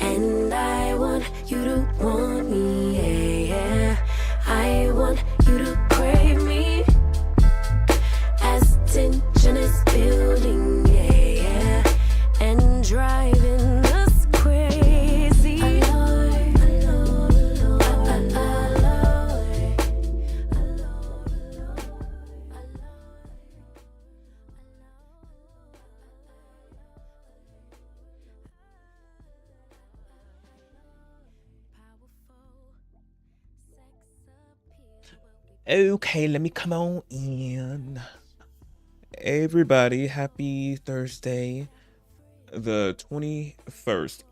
And I want you to want me, yeah. I want you to crave me as tension is building, yeah. And driving us crazy. Okay, let me come on in. Everybody, happy Thursday, the 21st.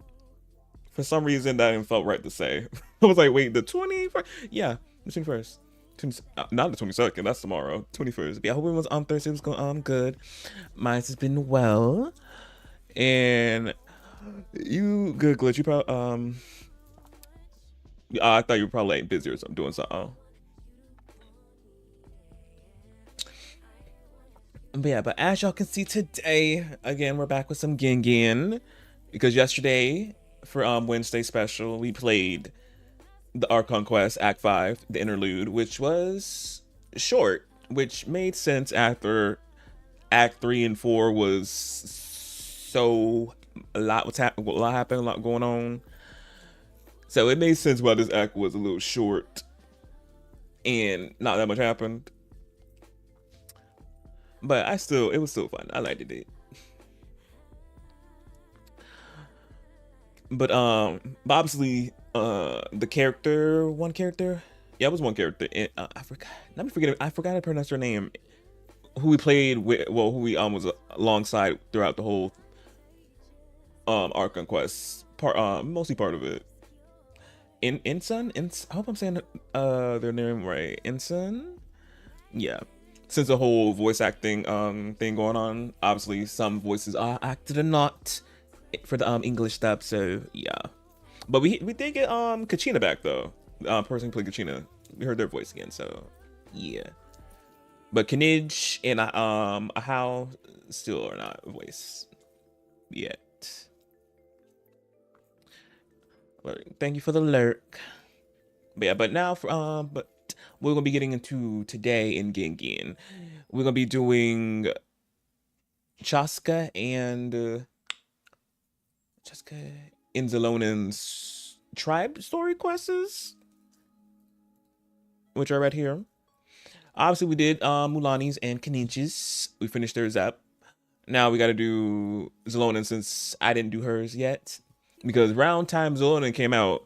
For some reason, that didn't felt right to say. I was like, wait, the 21st? Yeah, the 21st. Not the 22nd, that's tomorrow. 21st. Yeah, I hope everyone's on Thursday was going on good. Mine has been well. And you, good glitch. You probably, I thought you were probably like busy or something, doing something. But yeah, but as y'all can see today, again, we're back with some Genshin. Because yesterday, for Wednesday special, we played the Archon Quest Act 5, the interlude, which was short, which made sense after Act 3 and 4 was so a lot happened, a lot going on. So it made sense why this act was a little short and not that much happened. But it was still fun. I liked it. But obviously, one character. Yeah, it was one character. I forgot. Let me forget. I forgot to pronounce her name. Who we played with? Well, who we was alongside throughout the whole Archon Quest part. Mostly part of it. Insun. I hope I'm saying their name right. Insun. Yeah. Since the whole voice acting thing going on, obviously some voices are acted or not for the English dub, so yeah. But we did get Kachina back though. Person who played Kachina, we heard their voice again, so yeah. But Kanij and Ahau still are not voice yet. But thank you for the lurk. But yeah, but now for but we're gonna be getting into today in Genshin. We're gonna be doing Chasca and Xilonen's tribe story quests, which are right here. Obviously, we did Mulani's and Kanich's. We finished theirs up. Now we got to do Xilonen since I didn't do hers yet, because round time Xilonen came out,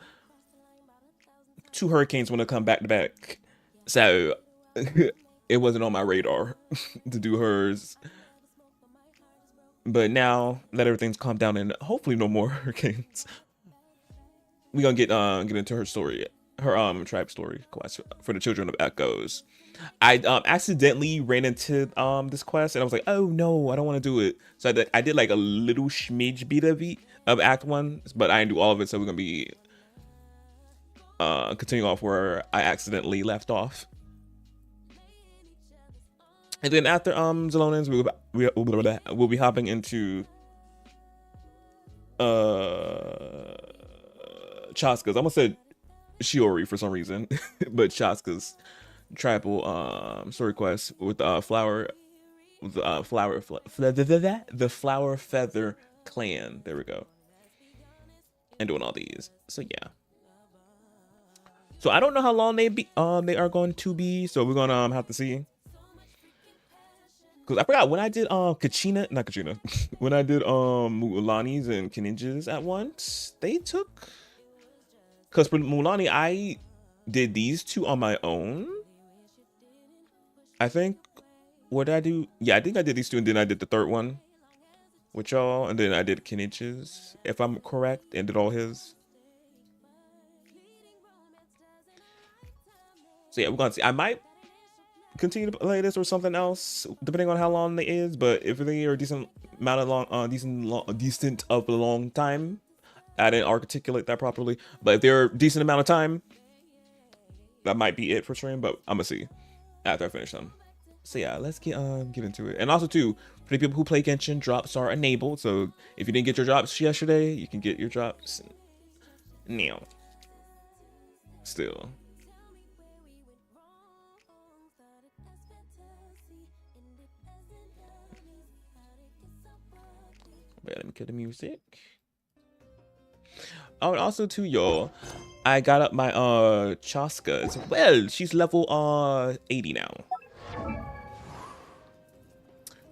2 hurricanes want to come back to back. So it wasn't on my radar to do hers. But now that everything's calmed down and hopefully no more hurricanes, we gonna get into her story, her tribe story quest for the Children of Echoes. I accidentally ran into this quest and I was like, oh no, I don't want to do it. So I did like a little smidge bit of Act 1, but I didn't do all of it. So we're gonna be continue off where I accidentally left off. And then after Xilonen's, we'll be hopping into Chasca's. I almost said Shiori for some reason, but Chasca's tribal story quest with the flower feather clan. There we go. And doing all these. So yeah. So I don't know how long they are going to be. So we're gonna have to see. Cause I forgot when I did not Kachina, when I did Mulani's and Kinij's at once, they took. Cause for Mulani, I did these 2 on my own. I think. What did I do? Yeah, I think I did these 2, and then I did the 3rd one with y'all, and then I did Kinij's, if I'm correct, and did all his. So yeah, we're gonna see. I might continue to play this or something else, depending on how long it is. But if they are a decent amount of decent of a long time, I didn't articulate that properly. But if they're a decent amount of time, that might be it for stream. But I'm gonna see after I finish them. So yeah, let's get into it. And also too, for the people who play Genshin, drops are enabled. So if you didn't get your drops yesterday, you can get your drops Now. Still. Wait, let me kill the music. Oh, and also too, y'all, I got up my Chasca as well. She's level 80 now.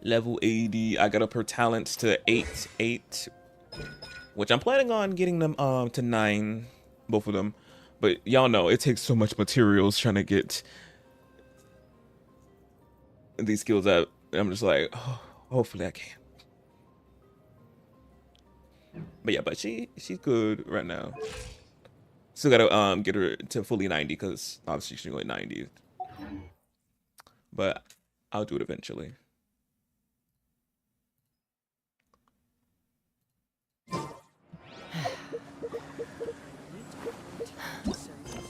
Level 80. I got up her talents to 8, which I'm planning on getting them to 9, both of them. But y'all know it takes so much materials trying to get these skills up. I'm just like, oh, hopefully I can. But yeah, but she's good right now. Still gotta get her to fully 90 because obviously she's only 90. But I'll do it eventually.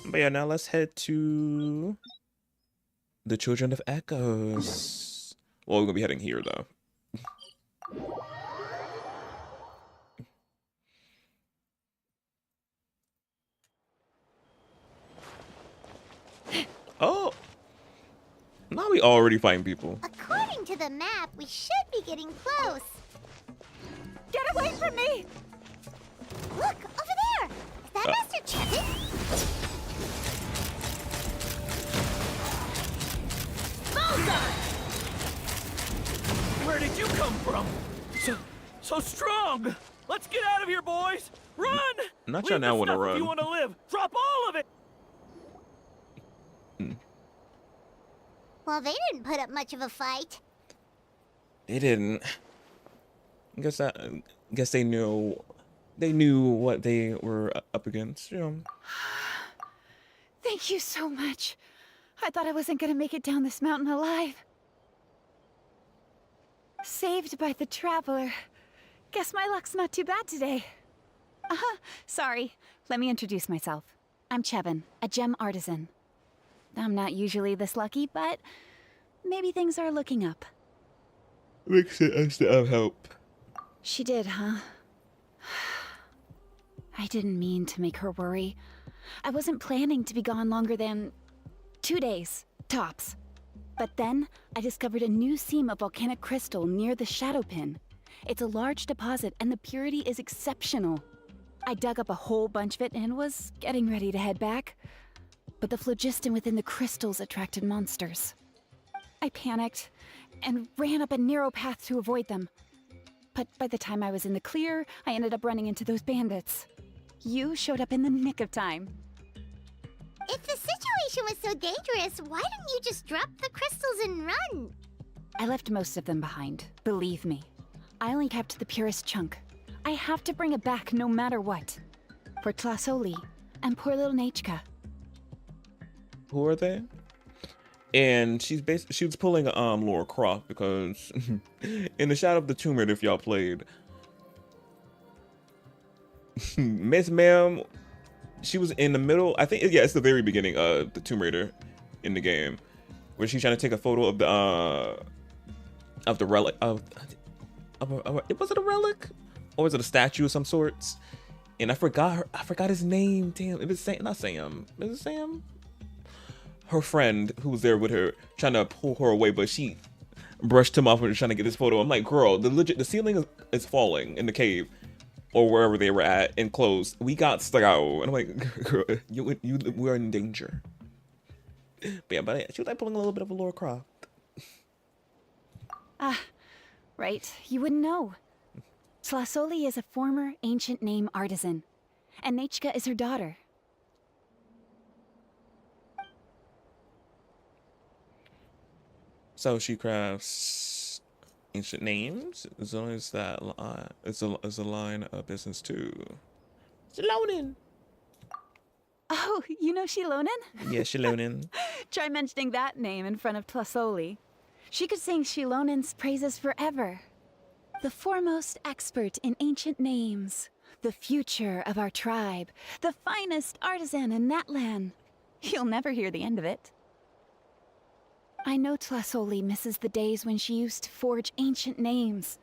But yeah, now let's head to the Children of Echoes. Well, we're gonna be heading here though. Oh, now we already find people. According to the map, we should be getting close. Get away from me! Look, over there! Is that Master Chevin? Where did you come from? So strong! Let's get out of here, boys! Run! I'm not sure now want to run. If you want to live, drop all of it! Well, they didn't put up much of a fight. They didn't. Guess they knew what they were up against. You know. Thank you so much. I thought I wasn't gonna make it down this mountain alive. Saved by the Traveler. Guess my luck's not too bad today. Sorry. Let me introduce myself. I'm Chevin, a gem artisan. I'm not usually this lucky, but maybe things are looking up. Makes it to have help. She did, huh? I didn't mean to make her worry. I wasn't planning to be gone longer than 2 days, tops. But then, I discovered a new seam of volcanic crystal near the Shadow Pin. It's a large deposit, and the purity is exceptional. I dug up a whole bunch of it and was getting ready to head back. But the phlogiston within the crystals attracted monsters. I panicked and ran up a narrow path to avoid them. But by the time I was in the clear, I ended up running into those bandits. You showed up in the nick of time. If the situation was so dangerous, why didn't you just drop the crystals and run? I left most of them behind, believe me. I only kept the purest chunk. I have to bring it back no matter what. For Tlasoli and poor little Nechka. Who are they? And she was pulling Laura Croft because in the Shadow of the Tomb Raider, if y'all played, Miss Ma'am, she was in the middle. I think it's the very beginning of the Tomb Raider in the game, where she's trying to take a photo of the relic was it a relic or was it a statue of some sorts? And I forgot his name. Damn, it was not Sam. Is it Sam? Her friend who was there with her trying to pull her away, but she brushed him off when trying to get this photo. I'm like, girl, the ceiling is falling in the cave or wherever they were at and closed. We got stuck out. And I'm like, girl, we're in danger. But yeah, but she was like pulling a little bit of a Laura Croft. Right, you wouldn't know. Tlasoli is a former ancient name artisan, and Nechka is her daughter. So she crafts ancient names, as long as that is a line of business too. Xilonen. Oh, you know Xilonen? Yeah, Xilonen. Try mentioning that name in front of Tlasoli. She could sing Xilonen's praises forever. The foremost expert in ancient names, the future of our tribe, the finest artisan in Natlan. You'll never hear the end of it. I know Tlasoli misses the days when she used to forge ancient names.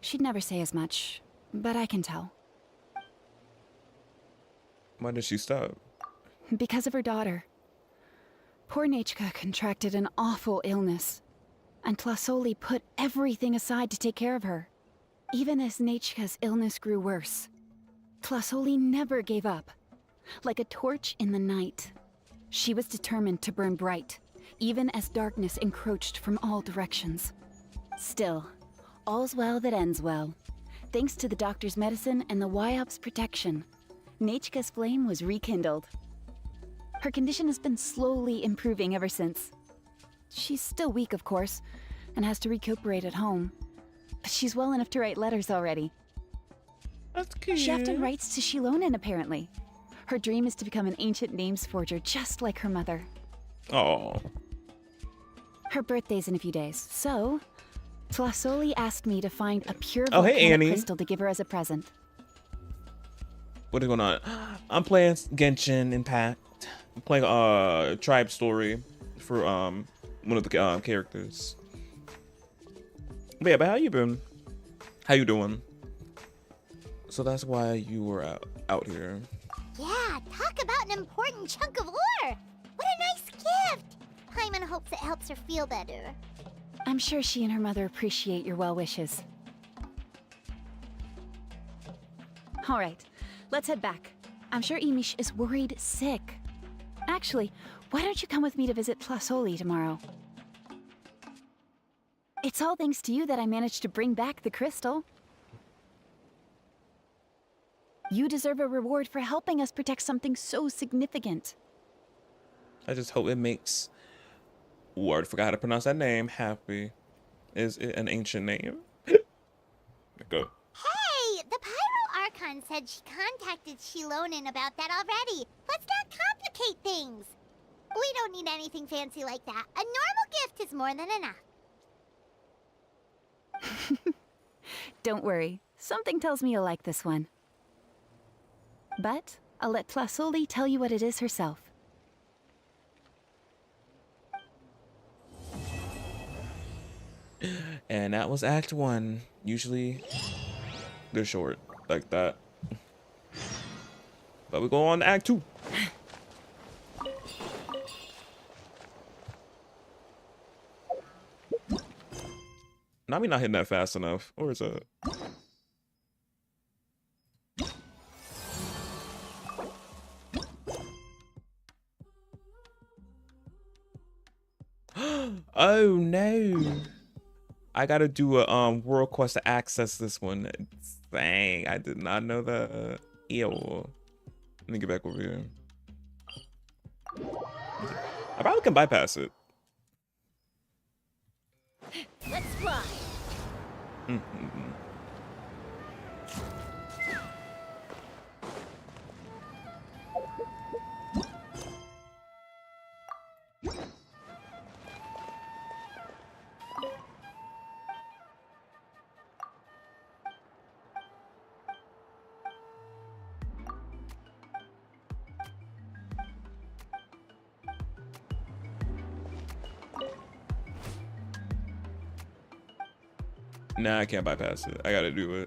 She'd never say as much, but I can tell. Why did she stop? Because of her daughter. Poor Nechka contracted an awful illness, and Tlasoli put everything aside to take care of her. Even as Nechka's illness grew worse, Tlasoli never gave up. Like a torch in the night, she was determined to burn bright, even as darkness encroached from all directions. Still, all's well that ends well. Thanks to the doctor's medicine and the YOP's protection, Nechka's flame was rekindled. Her condition has been slowly improving ever since. She's still weak, of course, and has to recuperate at home. But she's well enough to write letters already. That's cute. She often writes to Xilonen, apparently. Her dream is to become an ancient names forger, just like her mother. Oh. Her birthday's in a few days, so Tlasoli asked me to find a pure Oh, hey, volcanic Annie. crystal to give her as a present. What is going on? I'm playing Genshin Impact. I'm playing Tribe Story for one of the characters. But yeah, but how you been? How you doing? So that's why you were out here. Yeah, talk about an important chunk of ore. What a nice gift. Paimon hopes it helps her feel better. I'm sure she and her mother appreciate your well wishes. All right, let's head back. I'm sure Imish is worried sick. Actually, why don't you come with me to visit Tlasoli tomorrow? It's all thanks to you that I managed to bring back the crystal. You deserve a reward for helping us protect something so significant. I just hope it makes... Ooh, I already forgot how to pronounce that name. Happy. Is it an ancient name? Go. Hey, the Pyro Archon said she contacted Xilonen about that already. Let's not complicate things. We don't need anything fancy like that. A normal gift is more than enough. Don't worry, something tells me you'll like this one. But I'll let Tlasoli tell you what it is herself. And that was Act 1. Usually, they're short like that. But we go on to Act 2. Now we not hitting that fast enough. Or is it? Oh no. I gotta do a world quest to access this one. Dang, I did not know that. Ew. Let me get back over here. I probably can bypass it. Let's fly. Nah, I can't bypass it. I gotta do it.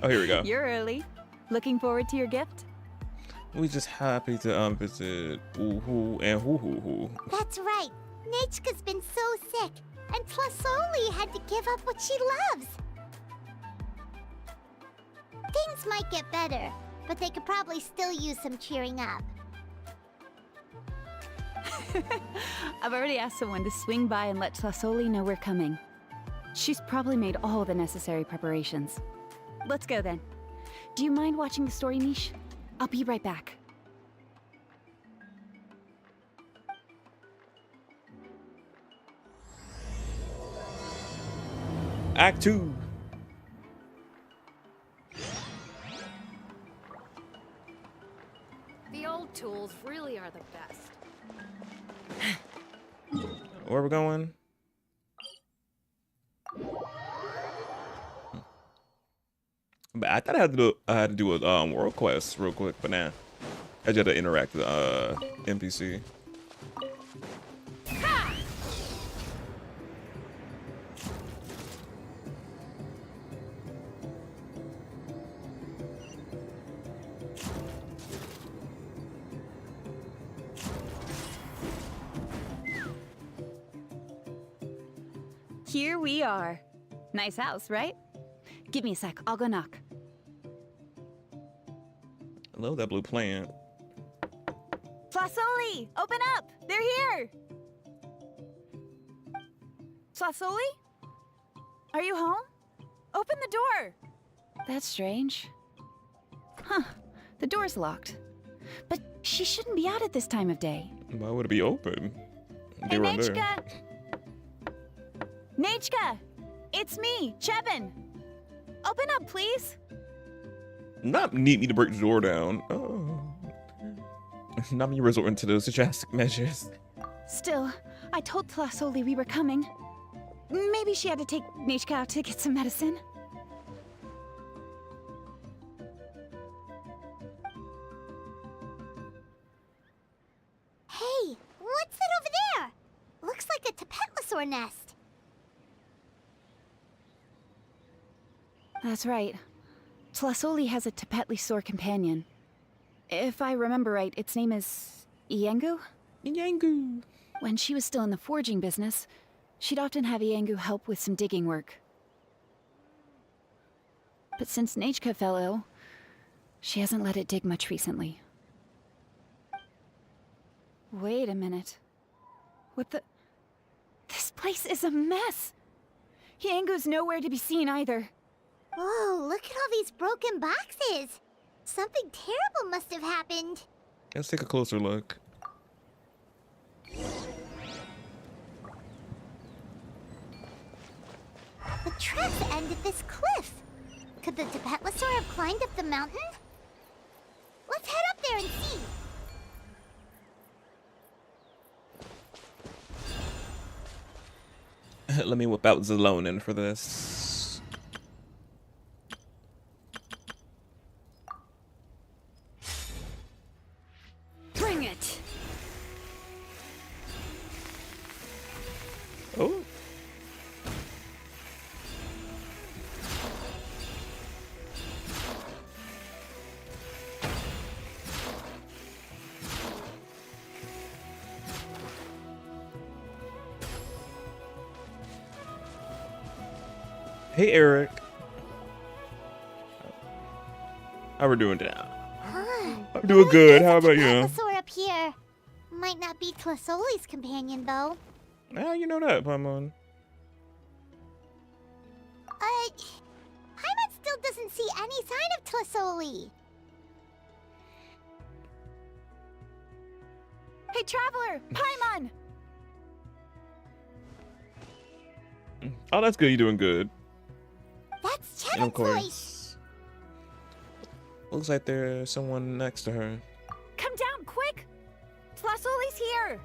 Oh, here we go. You're early. Looking forward to your gift? We just happy to visit Ooh and Hoo. That's right. Nechka's been so sick, and Tlasoli had to give up what she loves. Things might get better, but they could probably still use some cheering up. I've already asked someone to swing by and let Tlasoli know we're coming. She's probably made all the necessary preparations. Let's go then. Do you mind watching the story niche? I'll be right back. Act 2. The old tools really are the best. Where we going? But I thought I had to do a world quest real quick, but nah. I just had to interact with NPC. Here we are. Nice house, right? Give me a sec, I'll go knock. I love that blue plant. Flasoli, open up! They're here! Flasoli? Are you home? Open the door! That's strange. Huh, the door's locked. But she shouldn't be out at this time of day. Why would it be open? They Hey, were there. Nechka! Nechka! It's me, Chevin! Open up, please! Not need me to break the door down. Oh. Not me resorting to those drastic measures. Still, I told Flasoli we were coming. Maybe she had to take Nechka out to get some medicine. Hey, what's that over there? Looks like a Tapetlosaur nest. That's right. Flasoli has a Tapetlosaur companion. If I remember right, its name is Iengu? Yangu. When she was still in the forging business, she'd often have Iengu help with some digging work. But since Nechka fell ill, she hasn't let it dig much recently. Wait a minute. What the... This place is a mess! Iengu's nowhere to be seen either. Whoa, look at all these broken boxes. Something terrible must have happened. Let's take a closer look. The tracks end at this cliff. Could the Tapetlosaur have climbed up the mountain? Let's head up there and see. Let me whip out Xilonen for this. Bring it! Oh. Hey, Eric. How we doing now? Huh. I'm doing good. There's How a about you? Tapetlosaur up here. Might not be Tlasoli's companion, though. How you know that, Paimon? Paimon still doesn't see any sign of Tlasoli. Hey, Traveler! Paimon! Oh, that's good. You're doing good. That's And of Chevin's voice. course, looks like there's someone next to her. Come down, quick! Flasoli's here!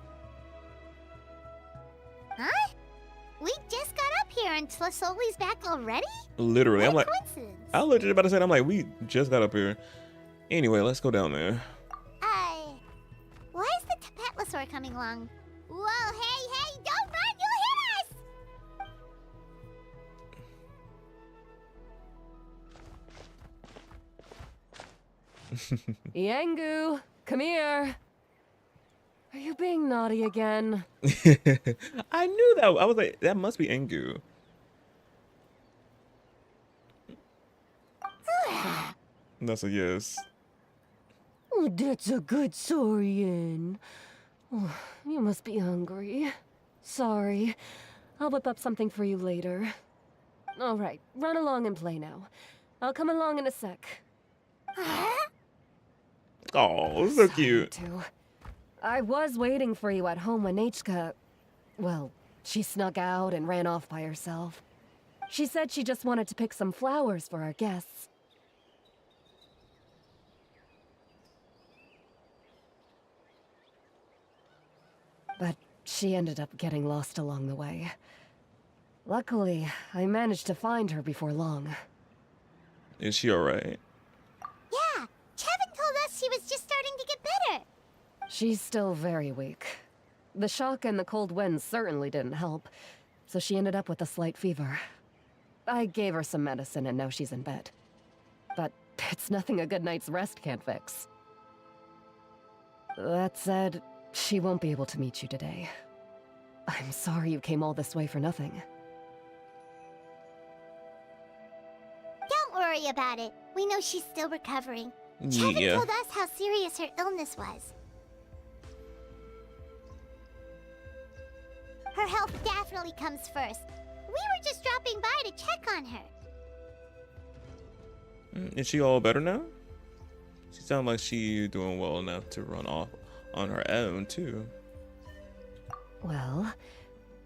Huh? We just got up here and Tlasoli's back already? Literally, I'm What like, a coincidence. I was literally about to say, I'm like, we just got up here. Anyway, let's go down there. Why is the Tapetlosaur coming along? Whoa, hey, don't run, you'll hit us! Iengu, come here. Are you being naughty again? I knew that. I was like, that must be Engu. That's a yes. Oh, that's a good Saurian. Oh, you must be hungry. Sorry. I'll whip up something for you later. All right, run along and play now. I'll come along in a sec. Oh, so cute. Too. I was waiting for you at home when Nechka... Well, she snuck out and ran off by herself. She said she just wanted to pick some flowers for our guests. But she ended up getting lost along the way. Luckily, I managed to find her before long. Is she alright? Yeah, Chevin told us she was just starting to get better. She's still very weak. The shock and the cold winds certainly didn't help, so she ended up with a slight fever. I gave her some medicine and now she's in bed. But it's nothing a good night's rest can't fix. That said, she won't be able to meet you today. I'm sorry you came all this way for nothing. Don't worry about it. We know she's still recovering. Chevin Yeah. told us how serious her illness was. Her health definitely comes first. We were just dropping by to check on her. Is she all better now? She sounds like she doing well enough to run off on her own too. Well,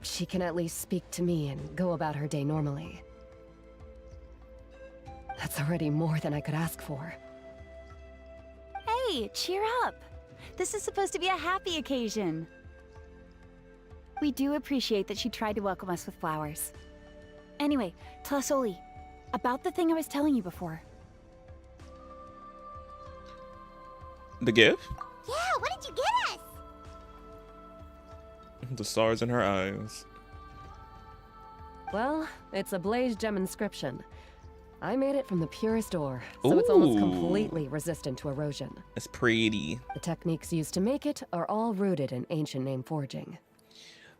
she can at least speak to me and go about her day normally. That's already more than I could ask for. Hey, cheer up. This is supposed to be a happy occasion. We do appreciate that she tried to welcome us with flowers. Anyway, Tlasoli, about the thing I was telling you before. The gift? Yeah, what did you get us? The stars in her eyes. Well, it's a blaze gem inscription. I made it from the purest ore, so it's almost Ooh. completely resistant to erosion. It's pretty. The techniques used to make it are all rooted in ancient name forging.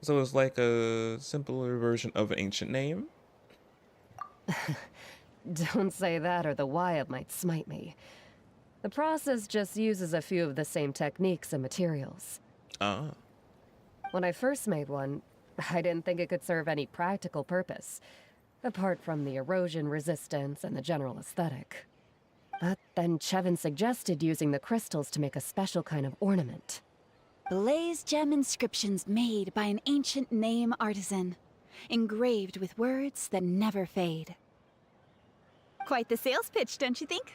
So it's like a simpler version of an ancient name. Don't say that or the Wyatt might smite me. The process just uses a few of the same techniques and materials. Ah. When I first made one, I didn't think it could serve any practical purpose, apart from the erosion resistance and the general aesthetic. But then Chevin suggested using the crystals to make a special kind of ornament. Blaze gem inscriptions made by an ancient name artisan, engraved with words that never fade. Quite the sales pitch, don't you think?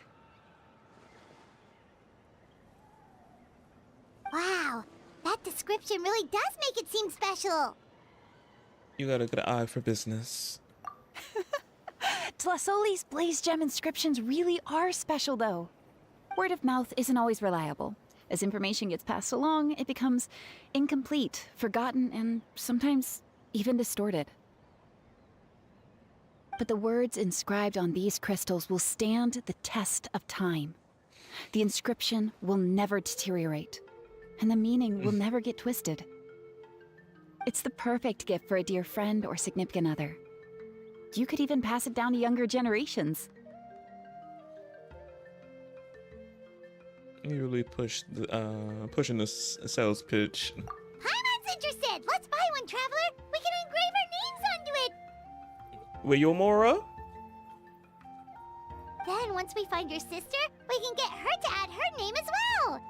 Wow, that description really does make it seem special. You got a good eye for business. Tlasoli's blaze gem inscriptions really are special, though. Word of mouth isn't always reliable. As information gets passed along, it becomes incomplete, forgotten, and sometimes even distorted. But the words inscribed on these crystals will stand the test of time. The inscription will never deteriorate, and the meaning will never get twisted. It's the perfect gift for a dear friend or significant other. You could even pass it down to younger generations. You really pushing the sales pitch. Paimon's interested. Let's buy one, Traveler. We can engrave our names onto it. Wait, Yomora? Then once we find your sister, we can get her to add her name as well.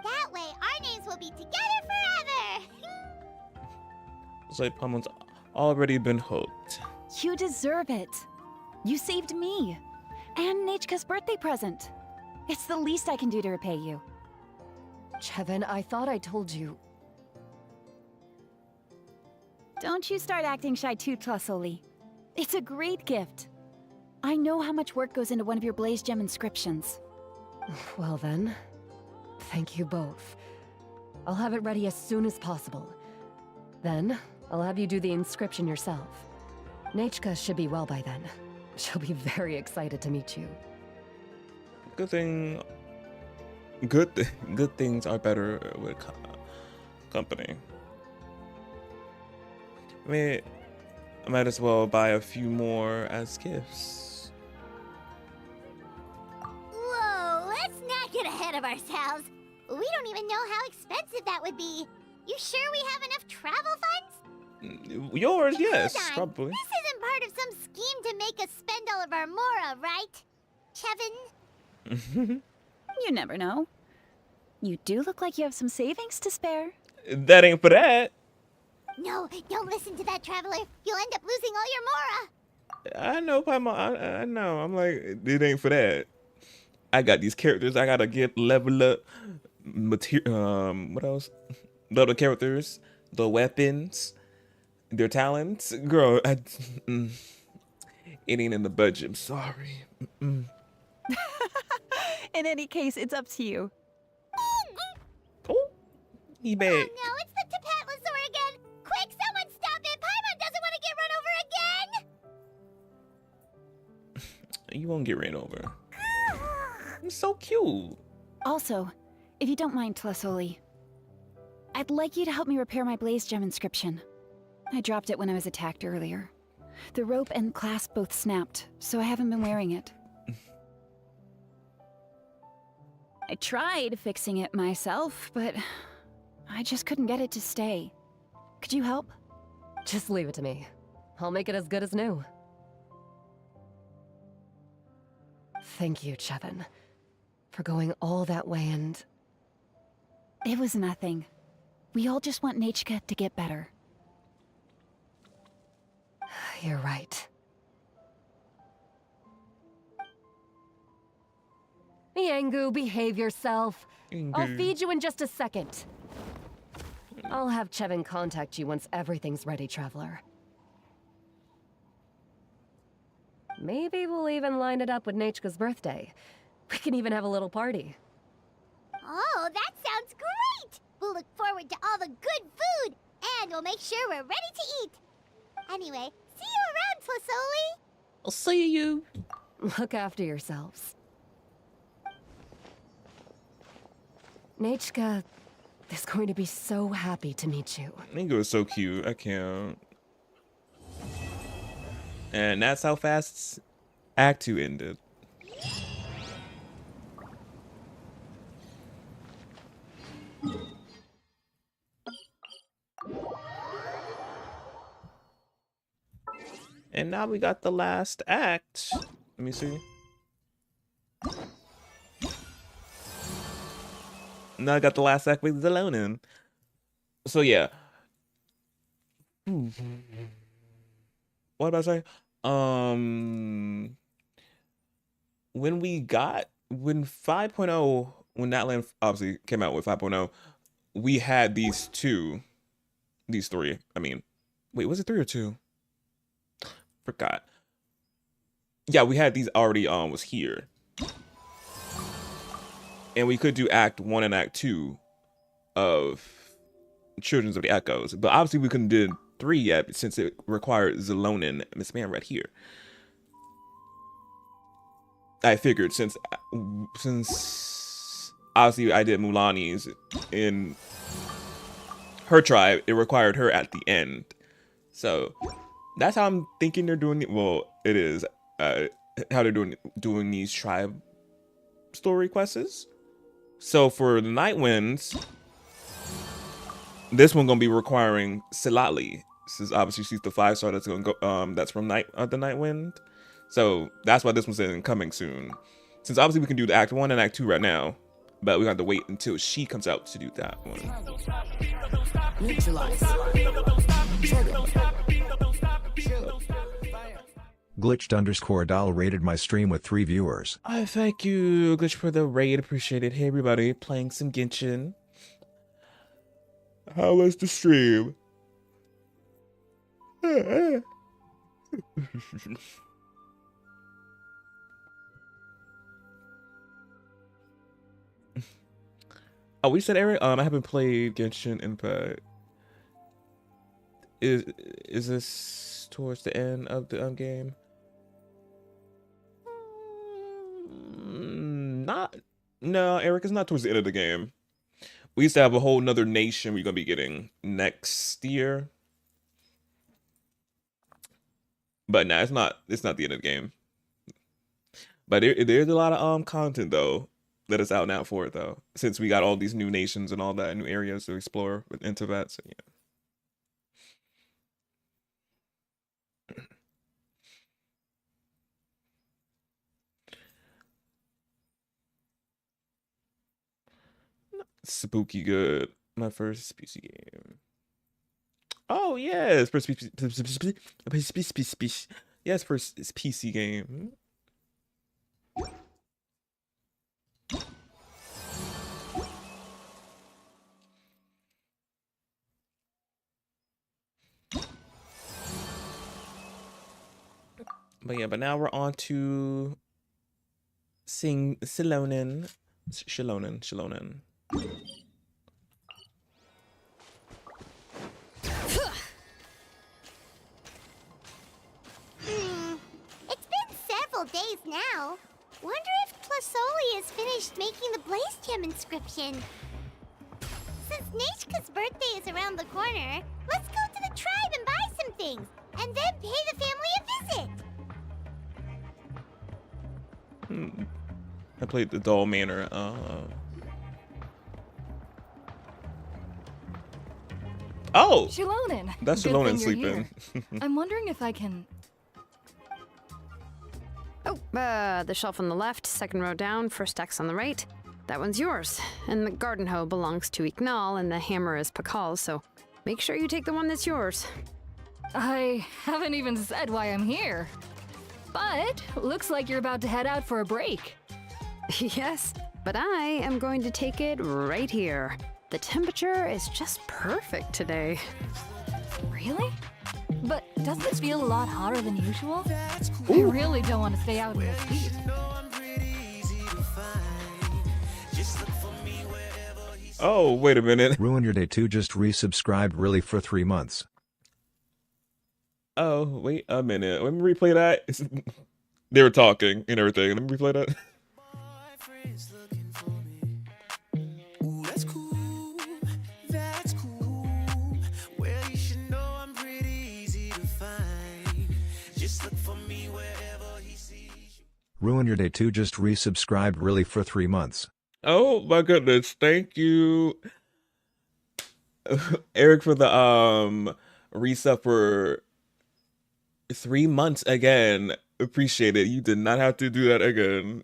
That way, our names will be together forever. It's like Paimon's already been hooked. You deserve it. You saved me. And Nechka's birthday present. It's the least I can do to repay you. Chevin, I thought I told you. Don't you start acting shy too, Tlasoli. It's a great gift. I know how much work goes into one of your blaze gem inscriptions. Well then, thank you both. I'll have it ready as soon as possible. Then, I'll have you do the inscription yourself. Nechka should be well by then. She'll be very excited to meet you. Good thing. Good things are better with company. I mean, I might as well buy a few more as gifts. Whoa, let's not get ahead of ourselves. We don't even know how expensive that would be. You sure we have enough travel funds? Yours, yes, Hold on. probably. This isn't part of some scheme to make us spend all of our mora, right? Chevin? You never know. You do look like you have some savings to spare. That ain't for that. No, don't listen to that, Traveler. You'll end up losing all your mora. I know, Paimon. I know. I'm like, it ain't for that. I got these characters. I gotta get level up. What else? The other characters, the weapons, their talents. Girl, it ain't in the budget. I'm sorry. In any case, it's up to you. Oh, he Oh bad. no, it's the Tapatlosaur again! Quick, someone stop it! Paimon doesn't want to get run over again! You won't get ran over. It's so cute. Also, if you don't mind, Tlasoli, I'd like you to help me repair my Blaze Gem inscription. I dropped it when I was attacked earlier. The rope and clasp both snapped, so I haven't been wearing it. I tried fixing it myself, but I just couldn't get it to stay. Could you help? Just leave it to me. I'll make it as good as new. Thank you, Chevin, for going all that way and... It was nothing. We all just want Nachka to get better. You're right. Yangu, behave yourself. I'll feed you in just a second. I'll have Chevin contact you once everything's ready, Traveler. Maybe we'll even line it up with Nachka's birthday. We can even have a little party. Oh, that sounds great! We'll look forward to all the good food, and we'll make sure we're ready to eat. Anyway, see you around, Tlasoli! I'll see you. Look after yourselves. Nachka is going to be so happy to meet you. Ningo is so cute. I can't. And that's how fast Act 2 ended. And now we got the last act. Let me see. Now I got the last act with Xilonen. So yeah. What did I say? When 5.0, when Natland obviously came out with 5.0, we had these three. I mean, wait, was it 3 or 2? Forgot. Yeah, we had these already was here. And we could do Act 1 and Act 2 of Children of the Echoes. But obviously we couldn't do 3 yet since it required Xilonen, Miss Man right here. I figured since obviously I did Mulani's in her tribe, it required her at the end. So that's how I'm thinking they're doing it. Well, it is how they're doing these tribe story quests. So for the Night Winds, this one gonna be requiring Silali. Since obviously she's the 5-star that's gonna go. That's from the Night Wind. So that's why this one's coming soon. Since obviously we can do the Act 1 and Act 2 right now, but we have to wait until she comes out to do that one. Glitched_doll rated my stream with 3 viewers. I thank you, Glitch, for the raid. Appreciate it. Hey, everybody, playing some Genshin. How was the stream? Oh, we said Eric. I haven't played Genshin Impact. Is this towards the end of the game? No, Eric, it's not towards the end of the game. We used to have a whole nother nation we're gonna be getting next year. But nah, it's not the end of the game. But there's a lot of content though that is out now for it though. Since we got all these new nations and all that new areas to explore with Intivat, so yeah. Spooky good. My first PC game. Oh yes, first PC. Yes, first PC game. But yeah, but now we're on to Sing Xilonen. Xilonen. It's been several days now. Wonder if Plasoli has finished making the Blaze Gem inscription. Since Nishka's birthday is around the corner, let's go to the tribe and buy some things, and then pay the family a visit. I played the Doll Manor. Oh! Xilonen. That's Good Xilonen thing you're sleeping. here. I'm wondering if I can. Oh, the shelf on the left, second row down, first X on the right. That one's yours. And the garden hoe belongs to Iqnal, and the hammer is Pakal's, so make sure you take the one that's yours. I haven't even said why I'm here. But looks like you're about to head out for a break. Yes, but I am going to take it right here. The temperature is just perfect today. Really? But doesn't it feel a lot hotter than usual? I really don't want to stay out in this heat. Oh, wait a minute. Ruin Your Day 2 just resubscribed really for 3 months. Oh, wait a minute. Let me replay that. They were talking and everything. Let me replay that. Ruin Your Day 2 just resubscribed really for 3 months. Oh my goodness. Thank you, Eric, for the resub for 3 months again. Appreciate it. You did not have to do that again.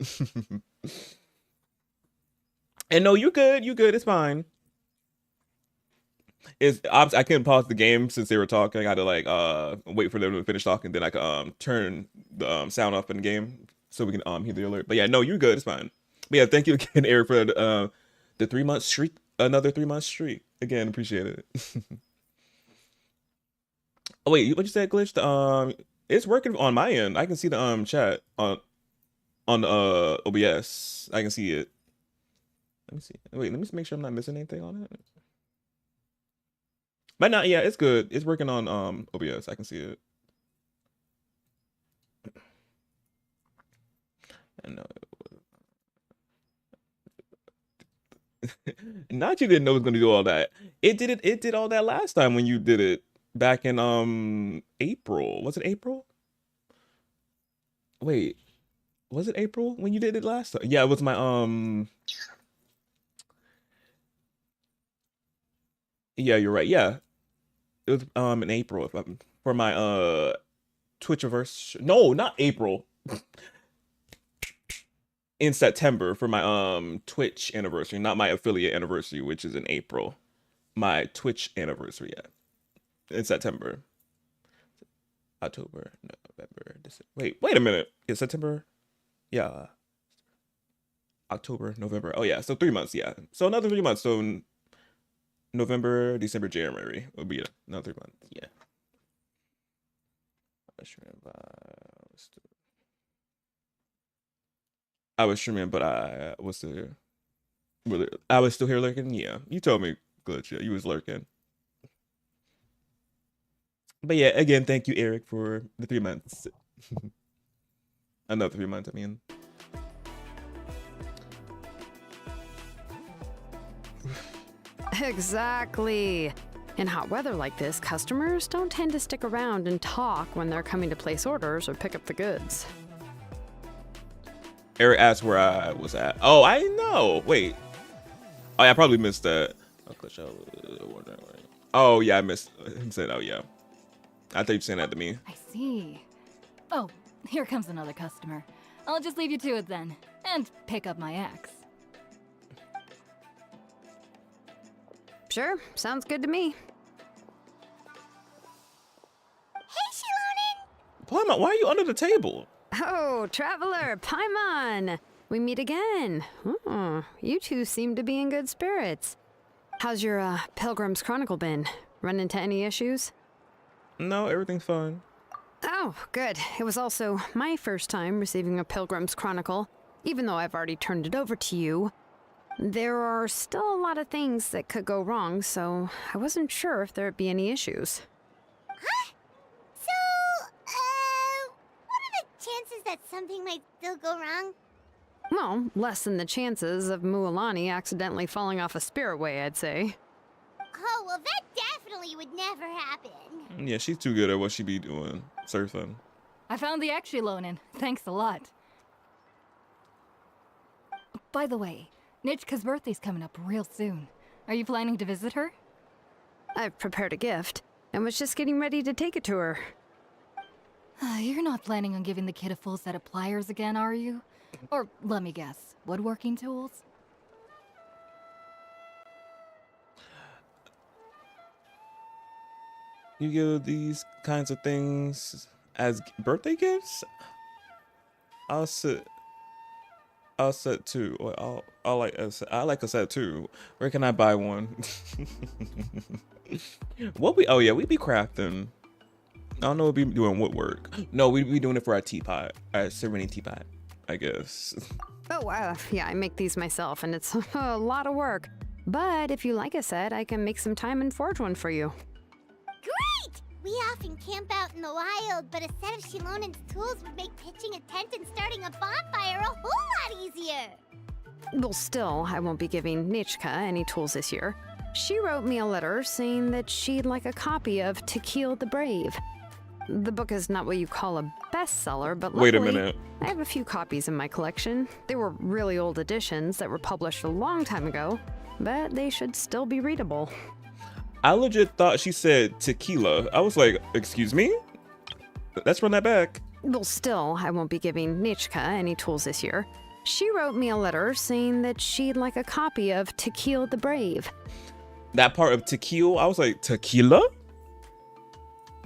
And no, you good. You good. It's fine. I couldn't pause the game since they were talking. I had to like wait for them to finish talking, then I could turn the sound off in the game so we can hear the alert. But yeah, no, you're good. It's fine. But yeah, thank you again, Eric, for the 3 month streak. Another 3 month streak. Again, appreciate it. Oh wait, what you said, Glitch? It's working on my end. I can see the chat on OBS. I can see it. Let me see. Wait, let me make sure I'm not missing anything on it. But no, yeah, it's good. It's working on OBS. I can see it. I know. Not you didn't know it was gonna do all that. It did all that last time when you did it back in April. Was it April? Wait. Was it April when you did it last time? Yeah, it was my yeah, you're right. Yeah. It was in April for my Twitchiverse. No, not April. In September for my Twitch anniversary, not my affiliate anniversary, which is in April. My Twitch anniversary, yeah. In September. October, November, December. Wait a minute. Is September? Yeah. October, November. Oh yeah, so 3 months, yeah. So another 3 months. So November, December, January will be another 3 months, yeah. I was streaming, but I was still here. I was still here lurking? Yeah. You told me, Glitch. Yeah, you was lurking. But yeah, again, thank you, Eric, for the 3 months. Another 3 months, I mean. Exactly. In hot weather like this, customers don't tend to stick around and talk when they're coming to place orders or pick up the goods. Eric asked where I was at. Oh, I know. Wait. Oh, yeah, I probably missed that. Oh, yeah, I missed him saying, oh, yeah. I thought you were saying that to me. I see. Oh, here comes another customer. I'll just leave you to it then, and pick up my axe. Sure, sounds good to me. Hey, Xilonen! Paimon, why are you under the table? Oh, Traveler, Paimon! We meet again. Oh, you two seem to be in good spirits. How's your Pilgrim's Chronicle been? Run into any issues? No, everything's fine. Oh, good. It was also my first time receiving a Pilgrim's Chronicle. Even though I've already turned it over to you, there are still a lot of things that could go wrong, so I wasn't sure if there'd be any issues. Huh? So, what are the chances that something might still go wrong? Well, less than the chances of Mualani accidentally falling off a spirit way, I'd say. Oh, well, that definitely would never happen. Yeah, she's too good at what she be doing. Surfing. I found the Xilonen. Thanks a lot. By the way, Nichka's birthday's coming up real soon. Are you planning to visit her? I've prepared a gift, and was just getting ready to take it to her. You're not planning on giving the kid a full set of pliers again, are you? Or, let me guess, woodworking tools? You give these kinds of things as birthday gifts? I'll set two. Or I like a set too. Where can I buy one? Oh yeah, we be crafting. I don't know what we be doing woodwork. No, we be doing it for our teapot, our ceremony teapot, I guess. Oh, yeah, I make these myself, and it's a lot of work. But if you like a set, I can make some time and forge one for you. Great! We often camp out in the wild, but a set of Xilonen's tools would make pitching a tent and starting a bonfire a whole lot easier. Well, still, I won't be giving Nichka any tools this year. She wrote me a letter saying that she'd like a copy of To Kill the Brave. The book is not what you call a bestseller, but luckily, wait a minute. I have a few copies in my collection. They were really old editions that were published a long time ago, but they should still be readable. I legit thought she said tequila. I was like, excuse me? Let's run that back. Well, still, I won't be giving Nichka any tools this year. She wrote me a letter saying that she'd like a copy of To Kill the Brave. That part of tequila, I was like, tequila?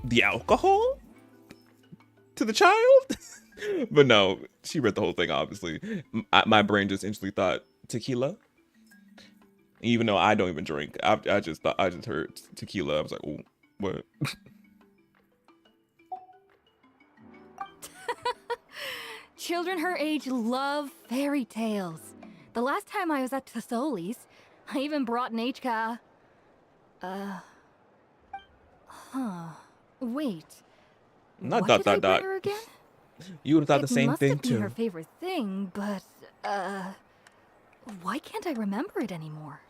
The alcohol? To the child? But no, she read the whole thing, obviously. My brain just instantly thought tequila. Even though I don't even drink. I just heard tequila. I was like, oh, what? Children her age love fairy tales. The last time I was at Tasoli's, I even brought Nichka. Wait. Not what dot did I dot bring dot. her again? You would have thought the same thing It must have been too. her favorite thing, but why can't I remember it anymore?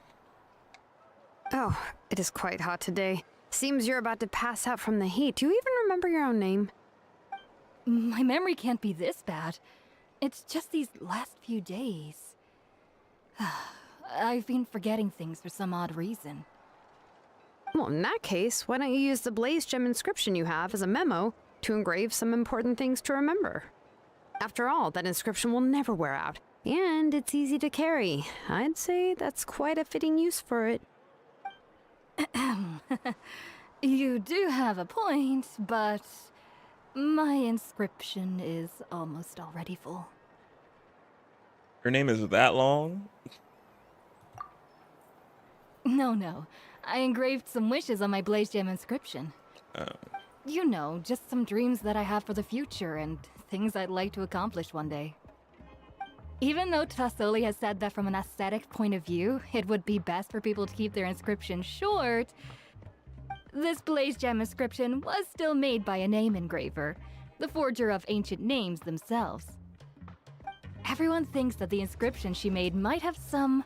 Oh, it is quite hot today. Seems you're about to pass out from the heat. Do you even remember your own name? My memory can't be this bad. It's just these last few days. I've been forgetting things for some odd reason. Well, in that case, why don't you use the Blaze Gem inscription you have as a memo to engrave some important things to remember? After all, that inscription will never wear out, and it's easy to carry. I'd say that's quite a fitting use for it. You do have a point, but my inscription is almost already full. Her name is that long? No. I engraved some wishes on my Blaze Gem inscription. You know, just some dreams that I have for the future and things I'd like to accomplish one day. Even though Tasoli has said that from an aesthetic point of view, it would be best for people to keep their inscription short, this Blaze Gem inscription was still made by a name engraver, the forger of ancient names themselves. Everyone thinks that the inscription she made might have some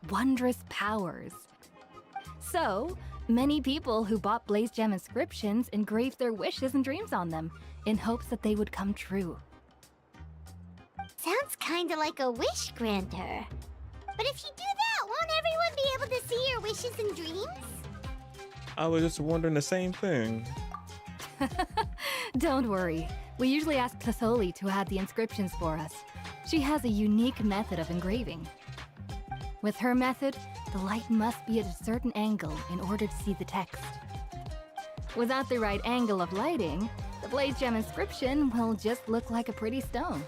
wondrous powers. So, many people who bought Blaze Gem inscriptions engraved their wishes and dreams on them, in hopes that they would come true. Sounds kinda like a wish granter. But if you do that, won't everyone be able to see your wishes and dreams? I was just wondering the same thing. Don't worry. We usually ask Tasoli to add the inscriptions for us. She has a unique method of engraving. With her method, the light must be at a certain angle in order to see the text. Without the right angle of lighting, the Blaze Gem inscription will just look like a pretty stone.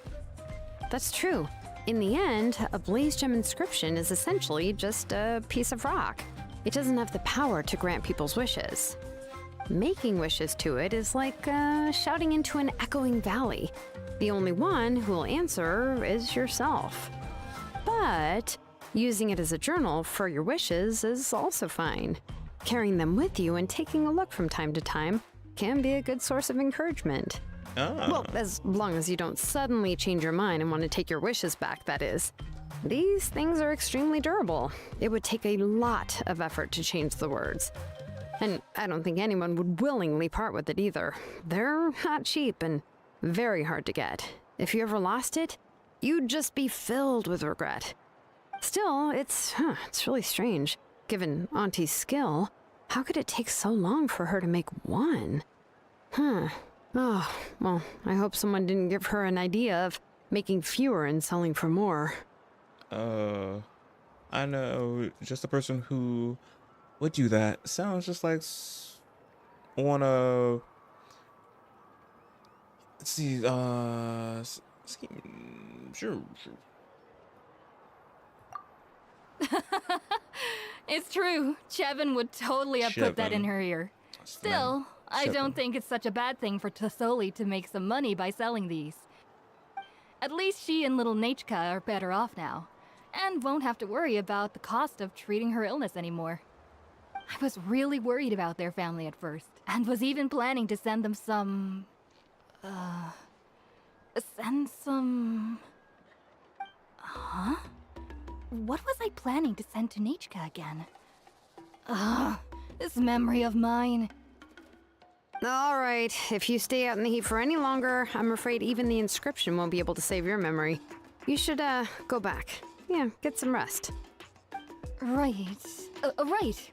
That's true. In the end, a Blaze Gem inscription is essentially just a piece of rock. It doesn't have the power to grant people's wishes. Making wishes to it is like shouting into an echoing valley. The only one who will answer is yourself. But using it as a journal for your wishes is also fine. Carrying them with you and taking a look from time to time can be a good source of encouragement. Well, as long as you don't suddenly change your mind and want to take your wishes back, that is. These things are extremely durable. It would take a lot of effort to change the words. And I don't think anyone would willingly part with it either. They're not cheap and very hard to get. If you ever lost it, you'd just be filled with regret. Still, it's really strange. Given Auntie's skill, how could it take so long for her to make one? Oh, well, I hope someone didn't give her an idea of making fewer and selling for more. I know just the person who would do that. Sounds just like on a... Let's see, sure. It's true. Chevin would totally have put that in her ear. Still, I don't think it's such a bad thing for Tasoli to make some money by selling these. At least she and little Nachka are better off now, and won't have to worry about the cost of treating her illness anymore. I was really worried about their family at first, and was even planning to send them some... Huh? What was I planning to send to Nachka again? This memory of mine. All right, if you stay out in the heat for any longer, I'm afraid even the inscription won't be able to save your memory. You should, go back. Yeah, get some rest. Right. Right.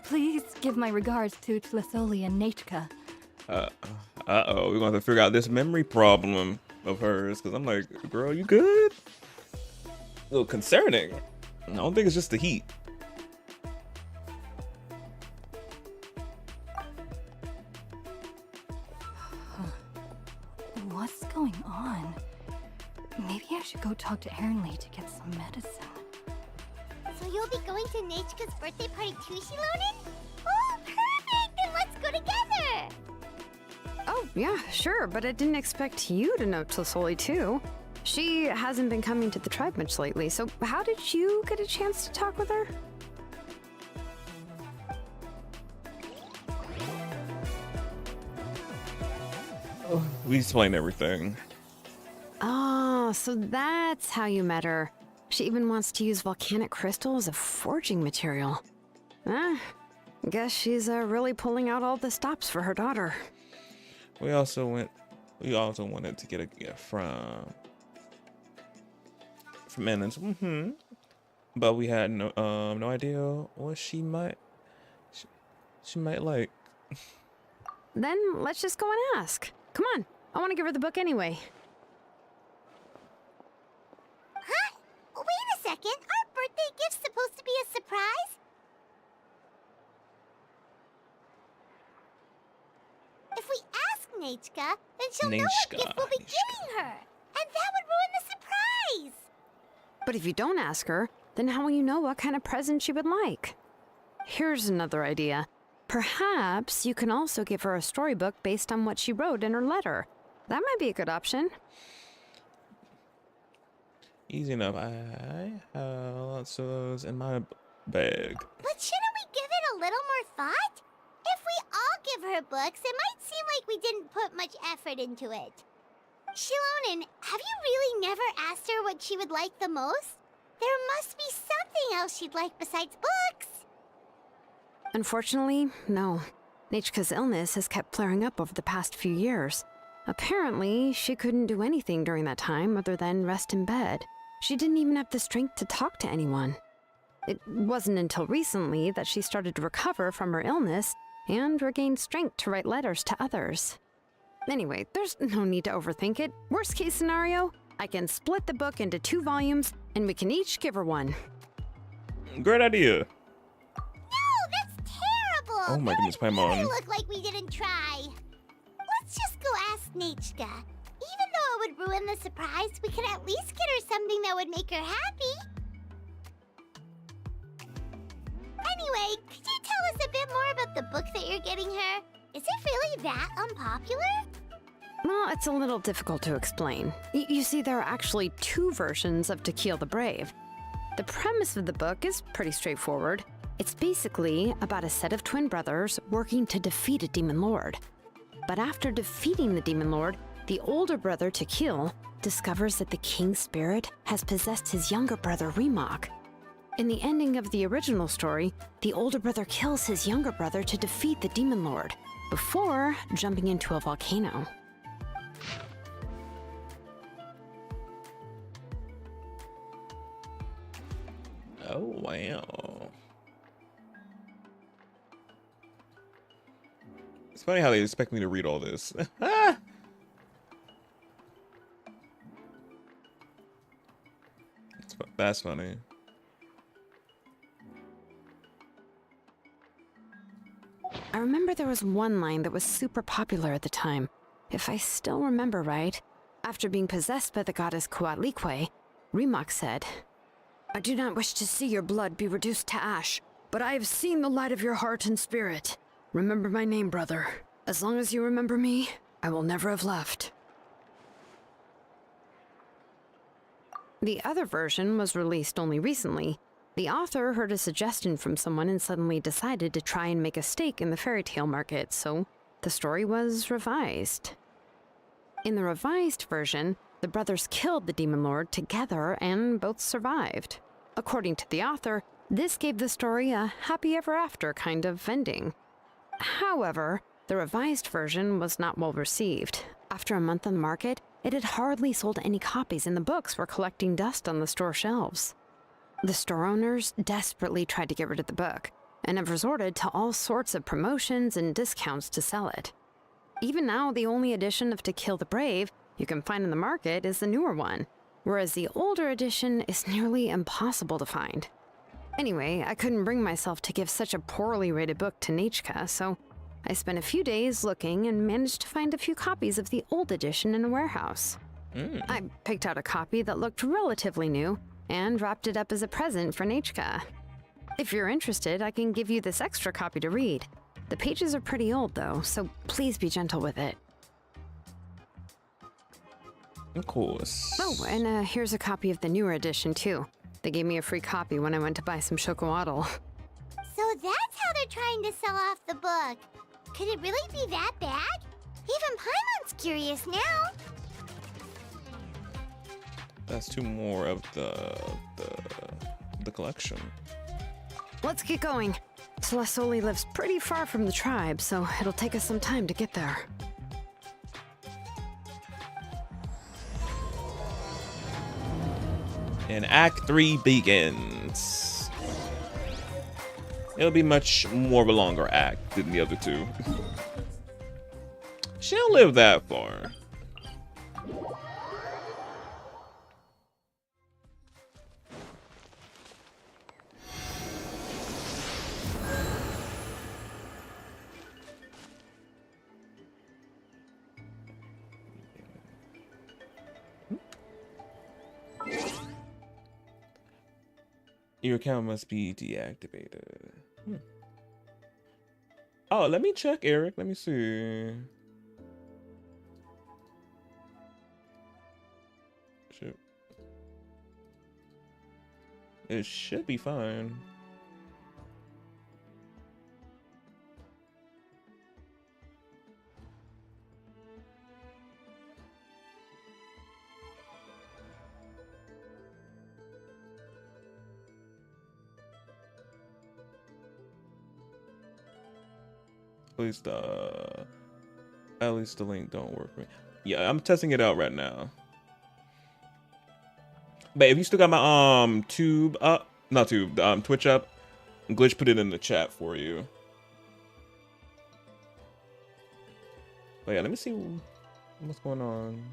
Please give my regards to Tlasoli and Nachka. Uh-oh, we're gonna have to figure out this memory problem of hers, because I'm like, girl, you good? A little concerning. I don't think it's just the heat. What's going on? Maybe I should go talk to Ernly to get some medicine. So you'll be going to Nachka's birthday party too, Xilonen? Oh, perfect! Then let's go together! Oh, yeah, sure, but I didn't expect you to know Tlasoli too. She hasn't been coming to the tribe much lately, so how did you get a chance to talk with her? We explained everything. Oh, so that's how you met her. She even wants to use volcanic crystal as a forging material. Guess she's really pulling out all the stops for her daughter. We also wanted to get a gift from Ennens. But we had no idea what she might like. Then let's just go and ask. Come on, I want to give her the book anyway. Huh? Wait a second, our birthday gift's supposed to be a surprise? If we ask Nachka, then she'll know what gift we'll be giving her. And that would ruin the surprise! But if you don't ask her, then how will you know what kind of present she would like? Here's another idea. Perhaps you can also give her a storybook based on what she wrote in her letter. That might be a good option. Easy enough. I have lots of those in my bag. But shouldn't we give it a little more thought? If we all give her books, it might seem like we didn't put much effort into it. Xilonen, have you really never asked her what she would like the most? There must be something else she'd like besides books. Unfortunately, no. Nachka's illness has kept flaring up over the past few years. Apparently, she couldn't do anything during that time other than rest in bed. She didn't even have the strength to talk to anyone. It wasn't until recently that she started to recover from her illness and regained strength to write letters to others. Anyway, there's no need to overthink it. Worst case scenario, I can split the book into 2 volumes and we can each give her one. Great idea. No, that's terrible! Oh my goodness, Paimon. It look like we didn't try. Let's just go ask Nachka. Even though it would ruin the surprise, we could at least get her something that would make her happy. Anyway, could you tell us a bit more about the book that you're getting her? Is it really that unpopular? Well, it's a little difficult to explain. You see, there are actually two versions of To Kill the Brave. The premise of the book is pretty straightforward. It's basically about a set of twin brothers working to defeat a demon lord. But after defeating the demon lord, the older brother, To Kill, discovers that the king's spirit has possessed his younger brother, Remok. In the ending of the original story, the older brother kills his younger brother to defeat the demon lord, before jumping into a volcano. Oh, wow. It's funny how they expect me to read all this. That's funny. I remember there was one line that was super popular at the time. If I still remember right, after being possessed by the goddess Coatlicue, Remok said, "I do not wish to see your blood be reduced to ash, but I have seen the light of your heart and spirit. Remember my name, brother. As long as you remember me, I will never have left." The other version was released only recently. The author heard a suggestion from someone and suddenly decided to try and make a stake in the fairy tale market, so the story was revised. In the revised version, the brothers killed the demon lord together and both survived. According to the author, this gave the story a happy ever after kind of ending. However, the revised version was not well received. After a month on the market, it had hardly sold any copies and the books were collecting dust on the store shelves. The store owners desperately tried to get rid of the book and have resorted to all sorts of promotions and discounts to sell it. Even now, the only edition of To Kill the Brave you can find in the market is the newer one, whereas the older edition is nearly impossible to find. Anyway, I couldn't bring myself to give such a poorly rated book to Nechka, so I spent a few days looking and managed to find a few copies of the old edition in a warehouse. I picked out a copy that looked relatively new and wrapped it up as a present for Nechka. If you're interested, I can give you this extra copy to read. The pages are pretty old though, so please be gentle with it. Of course. Oh, and here's a copy of the newer edition too. They gave me a free copy when I went to buy some Chocoatl. So that's how they're trying to sell off the book. Could it really be that bad? Even Paimon's curious now. That's two more of the collection. Let's get going. Celestoli lives pretty far from the tribe, so it'll take us some time to get there. And Act 3 begins. It'll be much more of a longer act than the other two. She don't live that far. Your account must be deactivated. Oh, let me check, Eric. Let me see. Shit. It should be fine. At least the link don't work for me. Yeah, I'm testing it out right now. But if you still got my tube up, not tube, Twitch up, Glitch put it in the chat for you. But yeah, let me see what's going on.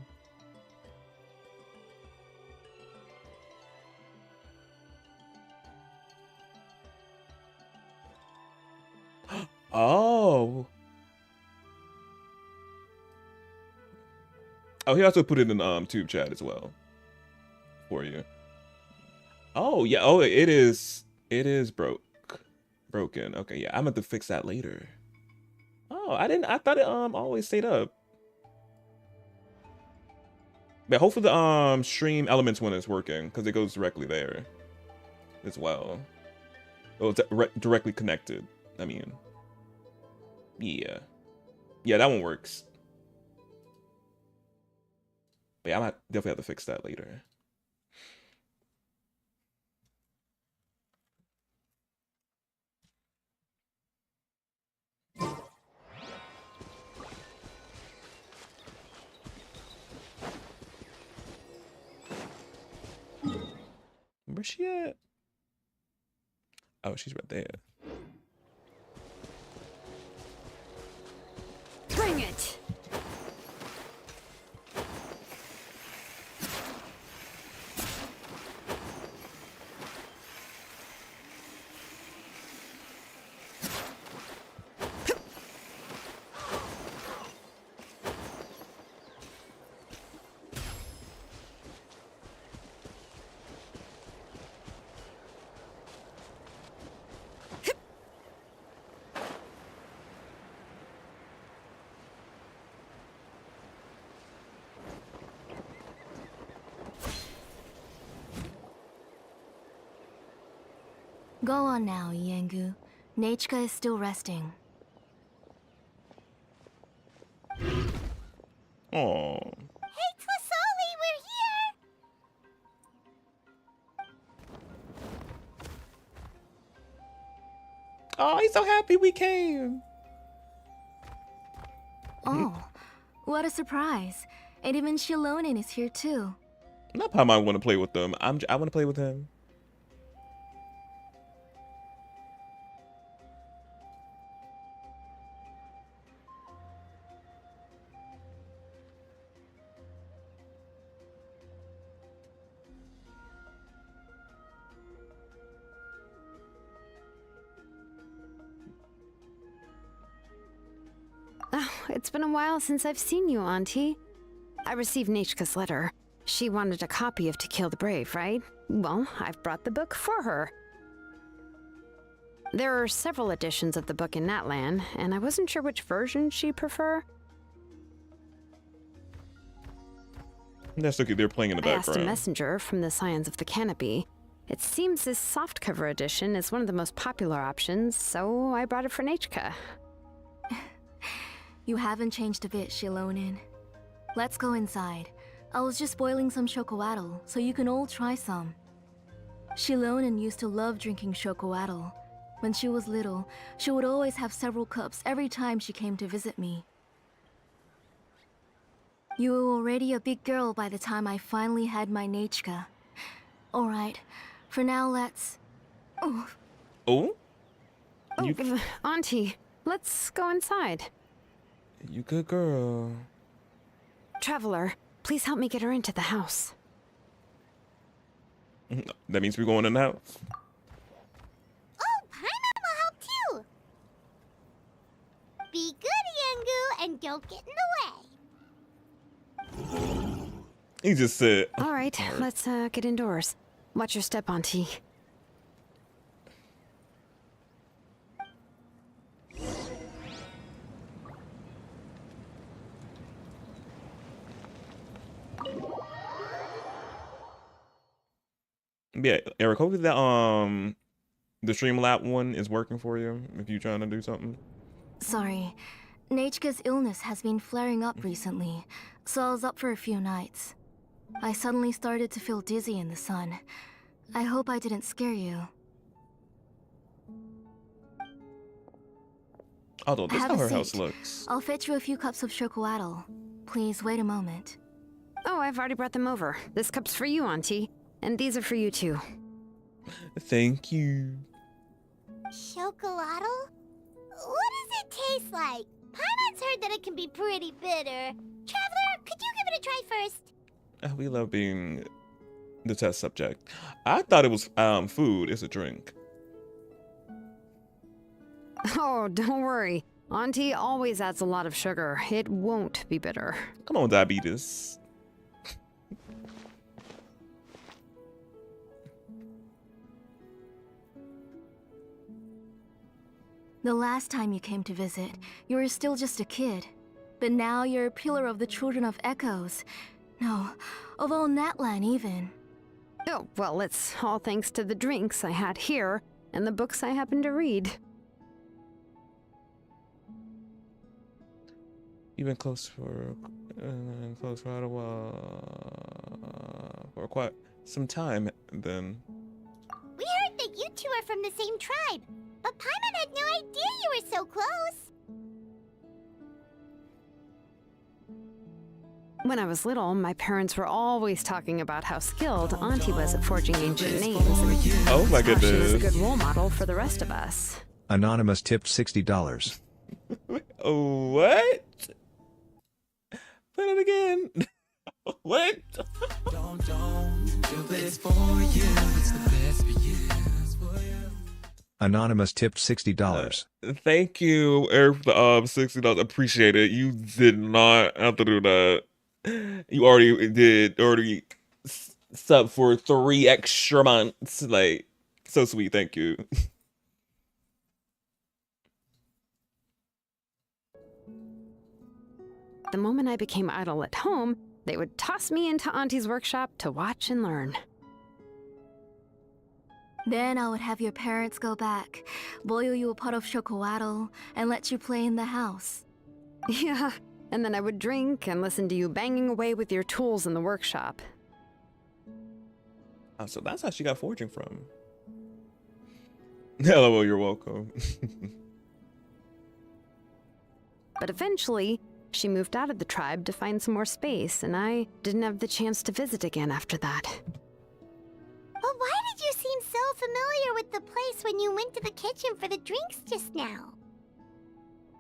Oh. Oh, he also put it in tube chat as well for you. Oh yeah. Oh, it is broken. Okay, yeah. I'm going to fix that later. Oh, I thought it always stayed up. But hopefully the stream elements one is working because it goes directly there as well. Oh, it's directly connected. I mean, yeah, that one works. But yeah, I might definitely have to fix that later. Where's she at? Oh, she's right there. Bring it! Go on now, Yengu. Nechka is still resting. Oh. Hey, Tlasoli, we're here! Oh, he's so happy we came. Oh, what a surprise. And even Xilonen is here too. Not how I want to play with them. I want to play with him. Oh, it's been a while since I've seen you, Auntie. I received Nechka's letter. She wanted a copy of To Kill the Brave, right? Well, I've brought the book for her. There are several editions of the book in Natlan, and I wasn't sure which version she'd prefer. That's okay, they're playing in the I asked background. a messenger from the Scions of the Canopy. It seems this softcover edition is one of the most popular options, so I brought it for Nechka. You haven't changed a bit, Xilonen. Let's go inside. I was just boiling some chocoatl, so you can all try some. Xilonen used to love drinking chocoatl. When she was little, she would always have several cups every time she came to visit me. You were already a big girl by the time I finally had my Nechka. Alright, for now let's... Oh. Oh? Oh, Auntie, let's go inside. You good girl. Traveler, please help me get her into the house. That means we're going in the house. Oh, Paimon will help too! Be good, Yengu, and don't get in the way. He just said. All right, let's get indoors. Watch your step, Auntie. Yeah, Eric, hopefully that the Streamlab one is working for you if you're trying to do something. Sorry. Nechka's illness has been flaring up recently, so I was up for a few nights. I suddenly started to feel dizzy in the sun. I hope I didn't scare you. Although this is Have how a her seat. house looks. I'll fetch you a few cups of chocoatl. Please wait a moment. Oh, I've already brought them over. This cup's for you, Auntie. And these are for you, too. Thank you. Chocolatl? What does it taste like? Paimon's heard that it can be pretty bitter. Traveler, could you give it a try first? We love being the test subject. I thought it was food. It's a drink. Oh, don't worry. Auntie always adds a lot of sugar. It won't be bitter. Come on, diabetes. The last time you came to visit, you were still just a kid. But now you're a pillar of the Children of Echoes. No, of all Natlan even. Oh, well, it's all thanks to the drinks I had here and the books I happen to read. You've been close for quite a while, for quite some time. Then We heard that you two are from the same tribe, but Paimon had no idea you were so close. When I was little, my parents were always talking about how skilled Auntie was at forging ancient names. oh my How she was a goodness. good role model for the rest of us. Anonymous tipped $60. What? Put it again. What? Anonymous tipped $60. Thank you, Eric, for the $60. Appreciate it. You did not have to do that. You already sub for 3 extra months. Like, so sweet. Thank you. The moment I became idle at home, they would toss me into Auntie's workshop to watch and learn. Then I would have your parents go back, boil you a pot of chocolate, and let you play in the house. Yeah, and then I would drink and listen to you banging away with your tools in the workshop. Oh, so that's how she got forging from. Hello, you're welcome. But eventually, she moved out of the tribe to find some more space, and I didn't have the chance to visit again after that. But why did you seem so familiar with the place when you went to the kitchen for the drinks just now?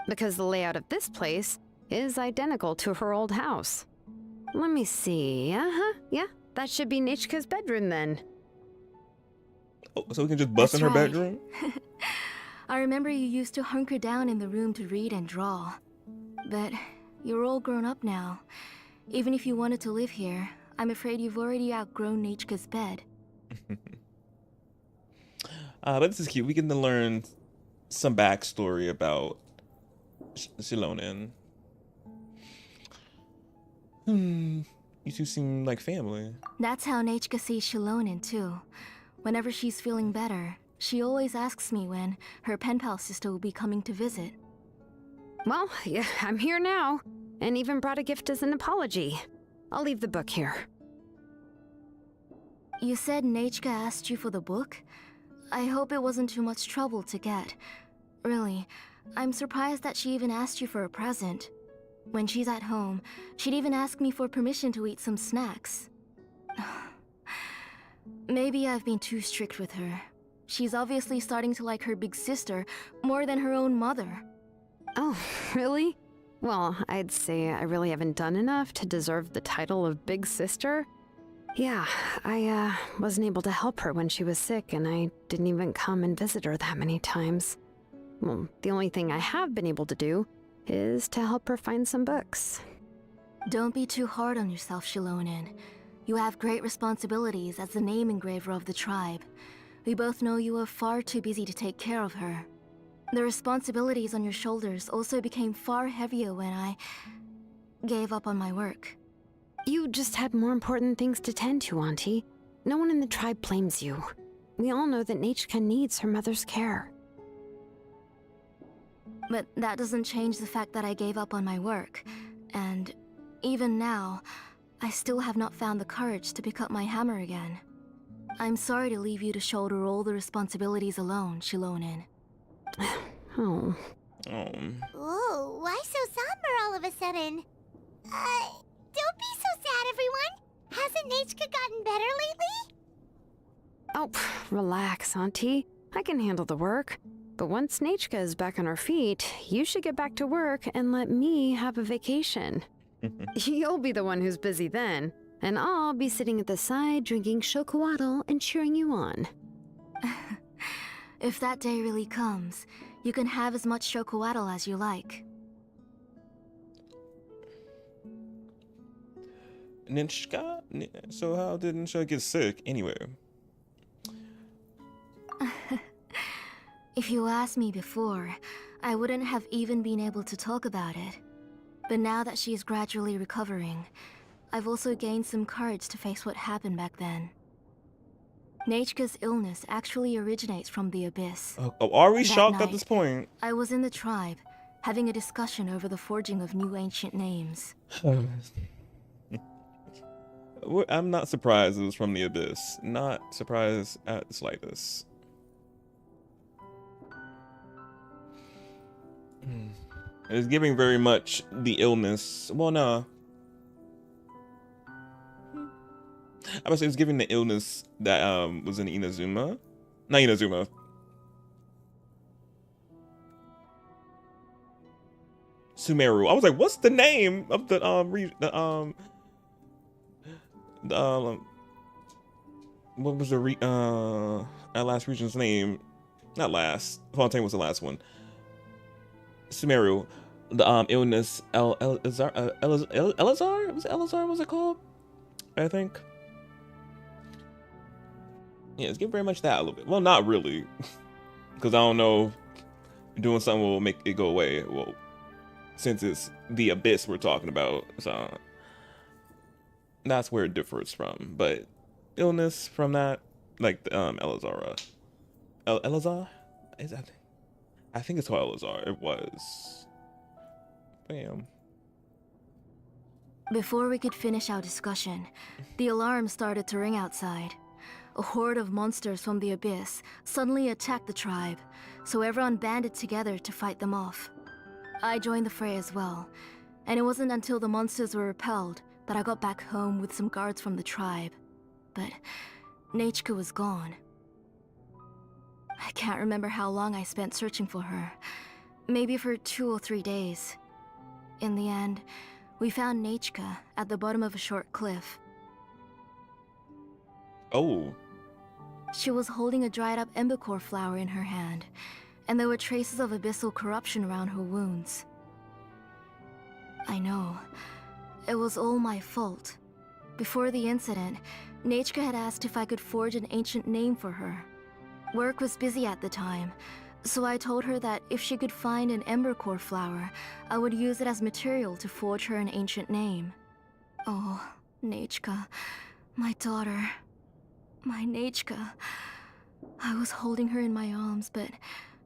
Because the layout of this place is identical to her old house. Let me see. Yeah, that should be Nechka's bedroom then. Oh, so we can just bust That's in her right. bedroom? I remember you used to hunker down in the room to read and draw. But you're all grown up now. Even if you wanted to live here, I'm afraid you've already outgrown Nechka's bed. But this is cute. We get to learn some backstory about Xilonen. You two seem like family. That's how Nechka sees Xilonen too. Whenever she's feeling better, she always asks me when her pen pal sister will be coming to visit. Well, yeah, I'm here now, and even brought a gift as an apology. I'll leave the book here. You said Nechka asked you for the book? I hope it wasn't too much trouble to get. Really, I'm surprised that she even asked you for a present. When she's at home, she'd even ask me for permission to eat some snacks. Maybe I've been too strict with her. She's obviously starting to like her big sister more than her own mother. Oh, really? Well, I'd say I really haven't done enough to deserve the title of Big Sister. Yeah, I wasn't able to help her when she was sick, and I didn't even come and visit her that many times. Well, the only thing I have been able to do is to help her find some books. Don't be too hard on yourself, Xilonen. You have great responsibilities as the name engraver of the tribe. We both know you are far too busy to take care of her. The responsibilities on your shoulders also became far heavier when I gave up on my work. You just had more important things to tend to, Auntie. No one in the tribe blames you. We all know that Nechka needs her mother's care. But that doesn't change the fact that I gave up on my work. And even now, I still have not found the courage to pick up my hammer again. I'm sorry to leave you to shoulder all the responsibilities alone, Xilonen. Oh. Ooh, why so somber all of a sudden? Don't be so sad, everyone. Hasn't Nechka gotten better lately? Oh, relax, Auntie. I can handle the work. But once Nechka is back on her feet, you should get back to work and let me have a vacation. You'll be the one who's busy then, and I'll be sitting at the side drinking chocolatl and cheering you on. If that day really comes, you can have as much chocolatl as you like. Nechka? So how did Nechka get sick anyway? If you asked me before, I wouldn't have even been able to talk about it. But now that she's gradually recovering, I've also gained some courage to face what happened back then. Nechka's illness actually originates from the Abyss. Oh, are we That shocked at night, this point? I was in the tribe, having a discussion over the forging of new ancient names. I'm not surprised it was from the Abyss. Not surprised at the slightest. It's giving very much the illness. Well, no. I would say it's giving the illness that was in Inazuma. Not Inazuma. Sumeru. I was like, what's the name of the what was the that last region's name? Not last. Fontaine was the last one. Sumeru. The illness Elazar? Was it Elazar? Was it called? I think. Yeah, it's giving very much that a little bit. Well, not really, because I don't know. Doing something will make it go away. Well, since it's the Abyss we're talking about, so that's where it differs from. But illness from that, like Elazar. Elazar? Is that? I think it's called Elazar. It was. Bam. Before we could finish our discussion, the alarm started to ring outside. A horde of monsters from the Abyss suddenly attacked the tribe, so everyone banded together to fight them off. I joined the fray as well, and it wasn't until the monsters were repelled that I got back home with some guards from the tribe. But Nechka was gone. I can't remember how long I spent searching for her. Maybe for 2 or 3 days. In the end, we found Nechka at the bottom of a short cliff. Oh. She was holding a dried up embercore flower in her hand, and there were traces of abyssal corruption around her wounds. I know. It was all my fault. Before the incident, Nechka had asked if I could forge an ancient name for her. Work was busy at the time, so I told her that if she could find an embercore flower, I would use it as material to forge her an ancient name. Oh, Nechka, my daughter. My Nechka. I was holding her in my arms, but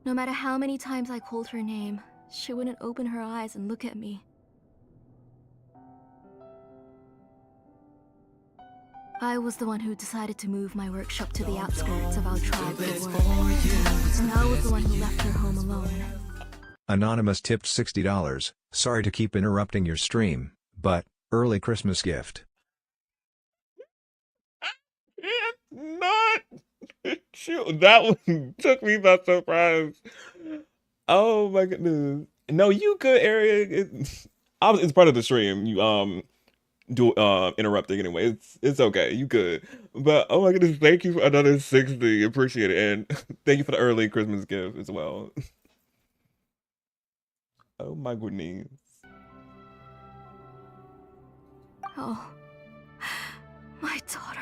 no matter how many times I called her name, she wouldn't open her eyes and look at me. I was the one who decided to move my workshop to the outskirts of our tribe for work. And I was the one who left her home alone. Anonymous tipped $60. Sorry to keep interrupting your stream, but early Christmas gift. Not shoot, that one took me by surprise. Oh my goodness. No, you good, Eric. It's part of the stream. You do interrupting anyway. It's okay. You good. But oh my goodness, thank you for another 60. Appreciate it. And thank you for the early Christmas gift as well. Oh my goodness. Oh, my daughter.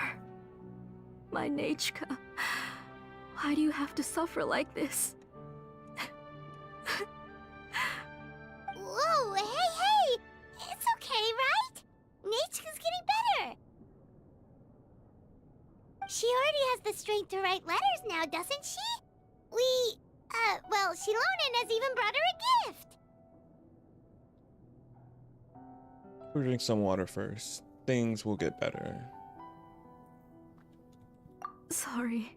My Nechka. Why do you have to suffer like this? Whoa, hey! It's okay, right? Nechka's getting better. She already has the strength to write letters now, doesn't she? Well, Xilonen has even brought her a gift. We'll drink some water first. Things will get better. Sorry.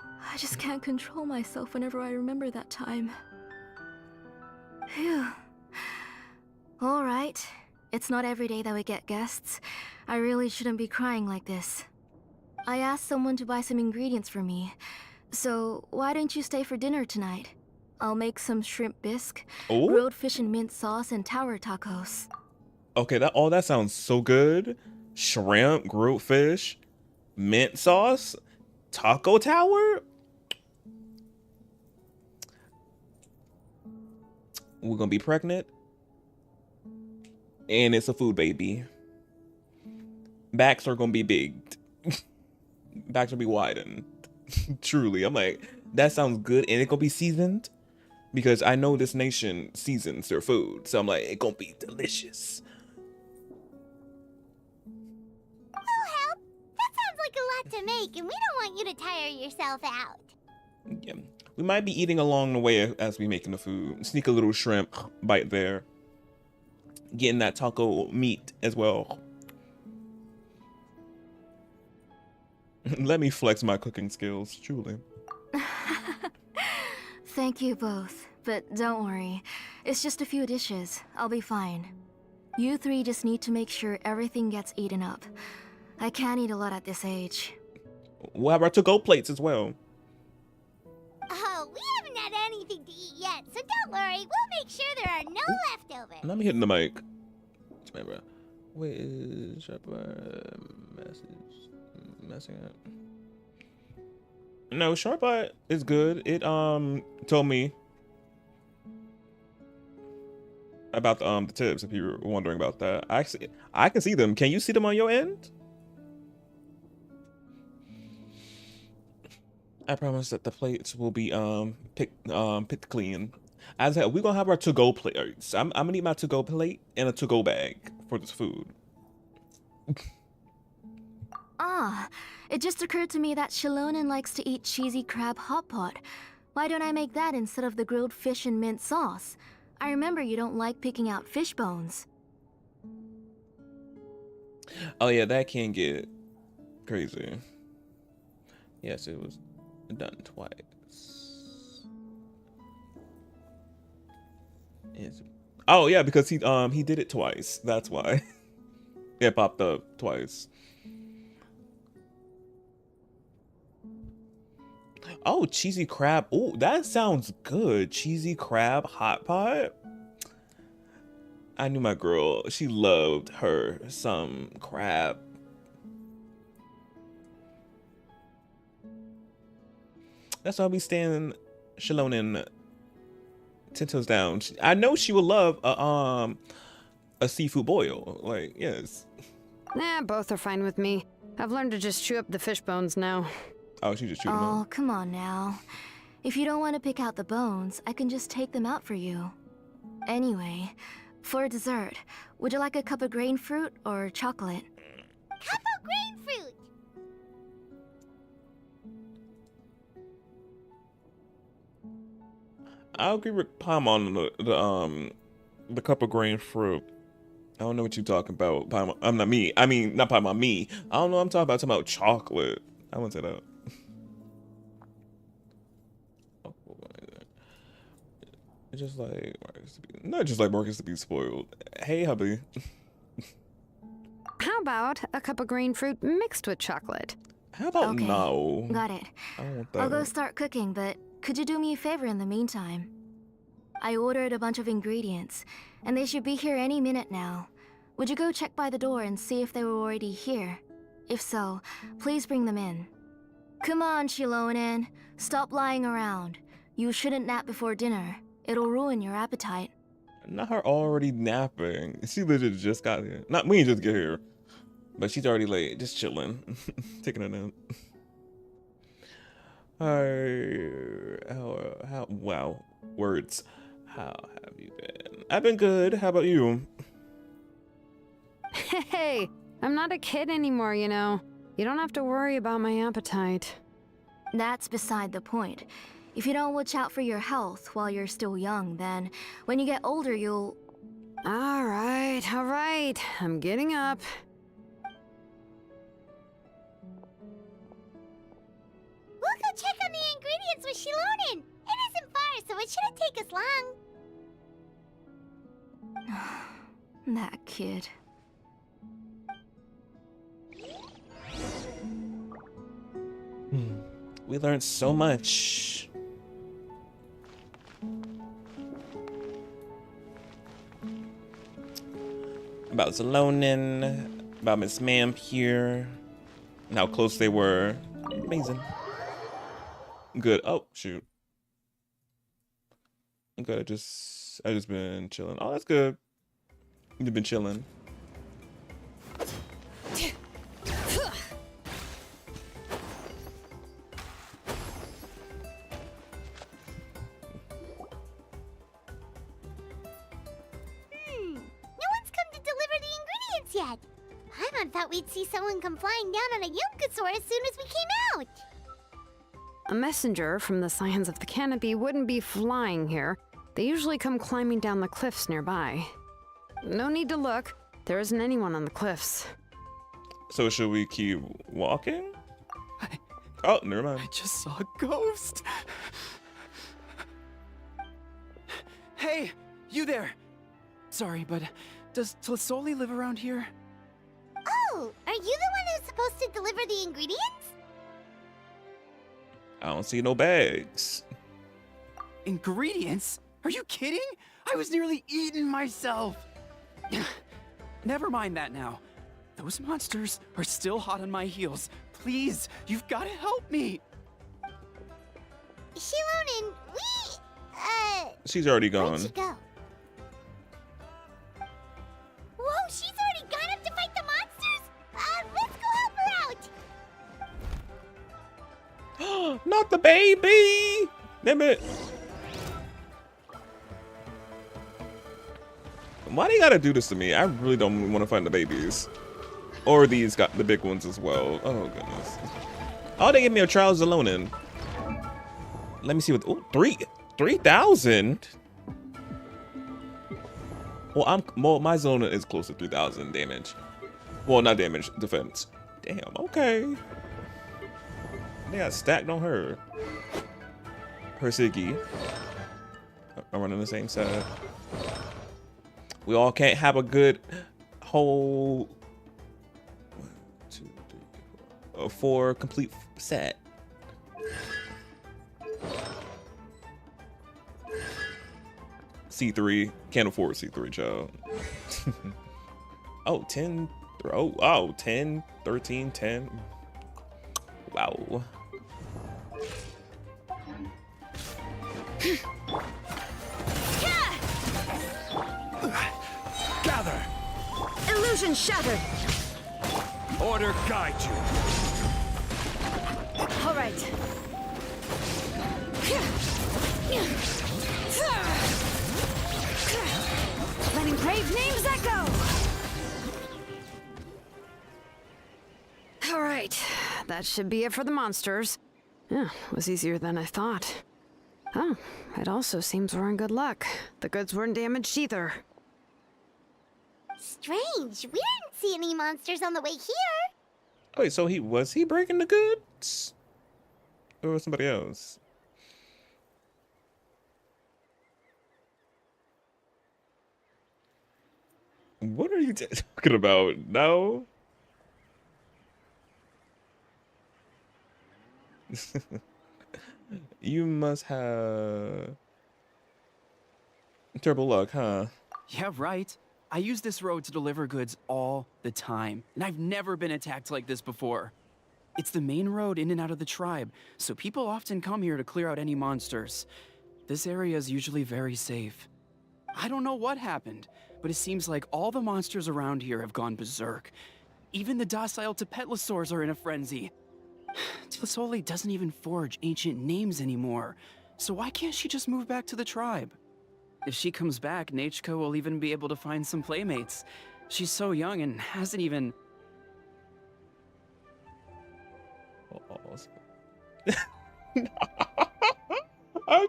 I just can't control myself whenever I remember that time. Phew. Alright. It's not every day that we get guests. I really shouldn't be crying like this. I asked someone to buy some ingredients for me. So, why don't you stay for dinner tonight? I'll make some shrimp bisque, grilled fish and mint sauce, and tower tacos. Okay, that sounds so good. Shrimp, grilled fish, mint sauce, taco tower. We're gonna be pregnant, and it's a food baby. Backs are gonna be big. Backs will be widened. Truly, I'm like, that sounds good, and it's gonna be seasoned because I know this nation seasons their food, so I'm like, it's gonna be delicious. to make, and we don't want you to tire yourself out. Yeah. We might be eating along the way as we making the food. Sneak a little shrimp bite there. Getting that taco meat as well. Let me flex my cooking skills, truly. Thank you both, but don't worry. It's just a few dishes. I'll be fine. You three just need to make sure everything gets eaten up. I can't eat a lot at this age. We'll have our to-go plates as well. Oh, we haven't had anything to eat yet, so don't worry. We'll make sure there are no leftovers. Let me hit the mic. Remember, where is messing up? No, Sharpbot is good. It told me about the tips. If you were wondering about that, I can see them. Can you see them on your end? I promise that the plates will be picked clean. As I said, we're gonna have our to-go plates. I'm gonna need my to-go plate and a to-go bag for this food. Ah, it just occurred to me that Xilonen likes to eat cheesy crab hot pot. Why don't I make that instead of the grilled fish and mint sauce? I remember you don't like picking out fish bones. Oh yeah, that can get crazy. Yes, it was done twice. Oh yeah, because he did it twice. That's why. It popped up twice. Oh, cheesy crab. Oh, that sounds good. Cheesy crab hot pot. I knew my girl. She loved her some crab. That's why we stand Xilonen 10 toes down. I know she would love a seafood boil. Like, yes. Nah, both are fine with me. I've learned to just chew up the fish bones now. Oh, she just chewed them Oh, up. come on now. If you don't want to pick out the bones, I can just take them out for you. Anyway, for dessert, would you like a cup of grain fruit or chocolate? Cup of grain fruit! I'll agree with Palm on the cup of grain fruit. I don't know what you're talking about. Palm, I'm not me. I mean, not Palm on me. I don't know what I'm talking about. I'm talking about chocolate. I wouldn't say that. It's just like Marcus to be, not just like Marcus to be spoiled. Hey, hubby. How about a cup of green fruit mixed with chocolate? How about Okay, no? got it. I don't want that. I'll go start cooking, but could you do me a favor in the meantime? I ordered a bunch of ingredients, and they should be here any minute now. Would you go check by the door and see if they were already here? If so, please bring them in. Come on, Xilonen. Stop lying around. You shouldn't nap before dinner. It'll ruin your appetite. Not her already napping. She literally just got here. Not we just get here. But she's already late, just chilling. Taking a nap. How wow. Words. How have you been? I've been good. How about you? Hey, I'm not a kid anymore, you know. You don't have to worry about my appetite. That's beside the point. If you don't watch out for your health while you're still young, then when you get older, you'll... All right. I'm getting up. We'll go check on the ingredients with Xilonen. It isn't far, so it shouldn't take us long. That kid. We learned so much. About Xilonen, about Miss Ma'am here, and how close they were. Amazing. Good. Oh shoot. Good. I just been chilling. Oh, that's good. You've been chilling. No one's come to deliver the ingredients yet. I'm Paimon thought we'd see someone come flying down on a Yunkasaur as soon as we came out. A messenger from the Scions of the Canopy wouldn't be flying here. They usually come climbing down the cliffs nearby. No need to look. There isn't anyone on the cliffs. So should we keep walking? Oh, never mind. I just saw a ghost. Hey, you there. Sorry, but does Tlisoli live around here? Oh, are you the one who's supposed to deliver the ingredients? I don't see no bags. Ingredients? Are you kidding? I was nearly eating myself. Never mind that now. Those monsters are still hot on my heels. Please, you've got to help me. Xilonen, She's already gone. where'd she go? Whoa, she's already gone up to fight the monsters? Let's go help her out. Not the baby! Damn it. Why do you gotta do this to me? I really don't want to find the babies. Or these got the big ones as well. Oh, goodness. Oh, they gave me a trial Xilonen. Let me see what... Oh, 3,000? Well, my Xilonen is close to 3,000 damage. Well, not damage, defense. Damn, okay. They got stacked on her. Her Siggy. I'm running the same set. We all can't have a good whole 1, 2, 3, 4 complete set. C3 can't afford C3, child. Oh, 10. Oh, 10, 13, 10. Wow. Gather! Illusion shattered! Order guide you. All right. Letting brave names echo! All right, that should be it for the monsters. Yeah, it was easier than I thought. Oh, it also seems we're in good luck. The goods weren't damaged either. Strange, we didn't see any monsters on the way here. Wait, so was he breaking the goods? Or was somebody else? What are you talking about? No? You must have terrible luck, huh? Yeah, right. I use this road to deliver goods all the time, and I've never been attacked like this before. It's the main road in and out of the tribe, so people often come here to clear out any monsters. This area is usually very safe. I don't know what happened, but it seems like all the monsters around here have gone berserk. Even the docile Tepetlosaurs are in a frenzy. Tlisoli doesn't even forge ancient names anymore, so why can't she just move back to the tribe? If she comes back, Nachko will even be able to find some playmates. She's so young and hasn't even... I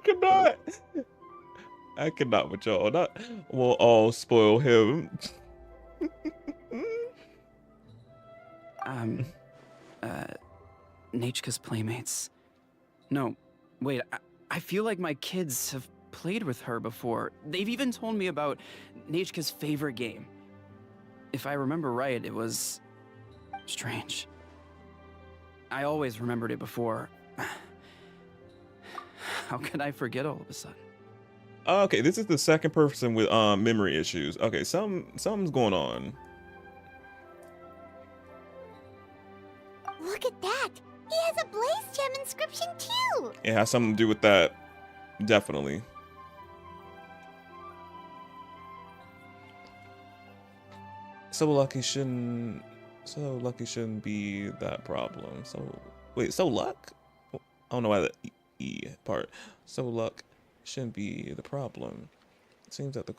cannot with y'all. We'll all spoil him. Nachka's playmates. No, wait, I feel like my kids have played with her before. They've even told me about Nachka's favorite game. If I remember right, it was... strange. I always remembered it before. How could I forget all of a sudden? Okay, this is the second person with memory issues. Okay, something's going on. Look at that! He has a Blaze Gem inscription too! It has something to do with that. Definitely. So lucky shouldn't be that problem. So wait, so luck? I don't know why the E part. So luck shouldn't be the problem. seems that the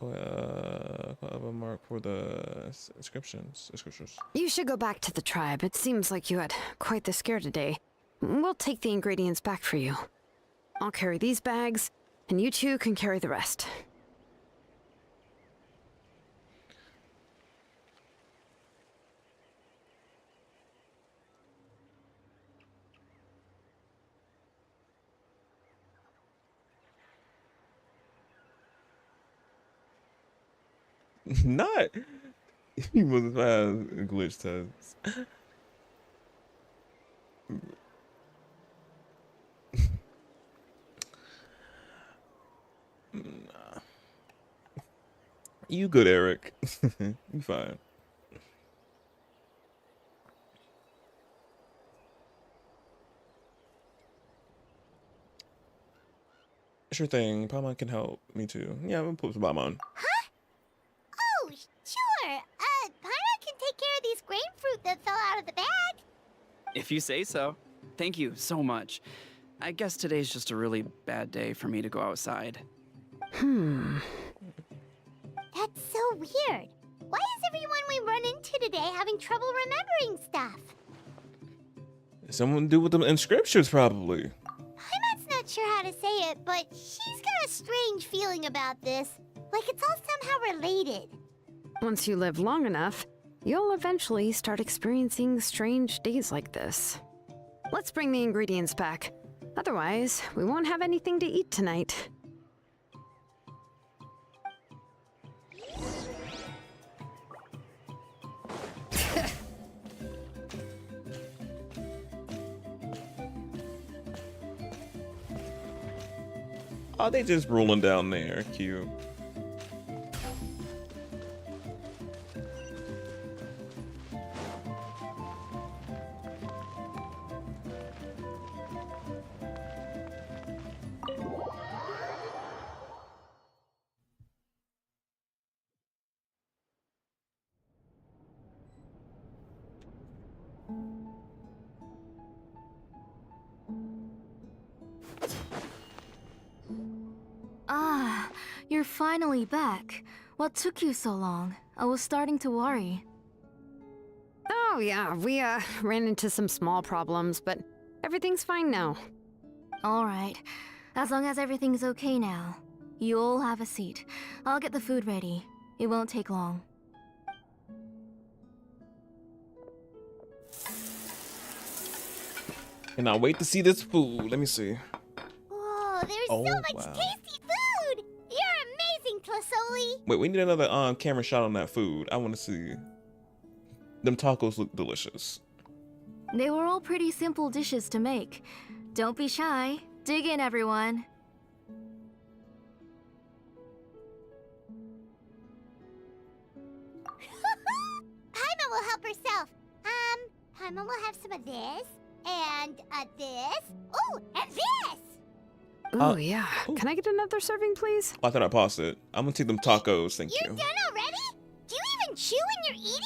of a mark for the inscriptions. You should go back to the tribe. It seems like you had quite the scare today. We'll take the ingredients back for you. I'll carry these bags, and you two can carry the rest. Not. He must have had glitch tests. Nah. You good, Eric. You fine. Sure thing. Paimon can help me too. Yeah, I'm gonna put some Paimon. Huh? Oh, sure. Paimon can take care of these grapefruit that fell out of the bag. If you say so. Thank you so much. I guess today's just a really bad day for me to go outside. That's so weird. Why is everyone we run into today having trouble remembering stuff? Someone do with them inscriptions, probably. Paimon's not sure how to say it, but she's got a strange feeling about this. Like it's all somehow related. Once you live long enough, you'll eventually start experiencing strange days like this. Let's bring the ingredients back. Otherwise, we won't have anything to eat tonight. Oh, they just rolling down there. Cute. Ah, you're finally back. What took you so long? I was starting to worry. Oh yeah, we ran into some small problems, but everything's fine now. Alright, as long as everything's okay now. You all have a seat. I'll get the food ready. It won't take long. Cannot wait to see this food. Let me see. Whoa, there's Oh, so much wow. tasty food! You're amazing, Tlasoli! Wait, we need another camera shot on that food. I want to see. Them tacos look delicious. They were all pretty simple dishes to make. Don't be shy. Dig in, everyone. Paimon will help herself. Paimon will have some of this, and this. Oh, and this! Oh yeah. ooh. Can I get another serving, please? I thought I paused it. I'm gonna take them tacos. Thank You're you. done already? Do you even chew when you're eating?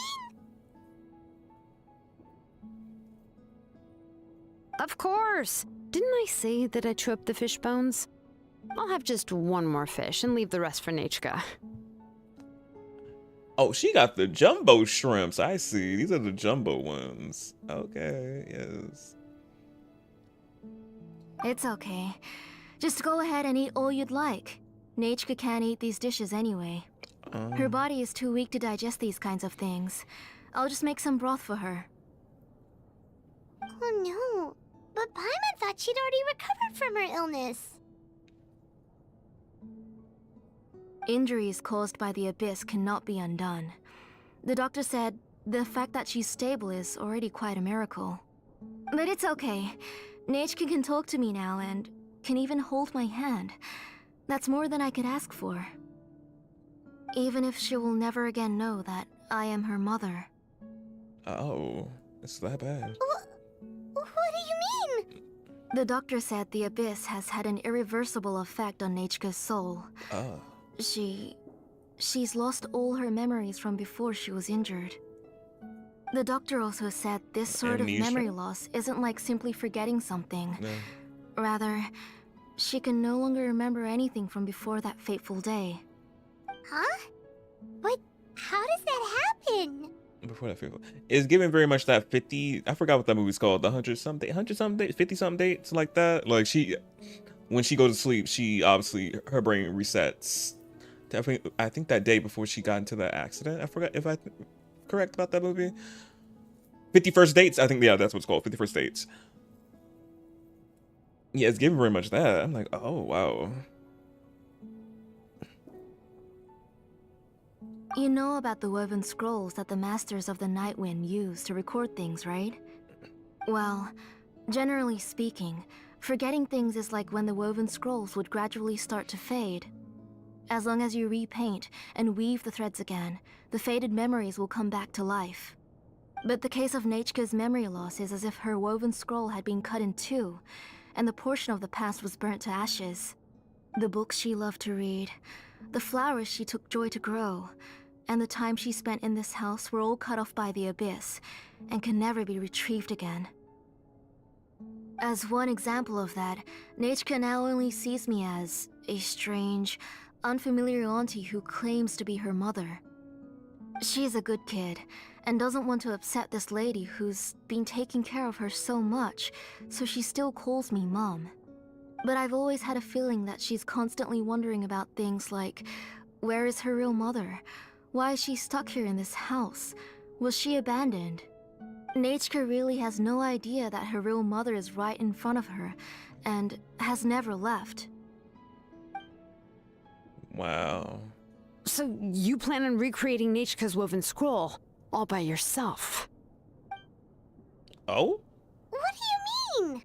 Of course! Didn't I say that I chew up the fish bones? I'll have just one more fish and leave the rest for Nachka. Oh, she got the jumbo shrimps. I see. These are the jumbo ones. Okay, yes. It's okay. Just go ahead and eat all you'd like. Nachka can't eat these dishes anyway. Her body is too weak to digest these kinds of things. I'll just make some broth for her. Oh no, but Paimon thought she'd already recovered from her illness. Injuries caused by the abyss cannot be undone. The doctor said the fact that she's stable is already quite a miracle. But it's okay. Nachka can talk to me now and can even hold my hand. That's more than I could ask for. Even if she will never again know that I am her mother. Oh, it's that bad. What do you mean? The doctor said the abyss has had an irreversible effect on Nachka's soul. Oh. She's lost all her memories from before she was injured. The doctor also said this sort Amnesia? of memory loss isn't like simply forgetting something. No. Rather, she can no longer remember anything from before that fateful day. Huh? But how does that happen? Before that, it's giving very much that 50. I forgot what that movie's called. The 100 something, 50 something dates like that. Like when she goes to sleep, she obviously her brain resets. Definitely, I think that day before she got into the accident. I forgot if I correct about that movie. 51st Dates. I think that's what it's called. 51st Dates. Yeah, it's giving very much that. I'm like, oh wow. You know about the woven scrolls that the Masters of the Night Wind use to record things, right? Well, generally speaking, forgetting things is like when the woven scrolls would gradually start to fade. As long as you repaint and weave the threads again, the faded memories will come back to life. But the case of Nechka's memory loss is as if her woven scroll had been cut in two, and the portion of the past was burnt to ashes. The books she loved to read, the flowers she took joy to grow, and the time she spent in this house were all cut off by the abyss, and can never be retrieved again. As one example of that, Nechka now only sees me as a strange, unfamiliar auntie who claims to be her mother. She's a good kid, and doesn't want to upset this lady who's been taking care of her so much, so she still calls me Mom. But I've always had a feeling that she's constantly wondering about things like, where is her real mother? Why is she stuck here in this house? Was she abandoned? Nechka really has no idea that her real mother is right in front of her, and has never left. Wow. So you plan on recreating Nechka's woven scroll all by yourself? Oh? What do you mean?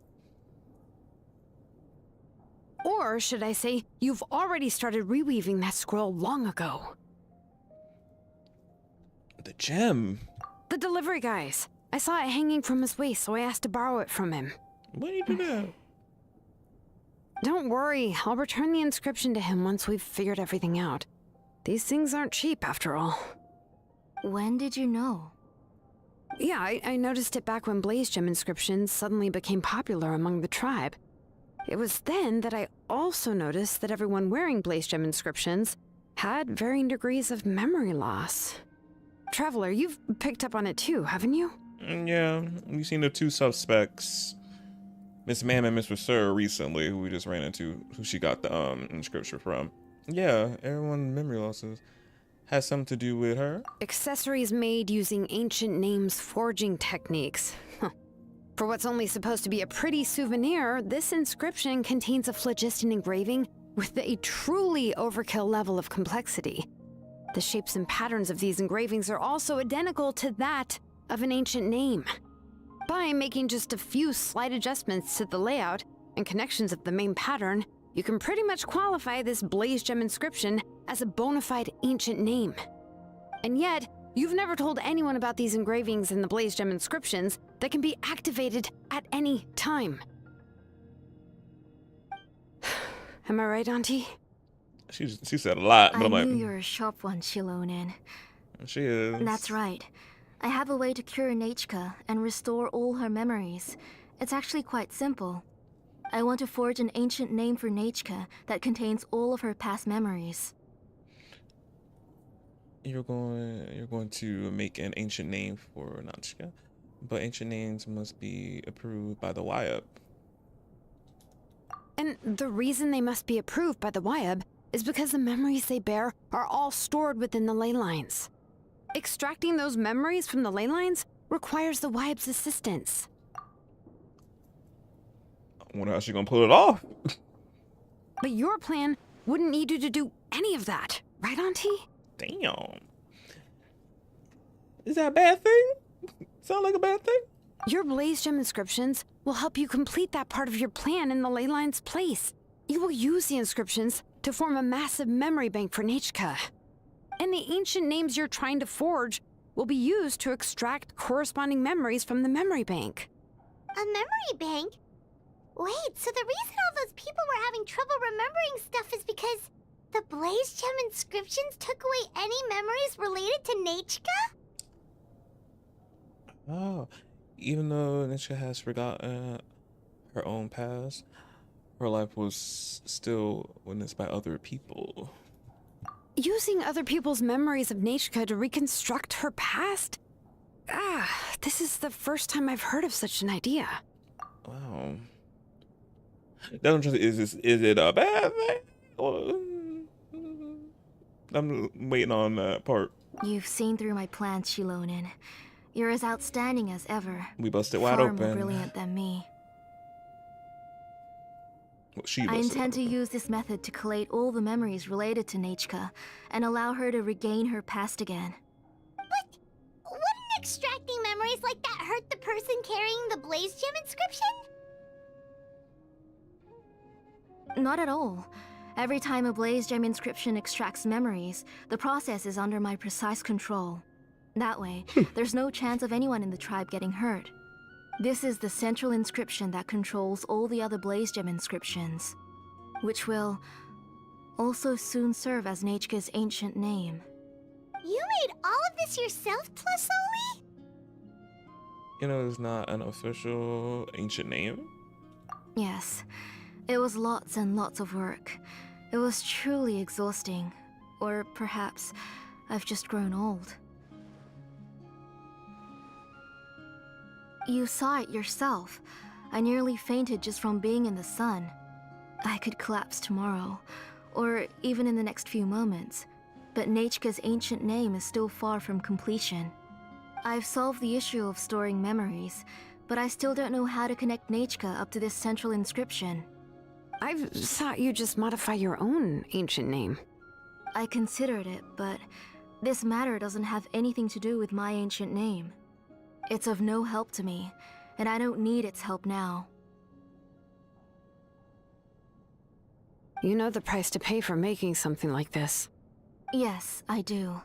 Or should I say, you've already started reweaving that scroll long ago? The gem. The delivery guys. I saw it hanging from his waist, so I asked to borrow it from him. When did you do that? Don't worry, I'll return the inscription to him once we've figured everything out. These things aren't cheap, after all. When did you know? Yeah, I noticed it back when Blaze Gem inscriptions suddenly became popular among the tribe. It was then that I also noticed that everyone wearing Blaze Gem inscriptions had varying degrees of memory loss. Traveler, you've picked up on it too, haven't you? Yeah, we've seen the two suspects, Miss Ma'am and Mr. Sir, recently, who we just ran into, who she got the inscription from. Yeah, everyone's memory losses has something to do with her. Accessories made using ancient names forging techniques. For what's only supposed to be a pretty souvenir, this inscription contains a phlogiston engraving with a truly overkill level of complexity. The shapes and patterns of these engravings are also identical to that of an ancient name. By making just a few slight adjustments to the layout and connections of the main pattern, you can pretty much qualify this Blaze Gem inscription as a bona fide ancient name. And yet, you've never told anyone about these engravings in the Blaze Gem inscriptions that can be activated at any time. Am I right, Auntie? She said a lot, but I'm I like, knew you're a sharp one, Xilonen. she is. That's right. I have a way to cure Nechka and restore all her memories. It's actually quite simple. I want to forge an ancient name for Nechka that contains all of her past memories. You're going to make an ancient name for Nechka, but ancient names must be approved by the WIAB. And the reason they must be approved by the WIAB is because the memories they bear are all stored within the ley lines. Extracting those memories from the ley lines requires the WIAB's assistance. I wonder how she's gonna pull it off. But your plan wouldn't need you to do any of that, right, Auntie? Damn. Is that a bad thing? Sound like a bad thing? Your Blaze Gem inscriptions will help you complete that part of your plan in the ley line's place. You will use the inscriptions to form a massive memory bank for Nechka. And the ancient names you're trying to forge will be used to extract corresponding memories from the memory bank. A memory bank? Wait, so the reason all those people were having trouble remembering stuff is because the Blaze Gem inscriptions took away any memories related to Nechka? Oh, even though Nechka has forgotten her own past, her life was still witnessed by other people. Using other people's memories of Nechka to reconstruct her past? This is the first time I've heard of such an idea. Wow. That's interesting. Is it a bad thing? Or, I'm waiting on that part. You've seen through my plans, Xilonen. You're as outstanding as ever. We busted wide Far open. more brilliant than me. Well, she I busted intend to open. use this method to collate all the memories related to Nechka and allow her to regain her past again. But wouldn't extracting memories like that hurt the person carrying the Blaze Gem inscription? Not at all. Every time a Blaze Gem inscription extracts memories, the process is under my precise control. That way, there's no chance of anyone in the tribe getting hurt. This is the central inscription that controls all the other Blaze Gem inscriptions, which will also soon serve as Nechka's ancient name. You made all of this yourself, Tlasoli? You know, it's not an official ancient name. Yes, it was lots and lots of work. It was truly exhausting. Or perhaps I've just grown old. You saw it yourself. I nearly fainted just from being in the sun. I could collapse tomorrow, or even in the next few moments, but Nechka's ancient name is still far from completion. I've solved the issue of storing memories, but I still don't know how to connect Nechka up to this central inscription. I thought you'd just modify your own ancient name. I considered it, but this matter doesn't have anything to do with my ancient name. It's of no help to me, and I don't need its help now. You know the price to pay for making something like this. Yes, I do.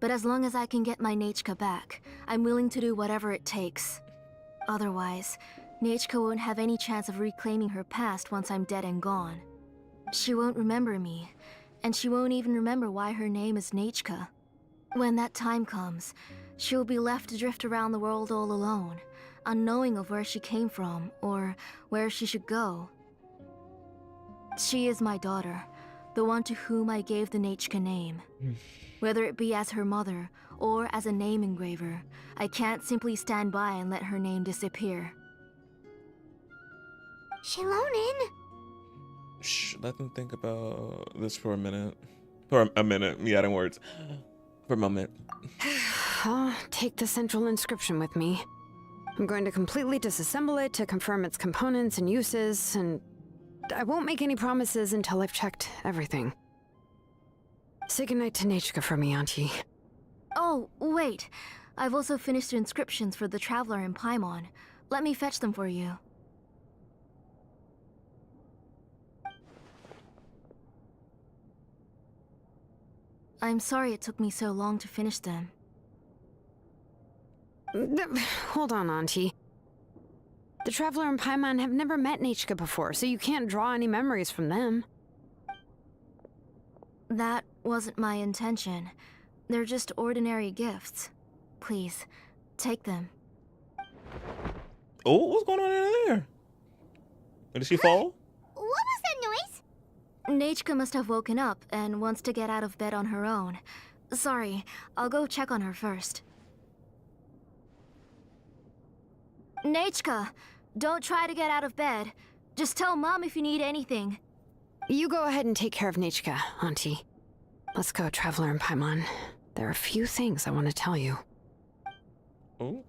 But as long as I can get my Nechka back, I'm willing to do whatever it takes. Otherwise, Nechka won't have any chance of reclaiming her past once I'm dead and gone. She won't remember me, and she won't even remember why her name is Nechka. When that time comes, she'll be left to drift around the world all alone, unknowing of where she came from or where she should go. She is my daughter, the one to whom I gave the Nechka name. Whether it be as her mother or as a name engraver, I can't simply stand by and let her name disappear. Xilonen? Shh, let them think about this for a minute. For a minute, me adding words. For a moment. I'll take the central inscription with me. I'm going to completely disassemble it to confirm its components and uses, and I won't make any promises until I've checked everything. Say goodnight to Nechka for me, Auntie. Oh, wait. I've also finished the inscriptions for the Traveler in Paimon. Let me fetch them for you. I'm sorry it took me so long to finish them. Hold on, Auntie. The Traveler and Paimon have never met Nechka before, so you can't draw any memories from them. That wasn't my intention. They're just ordinary gifts. Please, take them. Oh, what's going on in there? Did she fall? What was that noise? Nechka must have woken up and wants to get out of bed on her own. Sorry, I'll go check on her first. Nechka, don't try to get out of bed. Just tell Mom if you need anything. You go ahead and take care of Nechka, Auntie. Let's go, Traveler and Paimon. There are a few things I want to tell you. Oh.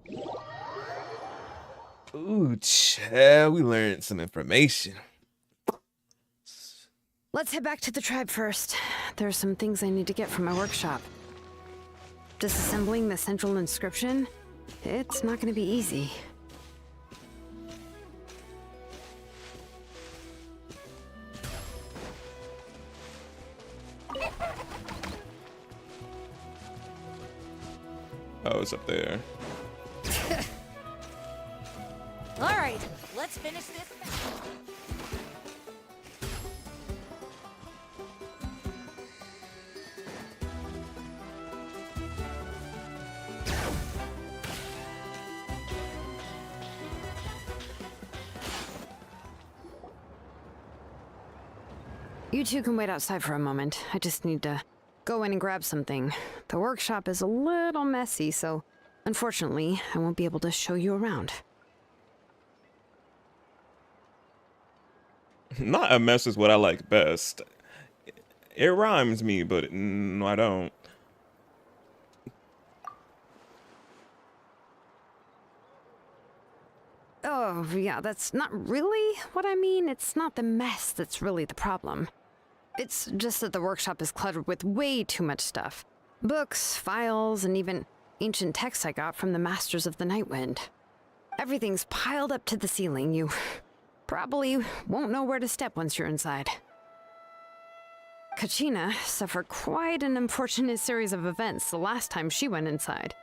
Ooh, child, we learned some information. Let's head back to the tribe first. There are some things I need to get from my workshop. Disassembling the central inscription? It's not going to be easy. Oh, it's up there. All right, let's finish this. You two can wait outside for a moment. I just need to go in and grab something. The workshop is a little messy, so unfortunately, I won't be able to show you around. Not a mess is what I like best. It rhymes me, but no, I don't. Oh, yeah, that's not really what I mean. It's not the mess that's really the problem. It's just that the workshop is cluttered with way too much stuff. Books, files, and even ancient texts I got from the Masters of the Nightwind. Everything's piled up to the ceiling. You probably won't know where to step once you're inside. Kachina suffered quite an unfortunate series of events the last time she went inside.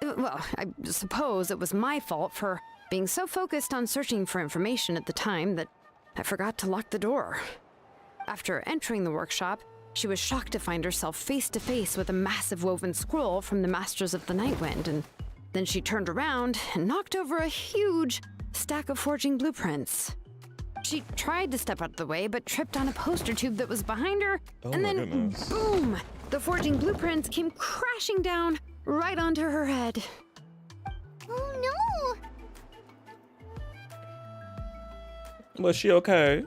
Well, I suppose it was my fault for being so focused on searching for information at the time that I forgot to lock the door. After entering the workshop, she was shocked to find herself face to face with a massive woven scroll from the Masters of the Nightwind, and then she turned around and knocked over a huge stack of forging blueprints. She tried to step out of the way, but tripped on a poster tube that was behind her, and then goodness. Boom! The forging blueprints came crashing down right onto her head. Oh no! Was she okay?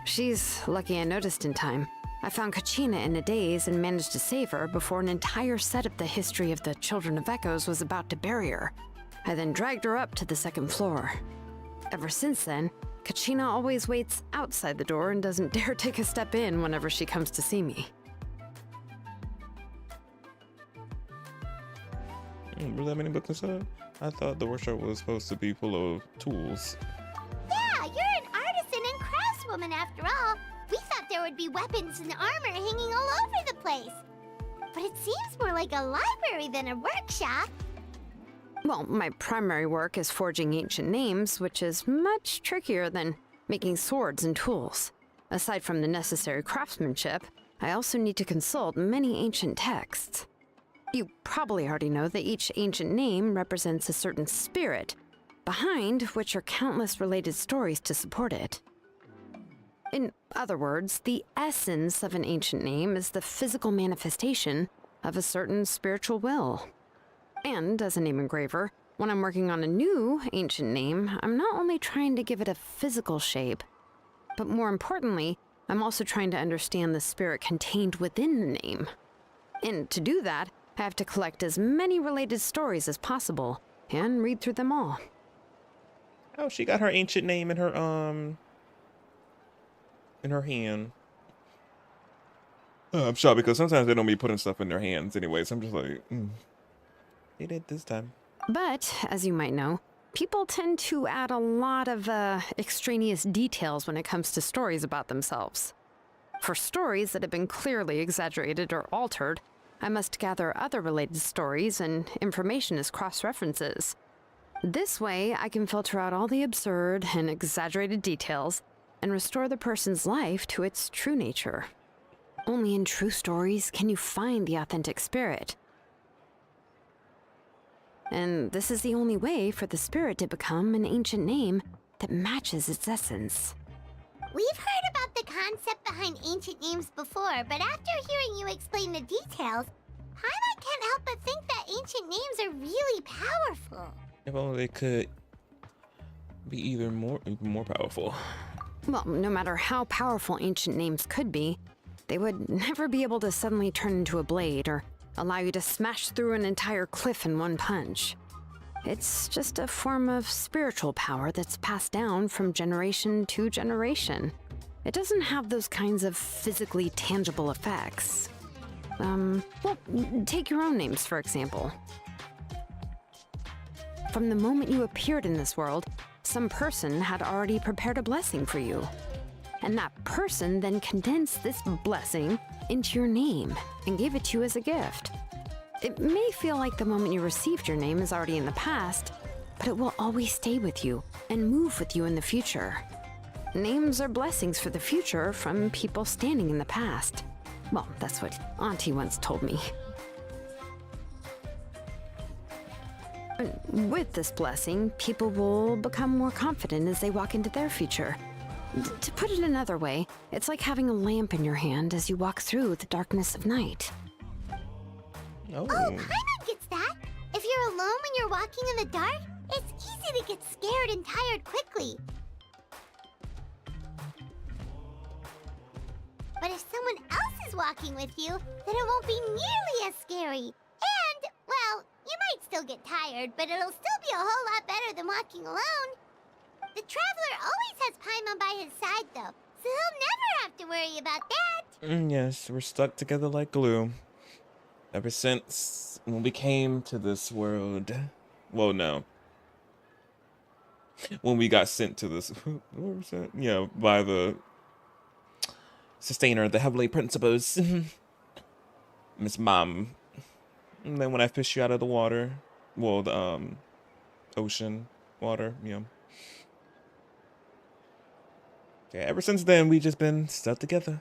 She's lucky I noticed in time. I found Kachina in a daze and managed to save her before an entire set of the history of the Children of Echoes was about to bury her. I then dragged her up to the second floor. Ever since then, Kachina always waits outside the door and doesn't dare take a step in whenever she comes to see me. Were there many books and stuff? I thought the workshop was supposed to be full of tools. Yeah, you're an artisan and craftswoman after all. We thought there would be weapons and armor hanging all over the place. But it seems more like a library than a workshop. Well, my primary work is forging ancient names, which is much trickier than making swords and tools. Aside from the necessary craftsmanship, I also need to consult many ancient texts. You probably already know that each ancient name represents a certain spirit, behind which are countless related stories to support it. In other words, the essence of an ancient name is the physical manifestation of a certain spiritual will. And as a name engraver, when I'm working on a new ancient name, I'm not only trying to give it a physical shape, but more importantly, I'm also trying to understand the spirit contained within the name. And to do that, I have to collect as many related stories as possible and read through them all. Oh, she got her ancient name in her hand. I'm shocked because sometimes they don't be putting stuff in their hands anyway, so I'm just like, They did this time. But, as you might know, people tend to add a lot of extraneous details when it comes to stories about themselves. For stories that have been clearly exaggerated or altered, I must gather other related stories and information as cross-references. This way, I can filter out all the absurd and exaggerated details and restore the person's life to its true nature. Only in true stories can you find the authentic spirit. And this is the only way for the spirit to become an ancient name that matches its essence. We've heard about the concept behind ancient names before, but after hearing you explain the details, Paimon can't help but think that ancient names are really powerful. If only they could be even more powerful. Well, no matter how powerful ancient names could be, they would never be able to suddenly turn into a blade or allow you to smash through an entire cliff in one punch. It's just a form of spiritual power that's passed down from generation to generation. It doesn't have those kinds of physically tangible effects. Well, take your own names, for example. From the moment you appeared in this world, some person had already prepared a blessing for you. And that person then condensed this blessing into your name and gave it to you as a gift. It may feel like the moment you received your name is already in the past, but it will always stay with you and move with you in the future. Names are blessings for the future from people standing in the past. Well, that's what Auntie once told me. With this blessing, people will become more confident as they walk into their future. To put it another way, it's like having a lamp in your hand as you walk through the darkness of night. Oh. Paimon gets that. If you're alone when you're walking in the dark, it's easy to get scared and tired quickly. But if someone else is walking with you, then it won't be nearly as scary. And, well, you might still get tired, but it'll still be a whole lot better than walking alone. The Traveler always has Paimon by his side, though, so he'll never have to worry about that. Yes, we're stuck together like glue. Ever since when we came to this world. Well, no. When we got sent to this, what was that? Yeah, by the Sustainer, the Heavenly Principles, Miss Mom. And then when I fished you out of the water, well, the ocean water, yeah. Yeah, ever since then, we just been stuck together.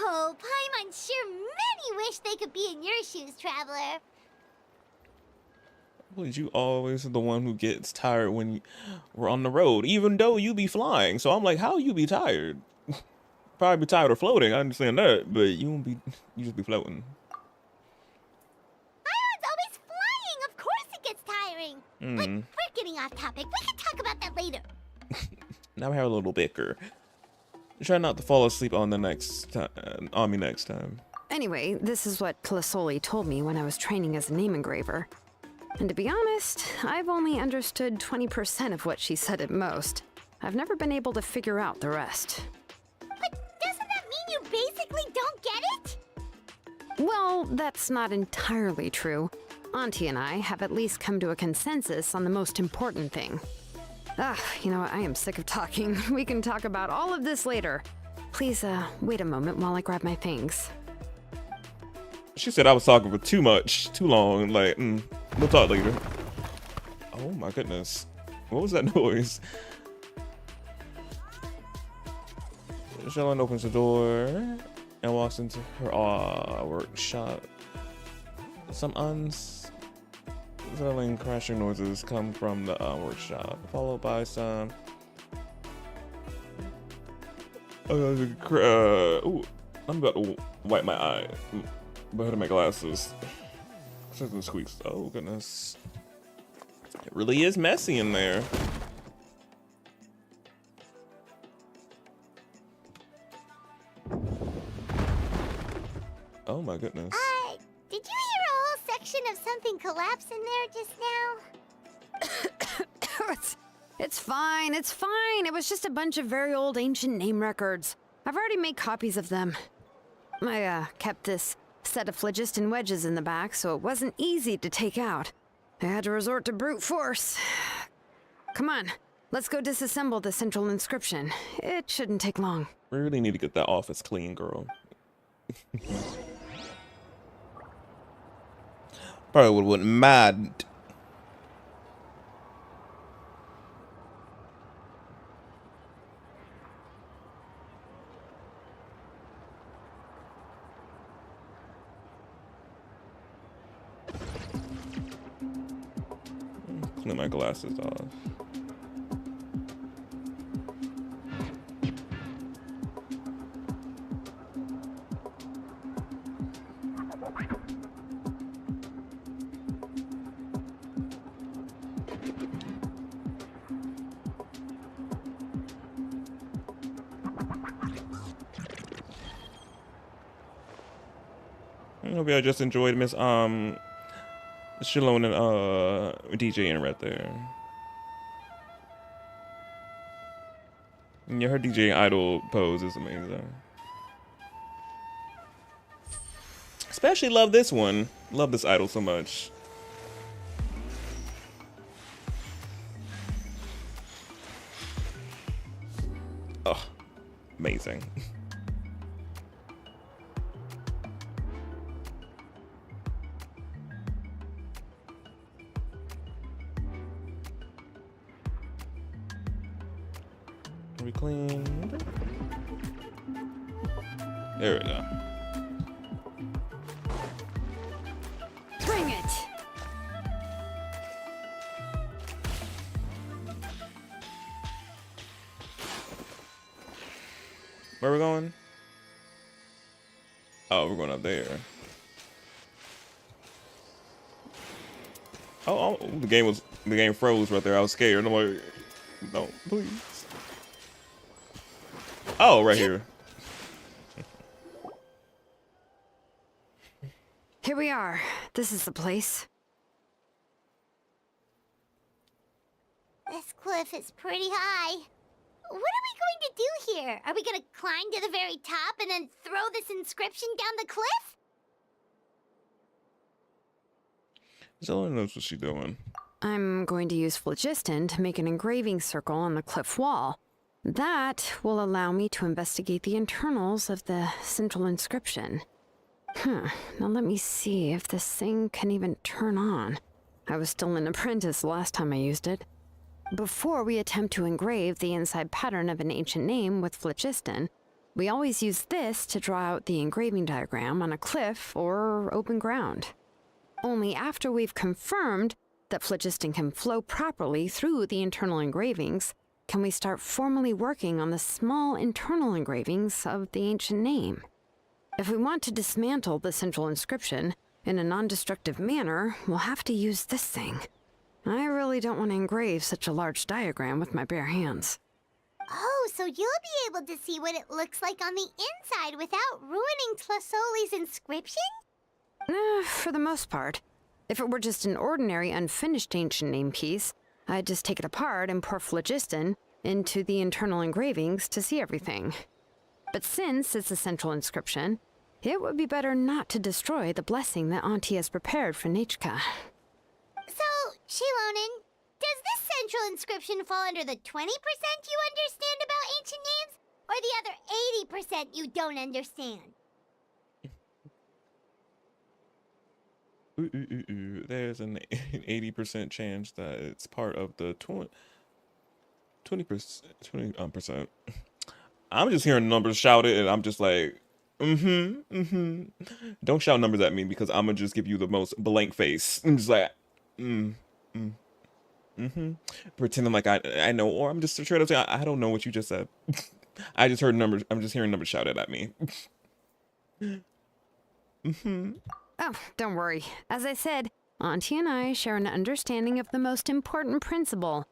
Oh, Paimon sure many wish they could be in your shoes, Traveler. Well, you always the one who gets tired when we're on the road, even though you be flying. So I'm like, how you be tired? Probably be tired of floating. I understand that, but you won't be. You just be floating. Paimon's always flying. Of course it gets tiring. But we're getting off topic. We can talk about that later. Now we have a little bicker. Try not to fall asleep on the next on me next time. Anyway, this is what Plisoli told me when I was training as a name engraver. And to be honest, I've only understood 20% of what she said at most. I've never been able to figure out the rest. But doesn't that mean you basically don't get it? Well, that's not entirely true. Auntie and I have at least come to a consensus on the most important thing. You know what? I am sick of talking. We can talk about all of this later. Please, wait a moment while I grab my things. She said I was talking for too long. Like, we'll talk later. Oh my goodness. What was that noise? Xilonen opens the door and walks into her workshop. Some unsettling crashing noises come from the workshop, followed by some ooh, I'm about to wipe my eye. Better my glasses. Something squeaks. Oh goodness. It really is messy in there. Oh my goodness. Did you hear a whole section of something collapse in there just now? It's fine, it's fine. It was just a bunch of very old ancient name records. I've already made copies of them. I kept this set of phlogiston wedges in the back, so it wasn't easy to take out. I had to resort to brute force. Come on, let's go disassemble the central inscription. It shouldn't take long. We really need to get that office clean, girl. Probably would have went mad. Clean my glasses off. I hope y'all just enjoyed Miss Xilonen DJing right there. Yeah, her DJ idol pose is amazing. Especially love this one. Love this idol so much. Oh, amazing. Are we clean? There we go. Bring it! Where are we going? Oh, we're going up there. Oh, the game froze right there. I was scared. I'm like, no, please. Oh, right here. Here we are. This is the place. This cliff is pretty high. What are we going to do here? Are we going to climb to the very top and then throw this inscription down the cliff? Xilonen knows what she's doing. I'm going to use phlogiston to make an engraving circle on the cliff wall. That will allow me to investigate the internals of the central inscription. Now let me see if this thing can even turn on. I was still an apprentice the last time I used it. Before we attempt to engrave the inside pattern of an ancient name with phlogiston, we always use this to draw out the engraving diagram on a cliff or open ground. Only after we've confirmed that phlogiston can flow properly through the internal engravings can we start formally working on the small internal engravings of the ancient name. If we want to dismantle the central inscription in a non-destructive manner, we'll have to use this thing. I really don't want to engrave such a large diagram with my bare hands. Oh, so you'll be able to see what it looks like on the inside without ruining Tlasoli's inscription? For the most part. If it were just an ordinary unfinished ancient name piece, I'd just take it apart and pour phlogiston into the internal engravings to see everything. But since it's a central inscription, it would be better not to destroy the blessing that Auntie has prepared for Nechka. So, Xilonen, does this central inscription fall under the 20% you understand about ancient names, or the other 80% you don't understand? There's an 80% chance that it's part of the 20%. I'm just hearing numbers shouted, and I'm just like, Don't shout numbers at me because I'm gonna just give you the most blank face. I'm just like, pretending like I know, or I'm just trying to say I don't know what you just said. I just heard numbers. I'm just hearing numbers shouted at me. Oh, don't worry. As I said, Auntie and I share an understanding of the most important principle,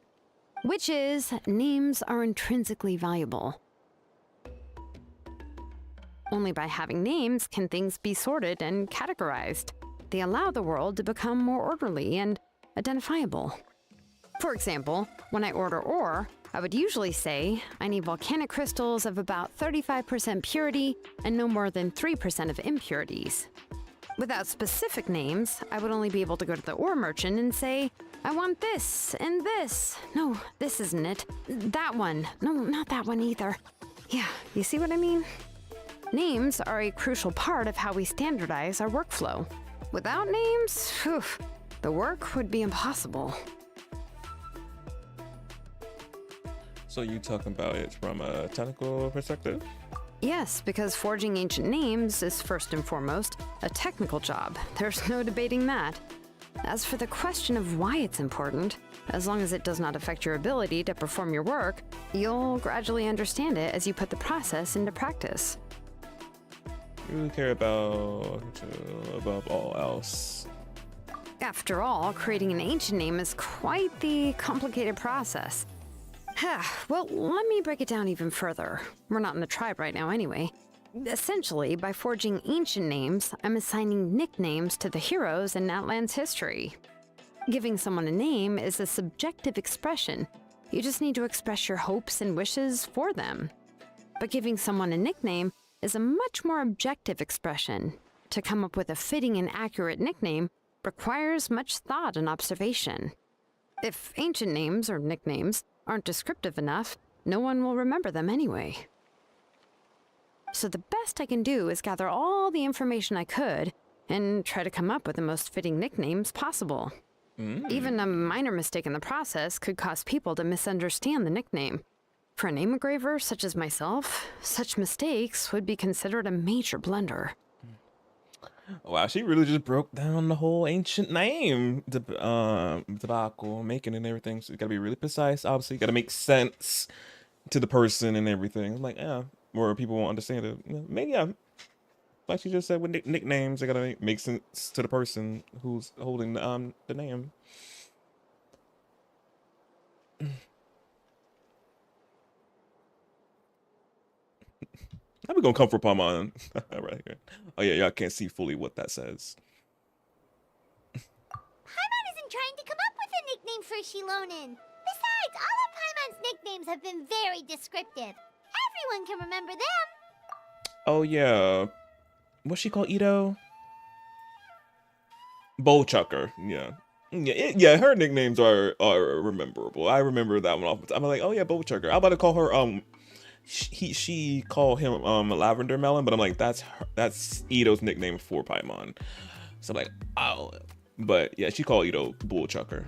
which is names are intrinsically valuable. Only by having names can things be sorted and categorized. They allow the world to become more orderly and identifiable. For example, when I order ore, I would usually say I need volcanic crystals of about 35% purity and no more than 3% of impurities. Without specific names, I would only be able to go to the ore merchant and say, I want this and this. No, this isn't it. That one. No, not that one either. Yeah, you see what I mean? Names are a crucial part of how we standardize our workflow. Without names, the work would be impossible. So you talking about it from a technical perspective? Yes, because forging ancient names is first and foremost a technical job. There's no debating that. As for the question of why it's important, as long as it does not affect your ability to perform your work, you'll gradually understand it as you put the process into practice. You really care about above all else. After all, creating an ancient name is quite the complicated process. Well, let me break it down even further. We're not in the tribe right now anyway. Essentially, by forging ancient names, I'm assigning nicknames to the heroes in Natlan's history. Giving someone a name is a subjective expression. You just need to express your hopes and wishes for them. But giving someone a nickname is a much more objective expression. To come up with a fitting and accurate nickname requires much thought and observation. If ancient names or nicknames aren't descriptive enough, no one will remember them anyway. So the best I can do is gather all the information I could and try to come up with the most fitting nicknames possible. Even a minor mistake in the process could cause people to misunderstand the nickname. For a name engraver such as myself, such mistakes would be considered a major blunder. Wow, she really just broke down the whole ancient name debacle, making it and everything. So you gotta be really precise. Obviously, you gotta make sense to the person and everything. Like, yeah, where people won't understand it. Yeah, maybe, yeah. like she just said with nicknames, they gotta make sense to the person who's holding the name. I'm gonna come for Paimon right here. Oh yeah, y'all can't see fully what that says. Paimon isn't trying to come up with a nickname for Xilonen. Besides, all of Paimon's nicknames have been very descriptive. Everyone can remember them. Oh yeah, what's she called? Ito? Bowl Chucker. Yeah. Yeah, her nicknames are rememberable. I remember that one off. I'm like, oh yeah, Bowl Chucker. I'm about to call her she called him Lavender Melon, but I'm like, that's Ito's nickname for Paimon. So I'm like, oh, but yeah, she called Ito Bull Chucker.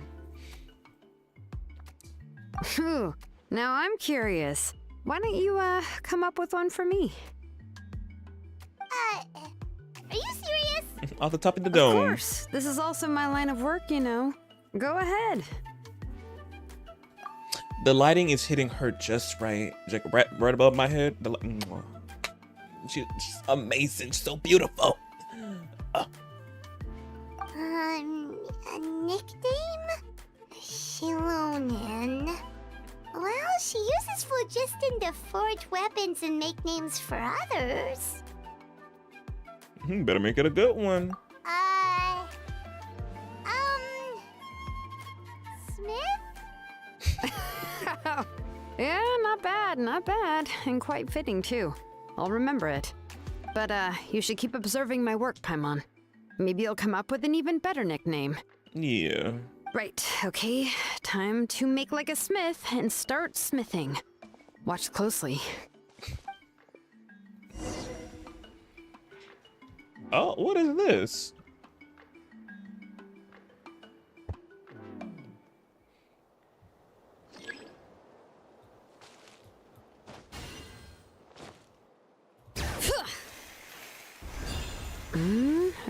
Phew. Now I'm curious. Why don't you come up with one for me? Are you serious? Off the top of the dome. Of course. This is also my line of work, you know. Go ahead. The lighting is hitting her just right, like right above my head. She's amazing, she's so beautiful. A nickname? Xilonen. Well, she uses phlogiston to forge weapons and make names for others. Better make it a good one. Smith? Yeah, not bad, and quite fitting too. I'll remember it. But you should keep observing my work, Paimon. Maybe you'll come up with an even better nickname. Yeah. Right, okay. Time to make like a smith and start smithing. Watch closely. Oh, what is this?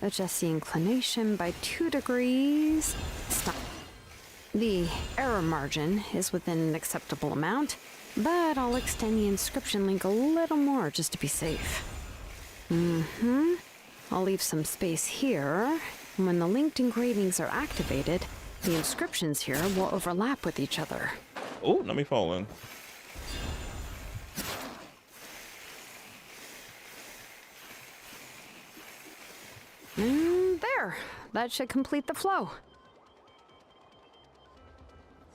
Adjust the inclination by 2 degrees. Stop. The error margin is within an acceptable amount, but I'll extend the inscription link a little more just to be safe. I'll leave some space here. When the linked engravings are activated, the inscriptions here will overlap with each other. Oh, let me fall in. There. That should complete the flow.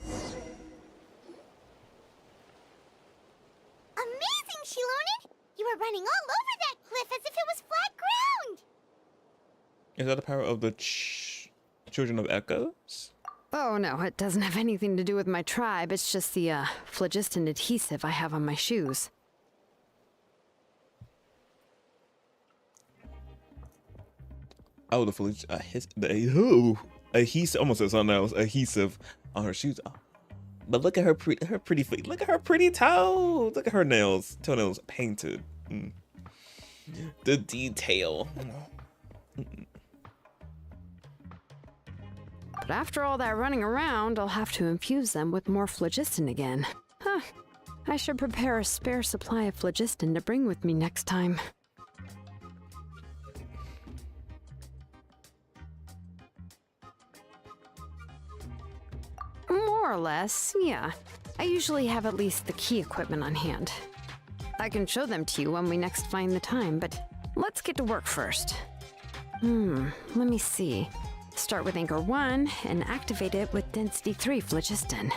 Amazing, Xilonen! You were running all over that cliff as if it was flat ground! Is that the power of the Children of Echoes? Oh no, it doesn't have anything to do with my tribe. It's just the phlogiston adhesive I have on my shoes. Oh, adhesive, almost said something else. Adhesive on her shoes. Oh. But look at her pretty feet. Look at her pretty toes. Look at her toenails painted. The detail. But after all that running around, I'll have to infuse them with more phlogiston again. Huh. I should prepare a spare supply of phlogiston to bring with me next time. More or less, yeah. I usually have at least the key equipment on hand. I can show them to you when we next find the time, but let's get to work first. Let me see. Start with Anchor 1 and activate it with Density 3 phlogiston.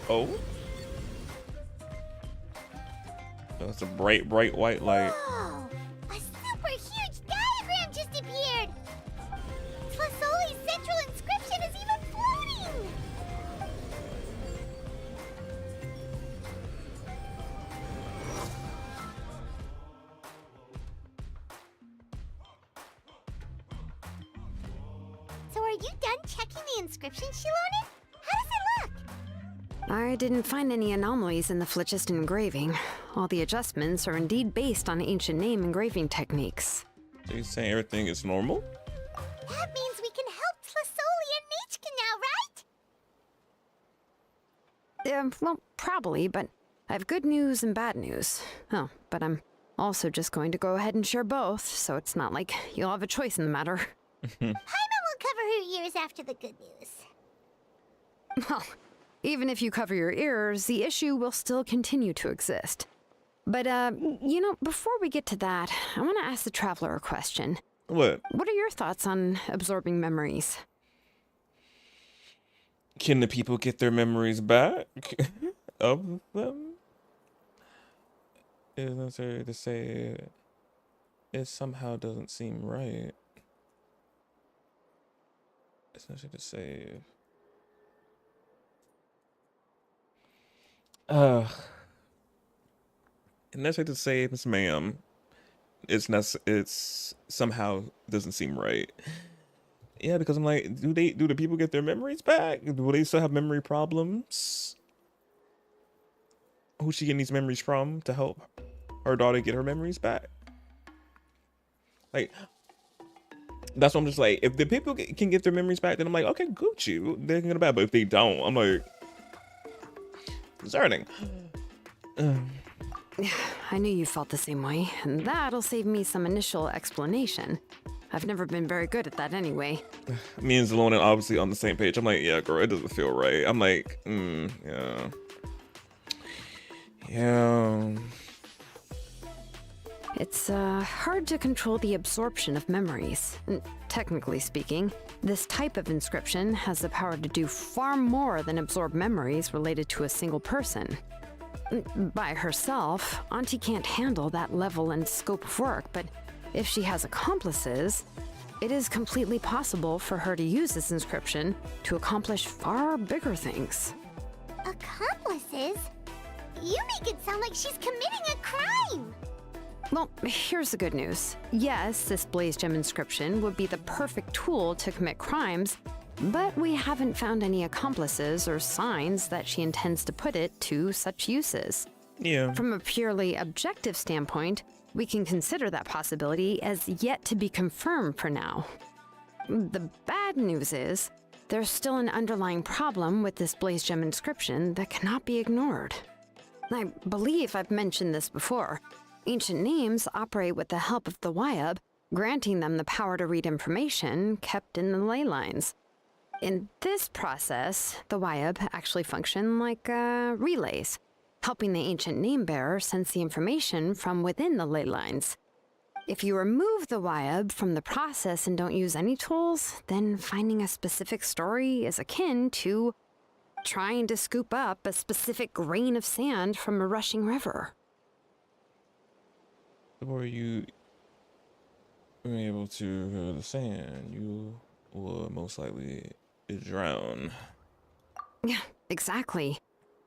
Oh? That's a bright white light. Whoa! A super huge diagram just appeared! Tlasoli's central inscription is even floating! So are you done checking the inscription, Xilonen? How does it look? I didn't find any anomalies in the phlogiston engraving. All the adjustments are indeed based on ancient name engraving techniques. So you're saying everything is normal? That means we can help Tlasoli and Nichka now, right? Well, probably, but I have good news and bad news. Oh, but I'm also just going to go ahead and share both, so it's not like you'll have a choice in the matter. Paimon will cover her ears after the good news. Well, even if you cover your ears, the issue will still continue to exist. But, you know, before we get to that, I want to ask the Traveler a question. What? What are your thoughts on absorbing memories? Can the people get their memories back of them? It is necessary to say it somehow doesn't seem right. It's necessary to save. It's necessary to save, Miss Ma'am. It's somehow doesn't seem right. Yeah, because I'm like, do the people get their memories back? Do they still have memory problems? Who's she getting these memories from to help her daughter get her memories back? Like, that's what I'm just like, if the people can get their memories back, then I'm like, okay, Gucci, they can get it back. But if they don't, I'm like, concerning. I knew you felt the same way, and that'll save me some initial explanation. I've never been very good at that anyway. Me and Xilonen obviously on the same page. I'm like, yeah, girl, it doesn't feel right. I'm like, yeah. Yeah. It's hard to control the absorption of memories. Technically speaking, this type of inscription has the power to do far more than absorb memories related to a single person. By herself, Auntie can't handle that level and scope of work, but if she has accomplices, it is completely possible for her to use this inscription to accomplish far bigger things. Accomplices? You make it sound like she's committing a crime! Well, here's the good news. Yes, this Blaze Gem inscription would be the perfect tool to commit crimes, but we haven't found any accomplices or signs that she intends to put it to such uses. Yeah. From a purely objective standpoint, we can consider that possibility as yet to be confirmed for now. The bad news is, there's still an underlying problem with this Blaze Gem inscription that cannot be ignored. I believe I've mentioned this before. Ancient names operate with the help of the Wyab, granting them the power to read information kept in the ley lines. In this process, the Wyab actually function like relays, helping the ancient name bearer sense the information from within the ley lines. If you remove the Wyab from the process and don't use any tools, then finding a specific story is akin to trying to scoop up a specific grain of sand from a rushing river. Before you were able to the sand, you will most likely drown. Yeah, exactly.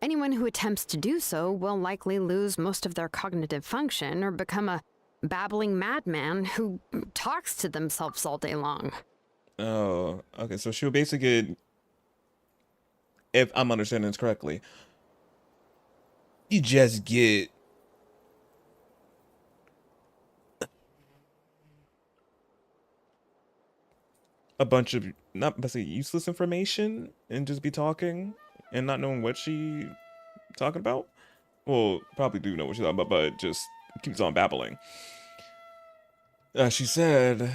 Anyone who attempts to do so will likely lose most of their cognitive function or become a babbling madman who talks to themselves all day long. Oh, okay. So she'll basically, if I'm understanding this correctly, you just get a bunch of, not necessarily useless information and just be talking and not knowing what she talking about. Well, probably do know what she's talking about, but just keeps on babbling. She said,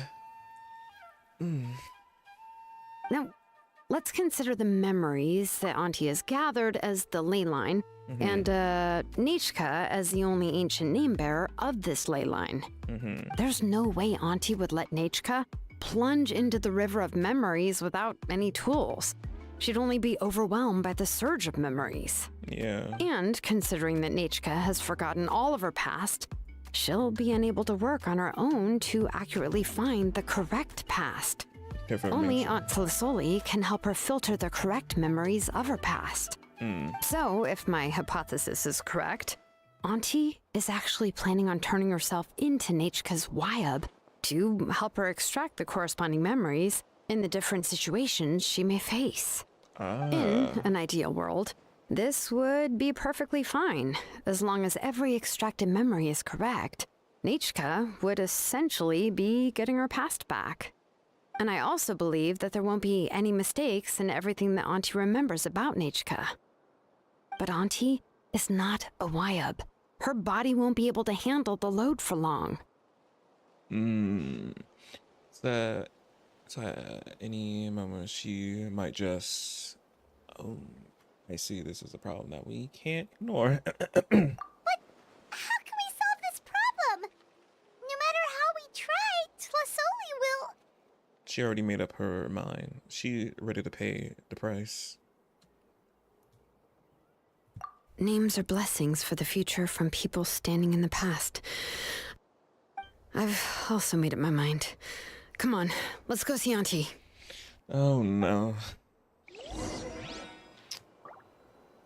Now, let's consider the memories that Auntie has gathered as the ley line, and Nechka as the only ancient name bearer of this ley line. There's no way Auntie would let Nechka plunge into the river of memories without any tools. She'd only be overwhelmed by the surge of memories. yeah. And considering that Nechka has forgotten all of her past, she'll be unable to work on her own to accurately find the correct past. Only Aunt Felisoli can help her filter the correct memories of her past. So, if my hypothesis is correct, Auntie is actually planning on turning herself into Nechka's Wyab to help her extract the corresponding memories in the different situations she may face. In an ideal world, this would be perfectly fine, as long as every extracted memory is correct. Nechka would essentially be getting her past back. And I also believe that there won't be any mistakes in everything that Auntie remembers about Nechka. But Auntie is not a YUB. Her body won't be able to handle the load for long. So any moment she might just... Oh, I see. This is a problem that we can't ignore. But how can we solve this problem? No matter how we try, Tlasoli will... She already made up her mind. She ready to pay the price. Names are blessings for the future from people standing in the past. I've also made up my mind. Come on, let's go see Auntie. Oh no.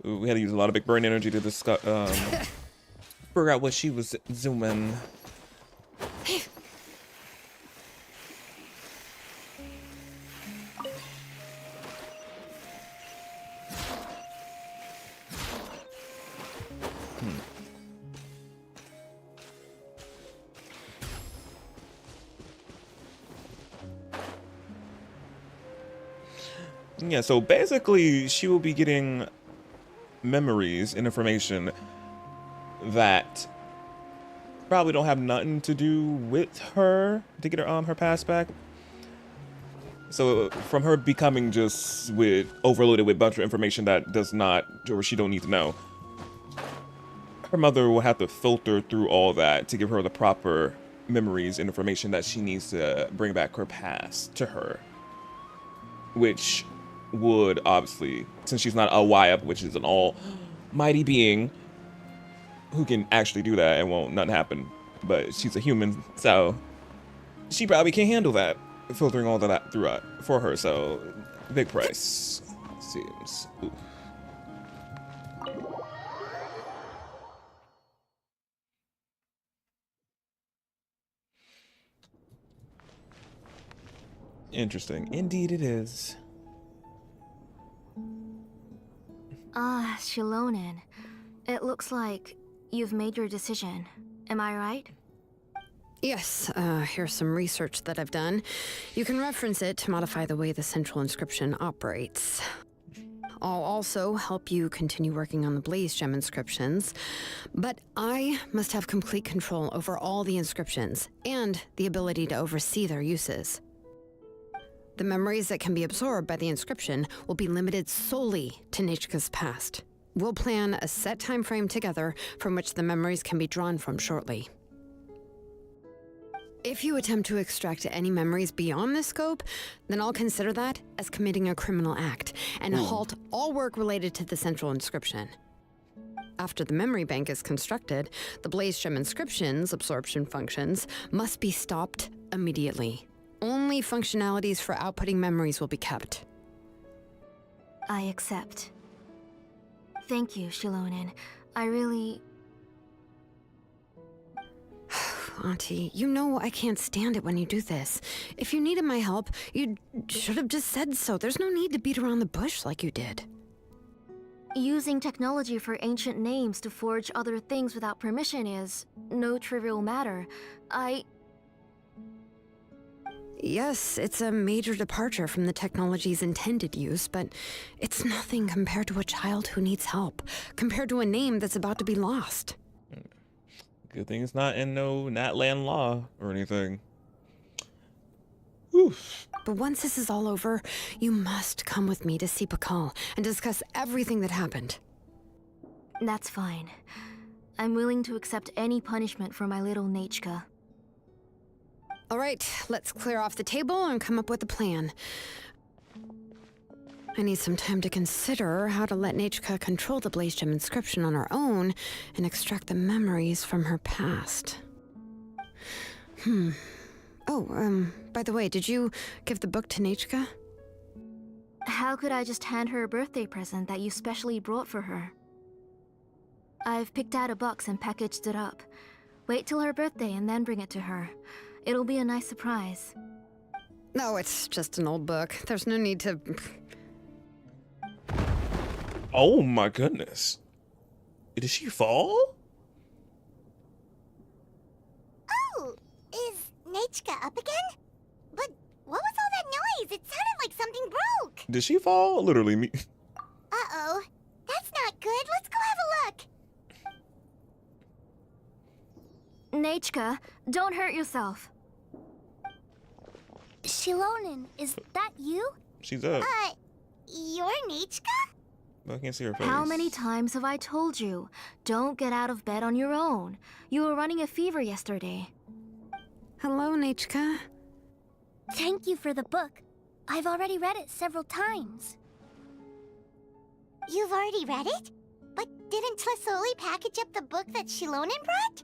Ooh, we had to use a lot of big brain energy to discuss, figure out what she was zooming. Yeah, so basically she will be getting memories and information that probably don't have nothing to do with her to get her past back. So from her becoming just overloaded with a bunch of information that does not, or she don't need to know, her mother will have to filter through all that to give her the proper memories and information that she needs to bring back her past to her, which would obviously, since she's not a YUP, which is an almighty being who can actually do that and won't nothing happen, but she's a human, so she probably can't handle that, filtering all of that through for her. So big price seems. Oof. Interesting, indeed it is. Ah, Xilonen. It looks like you've made your decision. Am I right? Yes, here's some research that I've done. You can reference it to modify the way the central inscription operates. I'll also help you continue working on the Blaze Gem inscriptions, but I must have complete control over all the inscriptions and the ability to oversee their uses. The memories that can be absorbed by the inscription will be limited solely to Nechka's past. We'll plan a set time frame together from which the memories can be drawn from shortly. If you attempt to extract any memories beyond this scope, then I'll consider that as committing a criminal act and halt all work related to the central inscription. After the memory bank is constructed, the Blaze Gem inscription's absorption functions must be stopped immediately. Only functionalities for outputting memories will be kept. I accept. Thank you, Xilonen. I really... Auntie, you know I can't stand it when you do this. If you needed my help, you should have just said so. There's no need to beat around the bush like you did. Using technology for ancient names to forge other things without permission is no trivial matter. Yes, it's a major departure from the technology's intended use, but it's nothing compared to a child who needs help, compared to a name that's about to be lost. Good thing it's not in no Natland law or anything. Oof. But once this is all over, you must come with me to see Pakal and discuss everything that happened. That's fine. I'm willing to accept any punishment for my little Nechka. All right, let's clear off the table and come up with a plan. I need some time to consider how to let Nechka control the Blaze Gem inscription on her own and extract the memories from her past. Oh, by the way, did you give the book to Nechka? How could I just hand her a birthday present that you specially brought for her? I've picked out a box and packaged it up. Wait till her birthday and then bring it to her. It'll be a nice surprise. No, it's just an old book. There's no need to... Oh my goodness. Did she fall? Oh, is Nechka up again? But what was all that noise? It sounded like something broke. Did she fall? Literally me. Uh-oh. That's not good. Let's go have a look. Nachka, don't hurt yourself. Xilonen, is that you? She's up. You're Nachka? I can't see her face. How many times have I told you? Don't get out of bed on your own. You were running a fever yesterday. Hello, Nachka. Thank you for the book. I've already read it several times. You've already read it? But didn't Tlasoli package up the book that Xilonen brought?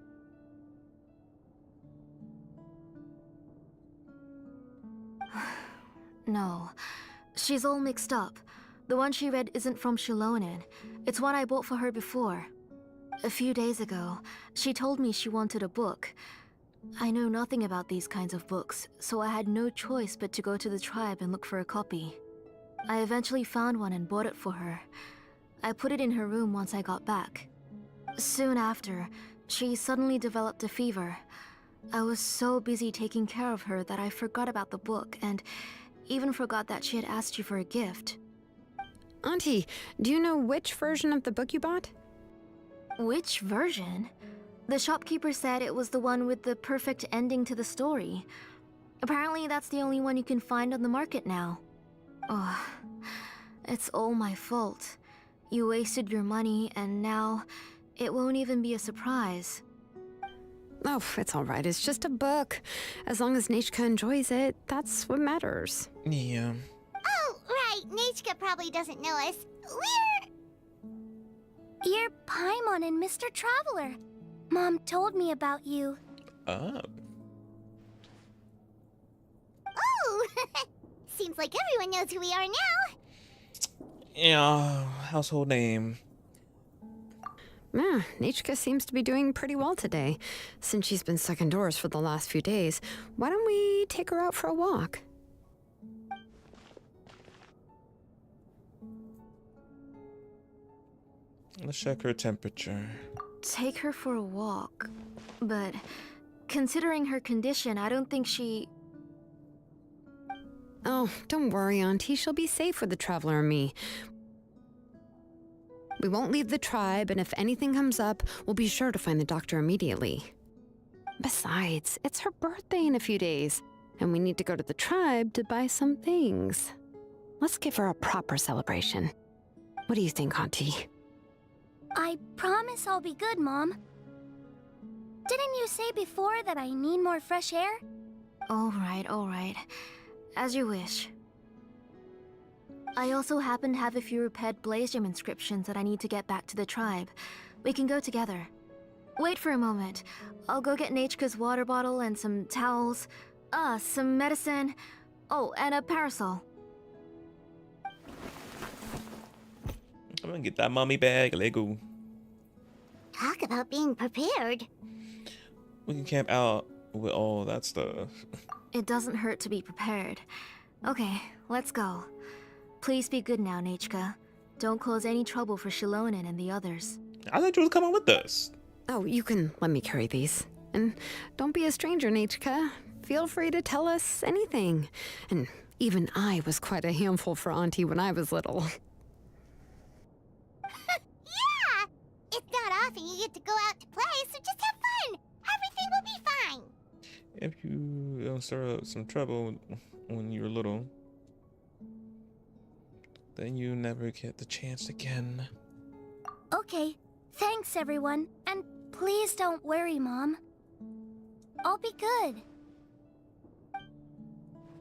No. She's all mixed up. The one she read isn't from Xilonen. It's one I bought for her before. A few days ago, she told me she wanted a book. I know nothing about these kinds of books, so I had no choice but to go to the tribe and look for a copy. I eventually found one and bought it for her. I put it in her room once I got back. Soon after, she suddenly developed a fever. I was so busy taking care of her that I forgot about the book and even forgot that she had asked you for a gift. Auntie, do you know which version of the book you bought? Which version? The shopkeeper said it was the one with the perfect ending to the story. Apparently that's the only one you can find on the market now. Ugh. It's all my fault. You wasted your money and now it won't even be a surprise. Oh, it's all right. It's just a book. As long as Nachka enjoys it, that's what matters. Yeah. Oh, right. Nachka probably doesn't know us. You're Paimon and Mr. Traveler. Mom told me about you. Up. Oh! Seems like everyone knows who we are now. Yeah, household name. Yeah, Nachka seems to be doing pretty well today. Since she's been stuck indoors for the last few days, why don't we take her out for a walk? Let's check her temperature. Take her for a walk. But considering her condition, I don't think she... Oh, don't worry, Auntie. She'll be safe with the Traveler and me. We won't leave the tribe, and if anything comes up, we'll be sure to find the doctor immediately. Besides, it's her birthday in a few days, and we need to go to the tribe to buy some things. Let's give her a proper celebration. What do you think, Auntie? I promise I'll be good, Mom. Didn't you say before that I need more fresh air? All right. As you wish. I also happen to have a few repaired Blaze Gem inscriptions that I need to get back to the tribe. We can go together. Wait for a moment. I'll go get Nachka's water bottle and some towels. Some medicine. Oh, and a parasol. I'm gonna get that mommy bag. Lego. Talk about being prepared. We can camp out with all that stuff. It doesn't hurt to be prepared. Okay, let's go. Please be good now, Nachka. Don't cause any trouble for Xilonen and the others. I thought you was coming with us. Oh, you can let me carry these. And don't be a stranger, Nachka. Feel free to tell us anything. And even I was quite a handful for Auntie when I was little. Yeah! It's not often you get to go out to play, so just have fun. Everything will be fine. If you don't stir up some trouble when you were little, then you never get the chance again. Okay, thanks everyone. And please don't worry, Mom. I'll be good.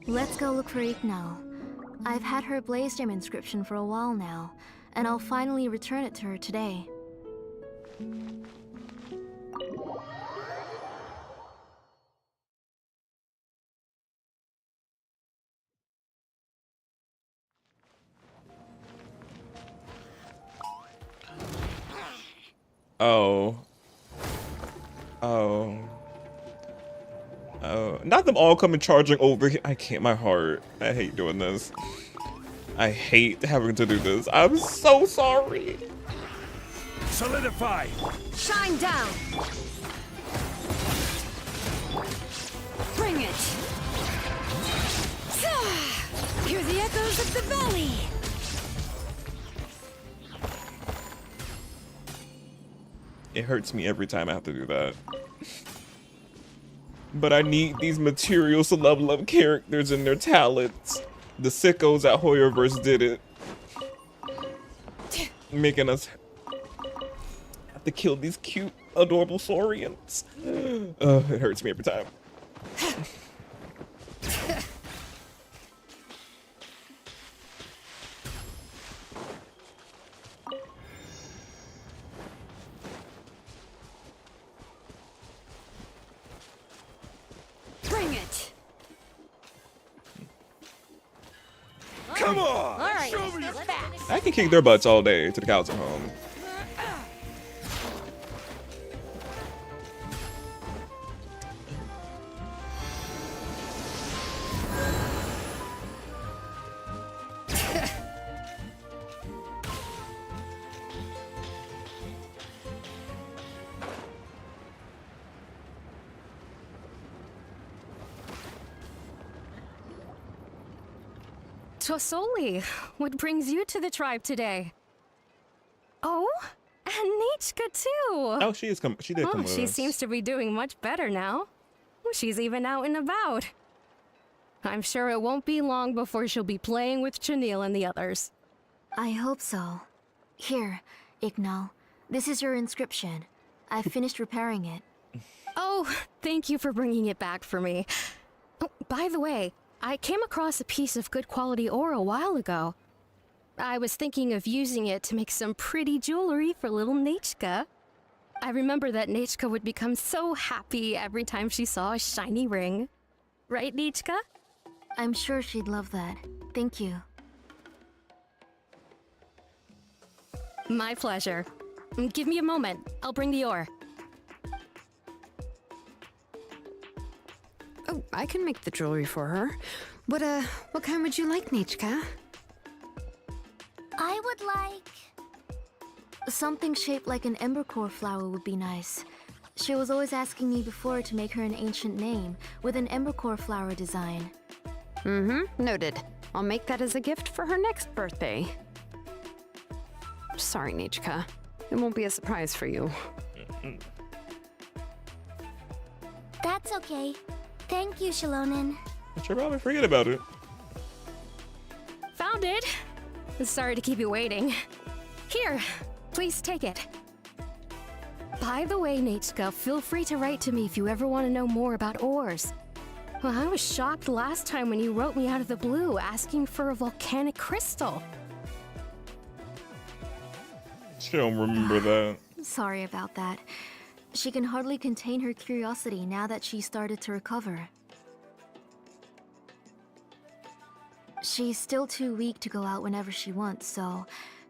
Let's go look for Ignal. I've had her Blaze Gem inscription for a while now, and I'll finally return it to her today. Not them all coming charging over here. I can't, my heart. I hate doing this. I hate having to do this. I'm so sorry. Solidify! Shine down! Bring it! Hear the echoes of the valley! It hurts me every time I have to do that. But I need these materials to level up characters and their talents. The sickos at Hoyoverse did it. Making us have to kill these cute, adorable saurians. It hurts me every time. Bring it! Come on! All right, let's fast. I can kick their butts all day to the cows at home. Tosoli, what brings you to the tribe today? Oh, and Nichka too. Oh, she did come with She us. seems to be doing much better now. She's even out and about. I'm sure it won't be long before she'll be playing with Chenille and the others. I hope so. Here, Ignal. This is your inscription. I finished repairing it. Oh, thank you for bringing it back for me. Oh, by the way, I came across a piece of good quality ore a while ago. I was thinking of using it to make some pretty jewelry for little Nichka. I remember that Nichka would become so happy every time she saw a shiny ring. Right, Nichka? I'm sure she'd love that. Thank you. My pleasure. Give me a moment. I'll bring the ore. Oh, I can make the jewelry for her. What kind would you like, Nichka? I would like... something shaped like an embercore flower would be nice. She was always asking me before to make her an ancient name with an embercore flower design. Noted. I'll make that as a gift for her next birthday. Sorry, Nichka. It won't be a surprise for you. That's okay. Thank you, Xilonen. I should probably forget about it. Found it. Sorry to keep you waiting. Here, please take it. By the way, Nichka, feel free to write to me if you ever want to know more about ores. Well, I was shocked last time when you wrote me out of the blue asking for a volcanic crystal. She don't remember that. Sorry about that. She can hardly contain her curiosity now that she started to recover. She's still too weak to go out whenever she wants, so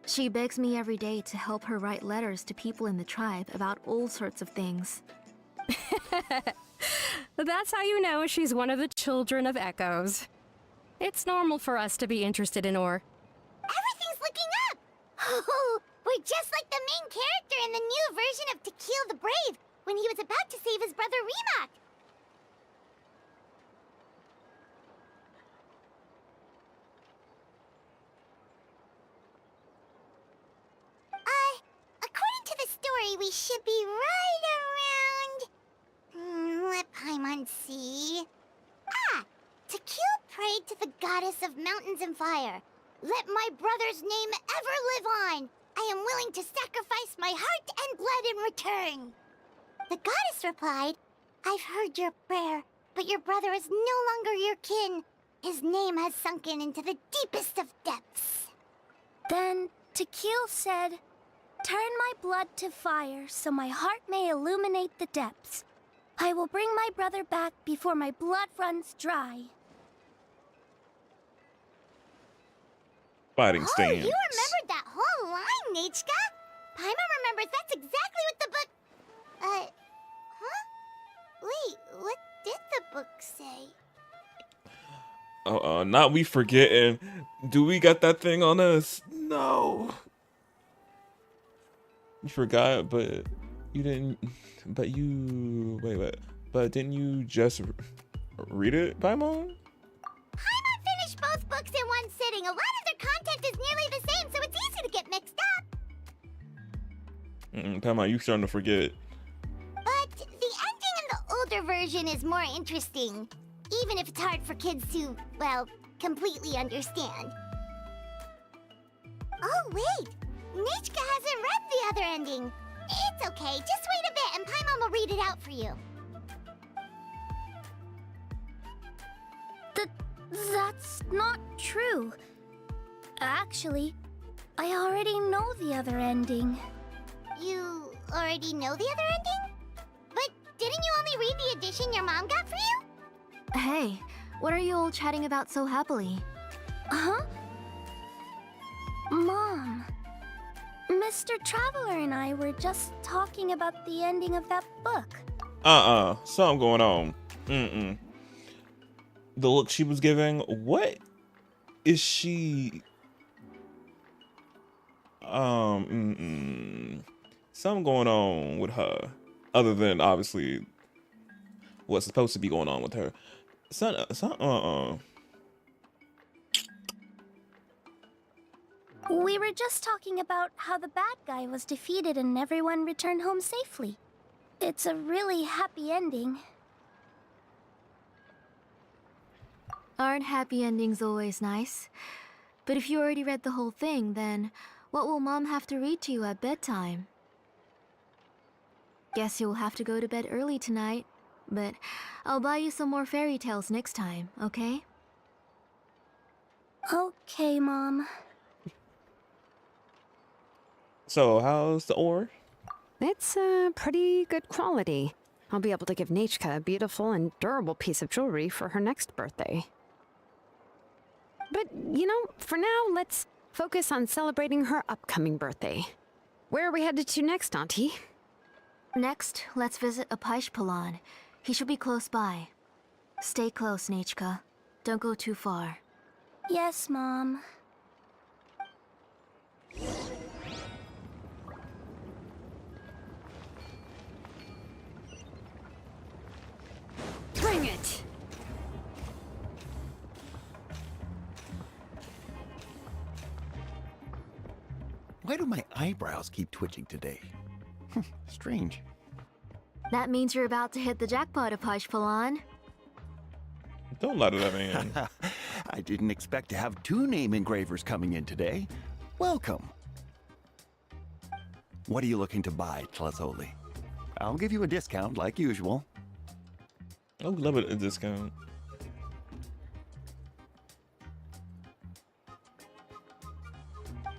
she begs me every day to help her write letters to people in the tribe about all sorts of things. That's how you know she's one of the children of Echoes. It's normal for us to be interested in ore. Everything's looking up! Oh, we're just like the main character in the new version of To Kill the Brave when he was about to save his brother Remak. According to the story, we should be right around... let Paimon see... Ah! To Kill prayed to the goddess of mountains and fire. Let my brother's name ever live on. I am willing to sacrifice my heart and blood in return. The goddess replied, I've heard your prayer, but your brother is no longer your kin. His name has sunken into the deepest of depths. Then To Kill said, turn my blood to fire so my heart may illuminate the depths. I will bring my brother back before my blood runs dry. Fighting stance. You remembered that whole line, Nichka? Paimon remembers that's exactly what the book... huh? Wait, what did the book say? Not we forgetting. Do we got that thing on us? No. You forgot, but you didn't... But you... Wait. But didn't you just read it, Paimon? Paimon finished both books in one sitting. A lot of their content is nearly the same, so it's easy to get mixed up. Pama, you starting to forget. But the ending in the older version is more interesting, even if it's hard for kids to, well, completely understand. Oh, wait! Nichka hasn't read the other ending. It's okay, just wait a bit and Paimon will read it out for you. That's not true. Actually, I already know the other ending. You already know the other ending? But didn't you only read the edition your mom got for you? Hey, what are you all chatting about so happily? Huh? Mom, Mr. Traveler and I were just talking about the ending of that book. Something going on. The look she was giving, what is she? Something going on with her, other than obviously what's supposed to be going on with her. We were just talking about how the bad guy was defeated and everyone returned home safely. It's a really happy ending. Aren't happy endings always nice? But if you already read the whole thing, then what will Mom have to read to you at bedtime? Guess you'll have to go to bed early tonight, but I'll buy you some more fairy tales next time, okay? Okay, Mom. So, how's the ore? It's pretty good quality. I'll be able to give Nichka a beautiful and durable piece of jewelry for her next birthday. But, you know, for now, let's focus on celebrating her upcoming birthday. Where are we headed to next, Auntie? Next, let's visit Apaish. He should be close by. Stay close, Nichka. Don't go too far. Yes, Mom. Bring it! Why do my eyebrows keep twitching today? Strange. That means you're about to hit the jackpot, Apaish. Don't lie to that man. I didn't expect to have 2 name engravers coming in today. Welcome. What are you looking to buy, Tlazoli? I'll give you a discount like usual. I'll love it, a discount.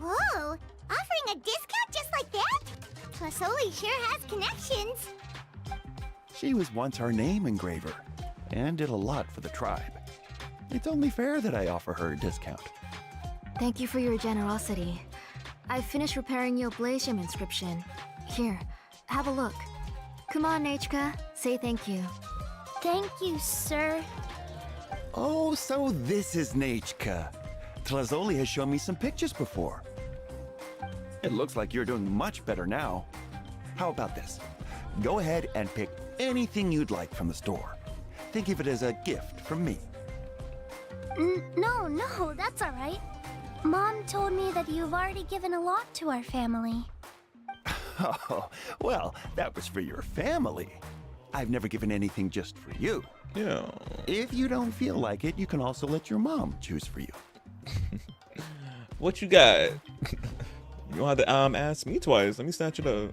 Whoa! Offering a discount just like that? Tlasoli sure has connections. She was once our name engraver, and did a lot for the tribe. It's only fair that I offer her a discount. Thank you for your generosity. I've finished repairing your Blaze Gem inscription. Here, have a look. Come on, Nichka, say thank you. Thank you, sir. Oh, so this is Nichka. Tlazoli has shown me some pictures before. It looks like you're doing much better now. How about this? Go ahead and pick anything you'd like from the store. Think of it as a gift from me. No, that's all right. Mom told me that you've already given a lot to our family. Oh, well, that was for your family. I've never given anything just for you. Yeah. If you don't feel like it, you can also let your mom choose for you. What you got? You don't have to ask me twice. Let me snatch it up.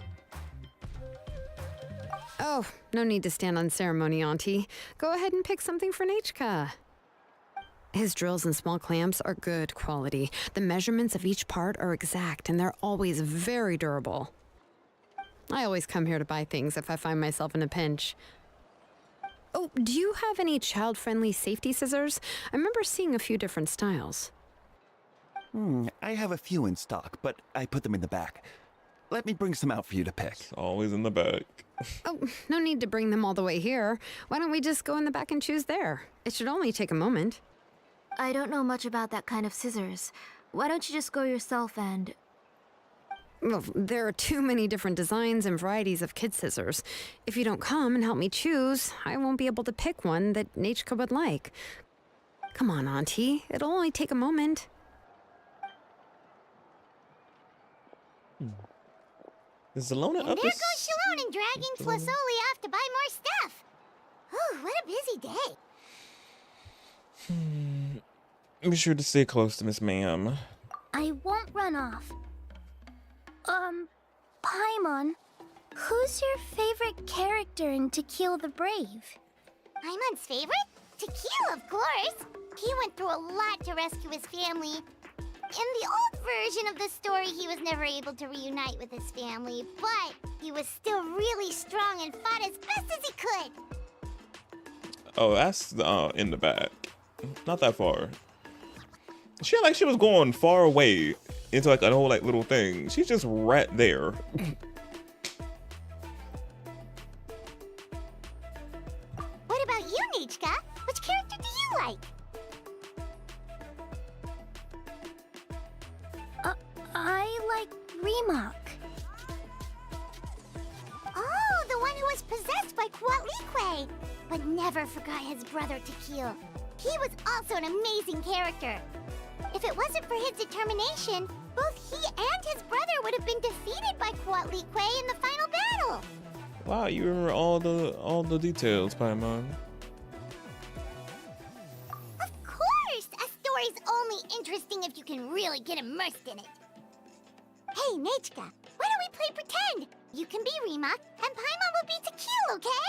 Oh, no need to stand on ceremony, Auntie. Go ahead and pick something for Nichka. His drills and small clamps are good quality. The measurements of each part are exact, and they're always very durable. I always come here to buy things if I find myself in a pinch. Oh, do you have any child-friendly safety scissors? I remember seeing a few different styles. I have a few in stock, but I put them in the back. Let me bring some out for you to pick. It's always in the back. Oh, no need to bring them all the way here. Why don't we just go in the back and choose there? It should only take a moment. I don't know much about that kind of scissors. Why don't you just go yourself and... Well, there are too many different designs and varieties of kid scissors. If you don't come and help me choose, I won't be able to pick one that Nichka would like. Come on, Auntie. It'll only take a moment. Is Xilonen And up there this? goes Xilonen dragging Flasoli off to buy more stuff. Ooh, what a busy day. Be sure to stay close to Miss Ma'am. I won't run off. Paimon, who's your favorite character in To Kill the Brave? Paimon's favorite? Tequila, of course. He went through a lot to rescue his family. In the old version of the story, he was never able to reunite with his family, but he was still really strong and fought as best as he could. Oh, that's in the back. Not that far. She like she was going far away into like an whole like little thing. She's just right there. What about you, Nichka? Which character do you like? I like Remak. Oh, the one who was possessed by Kuatlique, but never forgot his brother Tequila. He was also an amazing character. If it wasn't for his determination, both he and his brother would have been defeated by Kuatlique in the final battle. Wow, you remember all the details, Paimon. Of course! A story's only interesting if you can really get immersed in it. Hey, Nichka, why don't we play pretend? You can be Remak, and Paimon will be Tequila, okay?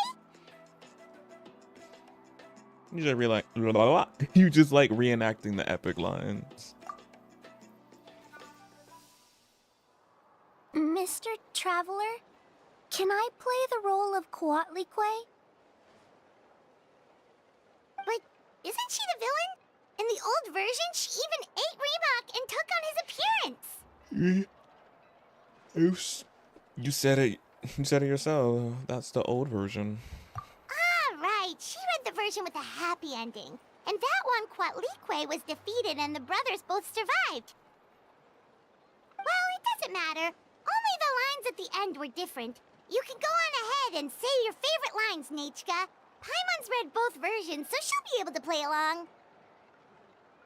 You just like reenacting the epic lines. Mr. Traveler, can I play the role of Kuatlique? But isn't she the villain? In the old version, she even ate Remak and took on his appearance. You said it. You said it yourself. That's the old version. Ah, right. She read the version with a happy ending. And that one, Kuatlique was defeated and the brothers both survived. Well, it doesn't matter. Only the lines at the end were different. You can go on ahead and say your favorite lines, Nichka. Paimon's read both versions, so she'll be able to play along.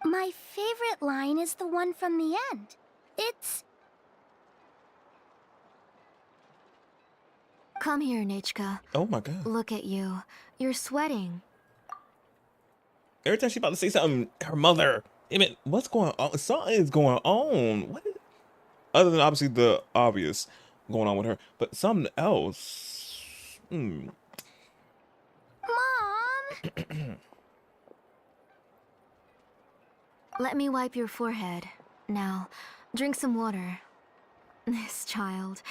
My favorite line is the one from the end. It's... Come here, Nichka. Oh my god. Look at you. You're sweating. Every time she's about to say something, her mother. I mean, what's going on? Something is going on. What is... Other than obviously the obvious going on with her, but something else. Mom! Let me wipe your forehead. Now, drink some water. This child.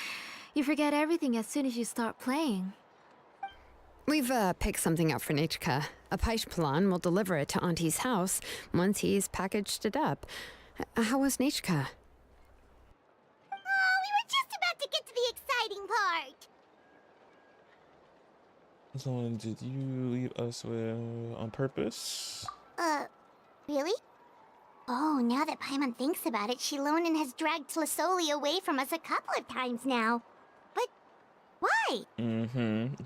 You forget everything as soon as you start playing. We've picked something up for Nichka. A Paishpalan will deliver it to Auntie's house once he's packaged it up. How was Nichka? Oh, we were just about to get to the exciting part. So did you leave us with on purpose? Really? Oh, now that Paimon thinks about it, Xilonen has dragged Tlisoli away from us a couple of times now. But why?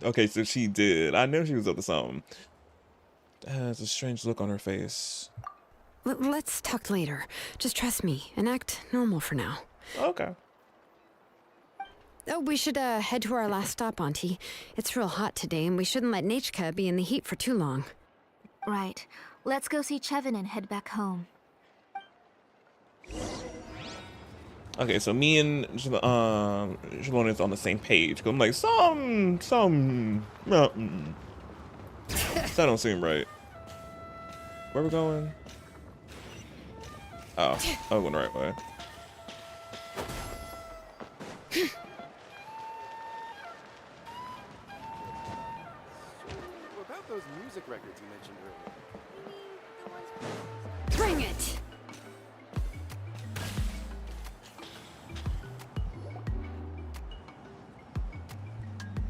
Okay, so she did. I knew she was up to something. There's a strange look on her face. Let's talk later. Just trust me and act normal for now. Okay. Oh, we should head to our last stop, Auntie. It's real hot today, and we shouldn't let Nichka be in the heat for too long. Right. Let's go see Chevin and head back home. Okay, so me and Xilonen is on the same page. I'm like, that don't seem right. Where we going? Oh, I went the right way. About those music records you mentioned earlier. Bring it!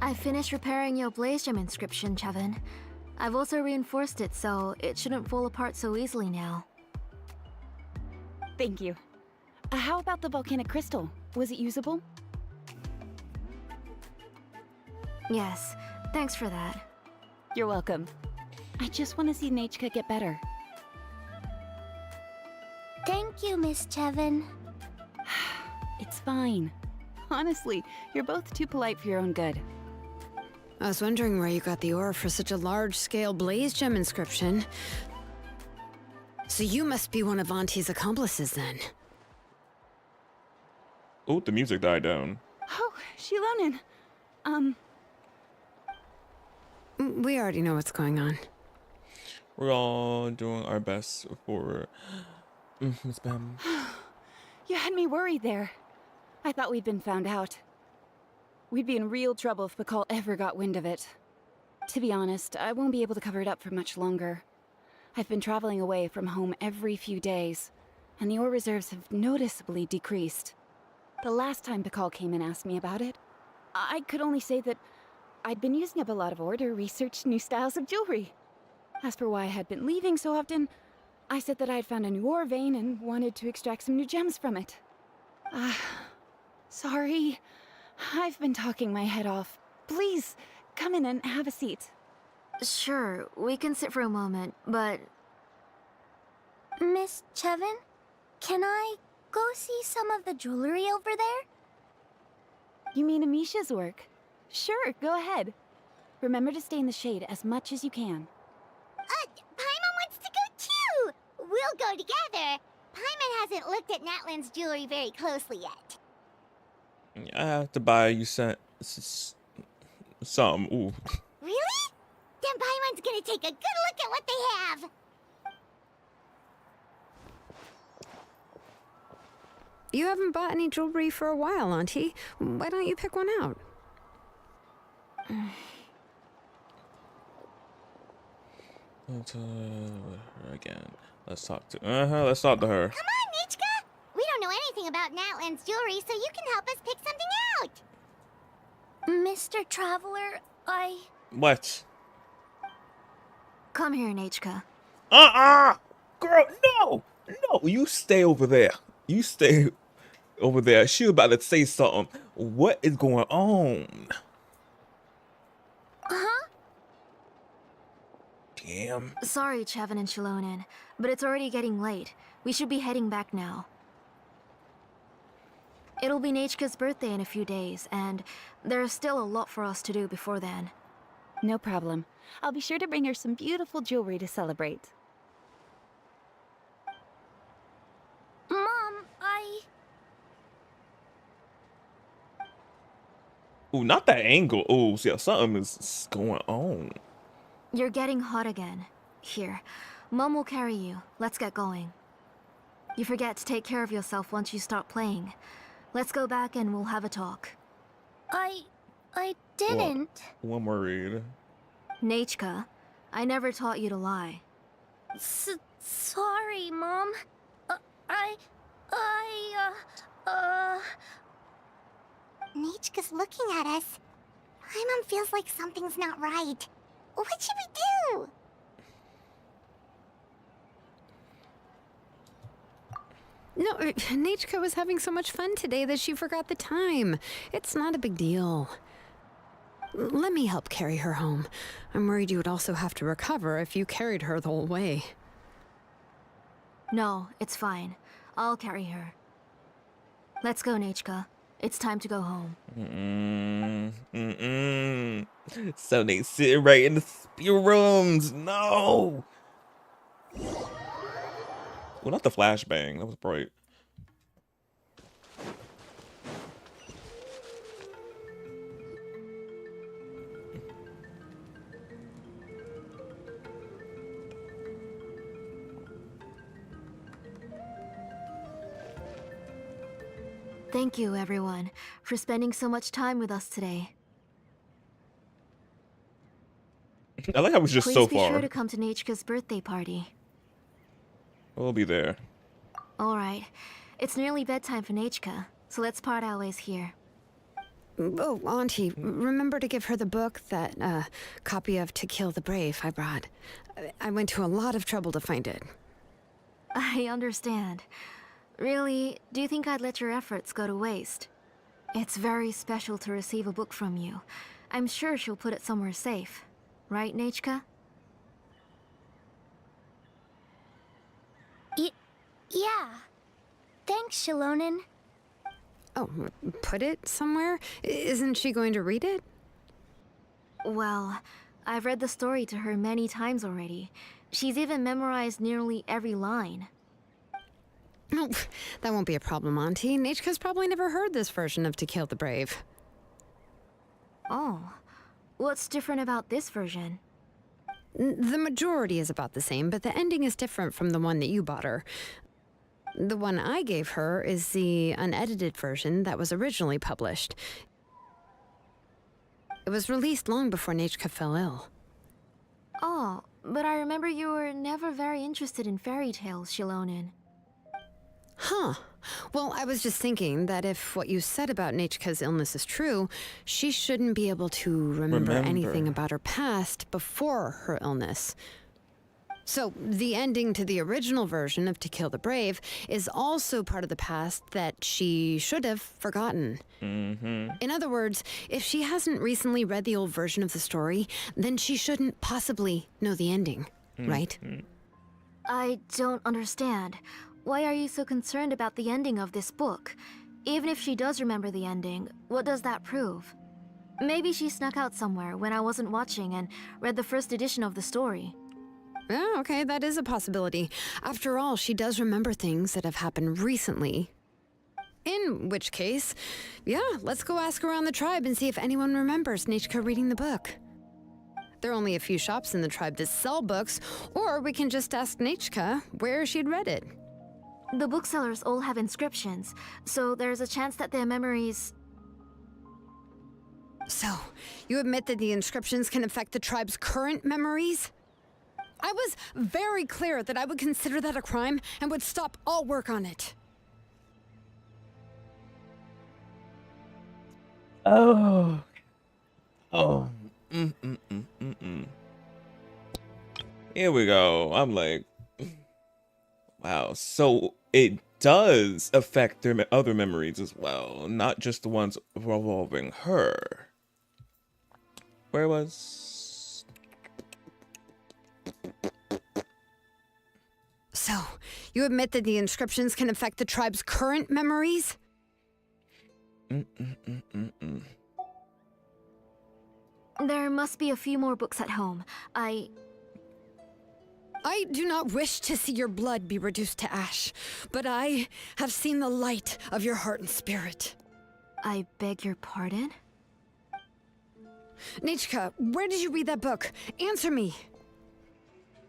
I finished repairing your Blaze Gem inscription, Chevin. I've also reinforced it so it shouldn't fall apart so easily now. Thank you. How about the volcanic crystal? Was it usable? Yes, thanks for that. You're welcome. I just want to see Nichka get better. Thank you, Miss Chevin. It's fine. Honestly, you're both too polite for your own good. I was wondering where you got the ore for such a large-scale blaze gem inscription. So you must be one of Auntie's accomplices then. Oh, the music died down. Oh, Xilonen. We already know what's going on. We're all doing our best for Miss Bam. You had me worried there. I thought we'd been found out. We'd be in real trouble if Bacall ever got wind of it. To be honest, I won't be able to cover it up for much longer. I've been traveling away from home every few days, and the ore reserves have noticeably decreased. The last time Bacall came and asked me about it, I could only say that I'd been using up a lot of ore to research new styles of jewelry. As for why I had been leaving so often, I said that I had found a new ore vein and wanted to extract some new gems from it. Sorry. I've been talking my head off. Please, come in and have a seat. Sure, we can sit for a moment, but... Miss Chevin, can I go see some of the jewelry over there? You mean Amisha's work? Sure, go ahead. Remember to stay in the shade as much as you can. Paimon wants to go too! We'll go together. Paimon hasn't looked at Natlan's jewelry very closely yet. I have to buy you some. Ooh. Really? Then Paimon's gonna take a good look at what they have. You haven't bought any jewelry for a while, Auntie. Why don't you pick one out? Again. Let's talk to let's talk to her. Come on, Nichka! We don't know anything about Natlan's jewelry, so you can help us pick something out. Mr. Traveler, What? Come here, Nichka. Girl, no! No, you stay over there. You stay over there. She was about to say something. What is going on? Huh? Damn. Sorry, Chevin and Xilonen, but it's already getting late. We should be heading back now. It'll be Nichka's birthday in a few days, and there's still a lot for us to do before then. No problem. I'll be sure to bring her some beautiful jewelry to celebrate. Mom, Ooh, not that angle. Ooh, see, something is going on. You're getting hot again. Here, Mom will carry you. Let's get going. You forget to take care of yourself once you start playing. Let's go back and we'll have a talk. I didn't. Well, I'm worried. Nichka, I never taught you to lie. Sorry, Mom. Nichka's looking at us. Paimon feels like something's not right. What should we do? No, Nichka was having so much fun today that she forgot the time. It's not a big deal. Let me help carry her home. I'm worried you would also have to recover if you carried her the whole way. No, it's fine. I'll carry her. Let's go, Nichka. It's time to go home. So they sit right in the spear rooms. No. Well, not the flashbang. That was bright. Thank you, everyone, for spending so much time with us today. I like how it was just Please so be far. sure to come to Nichka's birthday party. We'll be there. All right. It's nearly bedtime for Nichka, so let's part our ways here. Oh, Auntie, remember to give her the book, that copy of To Kill the Brave I brought. I went to a lot of trouble to find it. I understand. Really, do you think I'd let your efforts go to waste? It's very special to receive a book from you. I'm sure she'll put it somewhere safe. Right, Nichka? Yeah. Thanks, Xilonen. Oh, put it somewhere? Isn't she going to read it? Well, I've read the story to her many times already. She's even memorized nearly every line. Oh, that won't be a problem, Auntie. Nechka's probably never heard this version of To Kill the Brave. Oh, what's different about this version? The majority is about the same, but the ending is different from the one that you bought her. The one I gave her is the unedited version that was originally published. It was released long before Nechka fell ill. Oh, but I remember you were never very interested in fairy tales, Xilonen. Huh. Well, I was just thinking that if what you said about Nechka's illness is true, she shouldn't be able to remember anything about her past before her illness. So, the ending to the original version of To Kill the Brave is also part of the past that she should have forgotten. In other words, if she hasn't recently read the old version of the story, then she shouldn't possibly know the ending, right? I don't understand. Why are you so concerned about the ending of this book? Even if she does remember the ending, what does that prove? Maybe she snuck out somewhere when I wasn't watching and read the first edition of the story. Oh, okay, that is a possibility. After all, she does remember things that have happened recently. In which case, yeah, let's go ask around the tribe and see if anyone remembers Nechka reading the book. There are only a few shops in the tribe that sell books, or we can just ask Nechka where she'd read it. The booksellers all have inscriptions, so there's a chance that their memories... So, you admit that the inscriptions can affect the tribe's current memories? I was very clear that I would consider that a crime and would stop all work on it. Oh. Here we go. I'm like, wow. So it does affect their other memories as well, not just the ones revolving her. Where was... So, you admit that the inscriptions can affect the tribe's current memories? There must be a few more books at home. I do not wish to see your blood be reduced to ash, but I have seen the light of your heart and spirit. I beg your pardon? Nechka, where did you read that book? Answer me.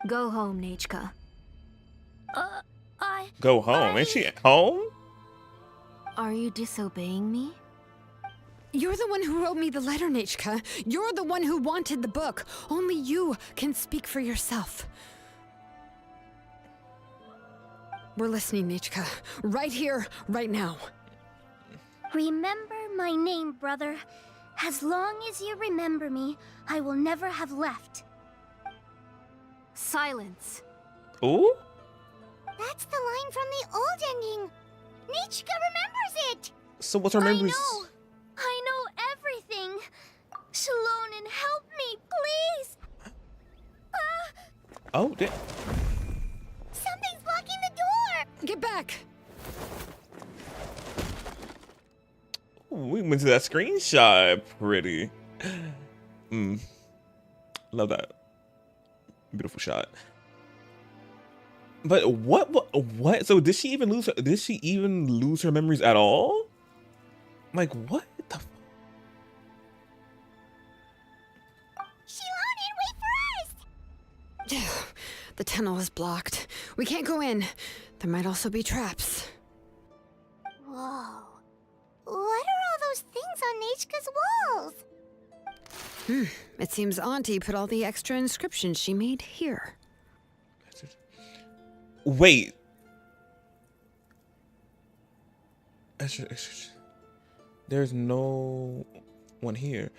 Go home, Nechka. Go home? Is she at home? Are you disobeying me? You're the one who wrote me the letter, Nechka. You're the one who wanted the book. Only you can speak for yourself. We're listening, Nechka. Right here, right now. Remember my name, brother. As long as you remember me, I will never have left. Silence. Ooh? That's the line from the old ending. Nechka remembers it. So what's her memories? I know everything. Xilonen, help me, please. Oh, damn. Something's blocking the door. Get back. Ooh, we went to that screenshot. Pretty. Love that. Beautiful shot. But what? So did she even lose her memories at all? Like, what the f- Xilonen, wait for us! The tunnel is blocked. We can't go in. There might also be traps. Whoa. What are all those things on Nechka's walls? It seems Auntie put all the extra inscriptions she made here. Wait. There's no one here.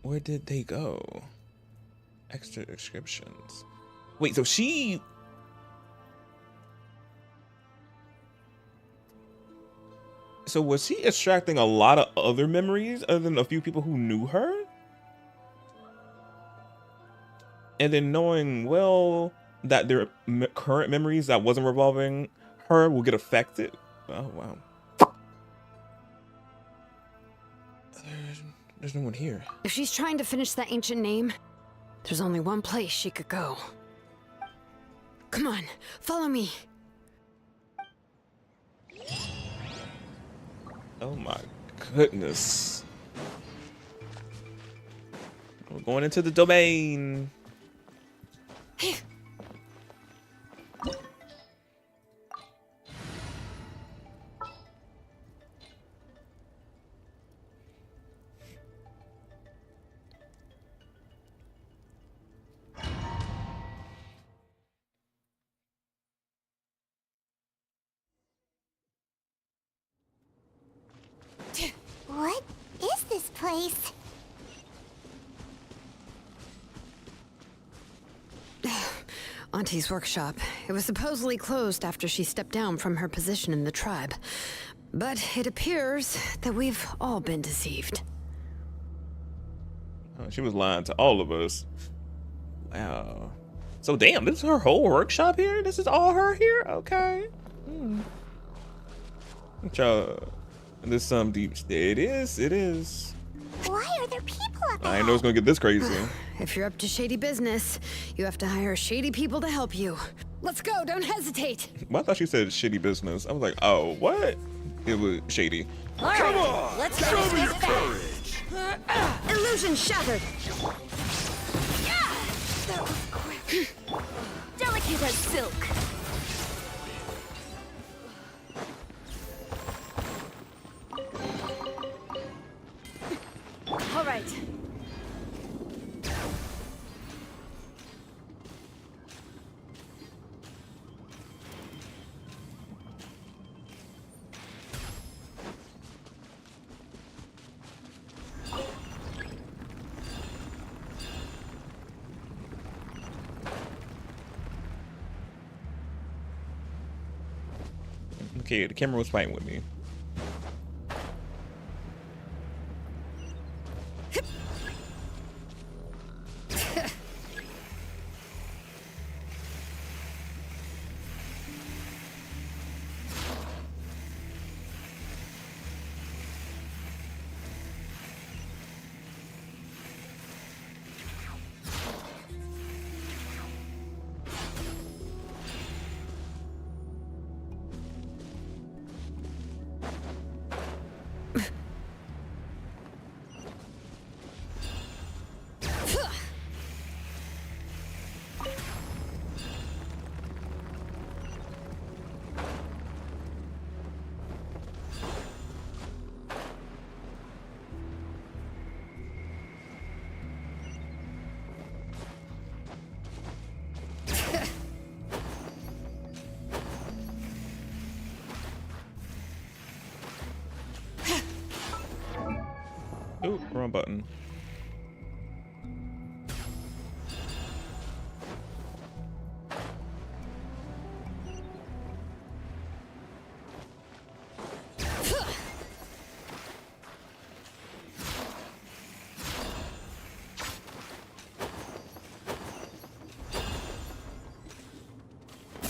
Where did they go? Extra inscriptions. Wait, so she... So was she extracting a lot of other memories other than a few people who knew her? And then knowing, well, that their current memories that wasn't revolving her will get affected? Oh, wow. There's no one here. If she's trying to finish that ancient name, there's only one place she could go. Come on, follow me. Oh my goodness. We're going into the domain. What is this place? Auntie's workshop. It was supposedly closed after she stepped down from her position in the tribe. But it appears that we've all been deceived. Oh, she was lying to all of us. Wow. So damn, this is her whole workshop here? This is all her here? Okay. There's some deep. It is. Why are there people up there? I didn't know it's gonna get this crazy. If you're up to shady business, you have to hire shady people to help you. Let's go, don't hesitate. Well, I thought she said shitty business. I was like, oh, what? It was shady. Come on, let's show me your courage. Illusion shattered. That was quick. Delicate as silk. All right. Okay, the camera was fighting with me. Oh, wrong button.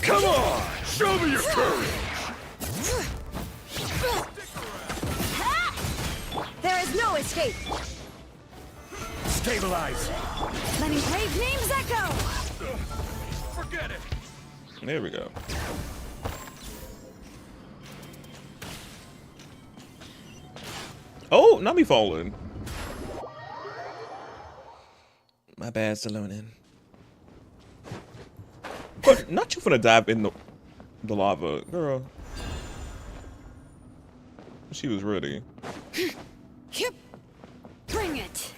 Come on, show me your courage. There is no escape. Stabilize. Letting brave names echo. Forget it. There we go. Oh, not me falling. My bad, Xilonen. But not you finna dive in the lava, girl. She was ready. Yep. Bring it.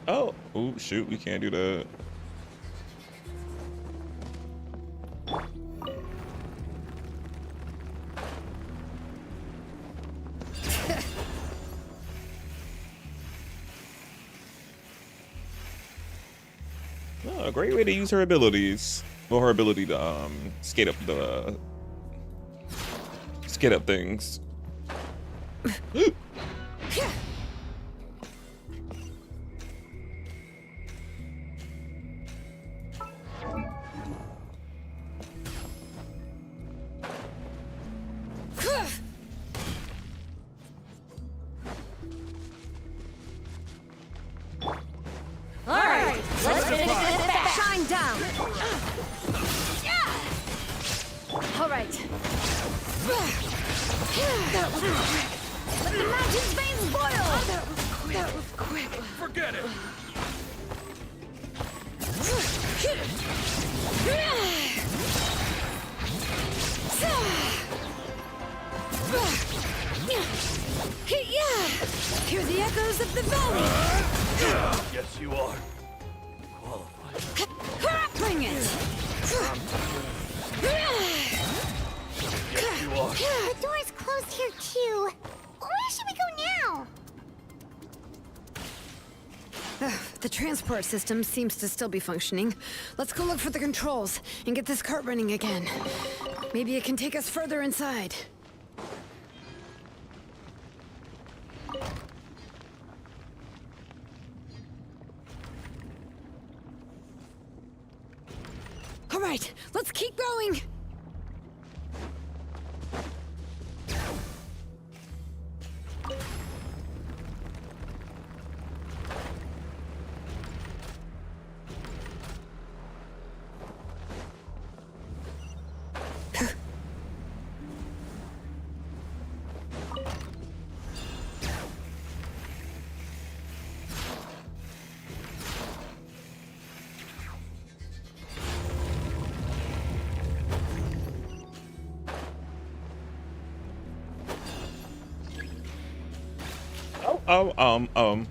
Oh, oh shoot, we can't do that. Oh, great way to use her abilities. Well, her ability to skate up things. Alright, let's finish this back. Shine down! Alright. Let the mountain's veins boil! That was quick. Forget it. Hear the echoes of the valley! Yes, you are. Qualified. Bring it! Yes, you are. The door's closed here too. Where should we go now? The transport system seems to still be functioning. Let's go look for the controls and get this cart running again. Maybe it can take us further inside. All right, let's keep going.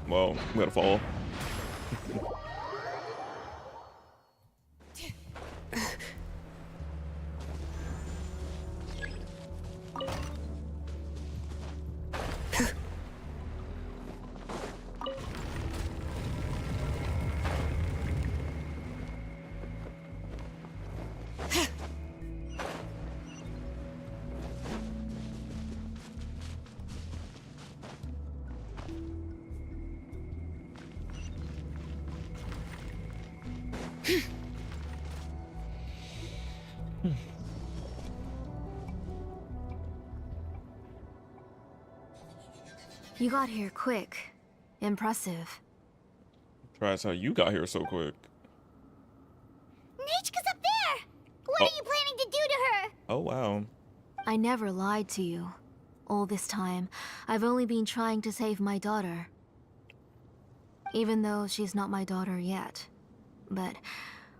Well, I'm gonna fall. You got here quick. Impressive. Tries how you got here so quick. Nechka's up there! What are you planning to do to her? Oh, wow. I never lied to you. All this time, I've only been trying to save my daughter. Even though she's not my daughter yet. But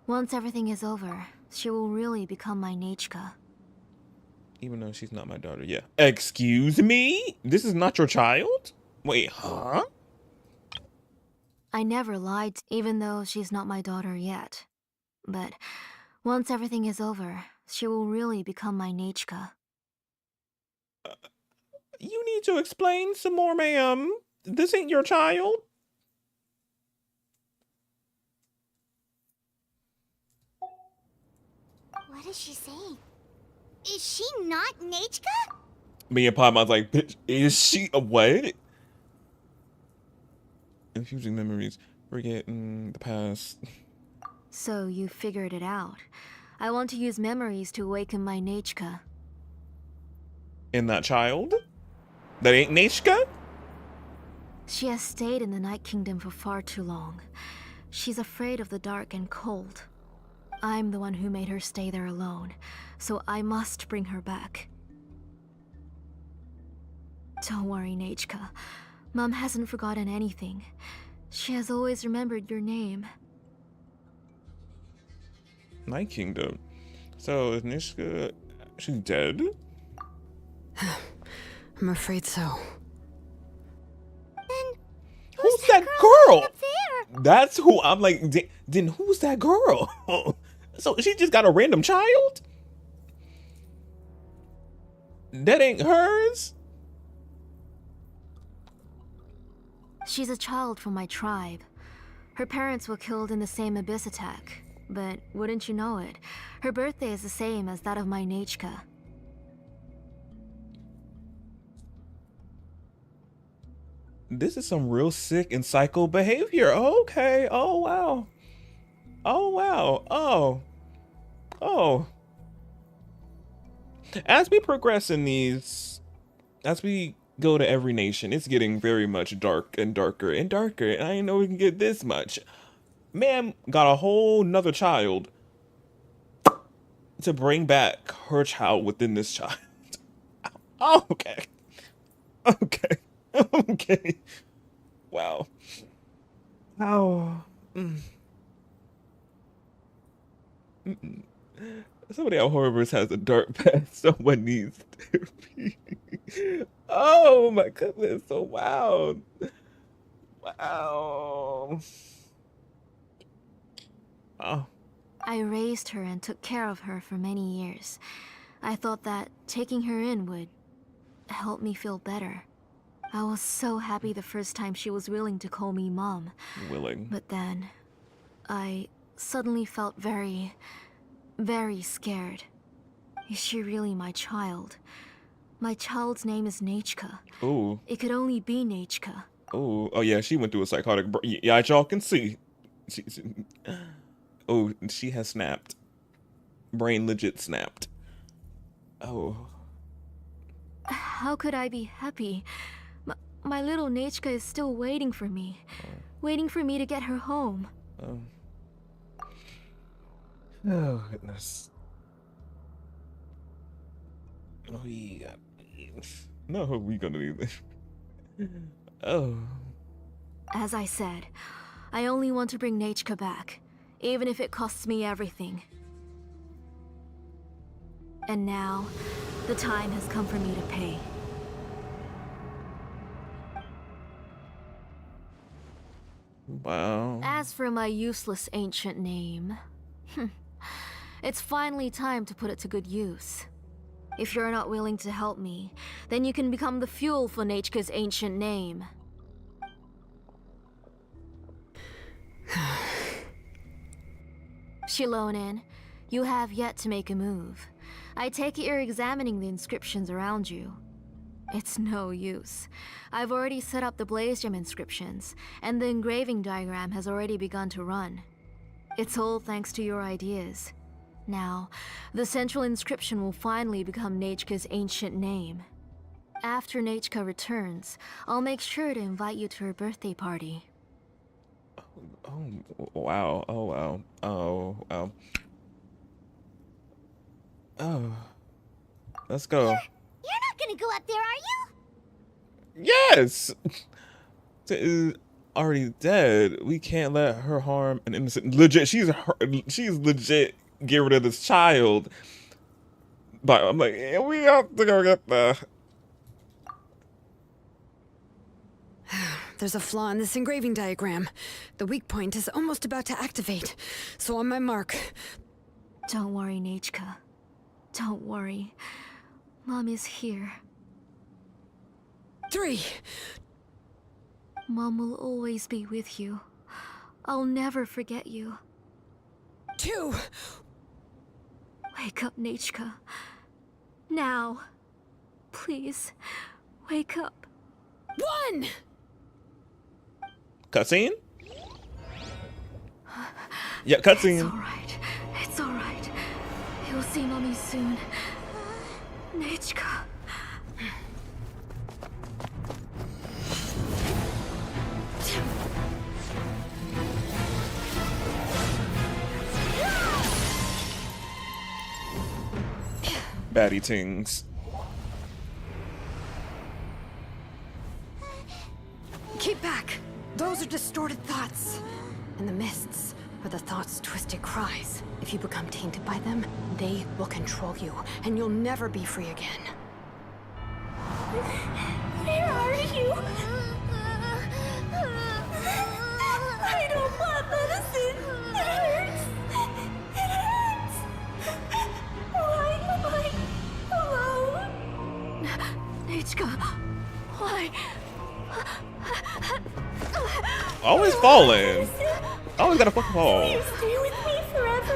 once everything is over, she will really become my Nechka. Even though she's not my daughter. Yeah. Excuse me? This is not your child? Wait, huh? I never lied, even though she's not my daughter yet. But once everything is over, she will really become my Nechka. You need to explain some more, ma'am. This ain't your child. What is she saying? Is she not Nechka? Me and Podmon's like, bitch, is she a what? Infusing memories, forgetting the past. So you figured it out. I want to use memories to awaken my Nechka. And that child? That ain't Nechka? She has stayed in the Night Kingdom for far too long. She's afraid of the dark and cold. I'm the one who made her stay there alone, so I must bring her back. Don't worry, Nechka. Mom hasn't forgotten anything. She has always remembered your name. Night Kingdom. So is Nechka, she's dead? I'm afraid so. Then who's that girl? Up there? That's who I'm like, then who's that girl? So she just got a random child? That ain't hers? She's a child from my tribe. Her parents were killed in the same abyss attack. but wouldn't you know it, her birthday is the same as that of my Nechka. This is some real sick and psycho behavior. Okay. Oh, wow. Oh, wow. Oh. As we progress in these, as we go to every nation, it's getting very much dark and darker and darker. And I didn't know we can get this much. Man got a whole nother child to bring back her child within this child. Oh, okay. Okay. Okay. Wow. Oh. Somebody at Horrorverse has a dark past. Someone needs therapy. Oh my goodness. So wild. Wow. Oh. I raised her and took care of her for many years. I thought that taking her in would help me feel better. I was so happy the first time she was willing to call me Mom. Willing. But then, I suddenly felt very, very scared. Is she really my child? My child's name is Nechka. Ooh. It could only be Nechka. Ooh. Oh yeah, she went through a psychotic yeah, y'all can see. Oh, she has snapped. Brain legit snapped. Oh. How could I be happy? My little Nechka is still waiting for me. Waiting for me to get her home. Oh, goodness. Oh, yeah. No, we gonna do this. Oh. As I said, I only want to bring Nechka back, even if it costs me everything. And now, the time has come for me to pay. Wow. As for my useless ancient name, it's finally time to put it to good use. If you're not willing to help me, then you can become the fuel for Nechka's ancient name. Xilonen, you have yet to make a move. I take it you're examining the inscriptions around you. It's no use. I've already set up the blaze gem inscriptions, and the engraving diagram has already begun to run. It's all thanks to your ideas. Now, the central inscription will finally become Nechka's ancient name. After Nechka returns, I'll make sure to invite you to her birthday party. Oh, wow. Oh, wow. Oh, wow. Oh. Let's go. You're not gonna go up there, are you? Yes! Is already dead. We can't let her harm an innocent. Legit, she's legit get rid of this child. But I'm like, yeah, we have to go get the. There's a flaw in this engraving diagram. The weak point is almost about to activate. So on my mark. Don't worry, Nechka. Don't worry. Mom is here. 3. Mom will always be with you. I'll never forget you. 2. Wake up, Nechka. Now. Please, wake up. 1! Cutscene? Yeah, cutscene. It's alright. It's alright. You'll see Mommy soon. Nechka. Baddie tings. Keep back. Those are distorted thoughts. And the mists are the thoughts' twisted cries. If you become tainted by them, they will control you, and you'll never be free again. Where are you? I don't want medicine. It hurts. It hurts. Why am I alone? Nechka, why? Always falling. Always gotta fucking fall. You stay with me forever.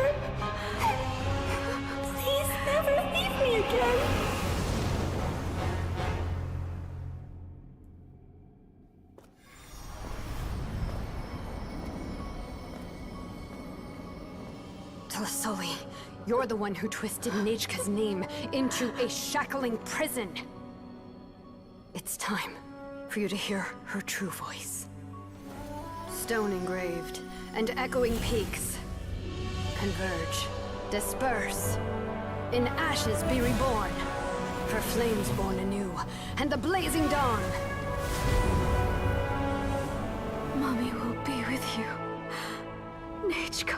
Tlasoli, you're the one who twisted Nechka's name into a shackling prison. It's time for you to hear her true voice. Stone engraved and echoing peaks converge, disperse, in ashes be reborn, for flames born anew, and the blazing dawn. Mommy will be with you, Nechka.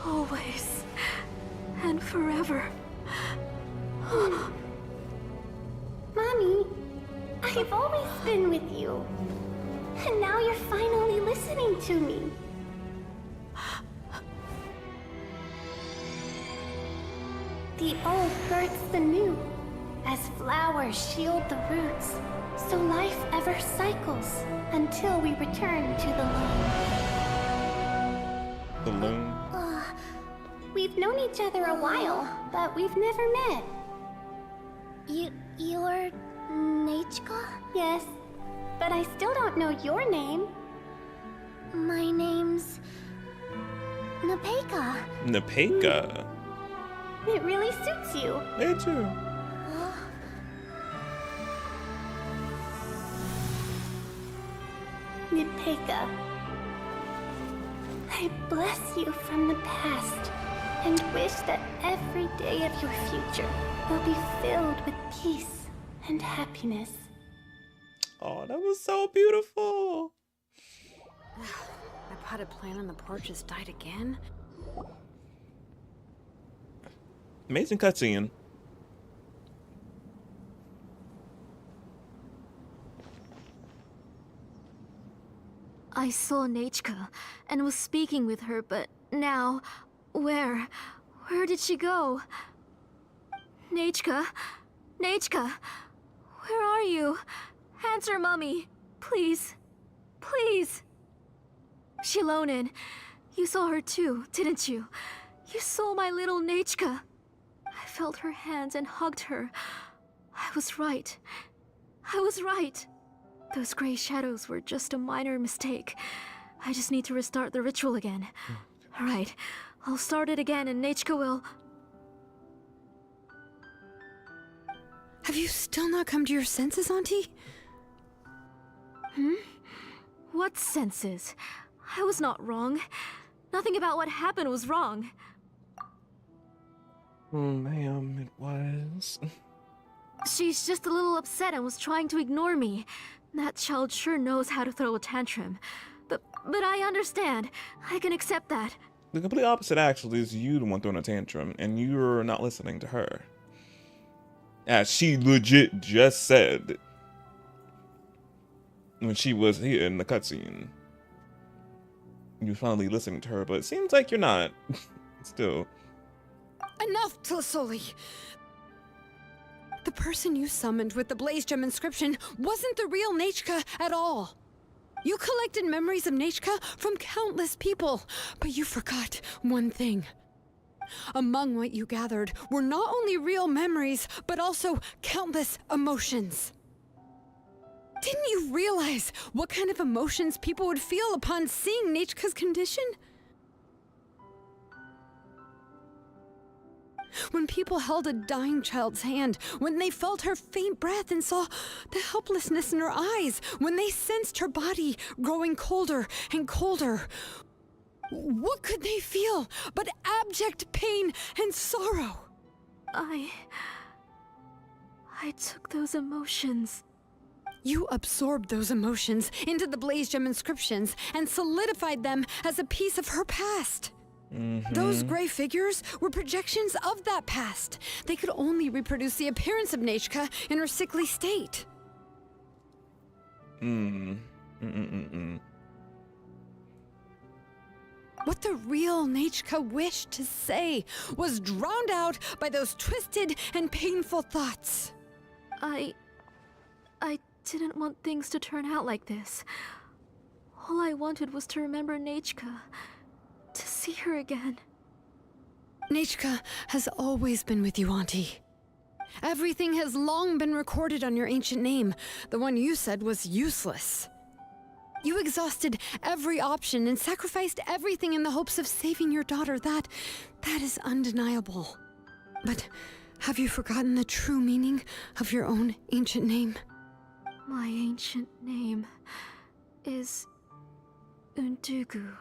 Always and forever. Mommy, I've always been with you. And now you're finally listening to me. The old births the new, as flowers shield the roots, so life ever cycles until we return to the loom. The loom? We've known each other a while, but we've never met. You're Nechka? Yes, but I still don't know your name. My name's Nepeka. Nepeka? It really suits you. Me too. Nepeka, I bless you from the past and wish that every day of your future will be filled with peace and happiness. Oh, that was so beautiful. My potted plant on the porch has died again. Amazing cutscene. I saw Nechka and was speaking with her, but now, where did she go? Nechka? Nechka? Where are you? Answer, Mummy. Please. Please. Xilonen, you saw her too, didn't you? You saw my little Nechka. I felt her hands and hugged her. I was right. I was right. Those gray shadows were just a minor mistake. I just need to restart the ritual again. Alright, I'll start it again and Nechka will... Have you still not come to your senses, Auntie? What senses? I was not wrong. Nothing about what happened was wrong. Ma'am, it was. She's just a little upset and was trying to ignore me. That child sure knows how to throw a tantrum. But I understand. I can accept that. The complete opposite, actually, is you the one throwing a tantrum, and you're not listening to her. As she legit just said when she was here in the cutscene. You're finally listening to her, but it seems like you're not. Still. Enough, Tlasoli! The person you summoned with the Blaze Gem inscription wasn't the real Nechka at all. You collected memories of Nechka from countless people, but you forgot one thing. Among what you gathered were not only real memories, but also countless emotions. Didn't you realize what kind of emotions people would feel upon seeing Nechka's condition? When people held a dying child's hand, when they felt her faint breath and saw the helplessness in her eyes, when they sensed her body growing colder and colder, what could they feel but abject pain and sorrow? I took those emotions. You absorbed those emotions into the Blaze Gem inscriptions and solidified them as a piece of her past. Those gray figures were projections of that past. They could only reproduce the appearance of Nechka in her sickly state. What the real Nechka wished to say was drowned out by those twisted and painful thoughts. I didn't want things to turn out like this. All I wanted was to remember Nechka. To see her again. Nechka has always been with you, Auntie. Everything has long been recorded on your ancient name, the one you said was useless. You exhausted every option and sacrificed everything in the hopes of saving your daughter. That is undeniable. But have you forgotten the true meaning of your own ancient name? My ancient name is Untugu.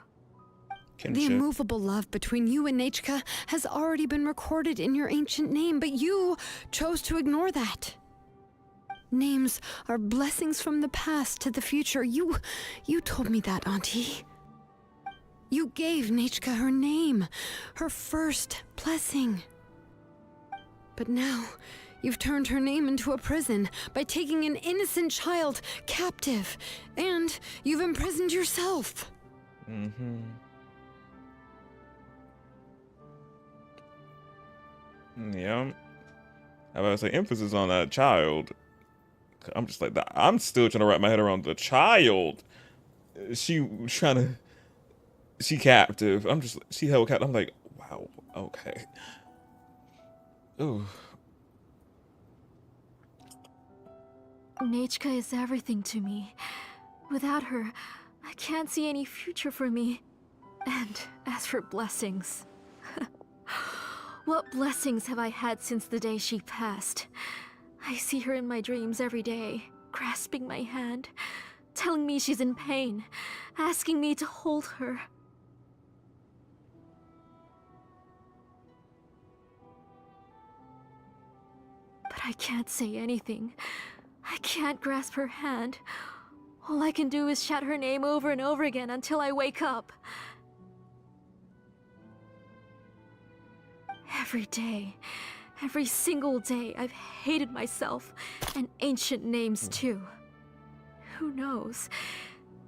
The immovable love between you and Nechka has already been recorded in your ancient name, but you chose to ignore that. Names are blessings from the past to the future. You told me that, Auntie. You gave Nechka her name, her first blessing. But now, you've turned her name into a prison by taking an innocent child captive, and you've imprisoned yourself. Mm-hmm. Yeah. I was say emphasis on that child. I'm just like that. I'm still trying to wrap my head around the child. She captive. She held captive. I'm like, wow, okay. Ooh. Nechka is everything to me. Without her, I can't see any future for me. And as for blessings, what blessings have I had since the day she passed? I see her in my dreams every day, grasping my hand, telling me she's in pain, asking me to hold her. But I can't say anything. I can't grasp her hand. All I can do is shout her name over and over again until I wake up. Every day, every single day, I've hated myself, and ancient names too. Who knows?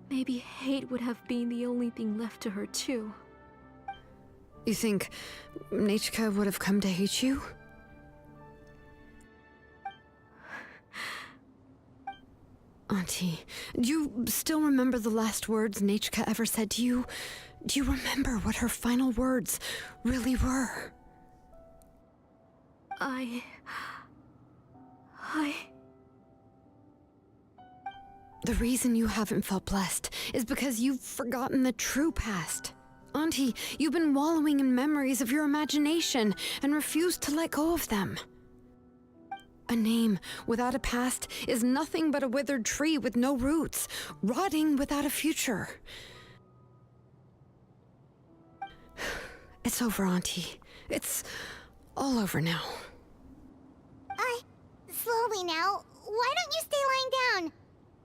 Maybe hate would have been the only thing left to her too. You think Nechka would have come to hate you? Auntie, do you still remember the last words Nechka ever said to you? Do you remember what her final words really were? The reason you haven't felt blessed is because you've forgotten the true past. Auntie, you've been wallowing in memories of your imagination and refused to let go of them. A name without a past is nothing but a withered tree with no roots, rotting without a future. It's over, Auntie. It's all over now. Slowly now. Why don't you stay lying down?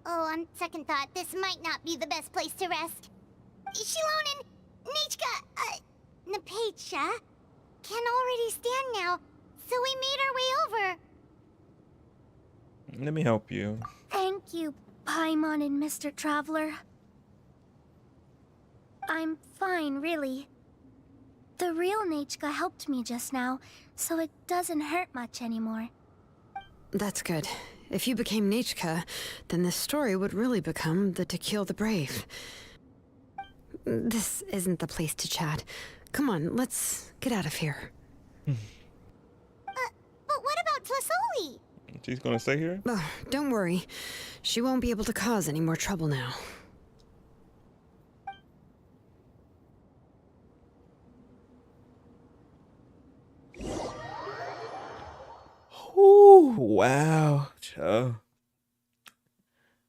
Oh, on second thought, this might not be the best place to rest. Xilonen, Nechka, Napecha can already stand now, so we made our way over. Let me help you. Thank you, Paimon and Mr. Traveler. I'm fine, really. The real Nechka helped me just now, so it doesn't hurt much anymore. That's good. If you became Nechka, then this story would really become the To Kill the Brave. This isn't the place to chat. Come on, let's get out of here. But what about Tlasoli? She's gonna stay here? Oh, don't worry. She won't be able to cause any more trouble now. Ooh, wow. Child.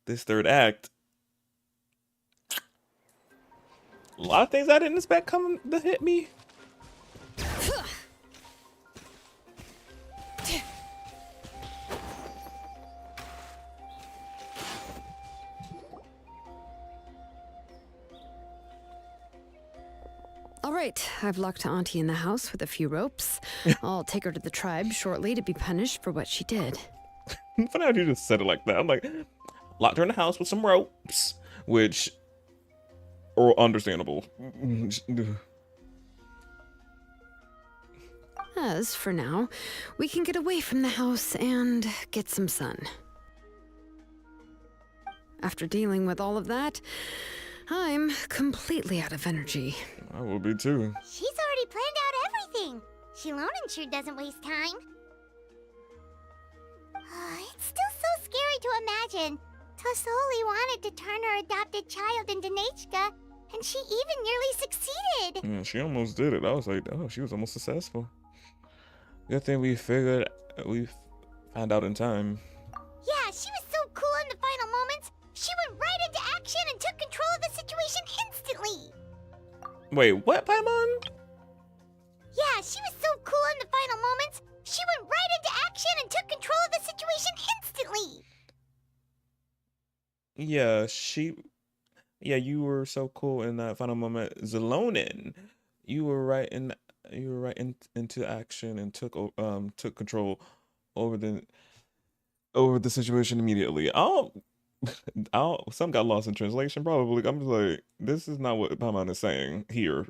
This third act. A lot of things I didn't expect coming to hit me. All right, I've locked Auntie in the house with a few ropes. I'll take her to the tribe shortly to be punished for what she did. Funny how you just said it like that. I'm like, locked her in the house with some ropes, which are understandable. As for now, we can get away from the house and get some sun. After dealing with all of that, I'm completely out of energy. I will be too. She's already planned out everything. Xilonen sure doesn't waste time. It's still so scary to imagine. Tlasoli wanted to turn her adopted child into Nechka, and she even nearly succeeded. Yeah, she almost did it. I was like, oh, she was almost successful. Good thing we found out in time. Yeah, she was so cool in the final moments. She went right into action and took control of the situation instantly. Wait, what, Paimon? Yeah, she was so cool in the final moments. She went right into action and took control of the situation instantly. Yeah, you were so cool in that final moment. Xilonen, you were right into action and took control over the situation immediately. Some got lost in translation probably. I'm just like, this is not what Paimon is saying here.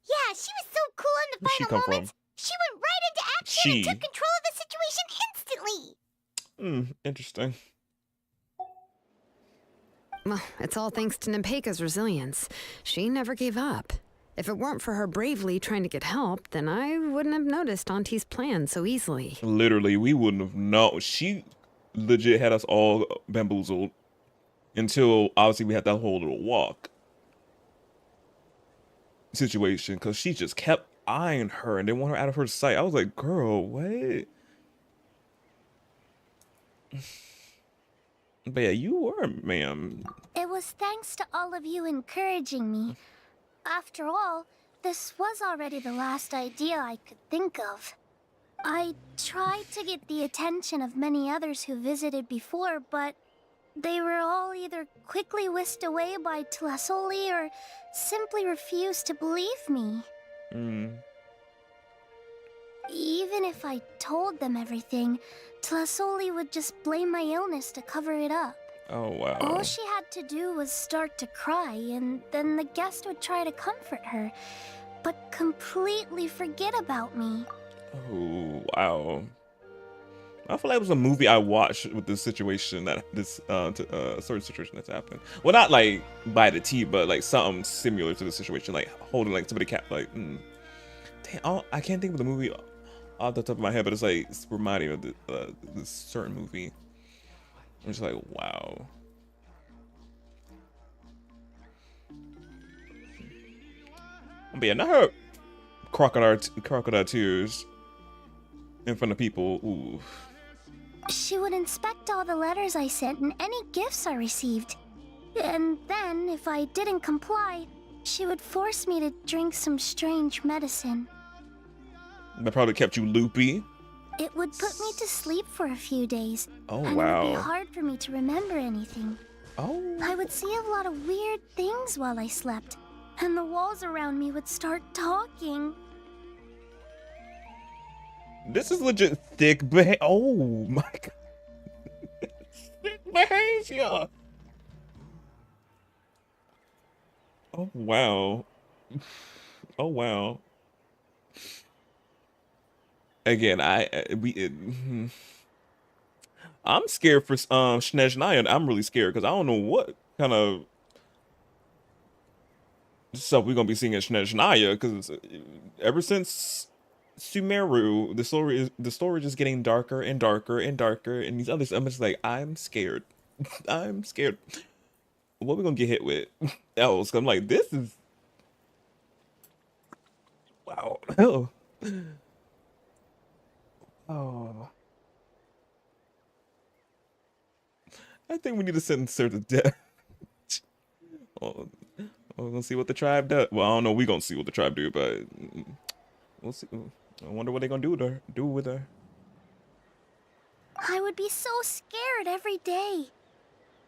Yeah, she was so cool in the final moments. She went right into action and took control of the situation instantly. Interesting. Well, it's all thanks to Nepeka's resilience. She never gave up. If it weren't for her bravely trying to get help, then I wouldn't have noticed Auntie's plan so easily. Literally, we wouldn't have known. She legit had us all bamboozled until obviously we had that whole little walk situation, because she just kept eyeing her and didn't want her out of her sight. I was like, girl, what? But yeah, you were, ma'am. It was thanks to all of you encouraging me. After all, this was already the last idea I could think of. I tried to get the attention of many others who visited before, but they were all either quickly whisked away by Tlasoli or simply refused to believe me. Even if I told them everything, Tlasoli would just blame my illness to cover it up. Oh, wow. All she had to do was start to cry, and then the guest would try to comfort her, but completely forget about me. Oh, wow. I feel like it was a movie I watched with this situation, certain situation that's happened. Well, not like by the T, but like something similar to the situation, like holding like somebody damn, I can't think of the movie off the top of my head, but it's reminding me of this certain movie. I'm just like, wow. But yeah, not her crocodile tears in front of people. Ooh. She would inspect all the letters I sent and any gifts I received. And then, if I didn't comply, she would force me to drink some strange medicine. That probably kept you loopy. It would put me to sleep for a few days. Oh, and wow. it would be hard for me to remember anything. Oh. I would see a lot of weird things while I slept, and the walls around me would start talking. This is legit thick behavior. Oh my god. Thick behavior. Oh wow. Oh wow. Again, I'm scared for Snezhnaya. I'm really scared because I don't know what kind of stuff we're gonna be seeing at Snezhnaya, because ever since Sumeru, the story is getting darker and darker and darker, and these others, I'm just like, I'm scared. I'm scared. What we gonna get hit with else? I'm like, this is wow. Oh. I think we need to sentence her to death. We're gonna see what the tribe does. Well, I don't know. We're gonna see what the tribe do, but we'll see. I wonder what they're gonna do with her. I would be so scared every day.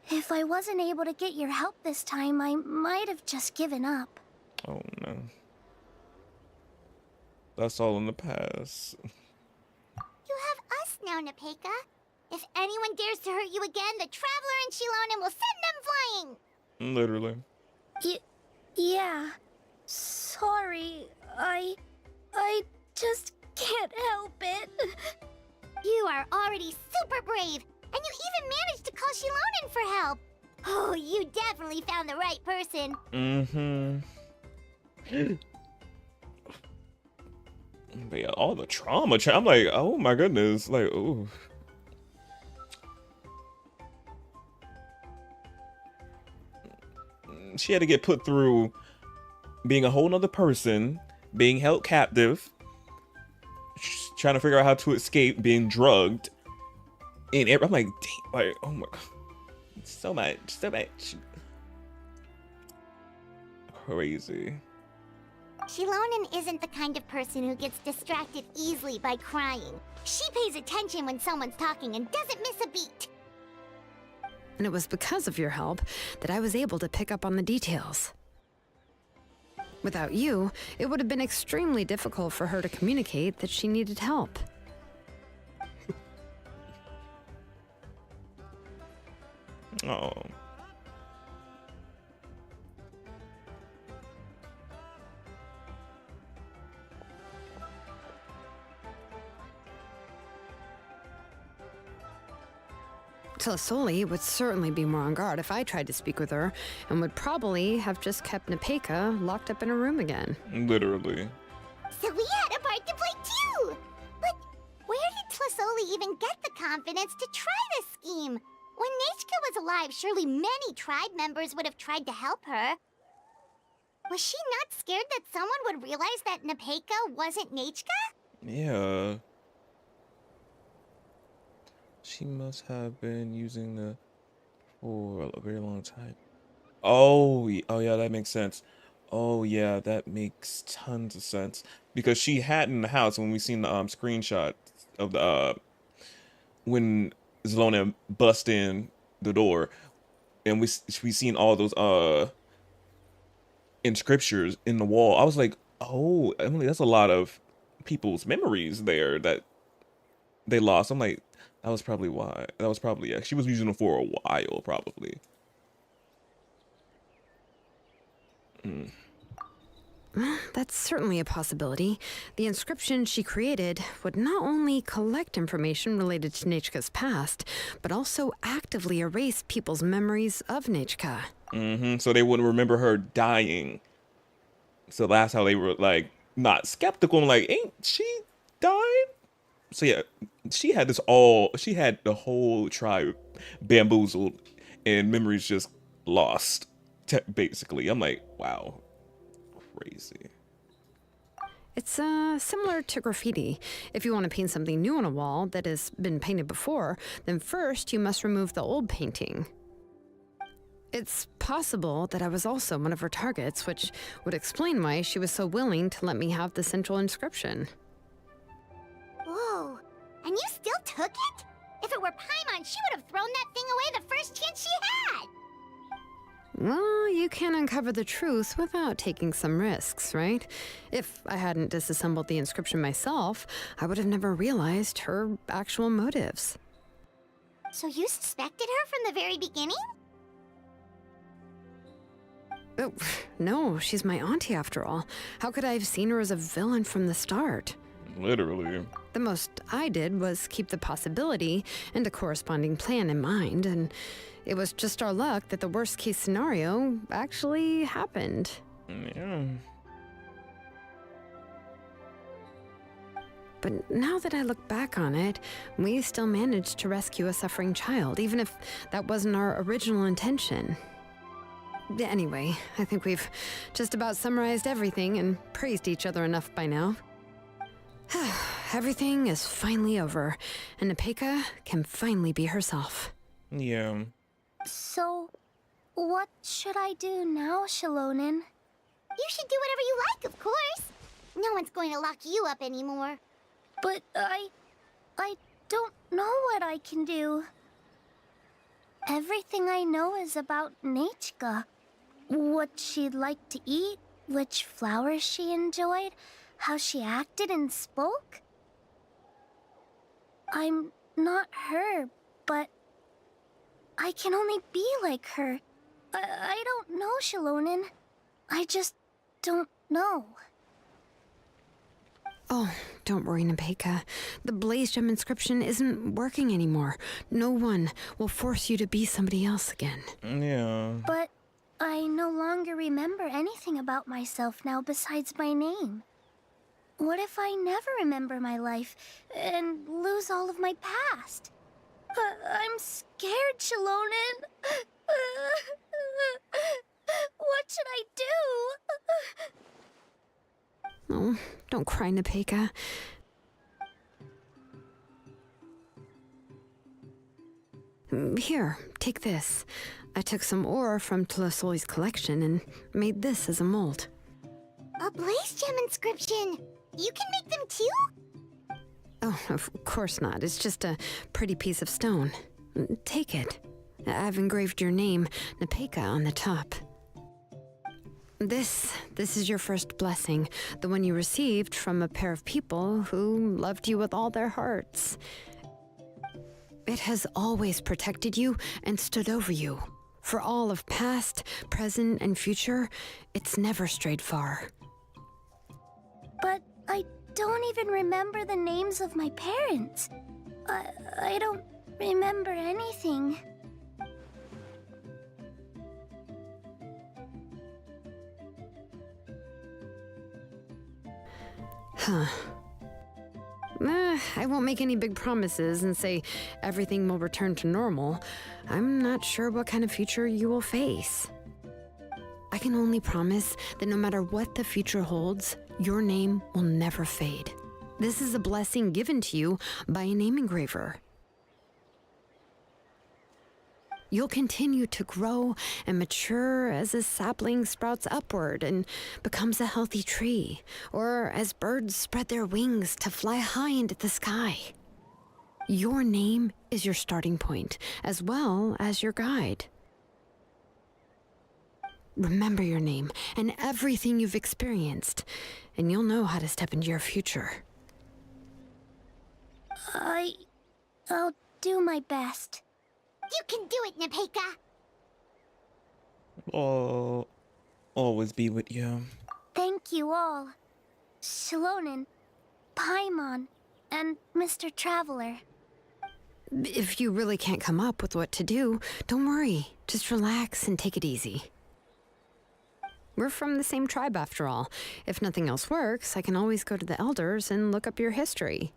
If I wasn't able to get your help this time, I might have just given up. Oh no. That's all in the past. You have us now, Nepeka. If anyone dares to hurt you again, the Traveler and Xilonen will send them flying! Literally. Yeah. Sorry, I just can't help it. You are already super brave, and you even managed to call Xilonen for help. Oh, you definitely found the right person. But yeah, all the trauma. I'm like, oh my goodness. Like, ooh. She had to get put through being a whole nother person, being held captive, trying to figure out how to escape, being drugged. And I'm like, dang, like, oh my god. So much. Crazy. Xilonen isn't the kind of person who gets distracted easily by crying. She pays attention when someone's talking and doesn't miss a beat. And it was because of your help that I was able to pick up on the details. Without you, it would have been extremely difficult for her to communicate that she needed help. Oh. Tlasoli would certainly be more on guard if I tried to speak with her, and would probably have just kept Nepeka locked up in a room again. Literally. So we had a part to play too! But where did Tlasoli even get the confidence to try this scheme? When Nechka was alive, surely many tribe members would have tried to help her. Was she not scared that someone would realize that Nepeka wasn't Nechka? Yeah. She must have been using the for a very long time. Oh yeah, that makes sense. Oh yeah, that makes tons of sense. Because she had in the house when we seen the screenshot of the when Xilonen bust in the door, and we seen all those inscriptions in the wall. I was like, oh, Emily, that's a lot of people's memories there that they lost. I'm like, that was probably why. That was probably, yeah. She was using them for a while, probably. That's certainly a possibility. The inscription she created would not only collect information related to Nechka's past, but also actively erase people's memories of Nechka. So they wouldn't remember her dying. So that's how they were, like, not skeptical. I'm like, ain't she died? So yeah, she had the whole tribe bamboozled and memories just lost, basically. I'm like, wow. Crazy. It's similar to graffiti. If you want to paint something new on a wall that has been painted before, then first you must remove the old painting. It's possible that I was also one of her targets, which would explain why she was so willing to let me have the central inscription. Whoa, and you still took it? If it were Paimon, she would have thrown that thing away the first chance she had! Well, you can't uncover the truth without taking some risks, right? If I hadn't disassembled the inscription myself, I would have never realized her actual motives. So you suspected her from the very beginning? Oh, no, she's my auntie after all. How could I have seen her as a villain from the start? Literally. The most I did was keep the possibility and a corresponding plan in mind, and it was just our luck that the worst case scenario actually happened. Yeah. But now that I look back on it, we still managed to rescue a suffering child, even if that wasn't our original intention. Anyway, I think we've just about summarized everything and praised each other enough by now. Everything is finally over, and Nepeka can finally be herself. Yeah. So, what should I do now, Xilonen? You should do whatever you like, of course. No one's going to lock you up anymore. But I don't know what I can do. Everything I know is about Nechka. What she'd like to eat, which flowers she enjoyed, how she acted and spoke. I'm not her, but I can only be like her. I don't know, Xilonen. I just don't know. Oh, don't worry, Nepeka. The Blaze Gem inscription isn't working anymore. No one will force you to be somebody else again. Yeah. But I no longer remember anything about myself now besides my name. What if I never remember my life and lose all of my past? I'm scared, Xilonen. should I do? Oh, don't cry, Nepeka. Here, take this. I took some ore from Tlasoli's collection and made this as a mold. A blaze gem inscription! You can make them too? Oh, of course not. It's just a pretty piece of stone. Take it. I've engraved your name, Nepeka, on the top. This is your first blessing, the one you received from a pair of people who loved you with all their hearts. It has always protected you and stood over you. For all of past, present, and future, it's never strayed far. But I don't even remember the names of my parents. I don't remember anything. Huh. I won't make any big promises and say everything will return to normal. I'm not sure what kind of future you will face. I can only promise that no matter what the future holds, your name will never fade. This is a blessing given to you by a name engraver. You'll continue to grow and mature as a sapling sprouts upward and becomes a healthy tree, or as birds spread their wings to fly high into the sky. Your name is your starting point, as well as your guide. Remember your name and everything you've experienced, and you'll know how to step into your future. I'll do my best. You can do it, Nepeka! I'll always be with you. Thank you all. Xilonen, Paimon, and Mr. Traveler. If you really can't come up with what to do, don't worry. Just relax and take it easy. We're from the same tribe after all. If nothing else works, I can always go to the elders and look up your history.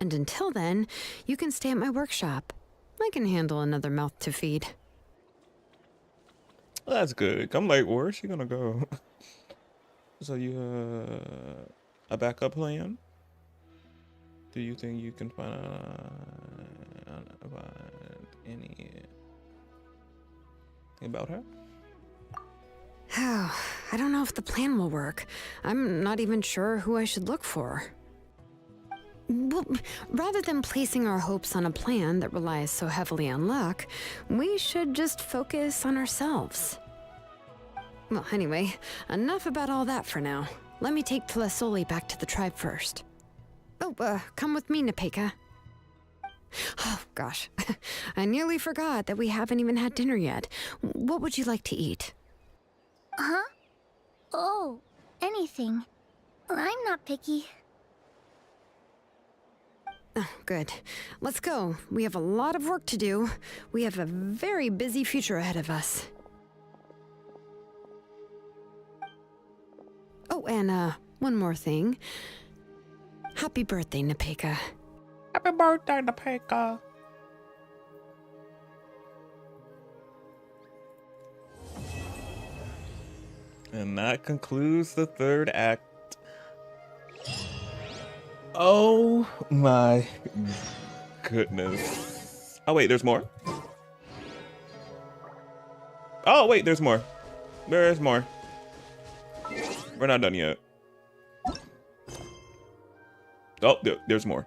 And until then, you can stay at my workshop. I can handle another mouth to feed. That's good. I'm like, where's she gonna go? So you, a backup plan? Do you think you can find anything about her? Oh, I don't know if the plan will work. I'm not even sure who I should look for. Well, rather than placing our hopes on a plan that relies so heavily on luck, we should just focus on ourselves. Well, anyway, enough about all that for now. Let me take Tlasoli back to the tribe first. Oh, come with me, Nepeka. Oh, gosh. I nearly forgot that we haven't even had dinner yet. What would you like to eat? Huh? Oh, anything. I'm not picky. Oh, good. Let's go. We have a lot of work to do. We have a very busy future ahead of us. Oh, and one more thing. Happy birthday, Nepeka. Happy birthday, Nepeka. And that concludes the third act. Oh my goodness. Oh wait, there's more? Oh wait, there's more. There's more. We're not done yet. Oh, there's more.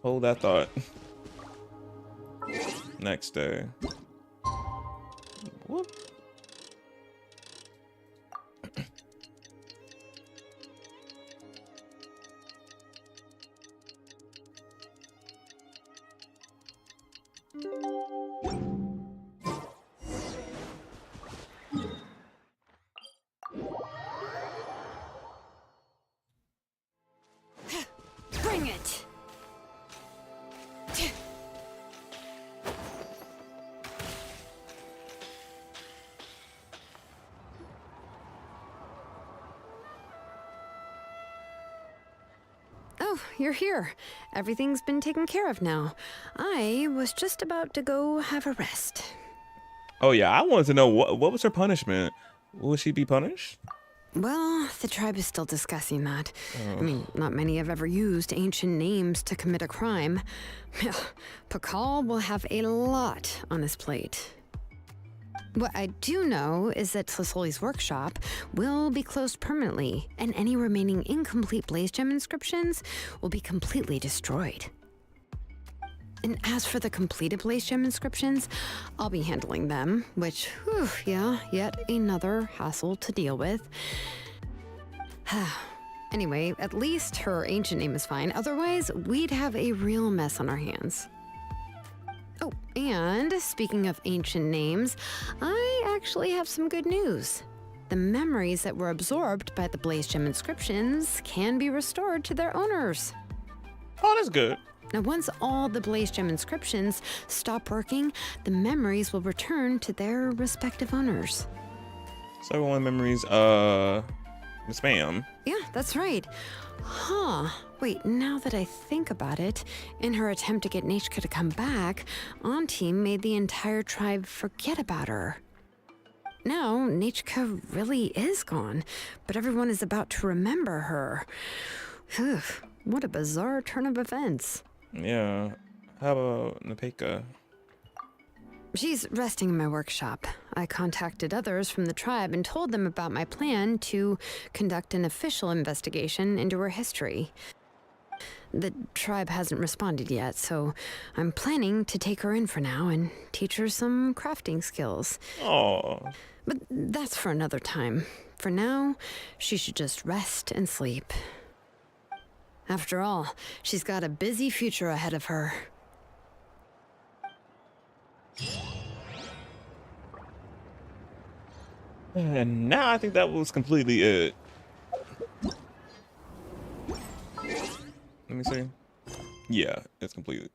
Hold that thought. Next day. Whoop. Bring it! Oh, you're here. Everything's been taken care of now. I was just about to go have a rest. Oh yeah, I wanted to know what was her punishment. Will she be punished? Well, the tribe is still discussing that. I mean, not many have ever used ancient names to commit a crime. Pakal will have a lot on his plate. What I do know is that Tlisoli's workshop will be closed permanently, and any remaining incomplete Blaze Gem inscriptions will be completely destroyed. And as for the completed Blaze Gem inscriptions, I'll be handling them, which, whew, yeah, yet another hassle to deal with. Anyway, at least her ancient name is fine. Otherwise, we'd have a real mess on our hands. Oh, and speaking of ancient names, I actually have some good news. The memories that were absorbed by the Blaze Gem inscriptions can be restored to their owners. Oh, that's good. Now, once all the Blaze Gem inscriptions stop working, the memories will return to their respective owners. So everyone memories, spam. Yeah, that's right. Huh. Wait, now that I think about it, in her attempt to get Nechka to come back, Auntie made the entire tribe forget about her. Now, Nechka really is gone, but everyone is about to remember her. Phew, what a bizarre turn of events. Yeah. How about Nepeka? She's resting in my workshop. I contacted others from the tribe and told them about my plan to conduct an official investigation into her history. The tribe hasn't responded yet, so I'm planning to take her in for now and teach her some crafting skills. Oh. But that's for another time. For now, she should just rest and sleep. After all, she's got a busy future ahead of her. And now I think that was completely it. Let me see. Yeah, it's completed.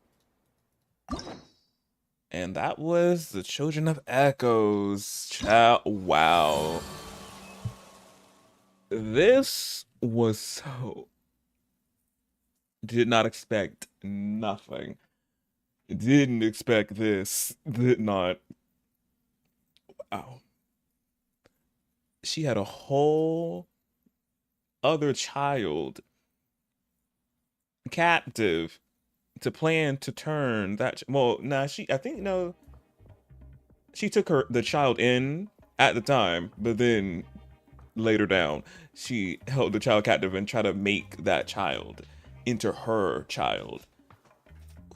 And that was the Children of Echoes. Wow. This was so... Did not expect nothing. Didn't expect this. Did not. Wow. She had a whole other child captive to plan to turn that. Well, nah, I think, no, she took the child in at the time, but then later down, she held the child captive and tried to make that child into her child,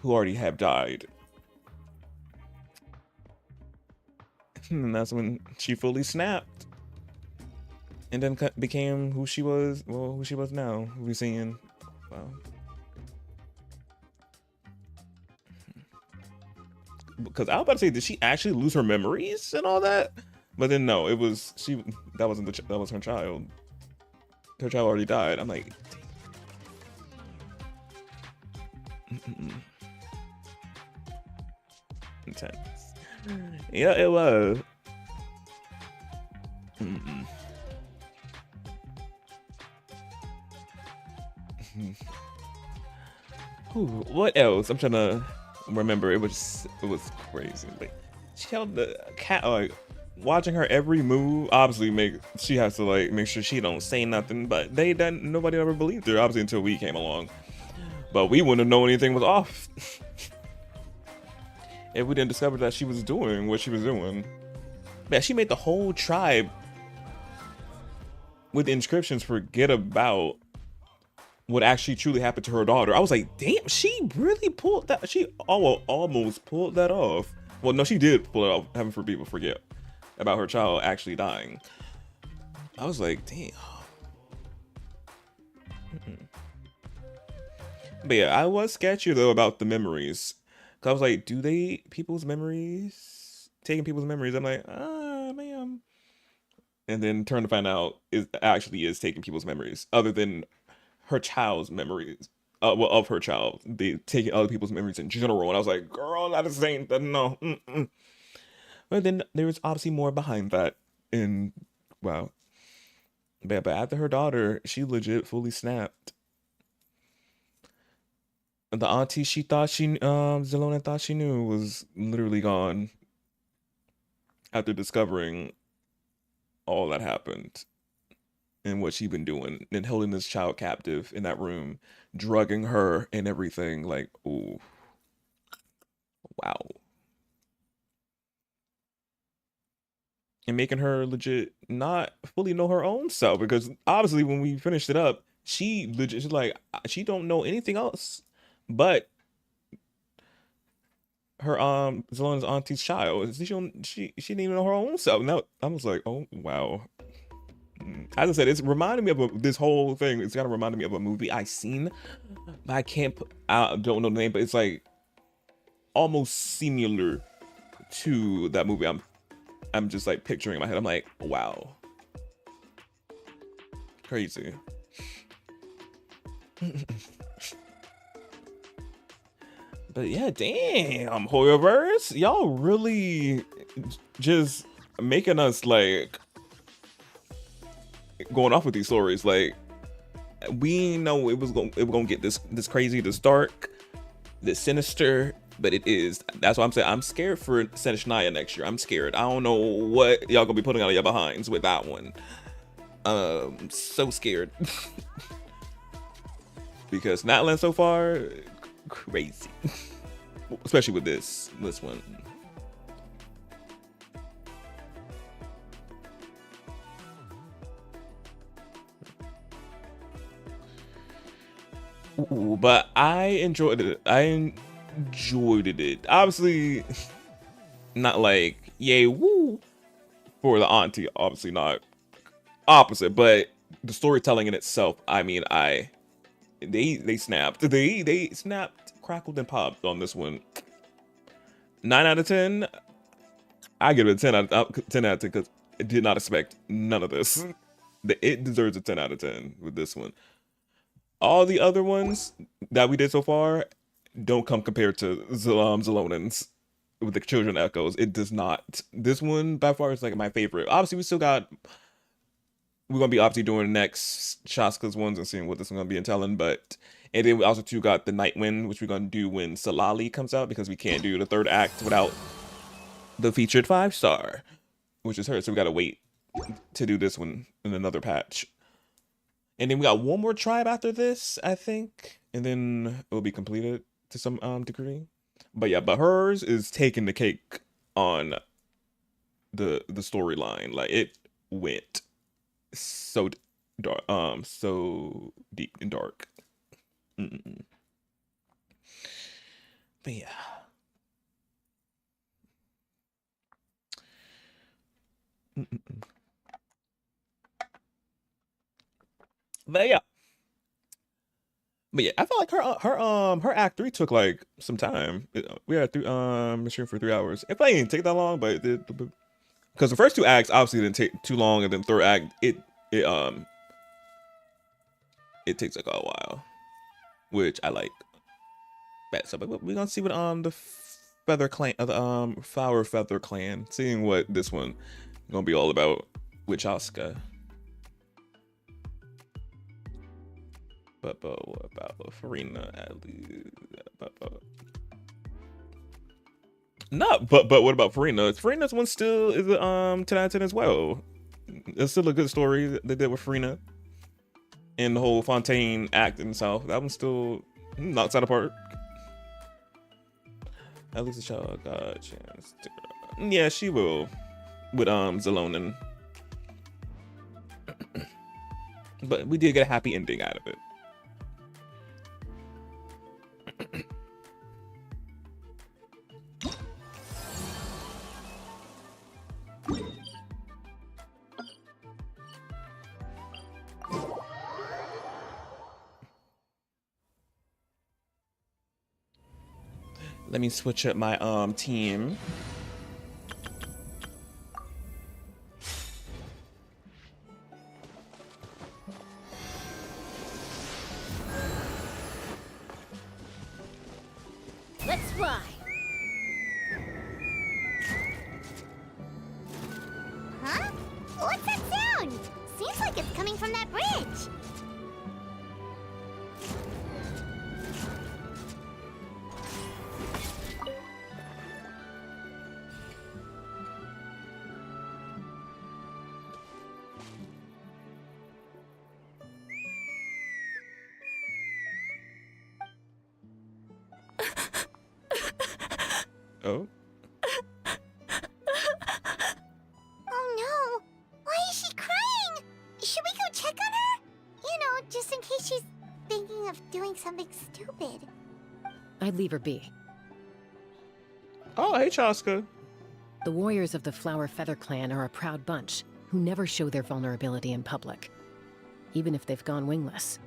who already have died. And that's when she fully snapped. And then became who she was, well, who she was now. We're seeing, wow. Because I was about to say, did she actually lose her memories and all that? But then no, it was, that wasn't that was her child. Her child already died. I'm like, intense. Yeah, it was. Ooh, what else? I'm trying to remember. It was crazy. Like, she held the cat, like, watching her every move. Obviously, she has to like make sure she don't say nothing. But nobody ever believed her, obviously, until we came along. But we wouldn't have known anything was off if we didn't discover that she was doing what she was doing. Man, she made the whole tribe with inscriptions forget about what actually truly happened to her daughter. I was like, damn, she really pulled that. She almost pulled that off. Well, no, she did pull it off, having for people forget about her child actually dying. I was like, damn. But yeah, I was sketchy though about the memories. Cause I was like, taking people's memories? I'm like, ma'am. And then turn to find out it actually is taking people's memories, other than her child's memories. Of her child, they taking other people's memories in general. And I was like, girl, that is saying that no. But then there was obviously more behind that. And wow. But after her daughter, she legit fully snapped. The auntie Xilonen thought she knew was literally gone. after discovering all that happened and what she'd been doing and holding this child captive in that room, drugging her and everything. Like, ooh, wow. And making her legit not fully know her own self, because obviously when we finished it up, she legit, she's like, she don't know anything else but her Zelon's auntie's child. She didn't even know her own self. Now I was like, oh wow. As I said, it's reminding me of this whole thing. It's kind of reminding me of a movie I seen, but I don't know the name, but it's like almost similar to that movie. I'm just like picturing in my head. I'm like, wow, crazy. But yeah, damn, Hoyoverse, y'all really just making us like going off with these stories. Like, we know it was gonna get this crazy, this dark, this sinister, but it is. That's why I'm saying I'm scared for Senishnia next year. I'm scared. I don't know what y'all gonna be putting out of your behinds with that one. So scared. Because Natlan so far, crazy. Especially with this one. Ooh, but I enjoyed it. I enjoyed it. Obviously, not like yay woo for the auntie. Obviously not opposite, but the storytelling in itself. I mean, they snapped. They snapped, crackled, and popped on this one. 9 out of 10. I give it a 10 out of 10 because I did not expect none of this. It deserves a 10 out of 10 with this one. All the other ones that we did so far don't come compared to Xilonen's with the Children Echoes. It does not. This one by far is like my favorite. Obviously, we're gonna be obviously doing the next Chasca's ones and seeing what this is gonna be entailing, and then we also too got the Night Wind, which we're gonna do when Salali comes out, because we can't do the third act without the featured 5-star, which is her. So we gotta wait to do this one in another patch. And then we got one more tribe after this, I think, and then it will be completed to some degree. But yeah, but hers is taking the cake on the storyline. Like, it went so dark, so deep and dark. But yeah. But yeah. I felt like her act 3 took like some time. We had mission for 3 hours. It probably didn't take that long, but because the first 2 acts obviously didn't take too long, and then third act it takes like a while, which I like. So we're gonna see what the Feather Clan, the Flower Feather Clan, seeing what this one gonna be all about with Chasca. But what about Farina? At least, no, but what about Farina? Farina's one still is a 10 out of 10 as well. It's still a good story that they did with Farina, and the whole Fontaine act itself. That one's still knocks out of park. At least the child got a chance to. Yeah, she will with Xilonen. But we did get a happy ending out of it. Let me switch up my team. Let's fly. Huh? What's that sound? Seems like it's coming from that bridge. Oh. Oh no! Why is she crying? Should we go check on her? You know, just in case she's thinking of doing something stupid. I'd leave her be. Oh, hey, Chasca. The warriors of the Flower Feather Clan are a proud bunch who never show their vulnerability in public, even if they've gone wingless.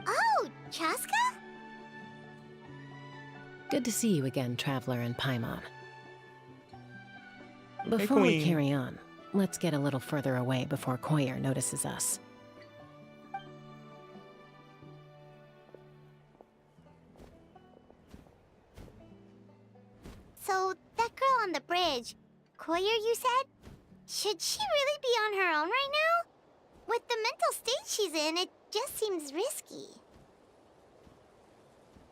Oh, Chasca? Good to see you again, Traveler and Paimon. Before Queen. we carry on, let's get a little further away before Koyer notices us. So, that girl on the bridge, Koyer, you said? Should she really be on her own right now? With the mental state she's in, it just seems risky.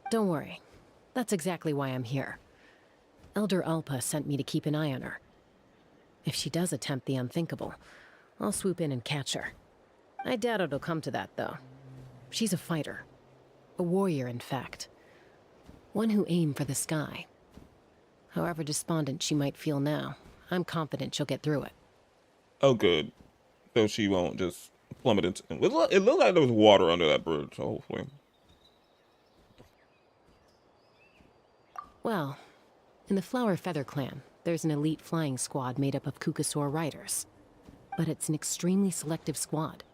Don't worry. That's exactly why I'm here. Elder Alpa sent me to keep an eye on her. If she does attempt the unthinkable, I'll swoop in and catch her. I doubt it'll come to that, though. She's a fighter. A warrior, in fact. One who aimed for the sky. However despondent she might feel now, I'm confident she'll get through it. Oh, good. So she won't just plummet into... It looked like there was water under that bridge, so hopefully. Well, in the Flower Feather Clan, there's an elite flying squad made up of Kukasaur riders. But it's an extremely selective squad.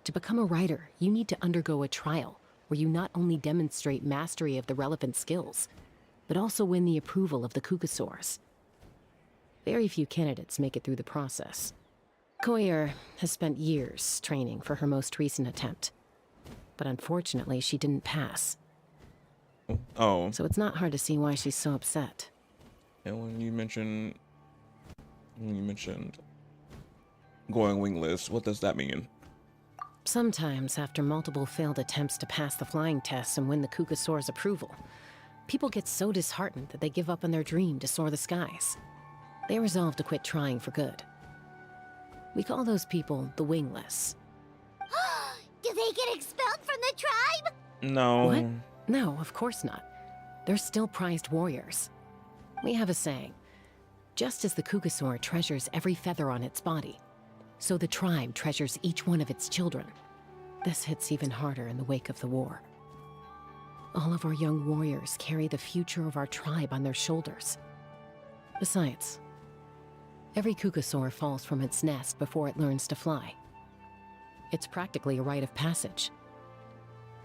To become a rider, you need to undergo a trial where you not only demonstrate mastery of the relevant skills, but also win the approval of the Kukasaurs. Very few candidates make it through the process. Koyer has spent years training for her most recent attempt, but unfortunately she didn't pass. Oh. So it's not hard to see why she's so upset. And when you mentioned going wingless, what does that mean? Sometimes, after multiple failed attempts to pass the flying tests and win the Kukasaur's approval, people get so disheartened that they give up on their dream to soar the skies. They resolve to quit trying for good. We call those people the wingless. Do they get expelled from the tribe? No. What? No, of course not. They're still prized warriors. We have a saying, just as the Kukasaur treasures every feather on its body, so the tribe treasures each one of its children. This hits even harder in the wake of the war. All of our young warriors carry the future of our tribe on their shoulders. Besides, every Kukasaur falls from its nest before it learns to fly. It's practically a rite of passage.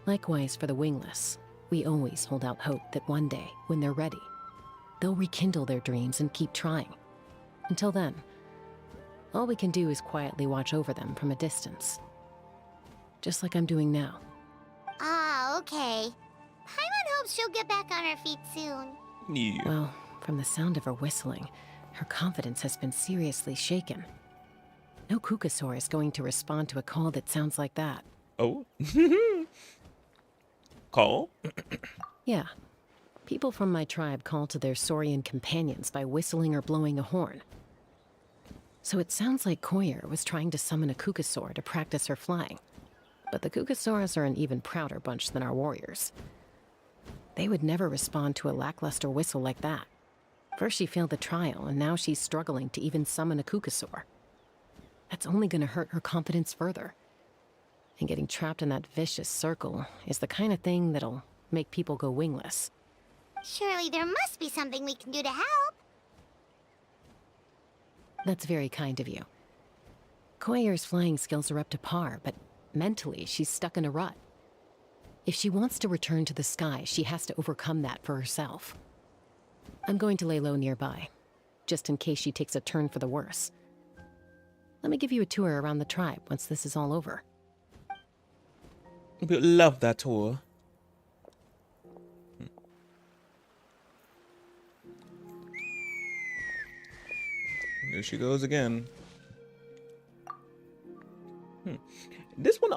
Likewise for the wingless, we always hold out hope that one day, when they're ready, they'll rekindle their dreams and keep trying. Until then, all we can do is quietly watch over them from a distance. Just like I'm doing now. Ah, okay. Paimon hopes she'll get back on her feet soon. Yeah. Well, from the sound of her whistling, her confidence has been seriously shaken. No Kukasaur is going to respond to a call that sounds like that. Oh. Call? Yeah. People from my tribe call to their saurian companions by whistling or blowing a horn. So it sounds like Koyer was trying to summon a Kukasaur to practice her flying. But the Kukasaurs are an even prouder bunch than our warriors. They would never respond to a lackluster whistle like that. First she failed the trial, and now she's struggling to even summon a Kukasaur. That's only going to hurt her confidence further. And getting trapped in that vicious circle is the kind of thing that'll make people go wingless. Surely there must be something we can do to help. That's very kind of you. Koyer's flying skills are up to par, but mentally she's stuck in a rut. If she wants to return to the sky, she has to overcome that for herself. I'm going to lay low nearby, just in case she takes a turn for the worse. Let me give you a tour around the tribe once this is all over. We love that tour. There she goes again. This one,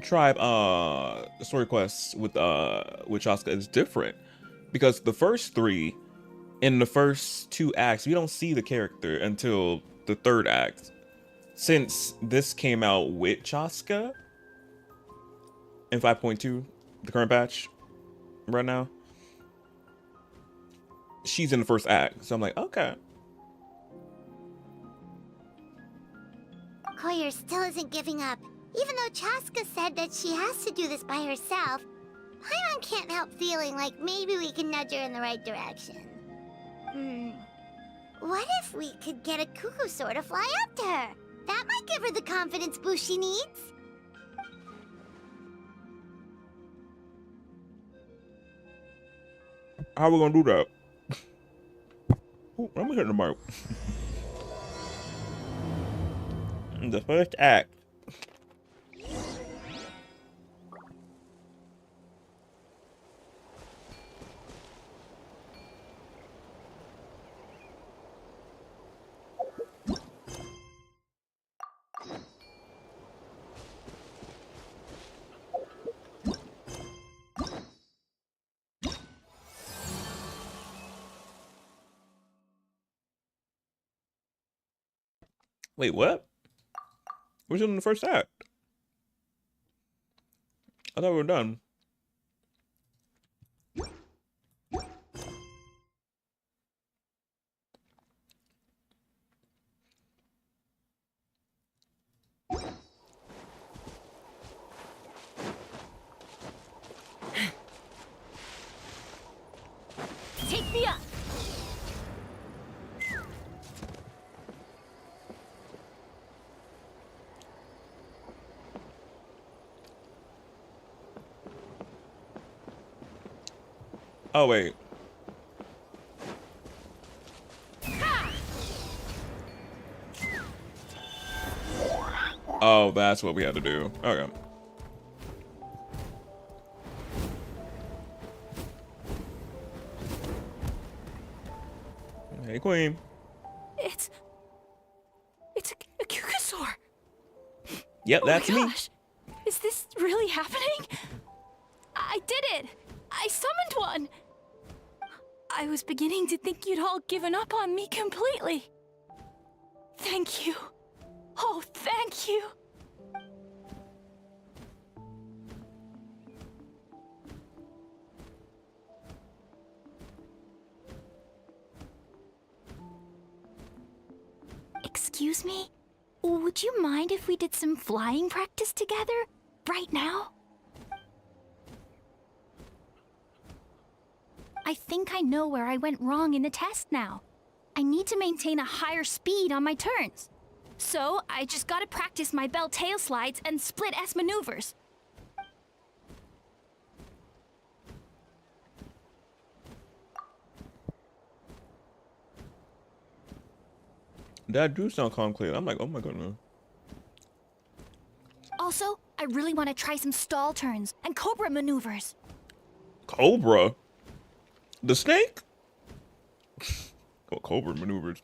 tribe story quest with Chasca is different, because the first three, in the first two acts, we don't see the character until the third act. Since this came out with Chasca in 5.2, the current patch, right now. She's in the first act, so I'm like, okay. Koyer still isn't giving up. Even though Chasca said that she has to do this by herself, Paimon can't help feeling like maybe we can nudge her in the right direction. What if we could get a cuckoo to fly up to her? That might give her the confidence boost she needs. How are we gonna do that? Ooh, let me hit the mark. The first act. Wait, what? We're still in the first act. I thought we were done. Take me up. Oh, wait. Oh, that's what we had to do. Okay. Hey, Queen. It's a cuckoo. Yep, that's oh my me. gosh. Is this really happening? I did it! I summoned one! I was beginning to think you'd all given up on me completely. Thank you. Oh, thank you. Excuse me? Would you mind if we did some flying practice together? Right now? I think I know where I went wrong in the test now. I need to maintain a higher speed on my turns. So, I just gotta practice my bell tail slides and split S maneuvers. That do sound complicated. I'm like, oh my goodness. Also, I really want to try some stall turns and cobra maneuvers. Cobra? The snake? Oh, cobra maneuvers.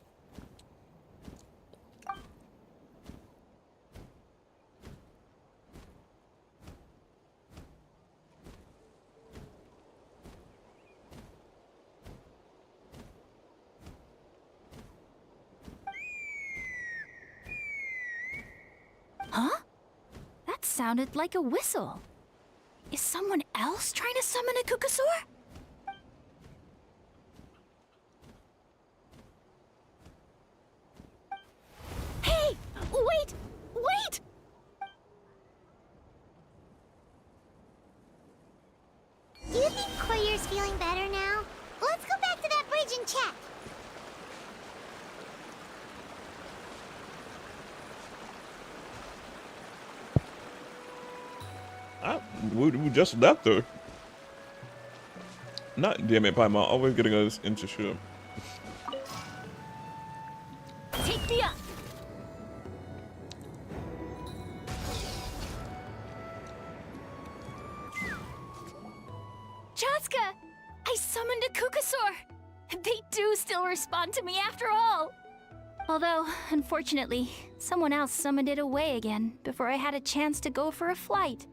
Huh? That sounded like a whistle. Is someone else trying to summon a Kukasaur? Hey! Wait! Wait! Do you think Koyer's feeling better now? Let's go back to that bridge and check. We just left her. Not damn it, Paimon, always getting us into shit. Take me up! Chasca! I summoned a Kukasaur! They do still respond to me after all! Although, unfortunately, someone else summoned it away again before I had a chance to go for a flight.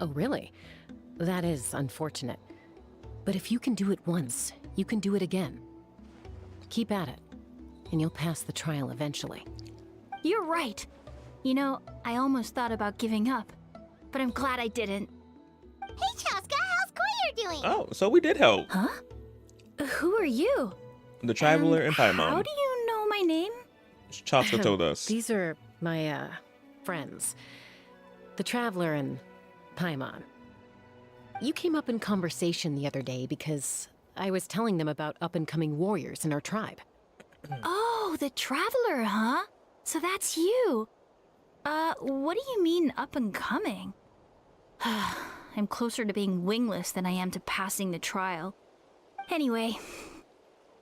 Oh, really? That is unfortunate. But if you can do it once, you can do it again. Keep at it, and you'll pass the trial eventually. You're right. You know, I almost thought about giving up, but I'm glad I didn't. Hey, Chasca, how's Koyer doing? Oh, so we did help. Huh? Who are you? The Traveler and Paimon. How do you know my name? Chasca told us. These are my, friends. The Traveler and Paimon. You came up in conversation the other day because I was telling them about up-and-coming warriors in our tribe. Oh, the Traveler, huh? So that's you. What do you mean up and coming? I'm closer to being wingless than I am to passing the trial. Anyway,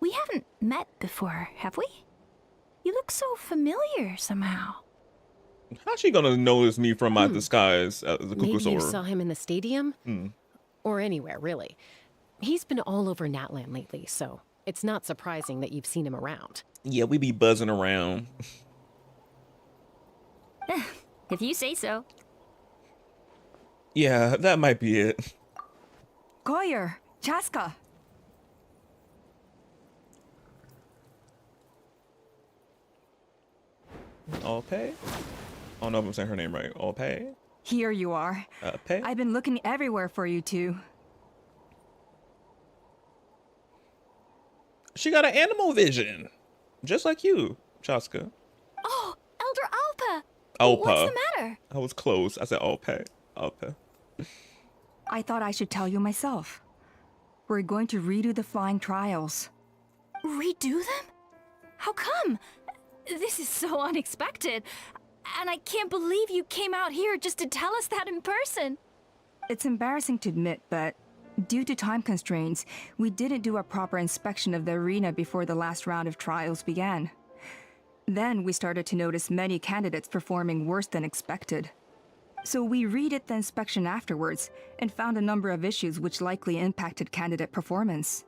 we haven't met before, have we? You look so familiar somehow. How's she gonna notice me from my disguise as the Maybe you Kukusaur? saw him in the stadium? Or anywhere, really. He's been all over Natlan lately, so it's not surprising that you've seen him around. Yeah, we be buzzing around. If you say so. Yeah, that might be it. Koyer, Chasca. Alpay? I don't know if I'm saying her name right. Alpay? Here you are. Pay? I've been looking everywhere for you two. She got an animal vision. Just like you, Chasca. Oh, Elder Alpa! Alpa. What's the matter? I was close. I said Alpay. Alpay. I thought I should tell you myself. We're going to redo the flying trials. Redo them? How come? This is so unexpected. And I can't believe you came out here just to tell us that in person. It's embarrassing to admit, but due to time constraints, we didn't do a proper inspection of the arena before the last round of trials began. Then we started to notice many candidates performing worse than expected. So we redid the inspection afterwards and found a number of issues which likely impacted candidate performance.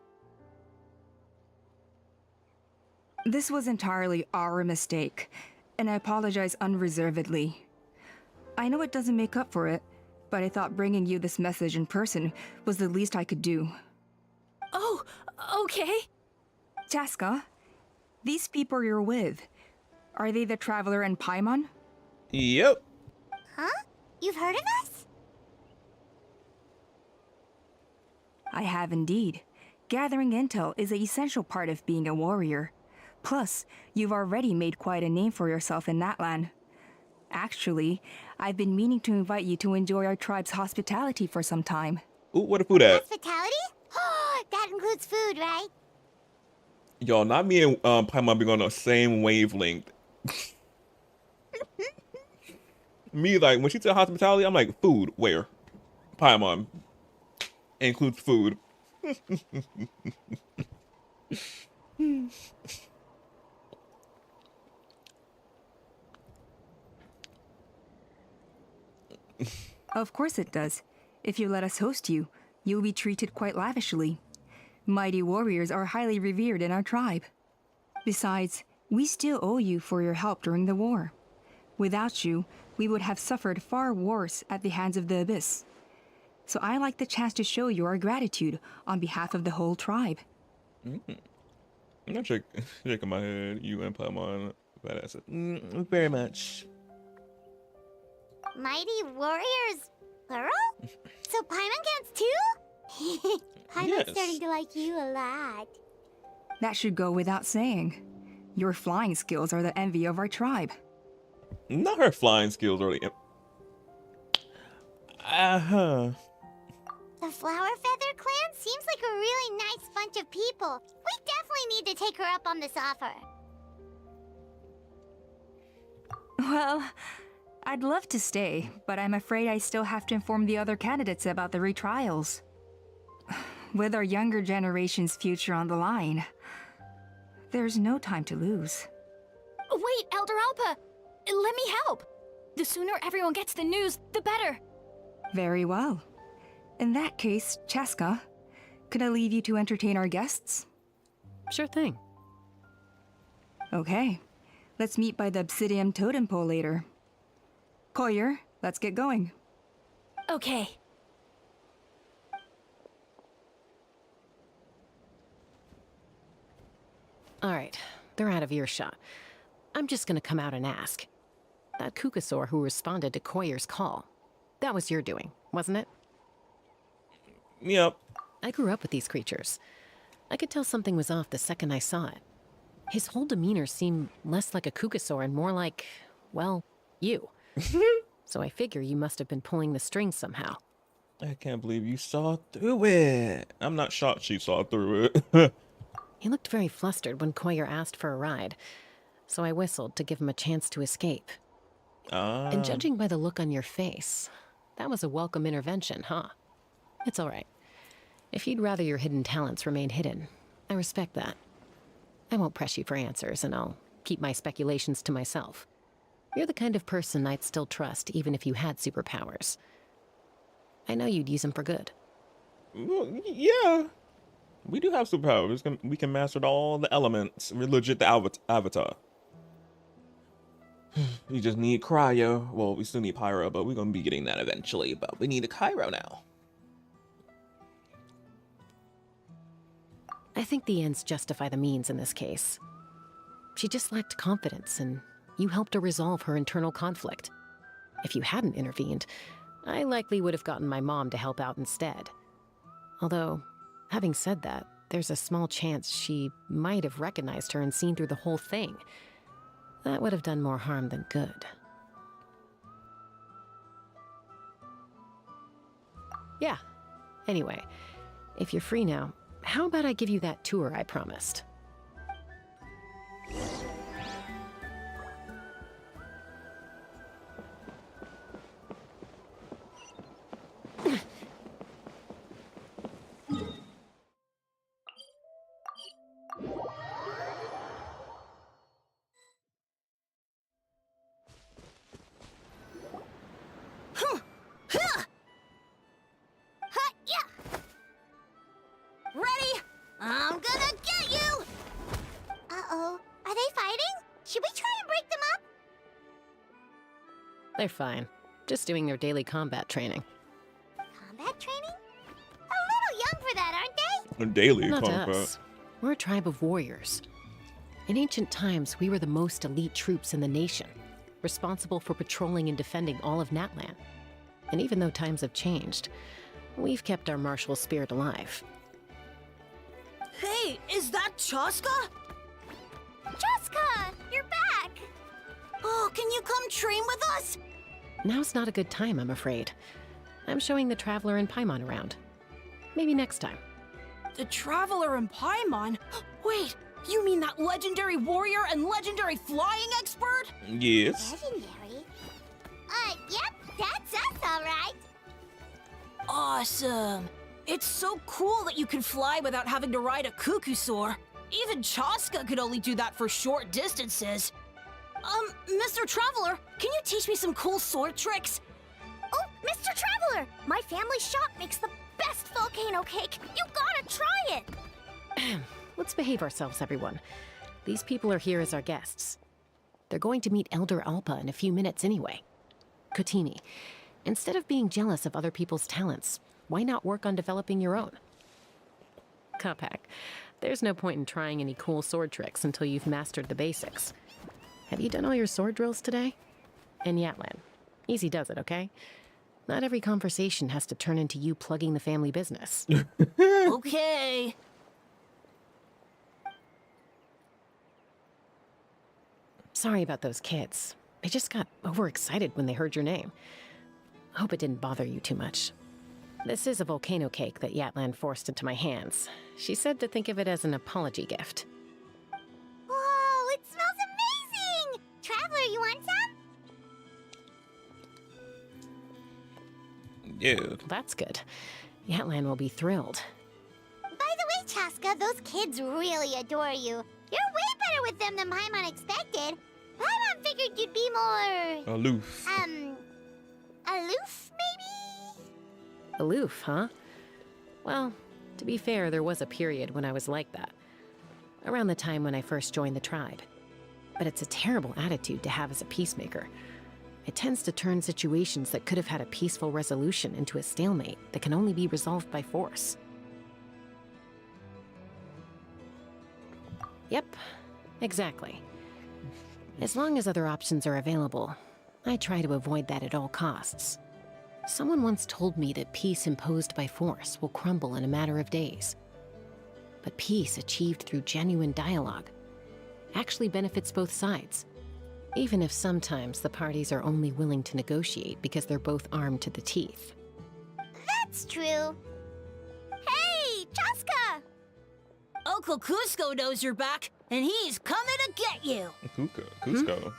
This was entirely our mistake, and I apologize unreservedly. I know it doesn't make up for it, but I thought bringing you this message in person was the least I could do. Oh, okay. Chasca, these people you're with, are they the Traveler and Paimon? Yep. Huh? You've heard of us? I have indeed. Gathering intel is an essential part of being a warrior. Plus, you've already made quite a name for yourself in Natlan. Actually, I've been meaning to invite you to enjoy our tribe's hospitality for some time. Ooh, where the food at? Hospitality? Oh, that includes food, right? Y'all, not me and Paimon being on the same wavelength. Me, like, when she said hospitality, I'm like, food, where? Paimon. Includes food. Of course it does. If you let us host you, you'll be treated quite lavishly. Mighty warriors are highly revered in our tribe. Besides, we still owe you for your help during the war. Without you, we would have suffered far worse at the hands of the Abyss. So I like the chance to show you our gratitude on behalf of the whole tribe. I'm not shaking my head. You and Paimon, badass. Very much. Mighty warriors, plural? So Paimon counts too? Paimon's Yes. starting to like you a lot. That should go without saying. Your flying skills are the envy of our tribe. Not her flying skills, really. The Flower Feather clan seems like a really nice bunch of people. We definitely need to take her up on this offer. Well, I'd love to stay, but I'm afraid I still have to inform the other candidates about the retrials. With our younger generation's future on the line, there's no time to lose. Wait, Elder Alpa! Let me help! The sooner everyone gets the news, the better! Very well. In that case, Chasca, could I leave you to entertain our guests? Sure thing. Okay. Let's meet by the Obsidian Totem Pole later. Koyer, let's get going. Okay. All right, they're out of earshot. I'm just gonna come out and ask. That Kukusaur who responded to Koyer's call, that was your doing, wasn't it? Yep. I grew up with these creatures. I could tell something was off the second I saw it. His whole demeanor seemed less like a Kukasaur and more like, well, you. So I figure you must have been pulling the strings somehow. I can't believe you saw through it. I'm not shocked she saw through it. He looked very flustered when Koyer asked for a ride, so I whistled to give him a chance to escape. And judging by the look on your face, that was a welcome intervention, huh? It's all right. If you'd rather your hidden talents remain hidden, I respect that. I won't press you for answers, and I'll keep my speculations to myself. You're the kind of person I'd still trust even if you had superpowers. I know you'd use them for good. Well, yeah. We do have superpowers. We can master all the elements. We're legit the avatar. We just need cryo. Well, we still need pyro, but we're going to be getting that eventually. But we need a cryo now. I think the ends justify the means in this case. She just lacked confidence, and you helped her resolve her internal conflict. If you hadn't intervened, I likely would have gotten my mom to help out instead. Although, having said that, there's a small chance she might have recognized her and seen through the whole thing. That would have done more harm than good. Yeah. Anyway, if you're free now, how about I give you that tour I promised? Ready? I'm gonna get you! Uh-oh. Are they fighting? Should we try and break them up? They're fine. Just doing their daily combat training. Combat training? A little young for that, aren't they? A daily Not combat. us. We're a tribe of warriors. In ancient times, we were the most elite troops in the nation, responsible for patrolling and defending all of Natlan. And even though times have changed, we've kept our martial spirit alive. Hey, is that Chasca? Chasca, you're back! Oh, can you come train with us? Now's not a good time, I'm afraid. I'm showing the Traveler and Paimon around. Maybe next time. The Traveler and Paimon? Wait, you mean that legendary warrior and legendary flying expert? Yes. Legendary? Yep, that's us, alright. Awesome. It's so cool that you can fly without having to ride a Kukusaur. Even Chasca could only do that for short distances. Mr. Traveler, can you teach me some cool sword tricks? Oh, Mr. Traveler! My family shop makes the best volcano cake! You gotta try it! Let's behave ourselves, everyone. These people are here as our guests. They're going to meet Elder Alpa in a few minutes anyway. Kotini, instead of being jealous of other people's talents, why not work on developing your own? Kapak, there's no point in trying any cool sword tricks until you've mastered the basics. Have you done all your sword drills today? And Yatlan, easy does it, okay? Not every conversation has to turn into you plugging the family business. Okay. Sorry about those kids. They just got overexcited when they heard your name. Hope it didn't bother you too much. This is a volcano cake that Yatlan forced into my hands. She said to think of it as an apology gift. Whoa, it smells amazing! Traveler, you want some? Yeah. That's good. Yatlan will be thrilled. By the way, Chasca, those kids really adore you. You're way better with them than Paimon expected. Paimon figured you'd be more... Aloof. Aloof, maybe? Aloof, huh? Well, to be fair, there was a period when I was like that. Around the time when I first joined the tribe. But it's a terrible attitude to have as a peacemaker. It tends to turn situations that could have had a peaceful resolution into a stalemate that can only be resolved by force. Yep, exactly. As long as other options are available, I try to avoid that at all costs. Someone once told me that peace imposed by force will crumble in a matter of days. But peace achieved through genuine dialogue actually benefits both sides, even if sometimes the parties are only willing to negotiate because they're both armed to the teeth. That's true. Hey, Chasca! Uncle Cusco knows you're back, and he's coming to get you. Cusco.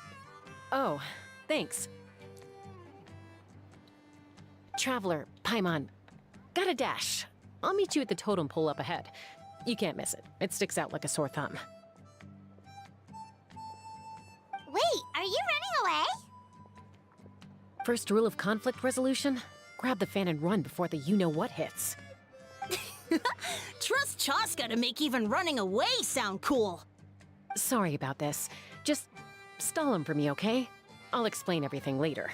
Oh, thanks. Traveler, Paimon, got a dash. I'll meet you at the totem pole up ahead. You can't miss it. It sticks out like a sore thumb. Wait, are you running away? First rule of conflict resolution? Grab the fan and run before the you-know-what hits. Trust Chasca to make even running away sound cool. Sorry about this. Just stall him for me, okay? I'll explain everything later.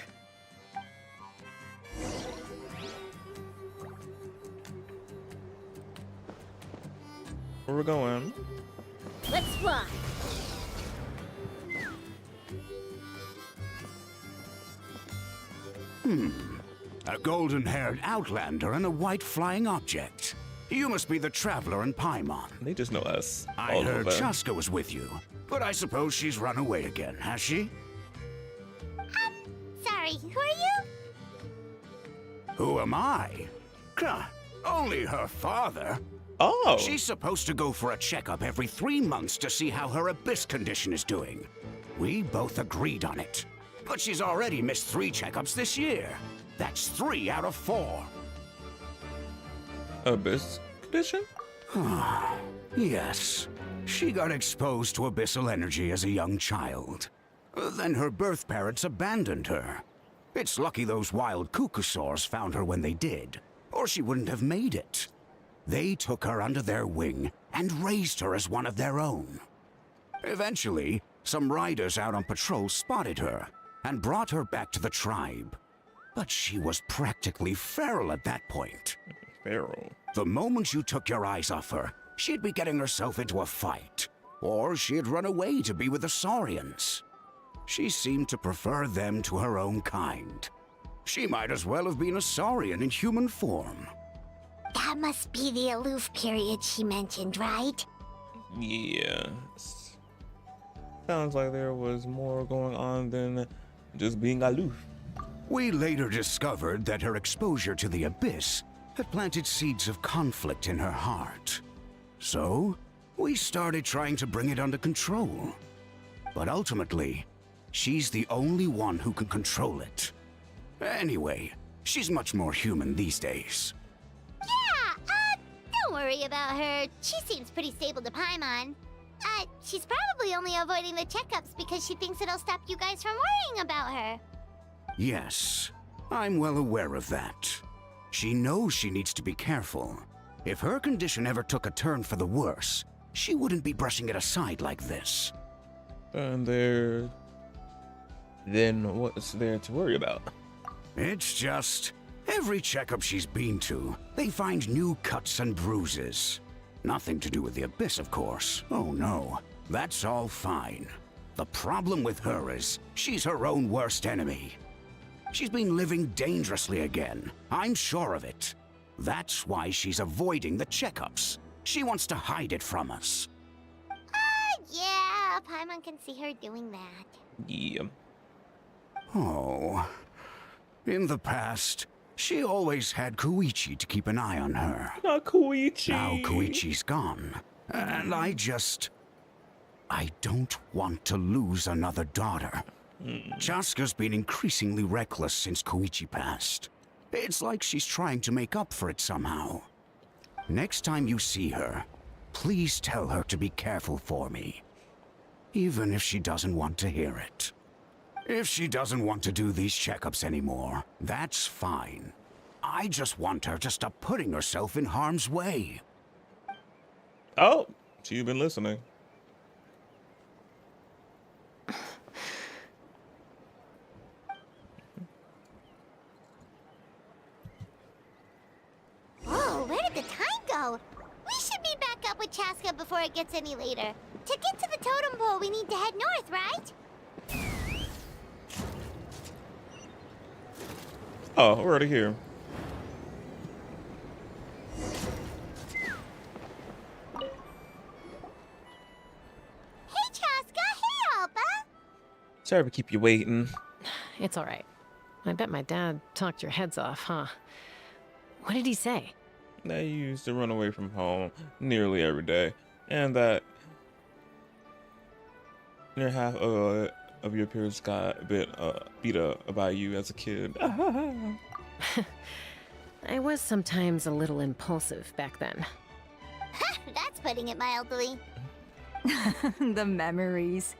Where we're going? Let's fly. A golden-haired outlander and a white flying object. You must be the traveler in Paimon. They just know us. I heard Chasca was with you, but I suppose she's run away again, has she? Sorry, who are you? Who am I? Only her father. Oh. She's supposed to go for a checkup every 3 months to see how her abyss condition is doing. We both agreed on it. But she's already missed 3 checkups this year. That's 3 out of 4. Abyss condition? Yes. She got exposed to abyssal energy as a young child. Then her birth parents abandoned her. It's lucky those wild cuckoosaurs found her when they did, or she wouldn't have made it. They took her under their wing and raised her as one of their own. Eventually, some riders out on patrol spotted her and brought her back to the tribe. But she was practically feral at that point. Feral? The moment you took your eyes off her, she'd be getting herself into a fight, or she'd run away to be with the Saurians. She seemed to prefer them to her own kind. She might as well have been a Saurian in human form. That must be the aloof period she mentioned, right? Yes. Sounds like there was more going on than just being aloof. We later discovered that her exposure to the abyss had planted seeds of conflict in her heart. So, we started trying to bring it under control. But ultimately, she's the only one who can control it. Anyway, she's much more human these days. Yeah, don't worry about her. She seems pretty stable to Paimon. She's probably only avoiding the checkups because she thinks it'll stop you guys from worrying about her. Yes, I'm well aware of that. She knows she needs to be careful. If her condition ever took a turn for the worse, she wouldn't be brushing it aside like this. And then what's there to worry about? It's just, every checkup she's been to, they find new cuts and bruises. Nothing to do with the abyss, of course. Oh no, that's all fine. The problem with her is, she's her own worst enemy. She's been living dangerously again. I'm sure of it. That's why she's avoiding the checkups. She wants to hide it from us. Yeah, Paimon can see her doing that. Yeah. Oh. In the past, she always had Koichi to keep an eye on her. Not Koichi. Now Koichi's gone. And I don't want to lose another daughter. Chasca's been increasingly reckless since Koichi passed. It's like she's trying to make up for it somehow. Next time you see her, please tell her to be careful for me. Even if she doesn't want to hear it. If she doesn't want to do these checkups anymore, that's fine. I just want her to stop putting herself in harm's way. Oh, so you've been listening. Whoa, where did the time go? We should be back up with Chasca before it gets any later. To get to the totem pole, we need to head north, right? Oh, we're already here. Hey, Chasca. Hey, Alba. Sorry to keep you waiting. It's all right. I bet my dad talked your heads off, huh? What did he say? That you used to run away from home nearly every day, and that near half of your peers got a bit beat up by you as a kid. I was sometimes a little impulsive back then. That's putting it mildly. The memories.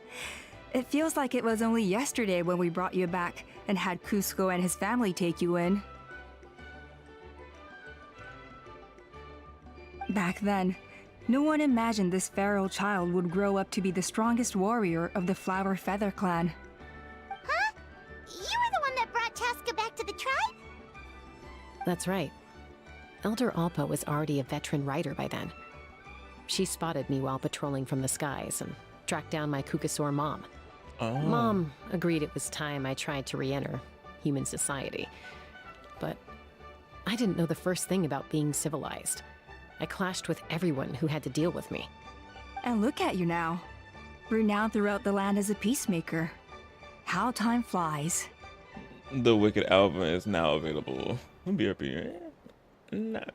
It feels like it was only yesterday when we brought you back and had Cusco and his family take you in. Back then, no one imagined this feral child would grow up to be the strongest warrior of the Flower Feather clan. Huh? You were the one that brought Chasca back to the tribe? That's right. Elder Alpa was already a veteran rider by then. She spotted me while patrolling from the skies and tracked down my Kukasaur mom. Oh. Mom agreed it was time I tried to re-enter human society. But I didn't know the first thing about being civilized. I clashed with everyone who had to deal with me. And look at you now. Renowned throughout the land as a peacemaker. How time flies. The Wicked album is now available. BRB.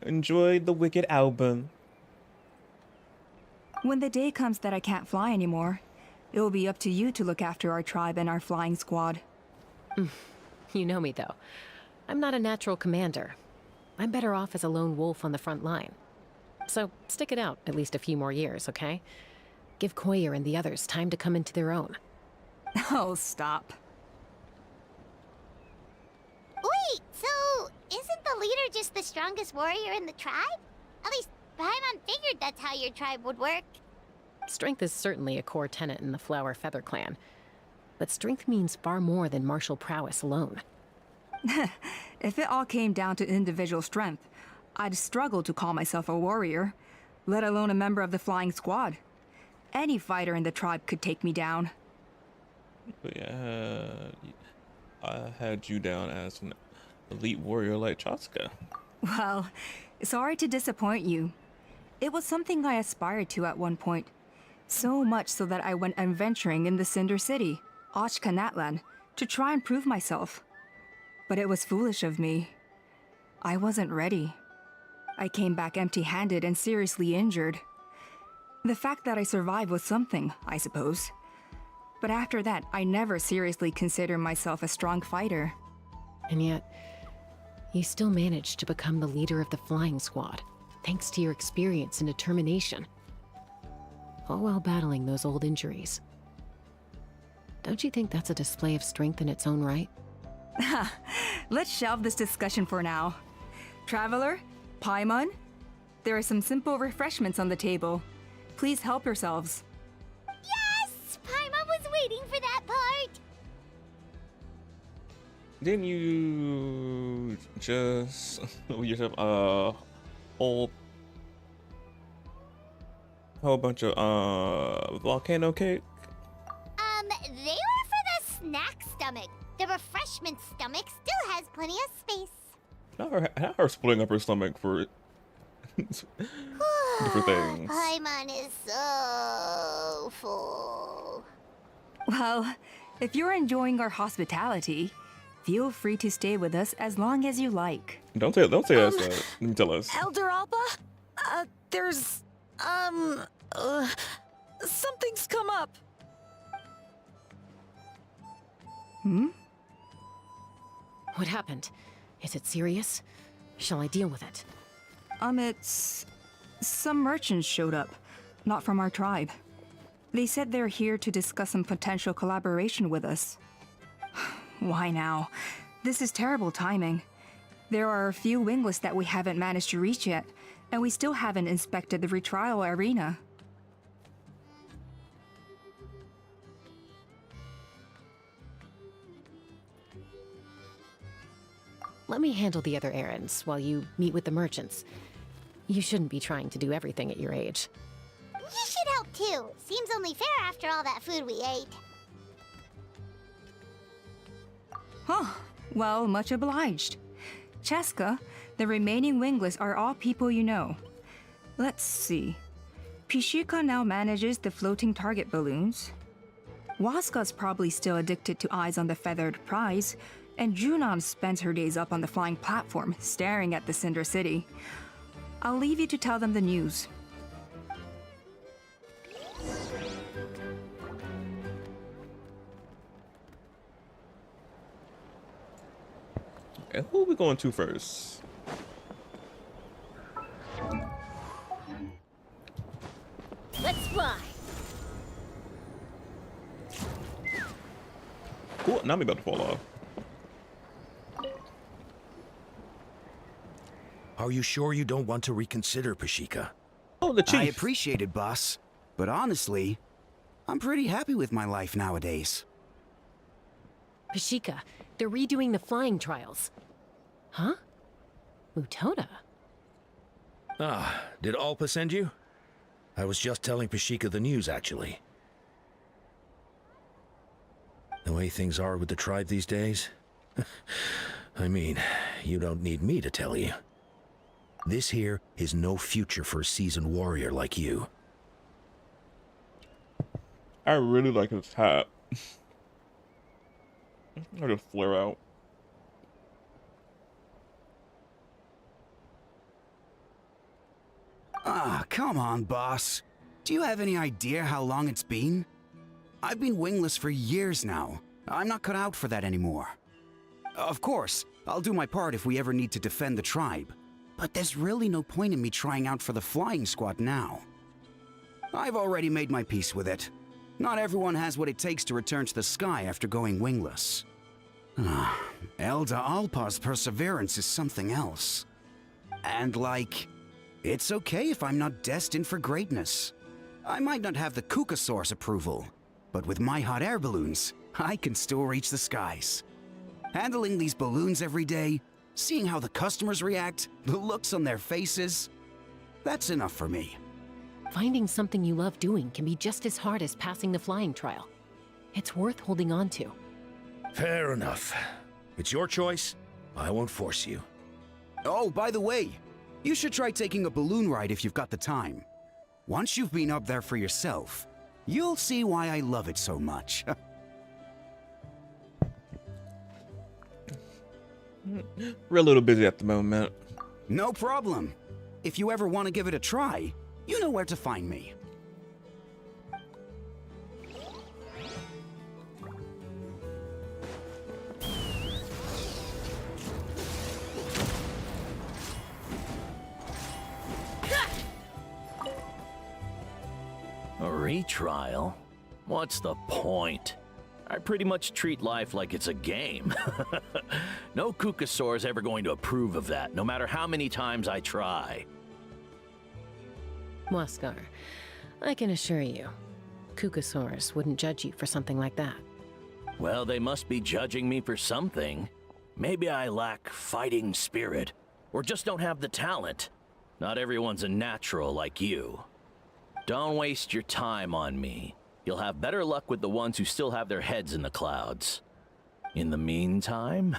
Enjoy the Wicked album. When the day comes that I can't fly anymore, it will be up to you to look after our tribe and our flying squad. You know me, though. I'm not a natural commander. I'm better off as a lone wolf on the front line. So stick it out at least a few more years, okay? Give Koyer and the others time to come into their own. Oh, stop. Wait, so isn't the leader just the strongest warrior in the tribe? At least Paimon figured that's how your tribe would work. Strength is certainly a core tenet in the Flower Feather clan. But strength means far more than martial prowess alone. If it all came down to individual strength, I'd struggle to call myself a warrior, let alone a member of the flying squad. Any fighter in the tribe could take me down. But yeah, I had you down as an elite warrior like Chasca. Well, sorry to disappoint you. It was something I aspired to at one point. So much so that I went adventuring in the Cinder City, Ochkanatlan, to try and prove myself. But it was foolish of me. I wasn't ready. I came back empty-handed and seriously injured. The fact that I survived was something, I suppose. But after that, I never seriously considered myself a strong fighter. And yet, you still managed to become the leader of the flying squad, thanks to your experience and determination. All while battling those old injuries. Don't you think that's a display of strength in its own right? Let's shelve this discussion for now. Traveler, Paimon, there are some simple refreshments on the table. Please help yourselves. Yes! Paimon was waiting for that part! Didn't you just yourself a whole bunch of volcano cake? They were for the snack stomach. The refreshment stomach still has plenty of space. Not her splitting up her stomach for different things. Paimon is so full. Well, if you're enjoying our hospitality, feel free to stay with us as long as you like. Don't say us that. You can tell us. Elder Alpa? There's, something's come up. Hmm? What happened? Is it serious? Shall I deal with it? It's... Some merchants showed up, not from our tribe. They said they're here to discuss some potential collaboration with us. Why now? This is terrible timing. There are a few winglets that we haven't managed to reach yet, and we still haven't inspected the retrial arena. Let me handle the other errands while you meet with the merchants. You shouldn't be trying to do everything at your age. You should help too. Seems only fair after all that food we ate. Huh. Well, much obliged. Chasca, the remaining wingless are all people you know. Let's see. Pishika now manages the floating target balloons. Waska's probably still addicted to Eyes on the Feathered Prize, and Junon spends her days up on the flying platform, staring at the Cinder City. I'll leave you to tell them the news. And who are we going to first? Let's fly. Cool. Now I'm about to fall off. Are you sure you don't want to reconsider, Pashika? Oh, the chief. I appreciate it, boss. But honestly, I'm pretty happy with my life nowadays. Pashika, they're redoing the flying trials. Huh? Mutona? Ah, did Alpa send you? I was just telling Pashika the news, actually. The way things are with the tribe these days? I mean, you don't need me to tell you. This here is no future for a seasoned warrior like you. I really like his hat. I'll just flare out. Ah, come on, boss. Do you have any idea how long it's been? I've been wingless for years now. I'm not cut out for that anymore. Of course, I'll do my part if we ever need to defend the tribe. But there's really no point in me trying out for the flying squad now. I've already made my peace with it. Not everyone has what it takes to return to the sky after going wingless. Elder Alpa's perseverance is something else. And it's okay if I'm not destined for greatness. I might not have the Kukasaur's approval, but with my hot air balloons, I can still reach the skies. Handling these balloons every day, seeing how the customers react, the looks on their faces, that's enough for me. Finding something you love doing can be just as hard as passing the flying trial. It's worth holding on to. Fair enough. It's your choice. I won't force you. Oh, by the way, you should try taking a balloon ride if you've got the time. Once you've been up there for yourself, you'll see why I love it so much. We're a little busy at the moment. No problem. If you ever want to give it a try, you know where to find me. A retrial? What's the point? I pretty much treat life like it's a game. No Kukasaur's ever going to approve of that, no matter how many times I try. Waskar, I can assure you, Kukasaurus wouldn't judge you for something like that. Well, they must be judging me for something. Maybe I lack fighting spirit, or just don't have the talent. Not everyone's a natural like you. Don't waste your time on me. You'll have better luck with the ones who still have their heads in the clouds. In the meantime,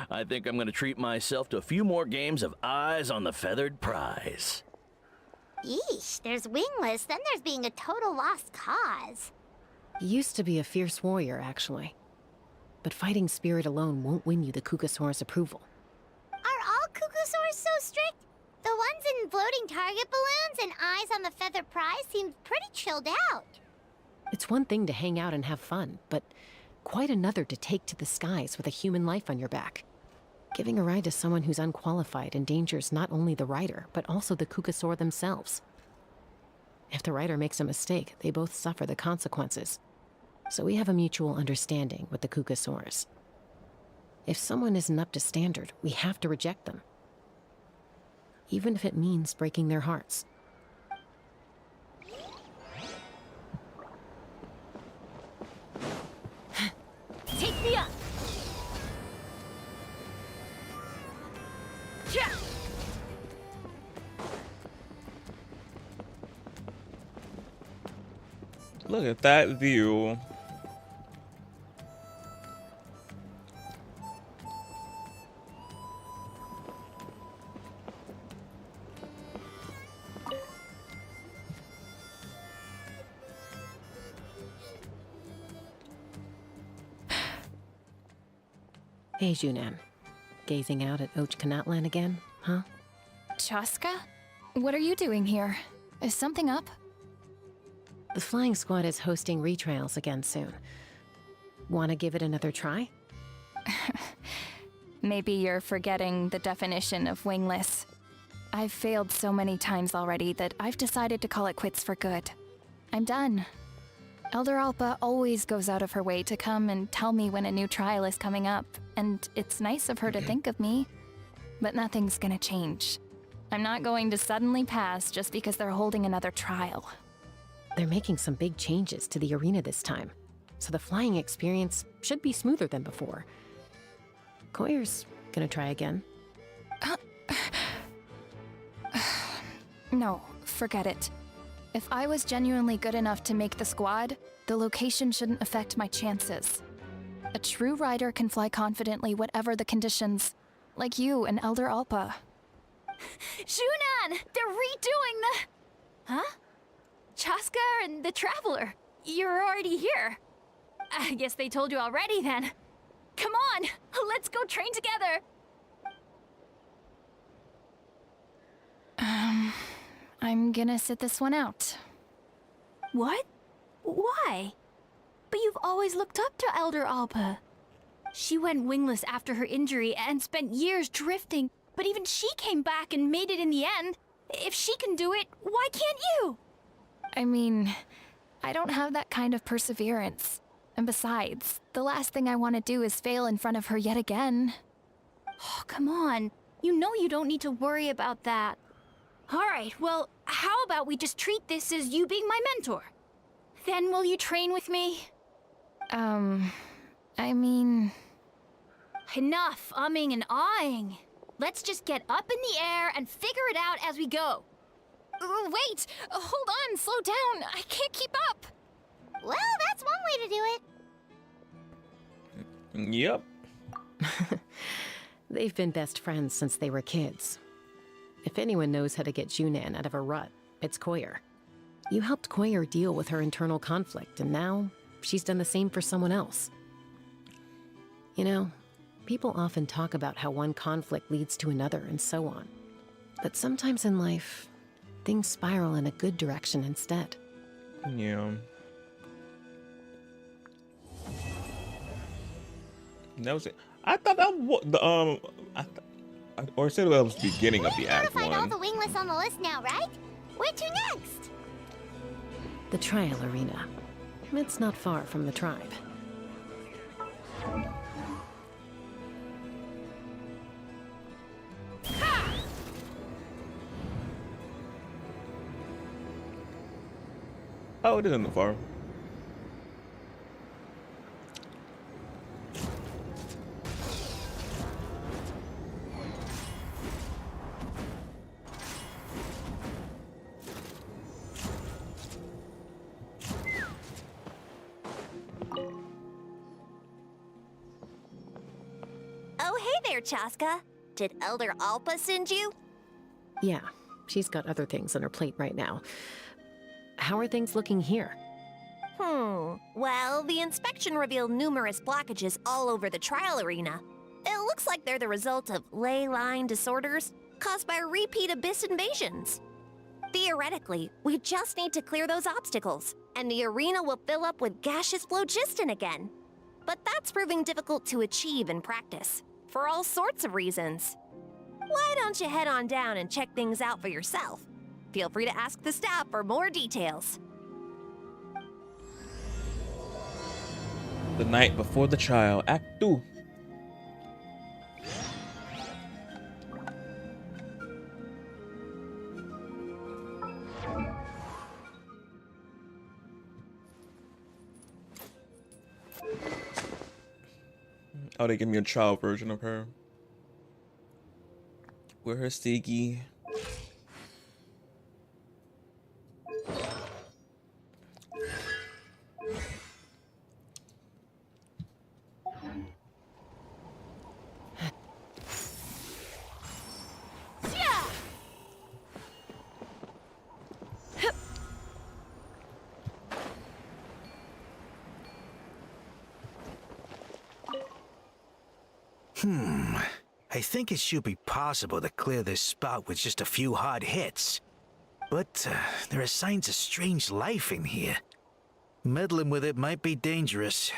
I think I'm going to treat myself to a few more games of Eyes on the Feathered Prize. Yeesh, there's wingless, then there's being a total lost cause. You used to be a fierce warrior, actually. But fighting spirit alone won't win you the Kukasaurus approval. Are all Kukasaurs so strict? The ones in floating target balloons and Eyes on the Feathered Prize seemed pretty chilled out. It's one thing to hang out and have fun, but quite another to take to the skies with a human life on your back. Giving a ride to someone who's unqualified endangers not only the rider, but also the Kukasaur themselves. If the rider makes a mistake, they both suffer the consequences. So we have a mutual understanding with the Kukasaurs. If someone isn't up to standard, we have to reject them. Even if it means breaking their hearts. Take me up! Yeah. Look at that view. Hey, Junan. Gazing out at Ochkanatlan again, huh? Chasca? What are you doing here? Is something up? The flying squad is hosting retrials again soon. Wanna give it another try? Maybe you're forgetting the definition of wingless. I've failed so many times already that I've decided to call it quits for good. I'm done. Elder Alpa always goes out of her way to come and tell me when a new trial is coming up, and it's nice of her to think of me. But nothing's gonna change. I'm not going to suddenly pass just because they're holding another trial. They're making some big changes to the arena this time, so the flying experience should be smoother than before. Koyer's gonna try again. No, forget it. If I was genuinely good enough to make the squad, the location shouldn't affect my chances. A true rider can fly confidently whatever the conditions, like you and Elder Alpa. Junan! They're redoing the... Huh? Chasca and the Traveler. You're already here. I guess they told you already then. Come on, let's go train together. I'm gonna sit this one out. What? Why? But you've always looked up to Elder Alpa. She went wingless after her injury and spent years drifting, but even she came back and made it in the end. If she can do it, why can't you? I mean, I don't have that kind of perseverance. And besides, the last thing I want to do is fail in front of her yet again. Oh, come on. You know you don't need to worry about that. Alright, well, how about we just treat this as you being my mentor? Then will you train with me? I mean... Enough umming and ahhing. Let's just get up in the air and figure it out as we go. Wait! Hold on, slow down! I can't keep up! Well, that's one way to do it. Yep. They've been best friends since they were kids. If anyone knows how to get Junan out of a rut, it's Koyer. You helped Koyer deal with her internal conflict, and now she's done the same for someone else. You know, people often talk about how one conflict leads to another and so on. But sometimes in life, things spiral in a good direction instead. Yeah. That was it. I thought that was the or said that was the beginning of the act Find all one. the wingless on the list now, right? Where to next? The trial arena. It's not far from the tribe. Oh, it isn't far. Oh, hey there, Chasca. Did Elder Alpa send you? Yeah, she's got other things on her plate right now. How are things looking here? Well, the inspection revealed numerous blockages all over the trial arena. It looks like they're the result of ley line disorders caused by repeat abyss invasions. Theoretically, we just need to clear those obstacles, and the arena will fill up with gaseous phlogiston again. But that's proving difficult to achieve in practice, for all sorts of reasons. Why don't you head on down and check things out for yourself? Feel free to ask the staff for more details. The night before the trial, Act 2. Oh, they give me a child version of her. Where her Stiggy. I think it should be possible to clear this spout with just a few hard hits. But there are signs of strange life in here. Meddling with it might be dangerous.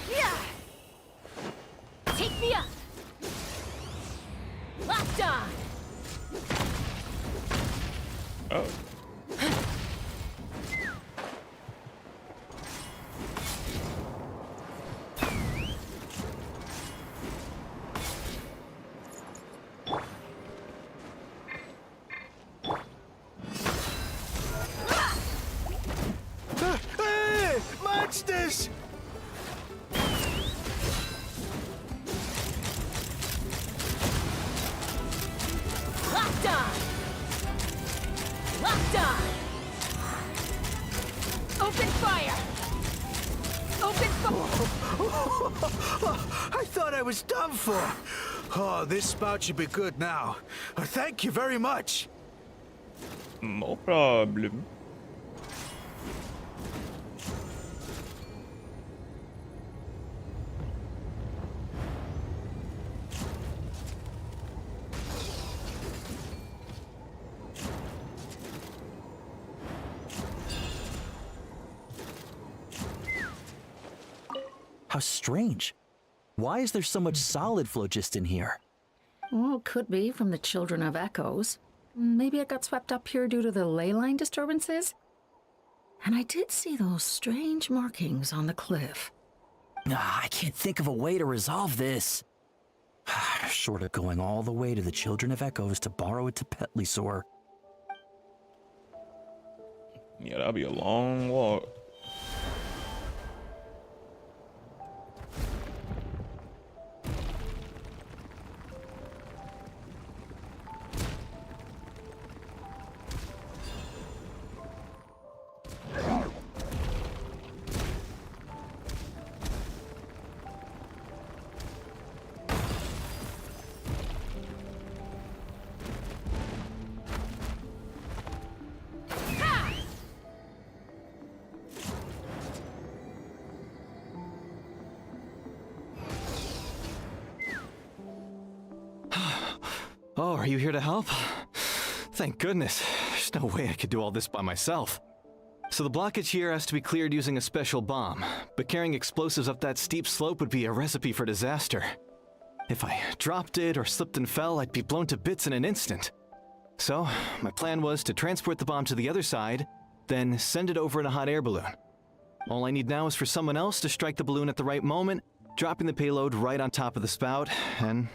Yeah! Take me up! Locked on! Oh. Hey! Monsters! Locked on! Locked on! Open fire! Open I thought I was done for. Oh, this spout should be good now. Thank you very much. No problem. How strange. Why is there so much solid flow just in here? Well, could be from the Children of Echoes. Maybe it got swept up here due to the ley line disturbances? And I did see those strange markings on the cliff. I can't think of a way to resolve this. Short of going all the way to the Children of Echoes to borrow it to Petlisaur. Yeah, that'll be a long walk. Oh, are you here to help? Thank goodness. There's no way I could do all this by myself. So the blockage here has to be cleared using a special bomb, but carrying explosives up that steep slope would be a recipe for disaster. If I dropped it or slipped and fell, I'd be blown to bits in an instant. So, my plan was to transport the bomb to the other side, then send it over in a hot air balloon. All I need now is for someone else to strike the balloon at the right moment, dropping the payload right on top of the spout, and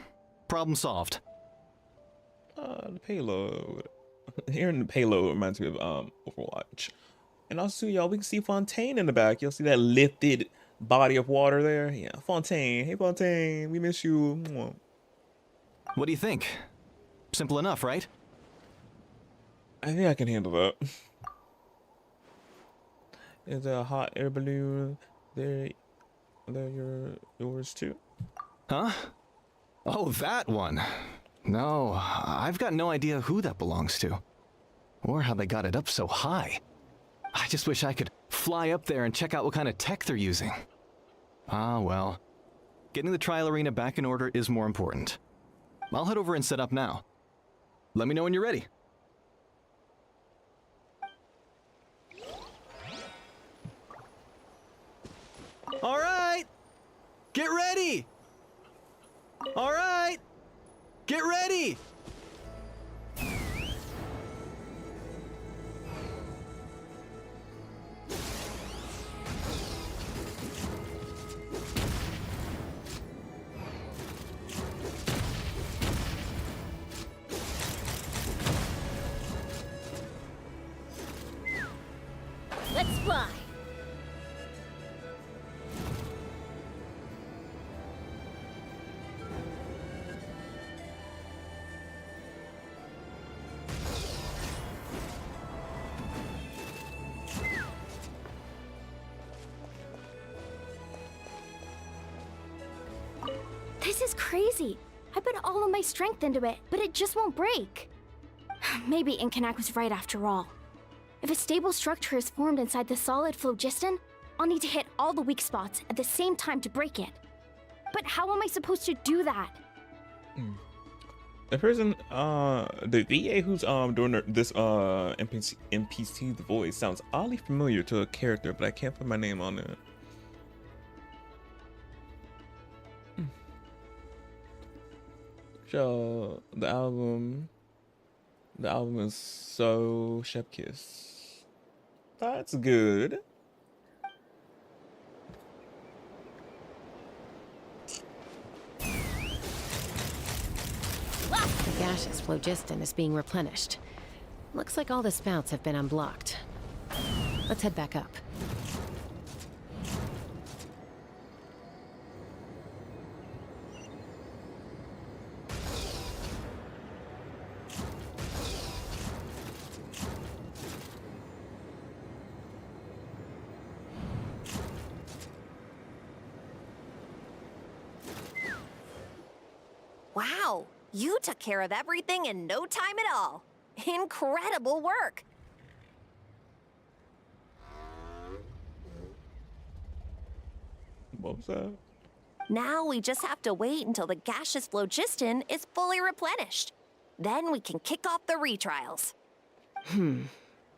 problem solved. The payload. Hearing the payload reminds me of Overwatch. And also, y'all, we can see Fontaine in the back. You'll see that lifted body of water there. Yeah, Fontaine. Hey, Fontaine, we miss you. What do you think? Simple enough, right? I think I can handle that. Is a hot air balloon there? Yours too? Huh? Oh, that one. No, I've got no idea who that belongs to. Or how they got it up so high. I just wish I could fly up there and check out what kind of tech they're using. Ah, well. Getting the trial arena back in order is more important. I'll head over and set up now. Let me know when you're ready. All right! Get ready! All right! Get ready! Let's fly! This is crazy. I put all of my strength into it, but it just won't break. Maybe Inkanak was right after all. If a stable structure is formed inside the solid phlogiston, I'll need to hit all the weak spots at the same time to break it. But how am I supposed to do that? The person, the VA who's doing this NPC's voice sounds oddly familiar to a character, but I can't put my name on it. So the album is so chef kiss. That's good. The gaseous phlogiston is being replenished. Looks like all the spouts have been unblocked. Let's head back up. Wow, you took care of everything in no time at all. Incredible work. What was that? Now we just have to wait until the gaseous phlogiston is fully replenished. Then we can kick off the retrials.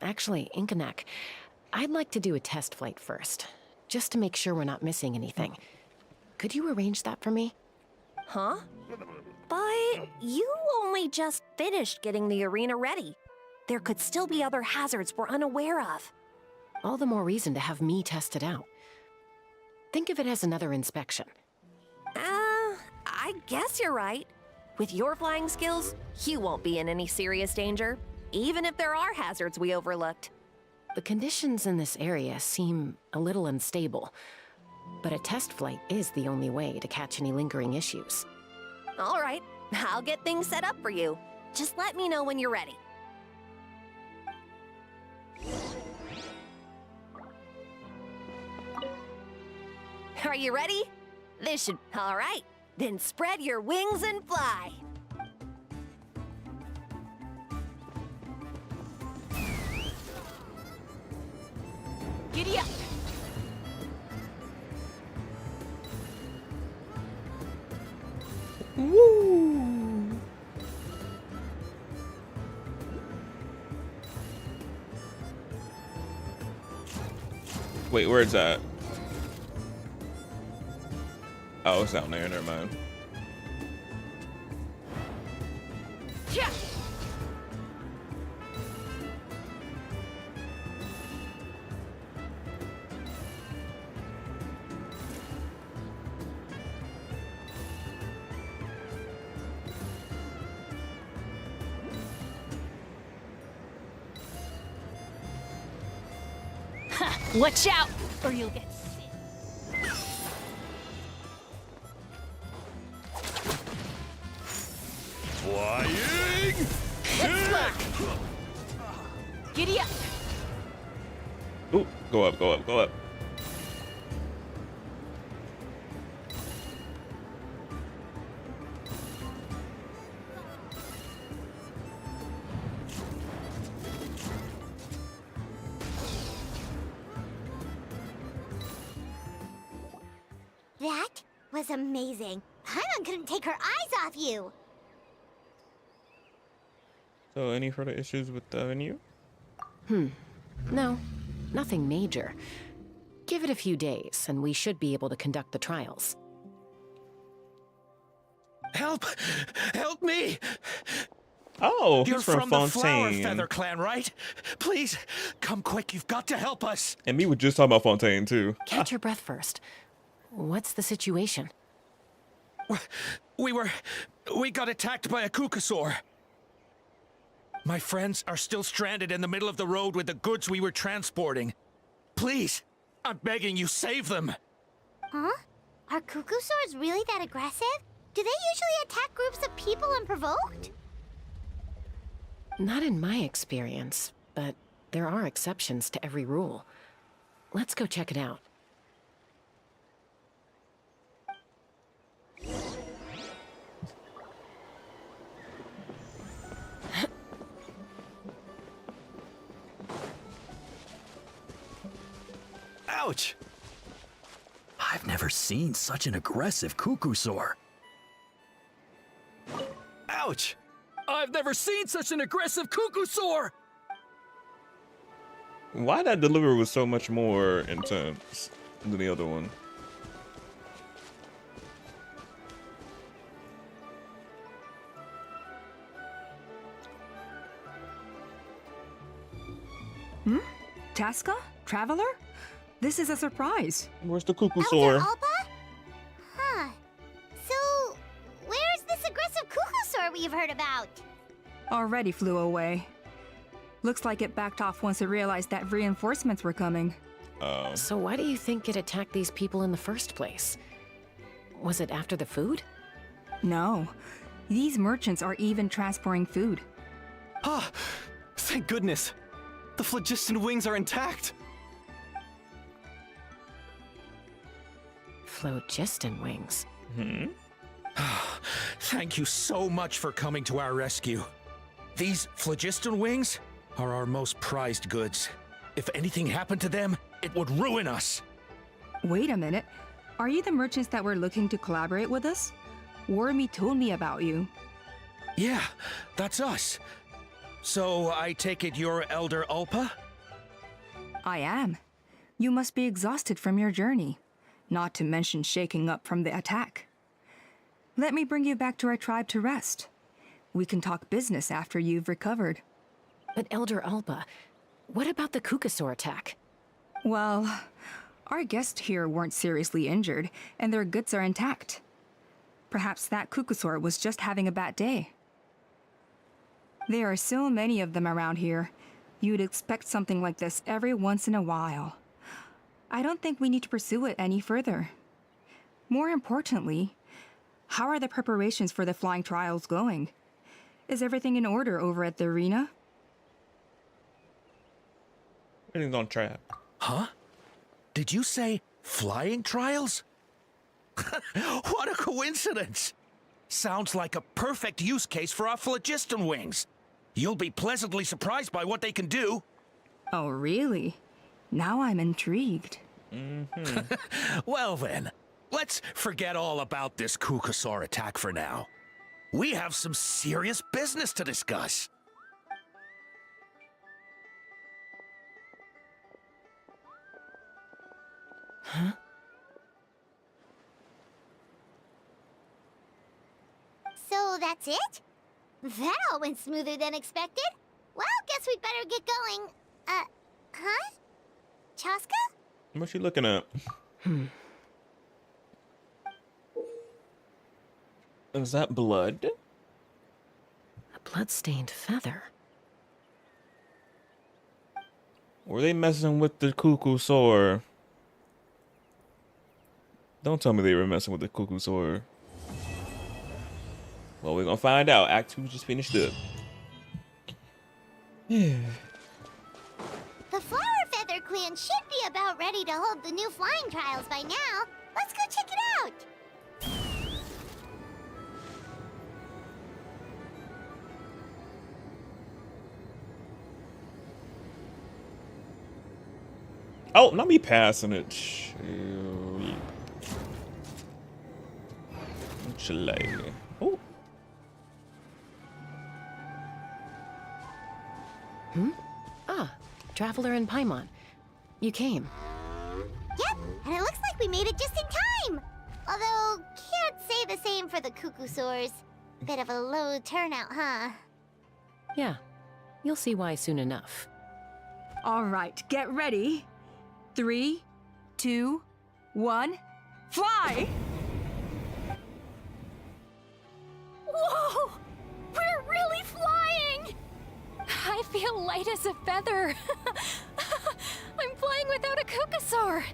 Actually, Inkanak, I'd like to do a test flight first, just to make sure we're not missing anything. Could you arrange that for me? Huh? But you only just finished getting the arena ready. There could still be other hazards we're unaware of. All the more reason to have me test it out. Think of it as another inspection. I guess you're right. With your flying skills, you won't be in any serious danger, even if there are hazards we overlooked. The conditions in this area seem a little unstable, but a test flight is the only way to catch any lingering issues. All right, I'll get things set up for you. Just let me know when you're ready. Are you ready? This should... All right, then spread your wings and fly. Giddy up! Woo! Wait, where's that? Oh, it's down there. Never mind. Yeah. Watch out, or you'll get sick. Flying! Let's fly. Giddy up. Ooh, go up, go up, go up. That was amazing. Paimon couldn't take her eyes off you. So, any further issues with the venue? No, nothing major. Give it a few days, and we should be able to conduct the trials. Help! Help me! Oh, You're he's from the Flower Fontaine. Feather Clan, right? Please, come quick. You've got to help us. And me was just talking about Fontaine, too. Catch your breath first. What's the situation? We got attacked by a Kukasaur. My friends are still stranded in the middle of the road with the goods we were transporting. Please, I'm begging you, save them. Huh? Are Kukusaurs really that aggressive? Do they usually attack groups of people unprovoked? Not in my experience, but there are exceptions to every rule. Let's go check it out. Ouch! never seen such an aggressive cuckoosaur. Ouch! I've never seen such an aggressive cuckoosaur! Why that delivery was so much more intense than the other one? Chasca? Traveler? This is a surprise. Where's the cuckoosaur? Huh. So, where's this aggressive cuckoosaur we've heard about? Already flew away. Looks like it backed off once it realized that reinforcements were coming. So why do you think it attacked these people in the first place? Was it after the food? No. These merchants are even transporting food. Ah! Thank goodness! The phlogiston wings are intact! Phlogiston wings? Thank you so much for coming to our rescue. These phlogiston wings are our most prized goods. If anything happened to them, it would ruin us. Wait a minute. Are you the merchants that were looking to collaborate with us? Wormy told me about you. Yeah, that's us. So I take it you're Elder Ulpa? I am. You must be exhausted from your journey, not to mention shaking up from the attack. Let me bring you back to our tribe to rest. We can talk business after you've recovered. But Elder Ulpa, what about the cuckoosaur attack? Well, our guests here weren't seriously injured, and their goods are intact. Perhaps that cuckoosaur was just having a bad day. There are so many of them around here. You'd expect something like this every once in a while. I don't think we need to pursue it any further. More importantly, how are the preparations for the flying trials going? Is everything in order over at the arena? Everything's on track. Huh? Did you say flying trials? What a coincidence! Sounds like a perfect use case for our phlogiston wings. You'll be pleasantly surprised by what they can do. Oh, really? Now I'm intrigued. Well then, let's forget all about this cuckoosaur attack for now. We have some serious business to discuss. Huh? So that's it? That all went smoother than expected. Well, guess we'd better get going. Huh? Chasca? What's she looking at? Is that blood? A blood-stained feather. Were they messing with the cuckoosaur? Don't tell me they were messing with the cuckoosaur. Well, we're gonna find out. Act 2 just finished up. The Flower Feather Clan should be about ready to hold the new flying trials by now. Let's go check it out. Oh, not me passing it. Chile. Oh. Ah, Traveler and Paimon. You came. Yep, and it looks like we made it just in time. Although, can't say the same for the cuckoosaurs. Bit of a low turnout, huh? Yeah, you'll see why soon enough. All right, get ready. 3, 2, 1, fly! Whoa! We're really flying! I feel light as a feather. I'm flying without a cuckoosaur.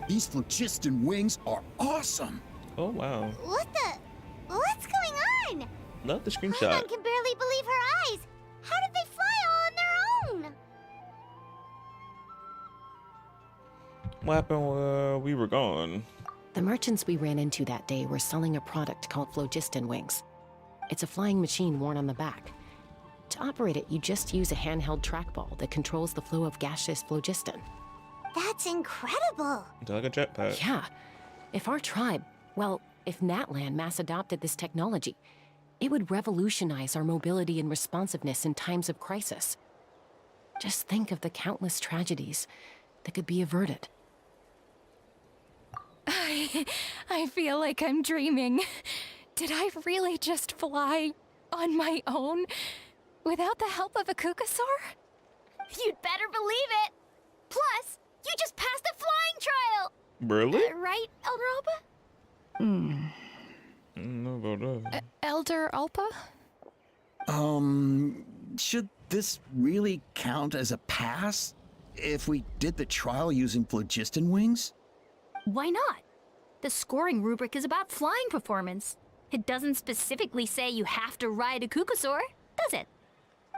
These phlogiston wings are awesome. Oh, wow. What's going on? Love the Paimon screenshot. can barely believe her eyes. How did they fly all on their own? What happened while we were gone? The merchants we ran into that day were selling a product called phlogiston wings. It's a flying machine worn on the back. To operate it, you just use a handheld trackball that controls the flow of gaseous phlogiston. That's incredible. It's like a jetpack. Yeah, If our tribe, well, if Natlan mass adopted this technology, it would revolutionize our mobility and responsiveness in times of crisis. Just think of the countless tragedies that could be averted. I feel like I'm dreaming. Did I really just fly on my own without the help of a Kukasaur? You'd better believe it! Plus, you just passed a flying trial! Really? Right, Elder Alba? I don't know about that. Elder Alpa? Should this really count as a pass if we did the trial using phlogiston wings? Why not? The scoring rubric is about flying performance. It doesn't specifically say you have to ride a Kukasaur, does it?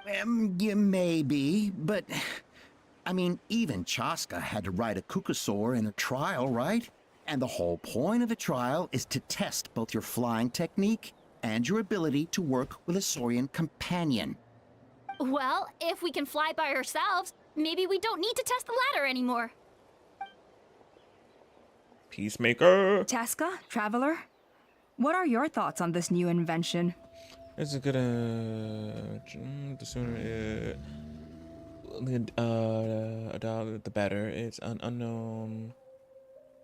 Yeah, maybe, but I mean, even Chasca had to ride a Kukasaur in a trial, right? And the whole point of the trial is to test both your flying technique and your ability to work with a Saurian companion. Well, if we can fly by ourselves, maybe we don't need to test the ladder anymore. Peacemaker. Chasca, Traveler, what are your thoughts on this new invention? It's a good, the sooner it, the better. It's an unknown.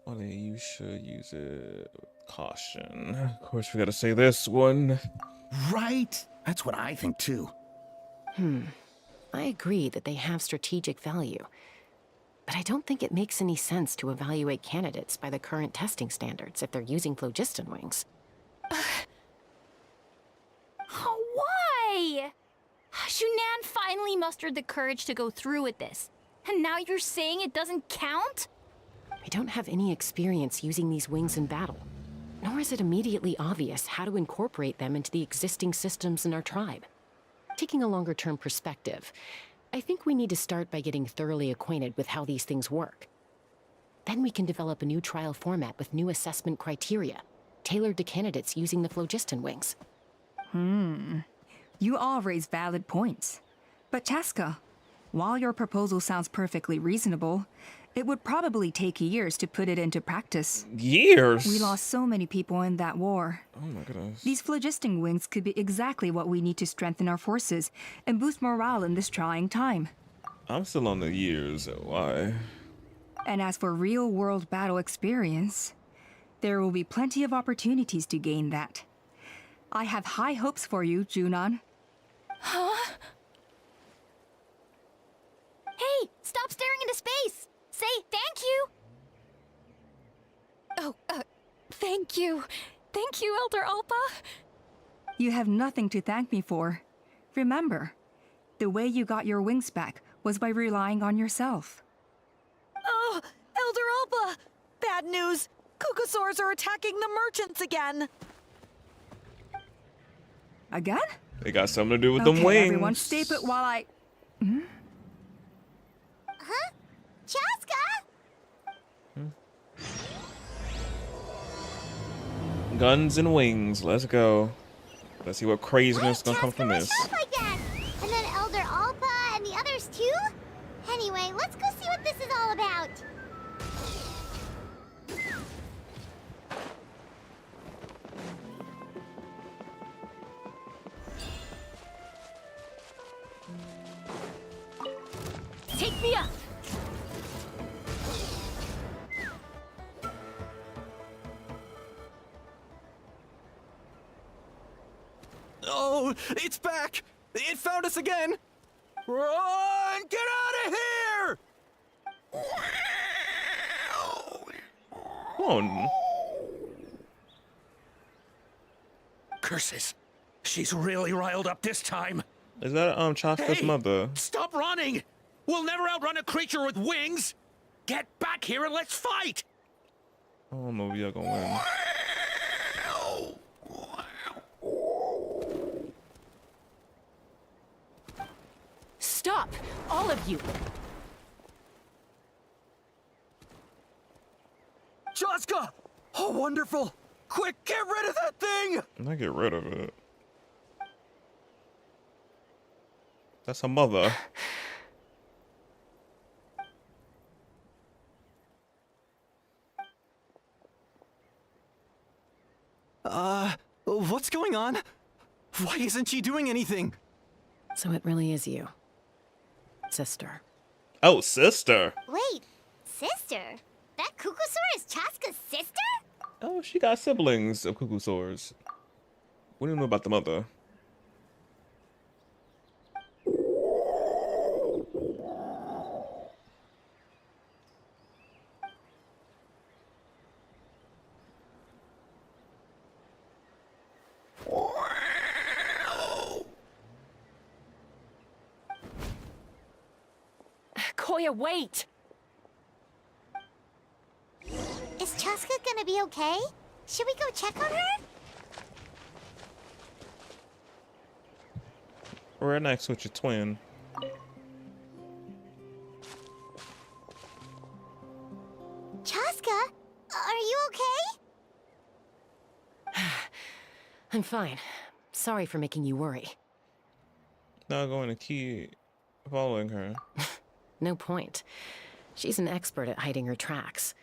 Only you should use it with caution. Of course, we gotta say this one. Right? That's what I think too. I agree that they have strategic value, but I don't think it makes any sense to evaluate candidates by the current testing standards if they're using phlogiston wings. Why? Shunan finally mustered the courage to go through with this, and now you're saying it doesn't count? We don't have any experience using these wings in battle, nor is it immediately obvious how to incorporate them into the existing systems in our tribe. Taking a longer-term perspective, I think we need to start by getting thoroughly acquainted with how these things work. Then we can develop a new trial format with new assessment criteria, tailored to candidates using the phlogiston wings. You all raise valid points. But Chasca, while your proposal sounds perfectly reasonable, it would probably take years to put it into practice. Years? We lost so many people in that war. Oh my goodness. These phlogiston wings could be exactly what we need to strengthen our forces and boost morale in this trying time. I'm still on the years. Why? And as for real-world battle experience, there will be plenty of opportunities to gain that. I have high hopes for you, Junon. Huh? Hey, stop staring into space! Say thank you! Oh, thank you. Thank you, Elder Alpa. You have nothing to thank me for. Remember, the way you got your wings back was by relying on yourself. Oh, Elder Alpa! Bad news! Kukasaurs are attacking the merchants again! Again? They got something to do with them wings. Everyone stay put while I... Huh? Chasca? Guns and wings. Let's go. Let's see what craziness is gonna come from this. Again. And then Elder Alpa and the others too? Anyway, let's go see what this is all about. Take me up! Oh, it's back! It found us again! Run! Get out of here! Oh, Curses. She's really riled up this time. is that Chasca's Hey, mother? Stop running! We'll never outrun a creature with wings! Get back here and let's fight! I don't know if y'all gonna win. Stop! All of you! Chasca! Oh, wonderful! Quick, get rid of that thing! I get rid of it. That's her mother. What's going on? Why isn't she doing anything? So it really is you. Sister. Oh, sister. Wait, sister? That Cuckoosaur is Chasca's sister? Oh, she got siblings of Cuckoosaurs. What do you know about the mother? Koya, wait! Is Chasca gonna be okay? Should we go check on her? Right next with your twin. Chasca, are you okay? I'm fine. Sorry for making you worry. Not going to keep following her. No point. She's an expert at hiding her tracks.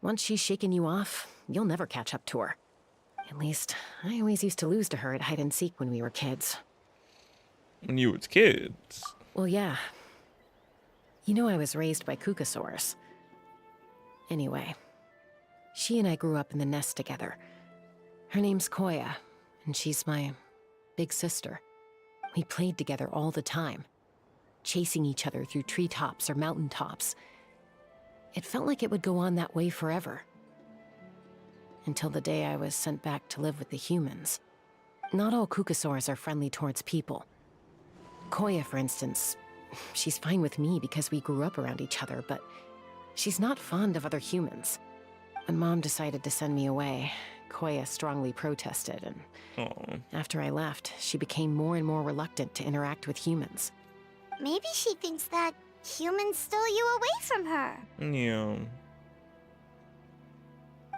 Once she's shaken you off, you'll never catch up to her. At least, I always used to lose to her at hide and seek when we were kids. When you were kids? Well, yeah. You know I was raised by Cuckoosaurs. Anyway, she and I grew up in the nest together. Her name's Koya, and she's my big sister. We played together all the time, chasing each other through treetops or mountaintops. It felt like it would go on that way forever. Until the day I was sent back to live with the humans. Not all Cuckoosaurs are friendly towards people. Koya, for instance, she's fine with me because we grew up around each other, but she's not fond of other humans. When Mom decided to send me away, Koya strongly protested, and after I left, she became more and more reluctant to interact with humans. Maybe she thinks that humans stole you away from her. Yeah.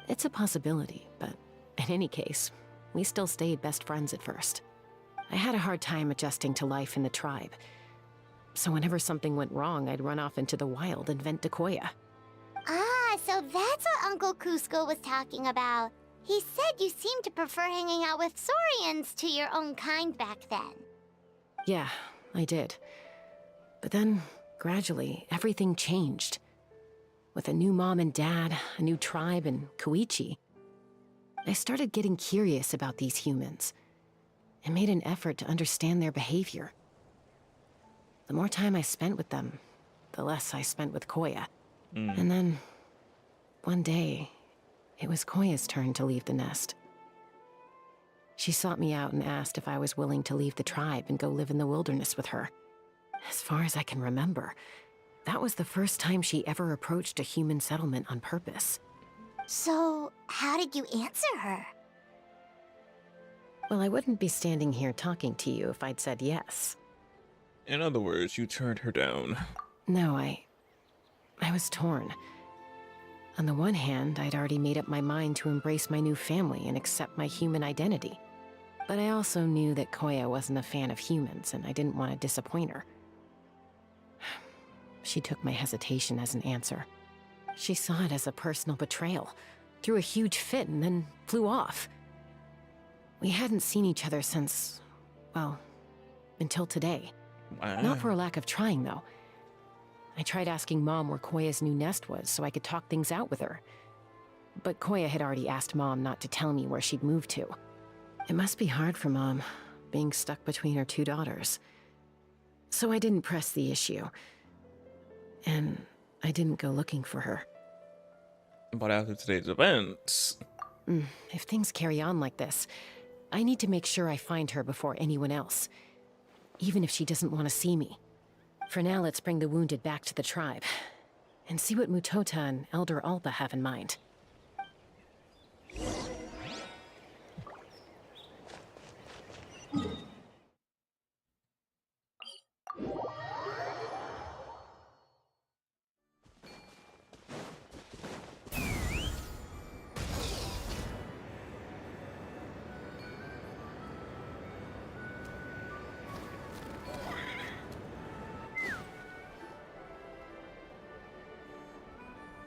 It's a possibility, but in any case, we still stayed best friends at first. I had a hard time adjusting to life in the tribe. So whenever something went wrong, I'd run off into the wild and vent to Koya. Ah, so that's what Uncle Cusco was talking about. He said you seemed to prefer hanging out with Saurians to your own kind back then. Yeah, I did. But then, gradually, everything changed. With a new mom and dad, a new tribe, and Koichi, I started getting curious about these humans, and made an effort to understand their behavior. The more time I spent with them, the less I spent with Koya. And then, one day, it was Koya's turn to leave the nest. She sought me out and asked if I was willing to leave the tribe and go live in the wilderness with her. As far as I can remember, that was the first time she ever approached a human settlement on purpose. So, how did you answer her? Well, I wouldn't be standing here talking to you if I'd said yes. In other words, you turned her down. No, I was torn. On the one hand, I'd already made up my mind to embrace my new family and accept my human identity. But I also knew that Koya wasn't a fan of humans, and I didn't want to disappoint her. She took my hesitation as an answer. She saw it as a personal betrayal, threw a huge fit, and then flew off. We hadn't seen each other since, well, until today. Wow. Not for a lack of trying, though. I tried asking Mom where Koya's new nest was so I could talk things out with her. But Koya had already asked Mom not to tell me where she'd moved to. It must be hard for Mom, being stuck between her two daughters. So I didn't press the issue. And I didn't go looking for her. But after today's events... If things carry on like this, I need to make sure I find her before anyone else. Even if she doesn't want to see me. For now, let's bring the wounded back to the tribe. And see what Mutota and Elder Alpa have in mind.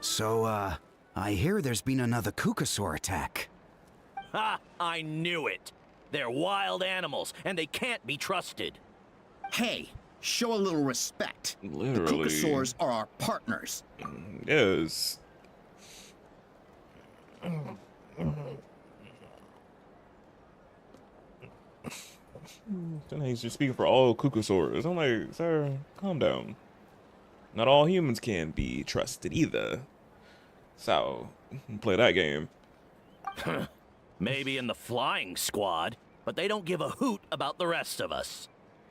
So, I hear there's been another Cuckoosaur attack. Ha! I knew it! They're wild animals, and they can't be trusted. Hey, show a little respect. Literally. The Kukasaurs are our partners. Yes. He's just speaking for all Kukasaurs. I'm like, sir, calm down. Not all humans can be trusted either. So, play that game. Maybe in the flying squad, but they don't give a hoot about the rest of us.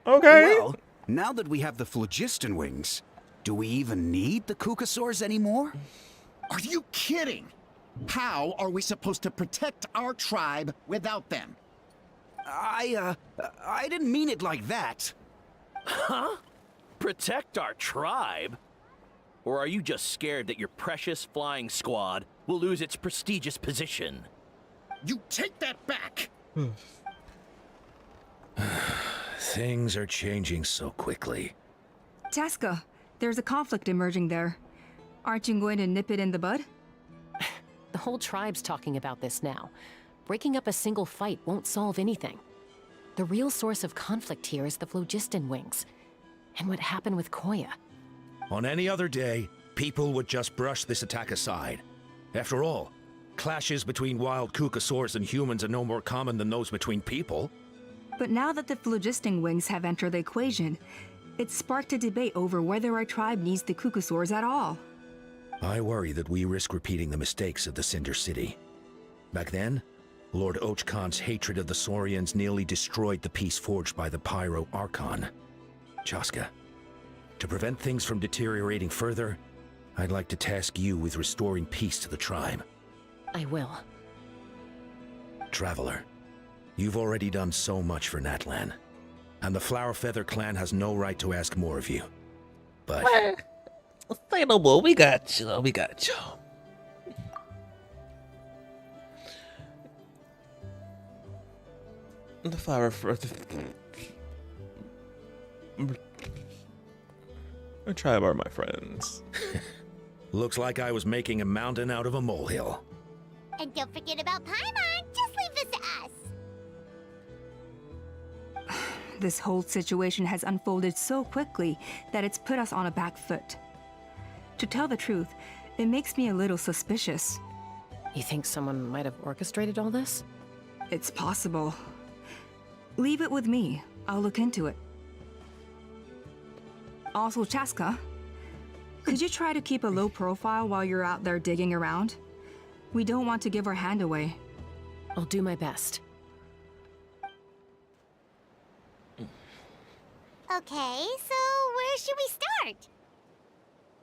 Okay. Well, now that we have the phlogiston wings, do we even need the Kukasaurs anymore? Are you kidding? How are we supposed to protect our tribe without them? I didn't mean it like that. Huh? Protect our tribe? Or are you just scared that your precious flying squad will lose its prestigious position? You take that back! Things are changing so quickly. Chasca, there's a conflict emerging there. Aren't you going to nip it in the bud? The whole tribe's talking about this now. Breaking up a single fight won't solve anything. The real source of conflict here is the phlogiston wings, and what happened with Koya. On any other day, people would just brush this attack aside. After all, clashes between wild Kukasaurs and humans are no more common than those between people. But now that the phlogiston wings have entered the equation, it's sparked a debate over whether our tribe needs the Kukasaurs at all. I worry that we risk repeating the mistakes of the Cinder City. Back then, Lord Ochkon's hatred of the Saurians nearly destroyed the peace forged by the Pyro Archon. Chasca, to prevent things from deteriorating further, I'd like to task you with restoring peace to the tribe. I will. Traveler, you've already done so much for Natlan, and the Flower Feather clan has no right to ask more of you. But... Say no more, we got you, we got you. The Flower Feather... Our tribe are my friends. Looks like I was making a mountain out of a molehill. And don't forget about Paimon. Just leave this to us. This whole situation has unfolded so quickly that it's put us on a back foot. To tell the truth, it makes me a little suspicious. You think someone might have orchestrated all this? It's possible. Leave it with me. I'll look into it. Also, Chasca, could you try to keep a low profile while you're out there digging around? We don't want to give our hand away. I'll do my best. Okay, so where should we start?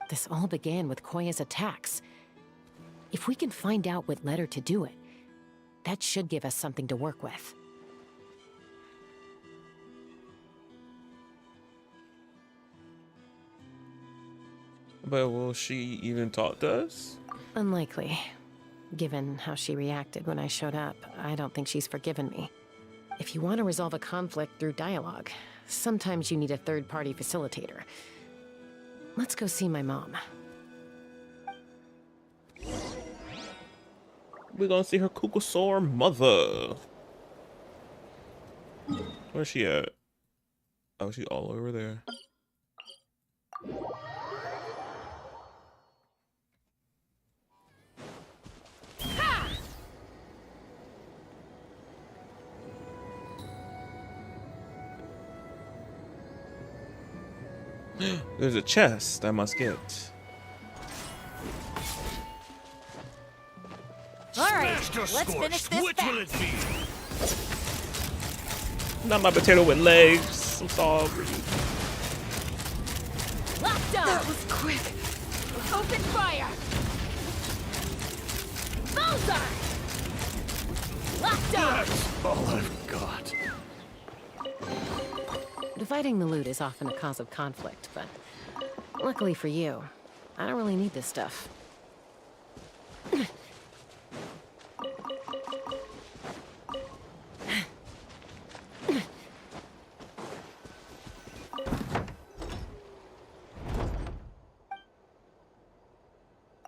This all began with Koya's attacks. If we can find out what led her to do it, that should give us something to work with. But will she even talk to us? Unlikely. Given how she reacted when I showed up, I don't think she's forgiven me. If you want to resolve a conflict through dialogue, sometimes you need a third-party facilitator. Let's go see my mom. We're gonna see her Kukasaur mother. Where's she at? Oh, she's all over there. There's a chest I must get. Alright, let's finish this Which will it be? Not my potato with legs. I'm sorry. Lockdown! That was quick. Open fire! Bullseye! Lockdown! That's all I've got. Dividing the loot is often a cause of conflict, but luckily for you, I don't really need this stuff.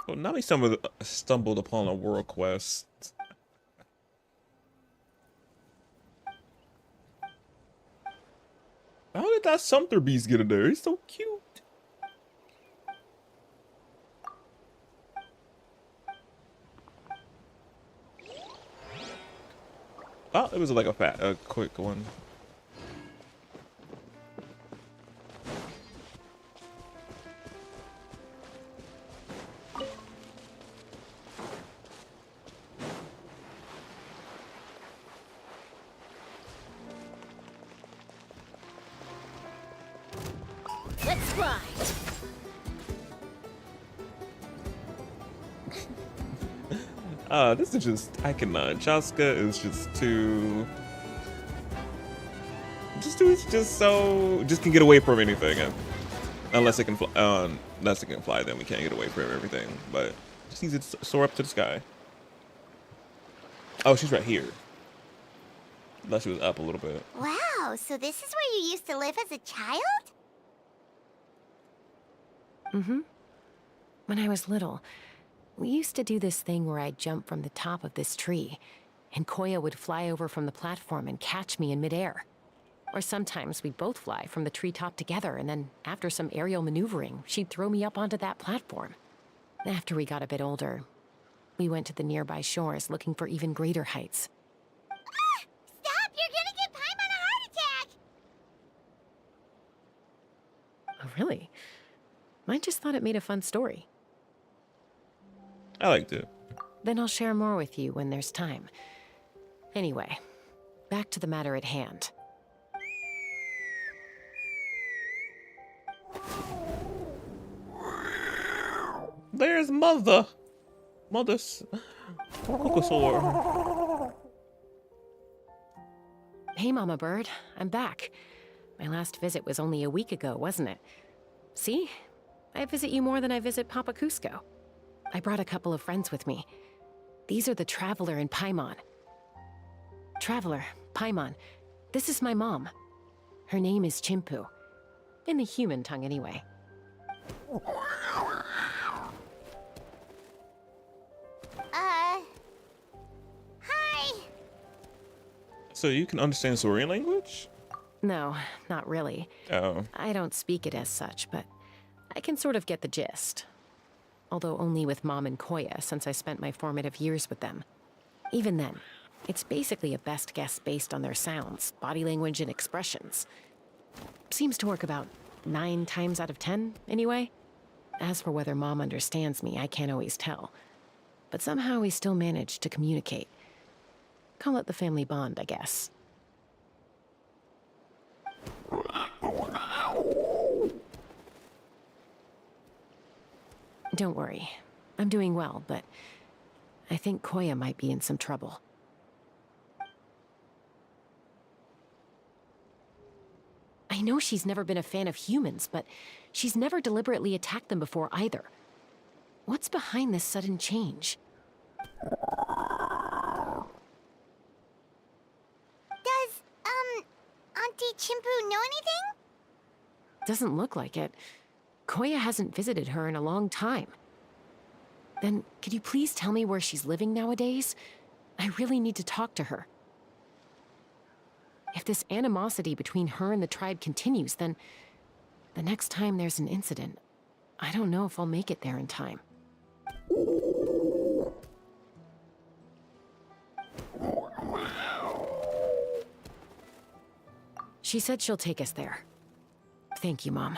Well, now we stumbled upon a world quest. did that Sumter Beast get in there? He's so cute. Oh, it was like a quick one. Let's ride. This is just, I cannot. Chasca is just too. Just can get away from anything. Unless it can fly. Unless it can fly, then we can't get away from everything. But just needs to soar up to the sky. Oh, she's right here. Unless she was up a little bit. Wow, so this is where you used to live as a child? Mm-hmm. When I was little, we used to do this thing where I'd jump from the top of this tree, and Koya would fly over from the platform and catch me in midair. Or sometimes we'd both fly from the treetop together, and then after some aerial maneuvering, she'd throw me up onto that platform. After we got a bit older, we went to the nearby shores looking for even greater heights. Stop! You're gonna get Paimon a heart attack! Oh, really? I just thought it made a fun story. I liked it. Then I'll share more with you when there's time. Anyway, back to the matter at hand. There's Mother's Pukusaur. Hey, Mama Bird. I'm back. My last visit was only a week ago, wasn't it? See? I visit you more than I visit Papa Cusco. I brought a couple of friends with me. These are the Traveler and Paimon. Traveler, Paimon, this is my mom. Her name is Chimpu. In the human tongue, anyway. Hi! So you can understand Saurian language? No, not really. Oh. I don't speak it as such, but I can sort of get the gist. Although only with Mom and Koya, since I spent my formative years with them. Even then, it's basically a best guess based on their sounds, body language, and expressions. Seems to work about 9 times out of 10, anyway. As for whether Mom understands me, I can't always tell. But somehow we still manage to communicate. Call it the family bond, I guess. Don't worry. I'm doing well, but I think Koya might be in some trouble. I know she's never been a fan of humans, but she's never deliberately attacked them before either. What's behind this sudden change? Does, Auntie Chimpu know anything? Doesn't look like it. Koya hasn't visited her in a long time. Then, could you please tell me where she's living nowadays? I really need to talk to her. If this animosity between her and the tribe continues, then the next time there's an incident, I don't know if I'll make it there in time. She said she'll take us there. Thank you, Mom.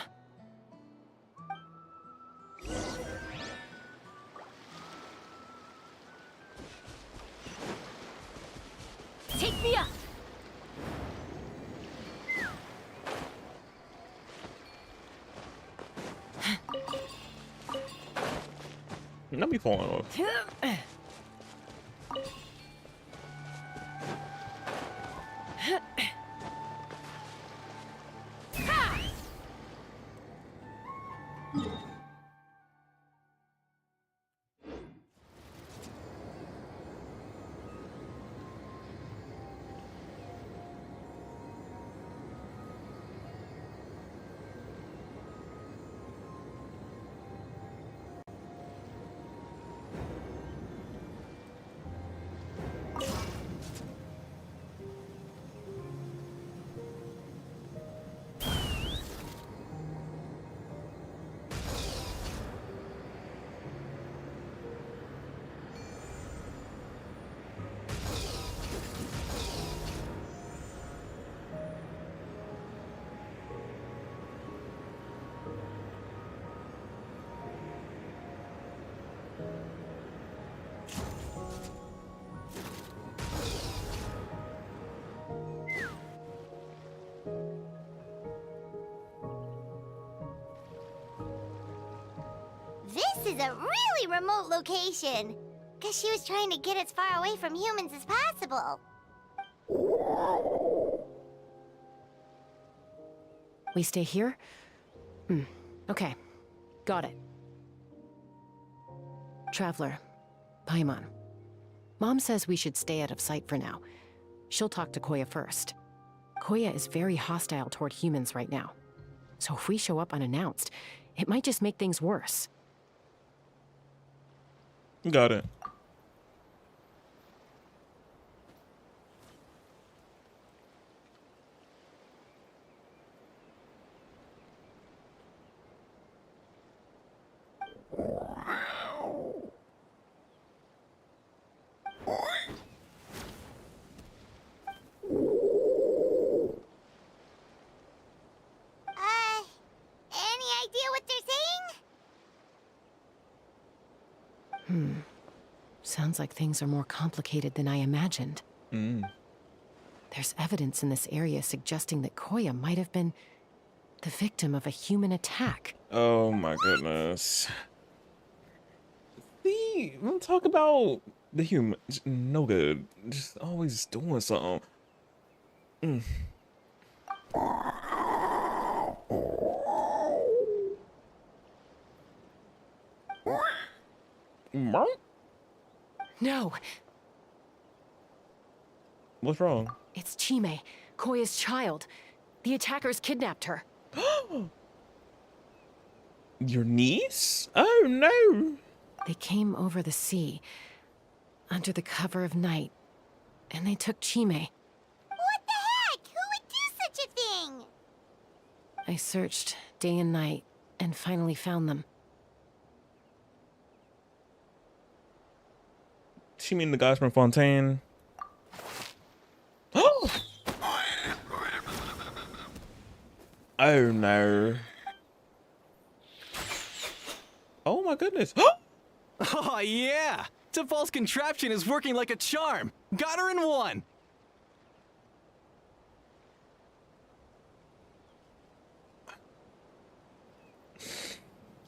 Take me up! Not be falling off. This is a really remote location. Guess she was trying to get as far away from humans as possible. We stay here? Okay. Got it. Traveler, Paimon. Mom says we should stay out of sight for now. She'll talk to Koya first. Koya is very hostile toward humans right now. So if we show up unannounced, it might just make things worse. Got it. Any idea what they're saying? Sounds like things are more complicated than I imagined. There's evidence in this area suggesting that Koya might have been the victim of a human attack. Oh my goodness. See, we'll talk about the human. No good. Just always doing something. No, What's wrong? it's Chime, Koya's child. The attackers kidnapped her. Your niece? Oh no. They came over the sea, under the cover of night, and they took Chime. What the heck? Who would do such a thing? I searched day and night, and finally found them. She mean the guys from Fontaine? Oh no. Oh my goodness. Oh yeah! Tafal's contraption is working like a charm. Got her in one.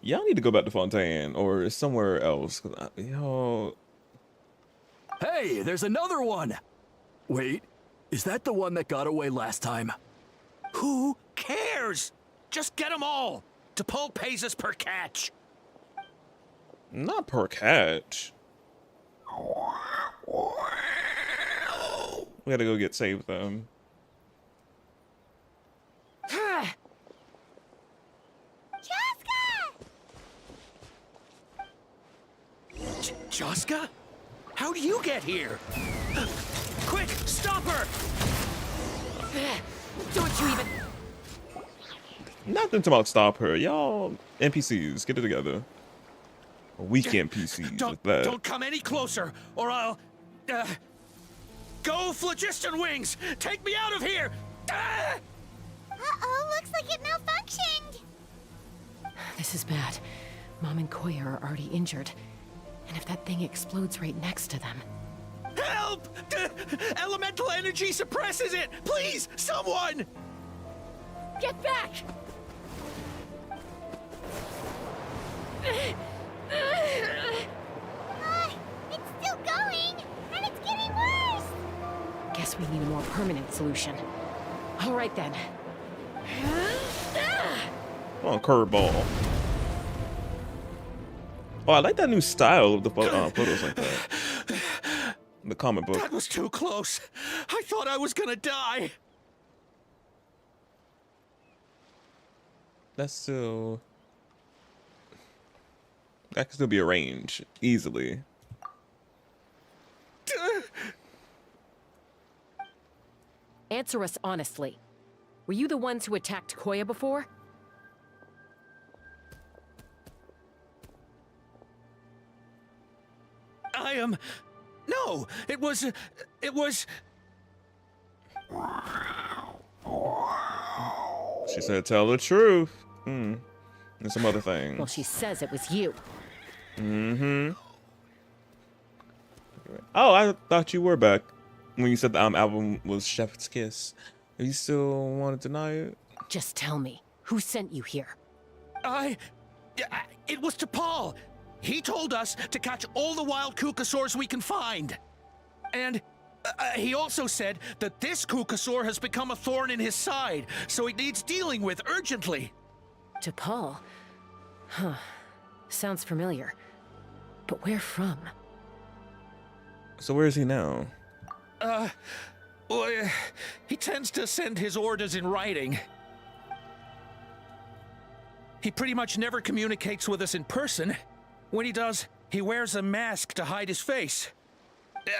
Y'all need to go back to Fontaine or somewhere else. 'Cause yo. Hey, there's another one! Wait, is that the one that got away last time? Who cares? Just get them all. T'Pol pays us per catch. Not per catch. We gotta go get save them. Chasca? How'd you get here? Quick, stop her! Don't you even... Nothing about stop her. Y'all NPCs, get it together. Weak NPCs with that. Don't come any closer, or I'll... Go, Phlogiston Wings! Take me out of here! Uh-oh, looks like it malfunctioned. This is bad. Mom and Koya are already injured. And if that thing explodes right next to them... Help! Elemental energy suppresses it! Please, someone! Get back! It's still going, and it's getting worse. Guess we need a more permanent solution. All right then. Oh, curveball. Oh, I like that new style of the photos like that. The comic book. That was too close. I thought I was gonna die. That's still... That can still be arranged easily. Answer us honestly. Were you the ones who attacked Koya before? I am... No, it was... She said, tell the truth. And some other things. Well, she says it was you. Oh, I thought you were back when you said the album was Chef's Kiss. Are you still want to deny it? Just tell me, who sent you here? It was T'Pol. He told us to catch all the wild Kukasaurs we can find. And he also said that this Kukasaur has become a thorn in his side, so it needs dealing with urgently. To Paul? Huh. Sounds familiar. But where from? So where is he now? Well, he tends to send his orders in writing. He pretty much never communicates with us in person. When he does, he wears a mask to hide his face.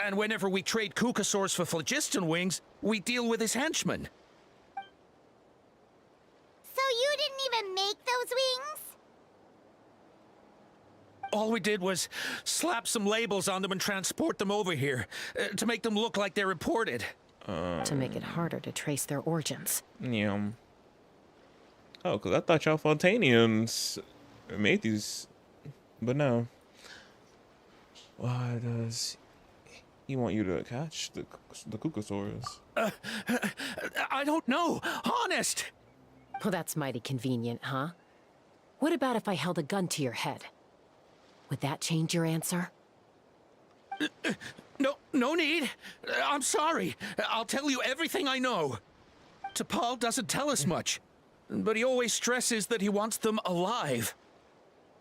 And whenever we trade Kukasaurs for phlogiston wings, we deal with his henchmen. So you didn't even make those wings? All we did was slap some labels on them and transport them over here, to make them look like they're imported. To make it harder to trace their origins. Yeah. Oh, because I thought y'all Fontanians made these, but no. Why does he want you to catch the Kukasaurs? I don't know, honest. Well, that's mighty convenient, huh? What about if I held a gun to your head? Would that change your answer? No need. I'm sorry. I'll tell you everything I know. T'Pol doesn't tell us much, but he always stresses that he wants them alive.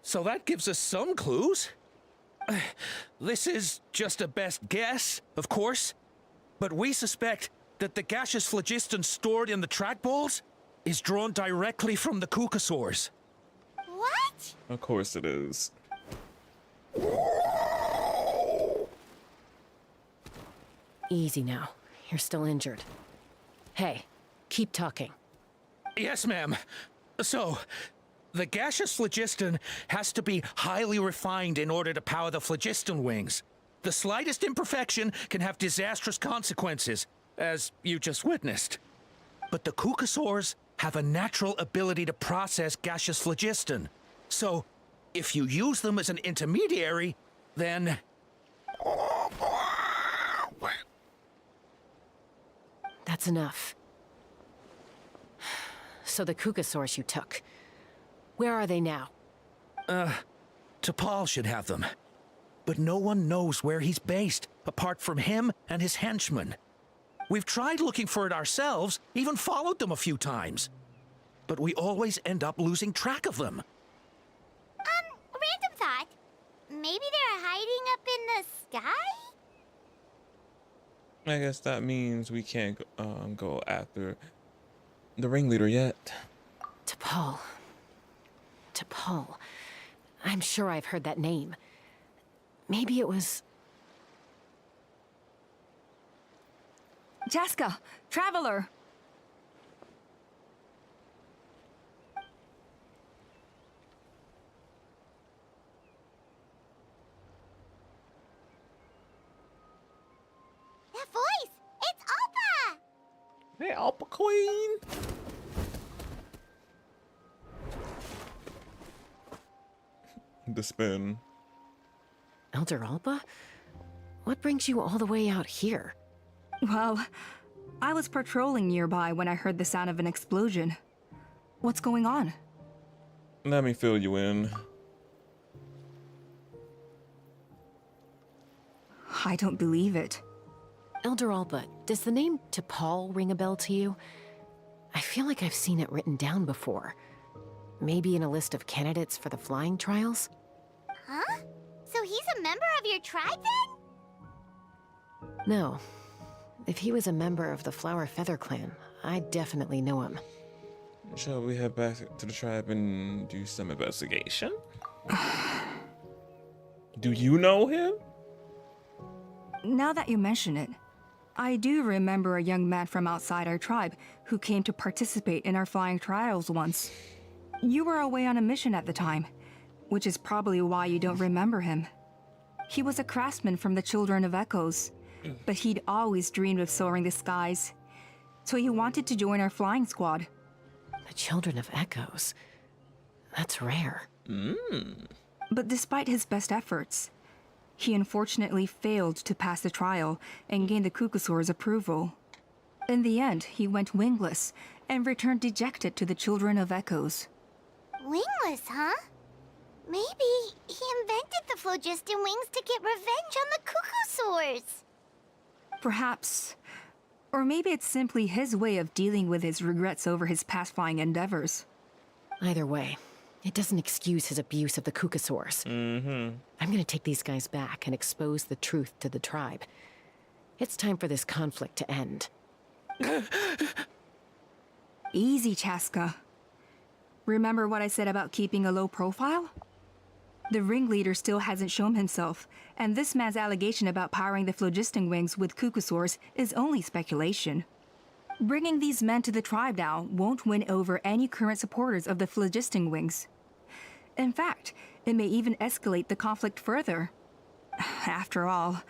So that gives us some clues. This is just a best guess, of course, but we suspect that the gaseous phlogiston stored in the trackballs is drawn directly from the Kukasaurs. What? Of course it is. Easy now. You're still injured. Hey, keep talking. Yes, ma'am. So, the gaseous phlogiston has to be highly refined in order to power the phlogiston wings. The slightest imperfection can have disastrous consequences, as you just witnessed. But the Kukasaurs have a natural ability to process gaseous phlogiston. So, if you use them as an intermediary, then... That's enough. So the Kukasaurs you took, where are they now? T'Pol should have them. But no one knows where he's based, apart from him and his henchmen. We've tried looking for it ourselves, even followed them a few times. But we always end up losing track of them. Random thought. Maybe they're hiding up in the sky? I guess that means we can't go after the ringleader yet. T'Pol. T'Pol. I'm sure I've heard that name. Maybe it was... Chasca, Traveler! That voice! It's Alpa! Hey, Alpa Queen! The spin. Elder Alba? What brings you all the way out here? Well, I was patrolling nearby when I heard the sound of an explosion. What's going on? Let me fill you in. I don't believe it. Elder Alba, does the name T'Pol ring a bell to you? I feel like I've seen it written down before. Maybe in a list of candidates for the flying trials? Huh? So he's a member of your tribe then? No. If he was a member of the Flower Feather clan, I'd definitely know him. Shall we head back to the tribe and do some investigation? Do you know him? Now that you mention it, I do remember a young man from outside our tribe who came to participate in our flying trials once. You were away on a mission at the time, which is probably why you don't remember him. He was a craftsman from the Children of Echoes, but he'd always dreamed of soaring the skies, so he wanted to join our flying squad. The Children of Echoes? That's rare. But despite his best efforts, he unfortunately failed to pass the trial and gain the Kukasaur's approval. In the end, he went wingless and returned dejected to the Children of Echoes. Wingless, huh? Maybe he invented the phlogiston wings to get revenge on the Cuckoosaurs. Perhaps. Or maybe it's simply his way of dealing with his regrets over his past flying endeavors. Either way, it doesn't excuse his abuse of the Cuckoosaurs. I'm gonna take these guys back and expose the truth to the tribe. It's time for this conflict to end. Easy, Chasca. Remember what I said about keeping a low profile? The ringleader still hasn't shown himself, and this man's allegation about powering the phlogiston wings with Cuckoosaurs is only speculation. Bringing these men to the tribe now won't win over any current supporters of the phlogiston wings. In fact, it may even escalate the conflict further. After all,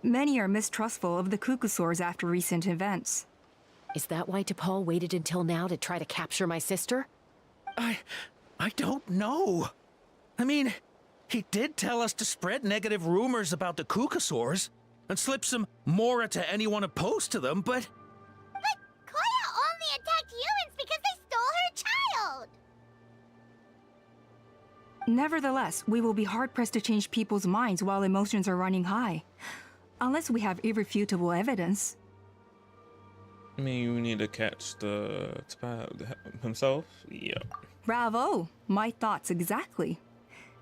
many are mistrustful of the Cuckoosaurs after recent events. Is that why T'Pol waited until now to try to capture my sister? I don't know. I mean, he did tell us to spread negative rumors about the Cuckoosaurs and slip some Mora to anyone opposed to them, but... But Koya only attacked humans because they stole her child! Nevertheless, we will be hard-pressed to change people's minds while emotions are running high. Unless we have irrefutable evidence. I mean, we need to catch the himself? Yeah. Bravo! My thoughts exactly.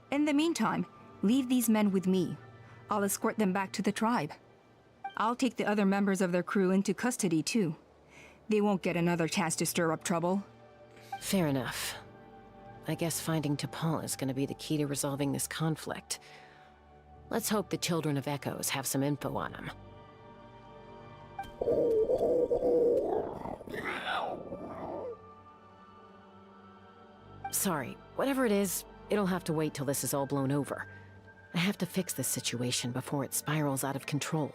In the meantime, leave these men with me. I'll escort them back to the tribe. I'll take the other members of their crew into custody too. They won't get another chance to stir up trouble. Fair enough. I guess finding T'Pol is gonna be the key to resolving this conflict. Let's hope the Children of Echoes have some info on him. Sorry, whatever it is, it'll have to wait till this is all blown over. I have to fix this situation before it spirals out of control.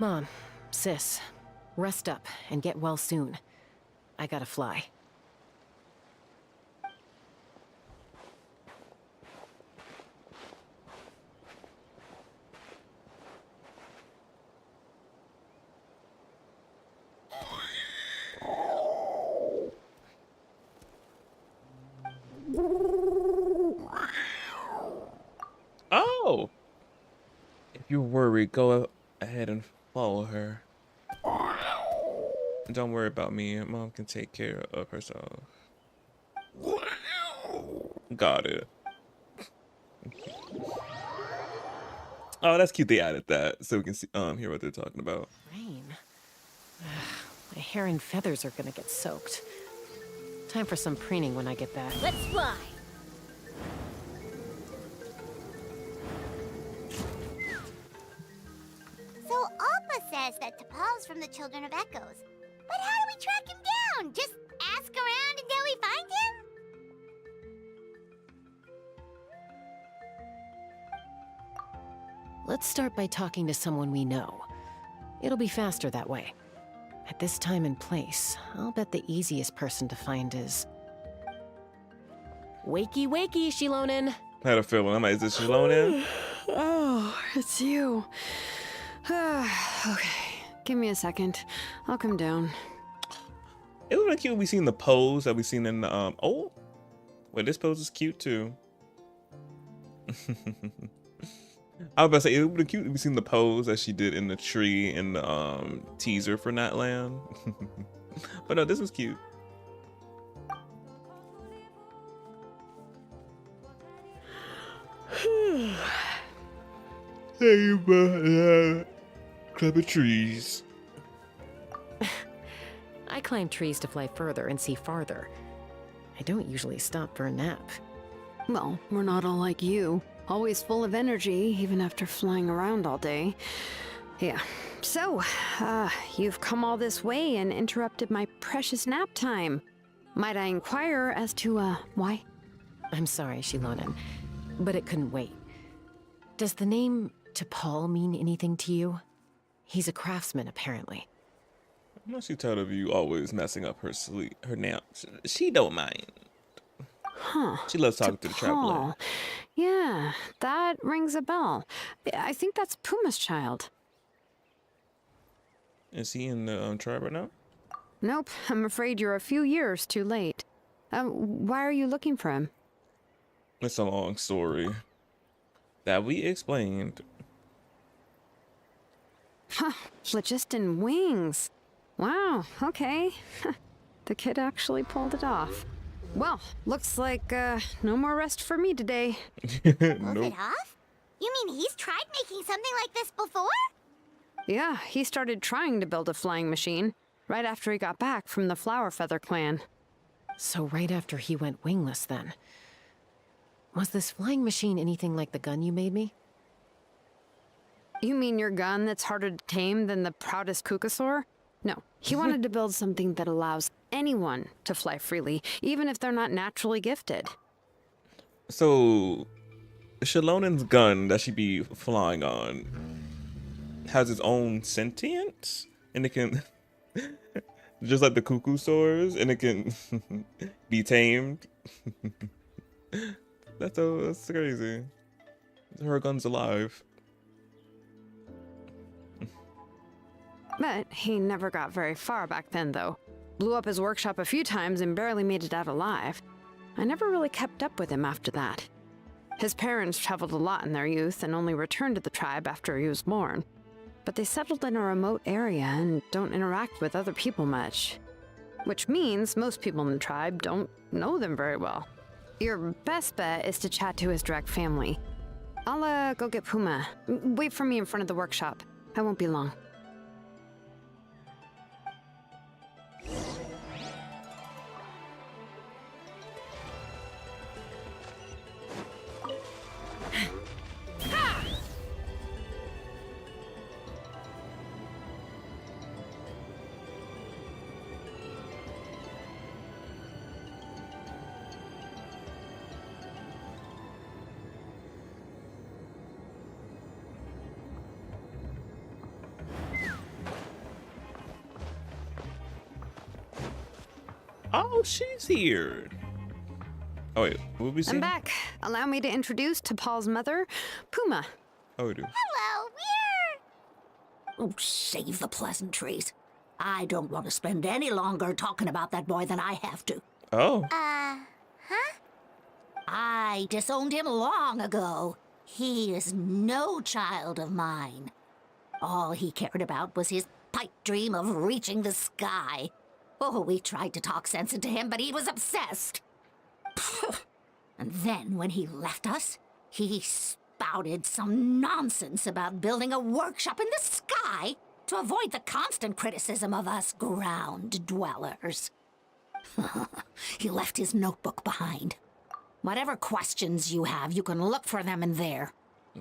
Mom, sis, rest up and get well soon. I gotta fly. Oh! If you're worried, go ahead and follow her. Don't worry about me. Mom can take care of herself. Got it. Oh, that's cute. They added that so we can see, hear what they're talking about. Rain. My hair and feathers are gonna get soaked. Time for some preening when I get back. Let's fly! So Alpa says that T'Pol's from the Children of Echoes. But how do we track him down? Just ask around until we find him? Let's start by talking to someone we know. It'll be faster that way. At this time and place, I'll bet the easiest person to find is... Wakey, wakey, Xilonen! I had a feeling. I'm like, is this Xilonen? Oh, it's you. Okay, give me a second. I'll come down. It would have been cute if we seen the pose that we seen in the, oh! Wait, this pose is cute too. I was about to say, it would be cute if we seen the pose that she did in the tree in the teaser for Natland. But no, this was cute. Hey, club of trees. I climb trees to fly further and see farther. I don't usually stop for a nap. Well, we're not all like you. Always full of energy, even after flying around all day. Yeah. So, you've come all this way and interrupted my precious nap time. Might I inquire as to, why? I'm sorry, Xilonen, but it couldn't wait. Does the name T'Pol mean anything to you? He's a craftsman, apparently. I'm not too tired of you always messing up her sleep, her naps. She don't mind. Huh. She loves talking to the traveler. Yeah, that rings a bell. I think that's Puma's child. Is he in the tribe right now? Nope, I'm afraid you're a few years too late. Why are you looking for him? It's a long story that we explained. Huh, phlogiston wings. Wow, okay. The kid actually pulled it off. Well, looks like no more rest for me today. Pulled it off? You mean he's tried making something like this before? Yeah, he started trying to build a flying machine right after he got back from the Flower Feather clan. So right after he went wingless then. Was this flying machine anything like the gun you made me? You mean your gun that's harder to tame than the proudest Kukasaur? No, he wanted to build something that allows anyone to fly freely, even if they're not naturally gifted. So, Xilonen's gun that she be flying on has its own sentience, and it can, just like the cuckoo swords, and it can be tamed. That's crazy. Her gun's alive. But he never got very far back then, though. Blew up his workshop a few times and barely made it out alive. I never really kept up with him after that. His parents traveled a lot in their youth and only returned to the tribe after he was born. But they settled in a remote area and don't interact with other people much. Which means most people in the tribe don't know them very well. Your best bet is to chat to his direct family. I'll go get Puma. Wait for me in front of the workshop. I won't be long. Oh, she's here. Oh wait, what we seeing? I'm back. Allow me to introduce T'Pol's mother, Puma. Oh, we do. Hello, we're... Oh, save the pleasantries. I don't want to spend any longer talking about that boy than I have to. Oh. Huh? I disowned him long ago. He is no child of mine. All he cared about was his pipe dream of reaching the sky. Oh, we tried to talk sense into him, but he was obsessed. And then when he left us, he spouted some nonsense about building a workshop in the sky to avoid the constant criticism of us ground dwellers. He left his notebook behind. Whatever questions you have, you can look for them in there.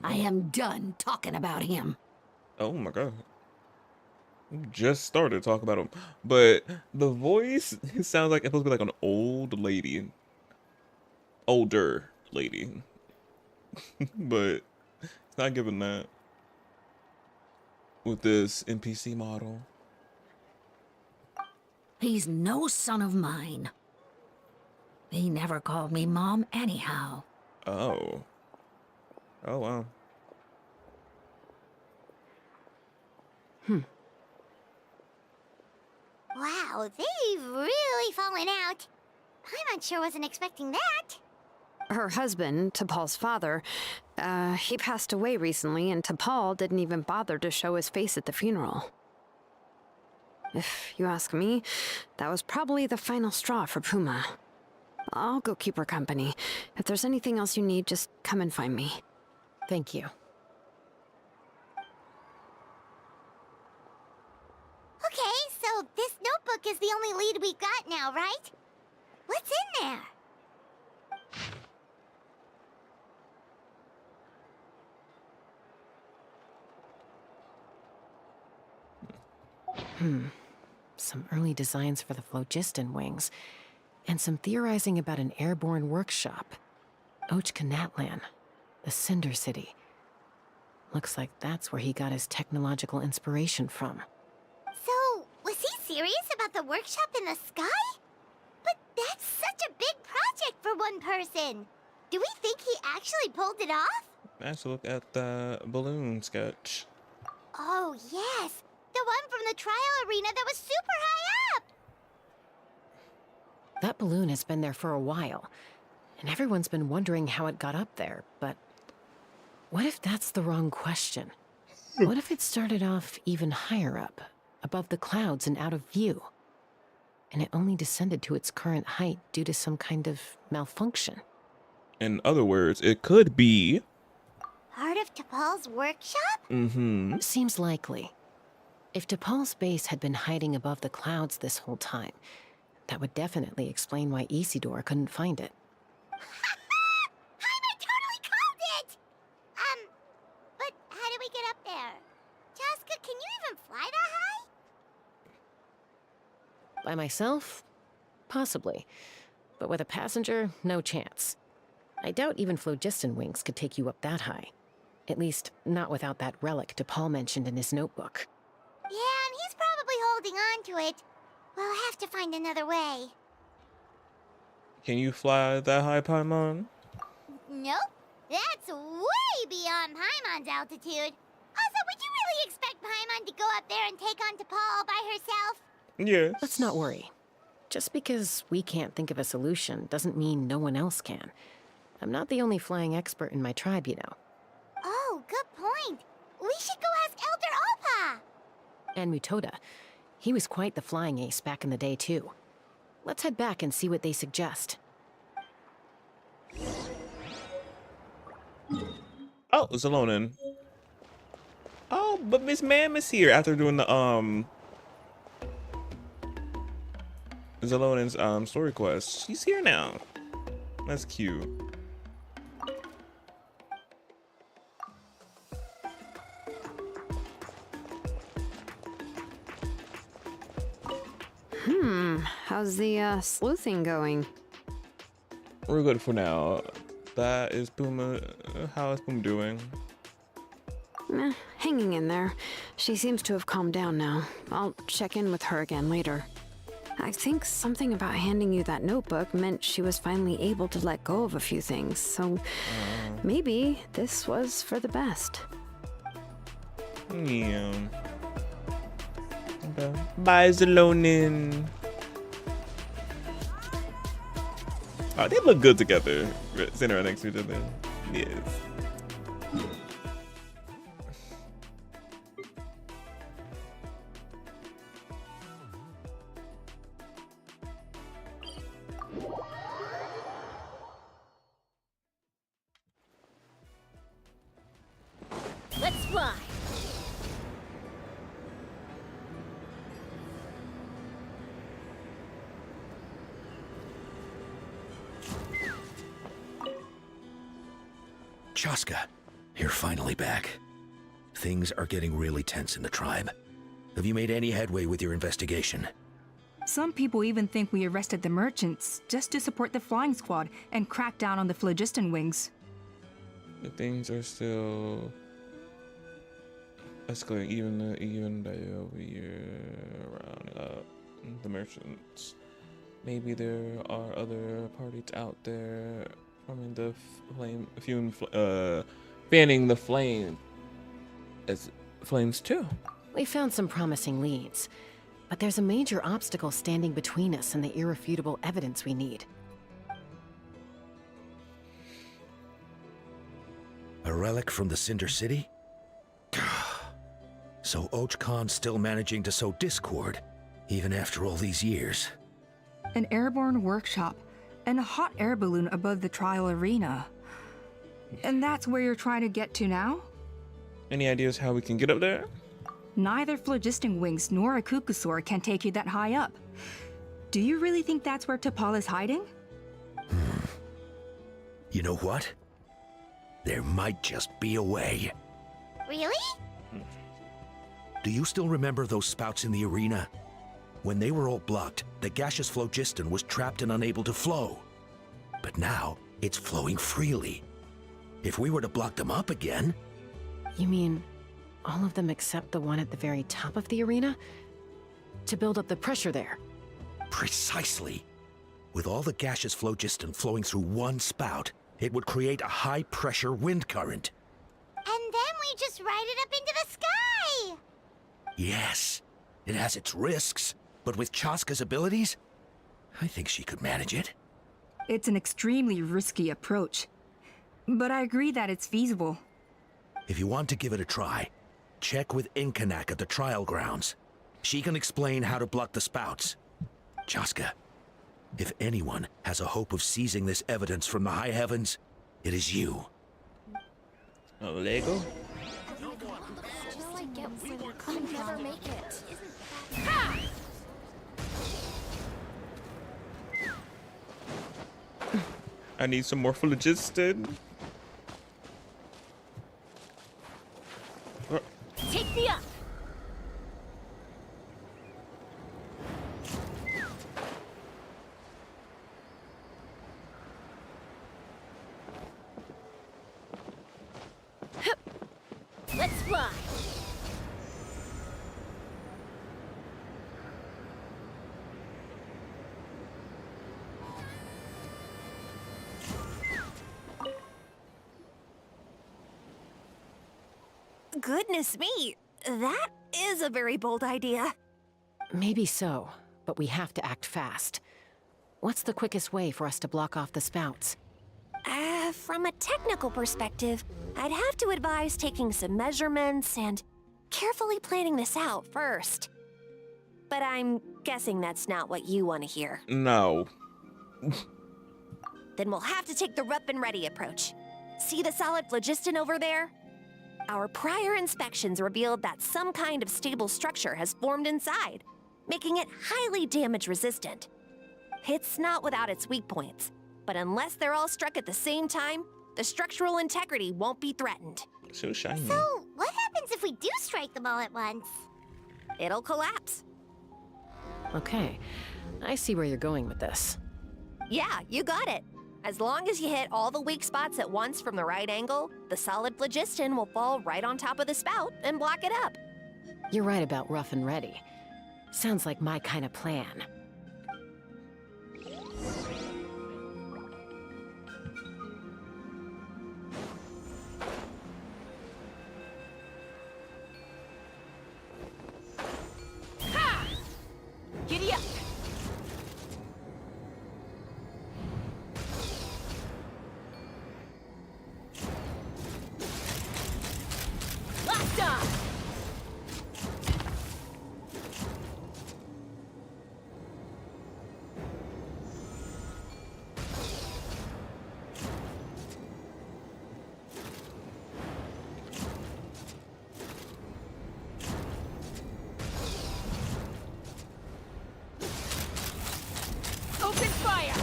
I am done talking about him. Oh my god. We just started talking about him. But the voice sounds like it's supposed to be like an old lady. Older lady. But it's not giving that. With this NPC model. He's no son of mine. He never called me Mom anyhow. Oh. Oh, wow. Wow, they've really fallen out. Paimon sure wasn't expecting that. Her husband, T'Pol's father, he passed away recently, and T'Pol didn't even bother to show his face at the funeral. If you ask me, that was probably the final straw for Puma. I'll go keep her company. If there's anything else you need, just come and find me. Thank you. Okay, so this notebook is the only lead we got now, right? What's in there? Some early designs for the phlogiston wings, and some theorizing about an airborne workshop. Ochkanatlan, the Cinder City. Looks like that's where he got his technological inspiration from. So, was he serious about the workshop in the sky? But that's such a big project for one person. Do we think he actually pulled it off? Let's look at the balloon sketch. Oh, yes. The one from the trial arena that was super high up. That balloon has been there for a while, and everyone's been wondering how it got up there, but what if that's the wrong question? What if it started off even higher up, above the clouds and out of view, and it only descended to its current height due to some kind of malfunction? In other words, it could be Part of T'Pol's workshop? Mm-hmm. Seems likely. If T'Pol's base had been hiding above the clouds this whole time, that would definitely explain why Isidore couldn't find it. I totally called it! But how do we get up there? Chasca, can you even fly that high? By myself? Possibly. But with a passenger, no chance. I doubt even phlogiston wings could take you up that high. At least, not without that relic T'Pol mentioned in his notebook. Yeah, and he's probably holding on to it. We'll have to find another way. Can you fly that high, Paimon? Nope. That's way beyond Paimon's altitude. Also, would you really expect Paimon to go up there and take on T'Pol all by herself? Yes. Let's not worry. Just because we can't think of a solution doesn't mean no one else can. I'm not the only flying expert in my tribe, you know. Oh, good point. We should go ask Elder Alpa. And Mutoda. He was quite the flying ace back in the day, too. Let's head back and see what they suggest. Oh, Xilonen. Oh, but Miss Mam is here after doing the Xilonen's story quest. She's here now. That's cute. How's the sleuthing going? We're good for now. That is Puma. How is Puma doing? Hanging in there. She seems to have calmed down now. I'll check in with her again later. I think something about handing you that notebook meant she was finally able to let go of a few things, so maybe this was for the best. Yeah. Okay. Bye, Xilonen. Oh, they look good together. Sitting right next to each other. Yes. Let's fly. Chasca, you're finally back. Things are getting really tense in the tribe. Have you made any headway with your investigation? Some people even think we arrested the merchants just to support the flying squad and crack down on the phlogiston wings. The things are still escalating even day over year around the merchants. Maybe there are other parties out there farming the fanning the flame as flames too. We found some promising leads, but there's a major obstacle standing between us and the irrefutable evidence we need. A relic from the Cinder City? So Khan's still managing to sow discord, even after all these years. An airborne workshop and a hot air balloon above the trial arena. And that's where you're trying to get to now? Any ideas how we can get up there? Neither phlogiston wings nor a cuckoosaur can take you that high up. Do you really think that's where T'Pol is hiding? You know what? There might just be a way. Really? Do you still remember those spouts in the arena? When they were all blocked, the gaseous phlogiston was trapped and unable to flow. But now, it's flowing freely. If we were to block them up again... You mean all of them except the one at the very top of the arena? To build up the pressure there? Precisely. With all the gaseous phlogiston flowing through one spout, it would create a high-pressure wind current. And then we just ride it up into the sky! Yes, it has its risks, but with Chasca's abilities, I think she could manage it. It's an extremely risky approach, but I agree that it's feasible. If you want to give it a try, check with Inkanak at the trial grounds. She can explain how to block the spouts. Chasca, if anyone has a hope of seizing this evidence from the high heavens, it is you. A Lego? Never make it. I need some more phlogiston. Take me up. Let's fly. Goodness me, that is a very bold idea. Maybe so, but we have to act fast. What's the quickest way for us to block off the spouts? From a technical perspective, I'd have to advise taking some measurements and carefully planning this out first. But I'm guessing that's not what you want to hear. No. Then we'll have to take the rough and ready approach. See the solid phlogiston over there? Our prior inspections revealed that some kind of stable structure has formed inside, making it highly damage resistant. It's not without its weak points, but unless they're all struck at the same time, the structural integrity won't be threatened. So shiny. So, what happens if we do strike them all at once? It'll collapse. Okay, I see where you're going with this. Yeah, you got it. As long as you hit all the weak spots at once from the right angle, the solid phlogiston will fall right on top of the spout and block it up. You're right about rough and ready. Sounds like my kind of plan. Giddy up. Blast off. Open fire!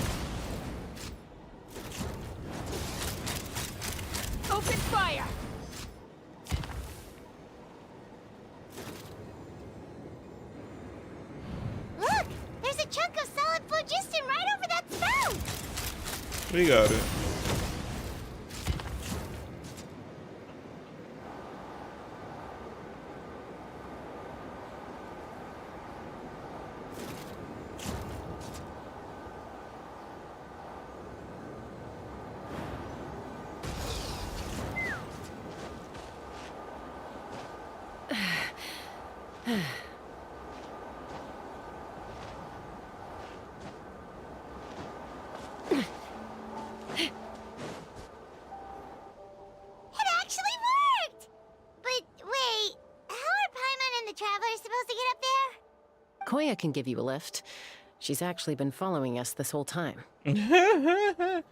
Open fire! Look! There's a chunk of solid phlogiston right over that spout! We got it. It actually worked! But wait, how are Paimon and the Traveler supposed to get up there? Koya can give you a lift. She's actually been following us this whole time. Hey,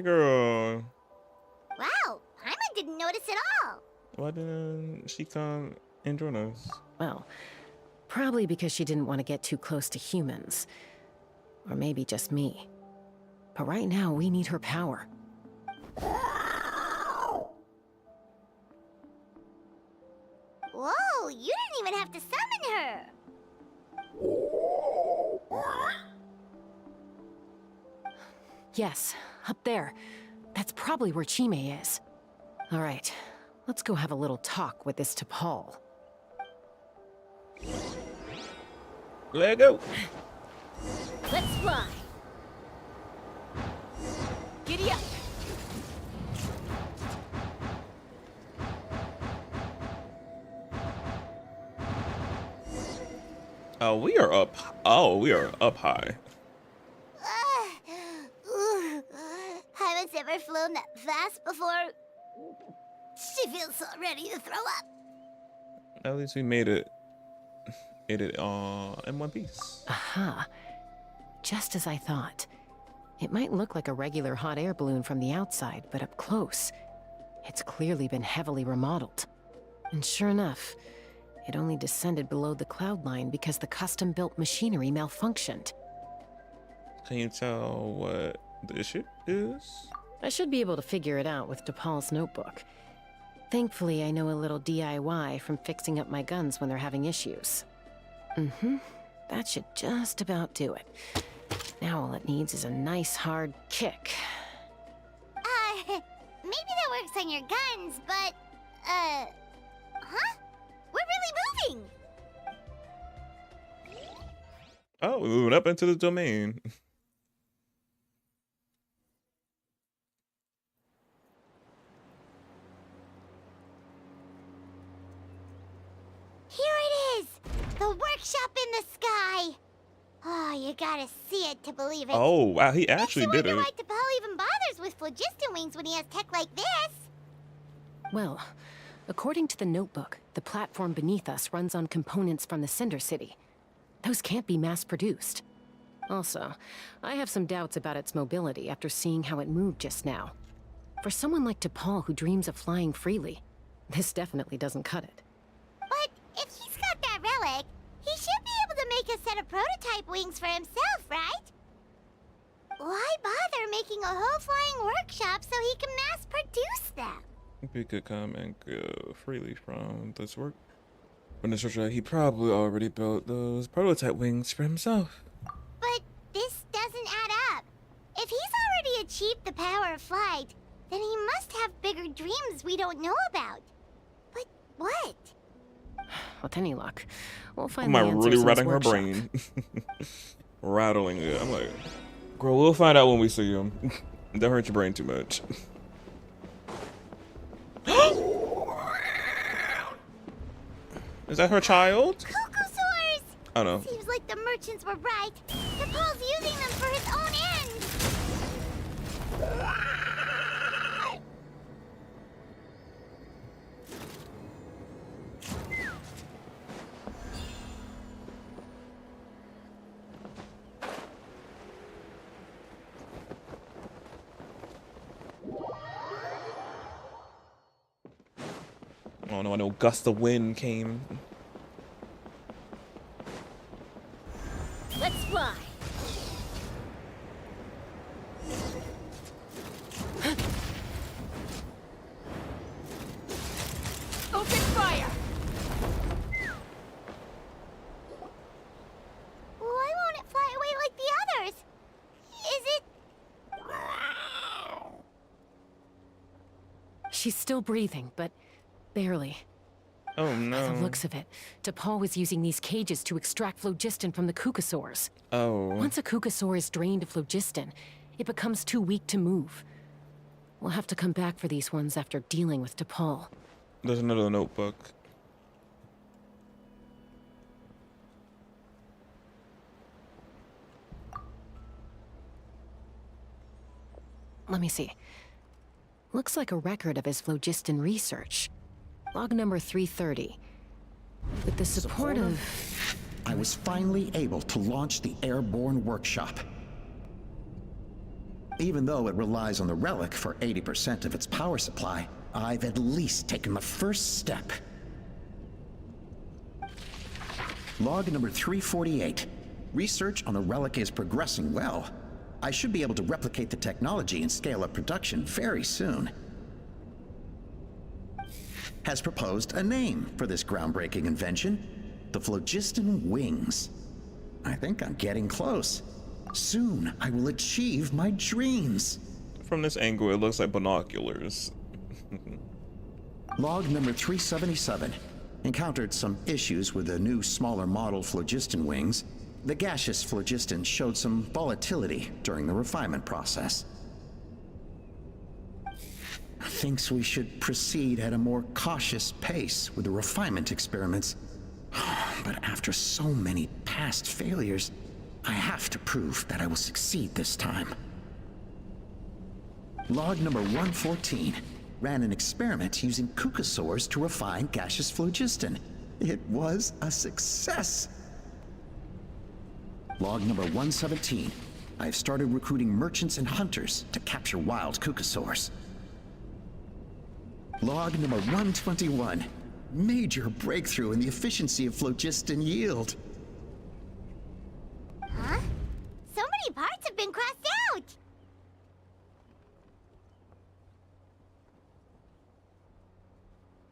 girl. Wow, Paimon didn't notice at all. Why didn't she come and join us? Well, probably because she didn't want to get too close to humans. Or maybe just me. But right now, we need her power. Whoa, you didn't even have to summon her. Yes, up there. That's probably where Chime is. All right, let's go have a little talk with this T'Pol. Let go. Let's fly. Giddy up. Oh, we are up. Oh, we are up high. Haven't ever flown that fast before. She feels so ready to throw up. At least we made it. Made it in one piece. Aha. Just as I thought. It might look like a regular hot air balloon from the outside, but up close, it's clearly been heavily remodeled. And sure enough, it only descended below the cloud line because the custom-built machinery malfunctioned. Can you tell what the issue is? I should be able to figure it out with DePaul's notebook. Thankfully, I know a little DIY from fixing up my guns when they're having issues. That should just about do it. Now all it needs is a nice hard kick. Maybe that works on your guns, but, huh? We're really moving! Oh, we're moving up into the domain. Here it is! The workshop in the sky! Oh, you gotta see it to believe it. Oh, wow, he actually did it. Why DePaul even bothers with phlogiston wings when he has tech like this? Well, according to the notebook, the platform beneath us runs on components from the Cinder City. Those can't be mass-produced. Also, I have some doubts about its mobility after seeing how it moved just now. For someone like DePaul who dreams of flying freely, this definitely doesn't cut it. But if he's got that relic, he should be able to make a set of prototype wings for himself, right? Why bother making a whole flying workshop so he can mass-produce them? We could come and go freely from this work. When it's right, he probably already built those prototype wings for himself. But this doesn't add up. If he's already achieved the power of flight, then he must have bigger dreams we don't know about. But what? With any luck, we'll find Am the I answers really in rattling his her workshop. brain? Rattling it. I'm like, girl, we'll find out when we see him. Don't hurt your brain too much. Is that her child? Cuckoosaurs! Oh no. Seems like the merchants were right. DePaul's using them for his own ends. Oh no, I know gust of wind came. Let's fly. Open fire! Why won't it fly away like the others? Is it... She's still breathing, but barely. Oh no. By the looks of it, DePaul was using these cages to extract phlogiston from the cuckosaurs. Oh. Once a cuckosaur is drained of phlogiston, it becomes too weak to move. We'll have to come back for these ones after dealing with DePaul. There's another notebook. Let me see. Looks like a record of his phlogiston research. Log number 330. With the support of... I was finally able to launch the airborne workshop. Even though it relies on the relic for 80% of its power supply, I've at least taken the first step. Log number 348. Research on the relic is progressing well. I should be able to replicate the technology and scale up production very soon. Has proposed a name for this groundbreaking invention, the phlogiston wings. I think I'm getting close. Soon I will achieve my dreams. From this angle, it looks like binoculars. Log number 377. Encountered some issues with the new smaller model phlogiston wings. The gaseous phlogiston showed some volatility during the refinement process. Thinks we should proceed at a more cautious pace with the refinement experiments. But after so many past failures, I have to prove that I will succeed this time. Log number 114 ran an experiment using cucosaurs to refine gaseous phlogiston. It was a success. Log number 117. I have started recruiting merchants and hunters to capture wild cucosaurs. Log number 121. Major breakthrough in the efficiency of phlogiston yield. Huh? So many parts have been crossed out!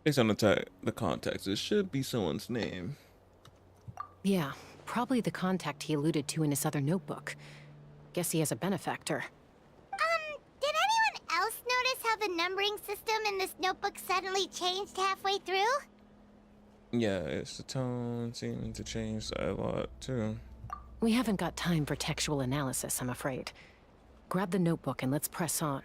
Based on the context, it should be someone's name. Yeah, probably the contact he alluded to in his other notebook. Guess he has a benefactor. Did anyone else notice how the numbering system in this notebook suddenly changed halfway through? Yeah, it's the tone seeming to change a lot too. We haven't got time for textual analysis, I'm afraid. Grab the notebook and let's press on.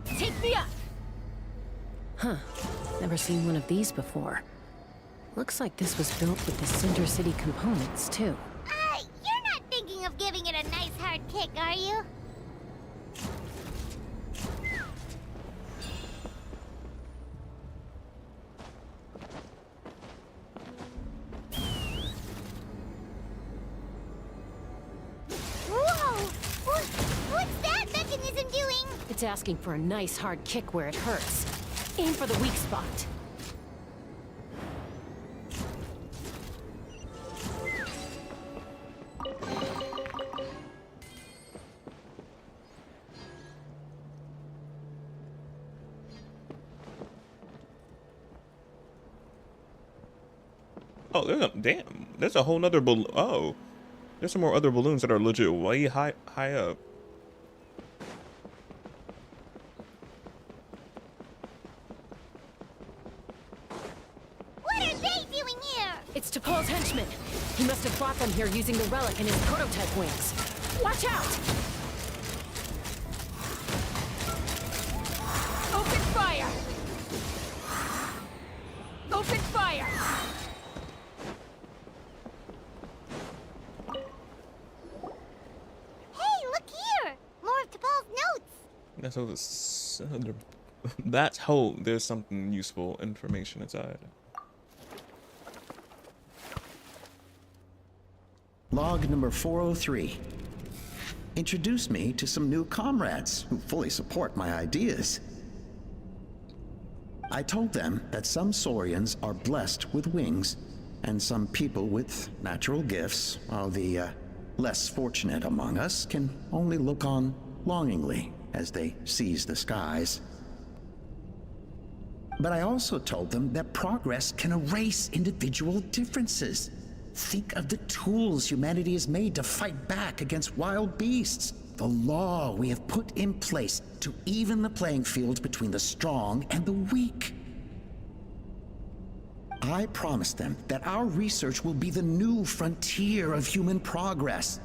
Take me up! Huh. Never seen one of these before. Looks like this was built with the Cinder City components, too. You're not thinking of giving it a nice hard kick, are you? Whoa! What's that mechanism doing? It's asking for a nice hard kick where it hurts. Aim for the weak spot. Oh, damn. There's a whole nother balloon. Oh, there's some more other balloons that are legit way high up. What are they doing here? It's T'Pol's henchman. He must have brought them here using the relic in his prototype wings. Watch out! Open fire! Open fire! Hey, look here! More of T'Pol's notes! That's how there's something useful information inside. Log number 403. Introduce me to some new comrades who fully support my ideas. I told them that some Saurians are blessed with wings, and some people with natural gifts, while the less fortunate among us can only look on longingly as they seize the skies. But I also told them that progress can erase individual differences. Think of the tools humanity has made to fight back against wild beasts. The law we have put in place to even the playing field between the strong and the weak. I promised them that our research will be the new frontier of human progress.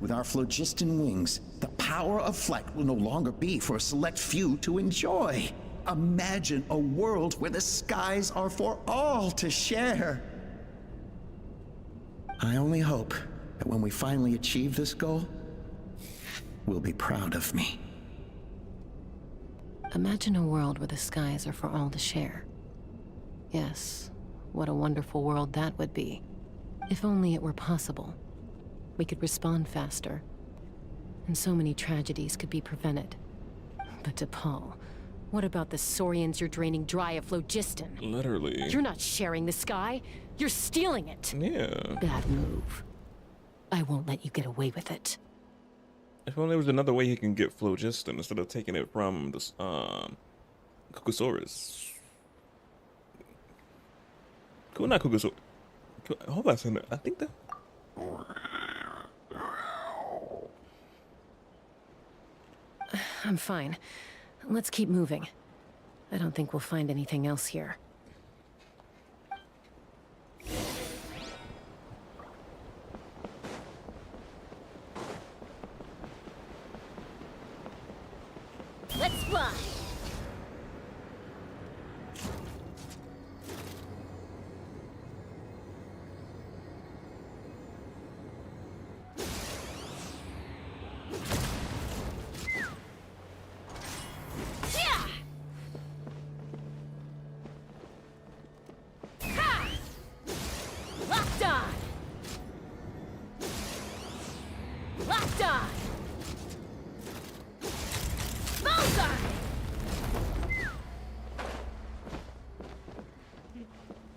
With our phlogiston wings, the power of flight will no longer be for a select few to enjoy. Imagine a world where the skies are for all to share. I only hope that when we finally achieve this goal, will be proud of me. Imagine a world where the skies are for all to share. Yes, what a wonderful world that would be. If only it were possible. We could respond faster, and so many tragedies could be prevented. But T'Pol, what about the Saurians you're draining dry of phlogiston? Literally. You're not sharing the sky, you're stealing it. Yeah. Bad move. I won't let you get away with it. If only there was another way he can get phlogiston instead of taking it from this Cucosaurus. Cool, not Cucosaurus. Hold on a second. I think that. I'm fine. Let's keep moving. I don't think we'll find anything else here. Let's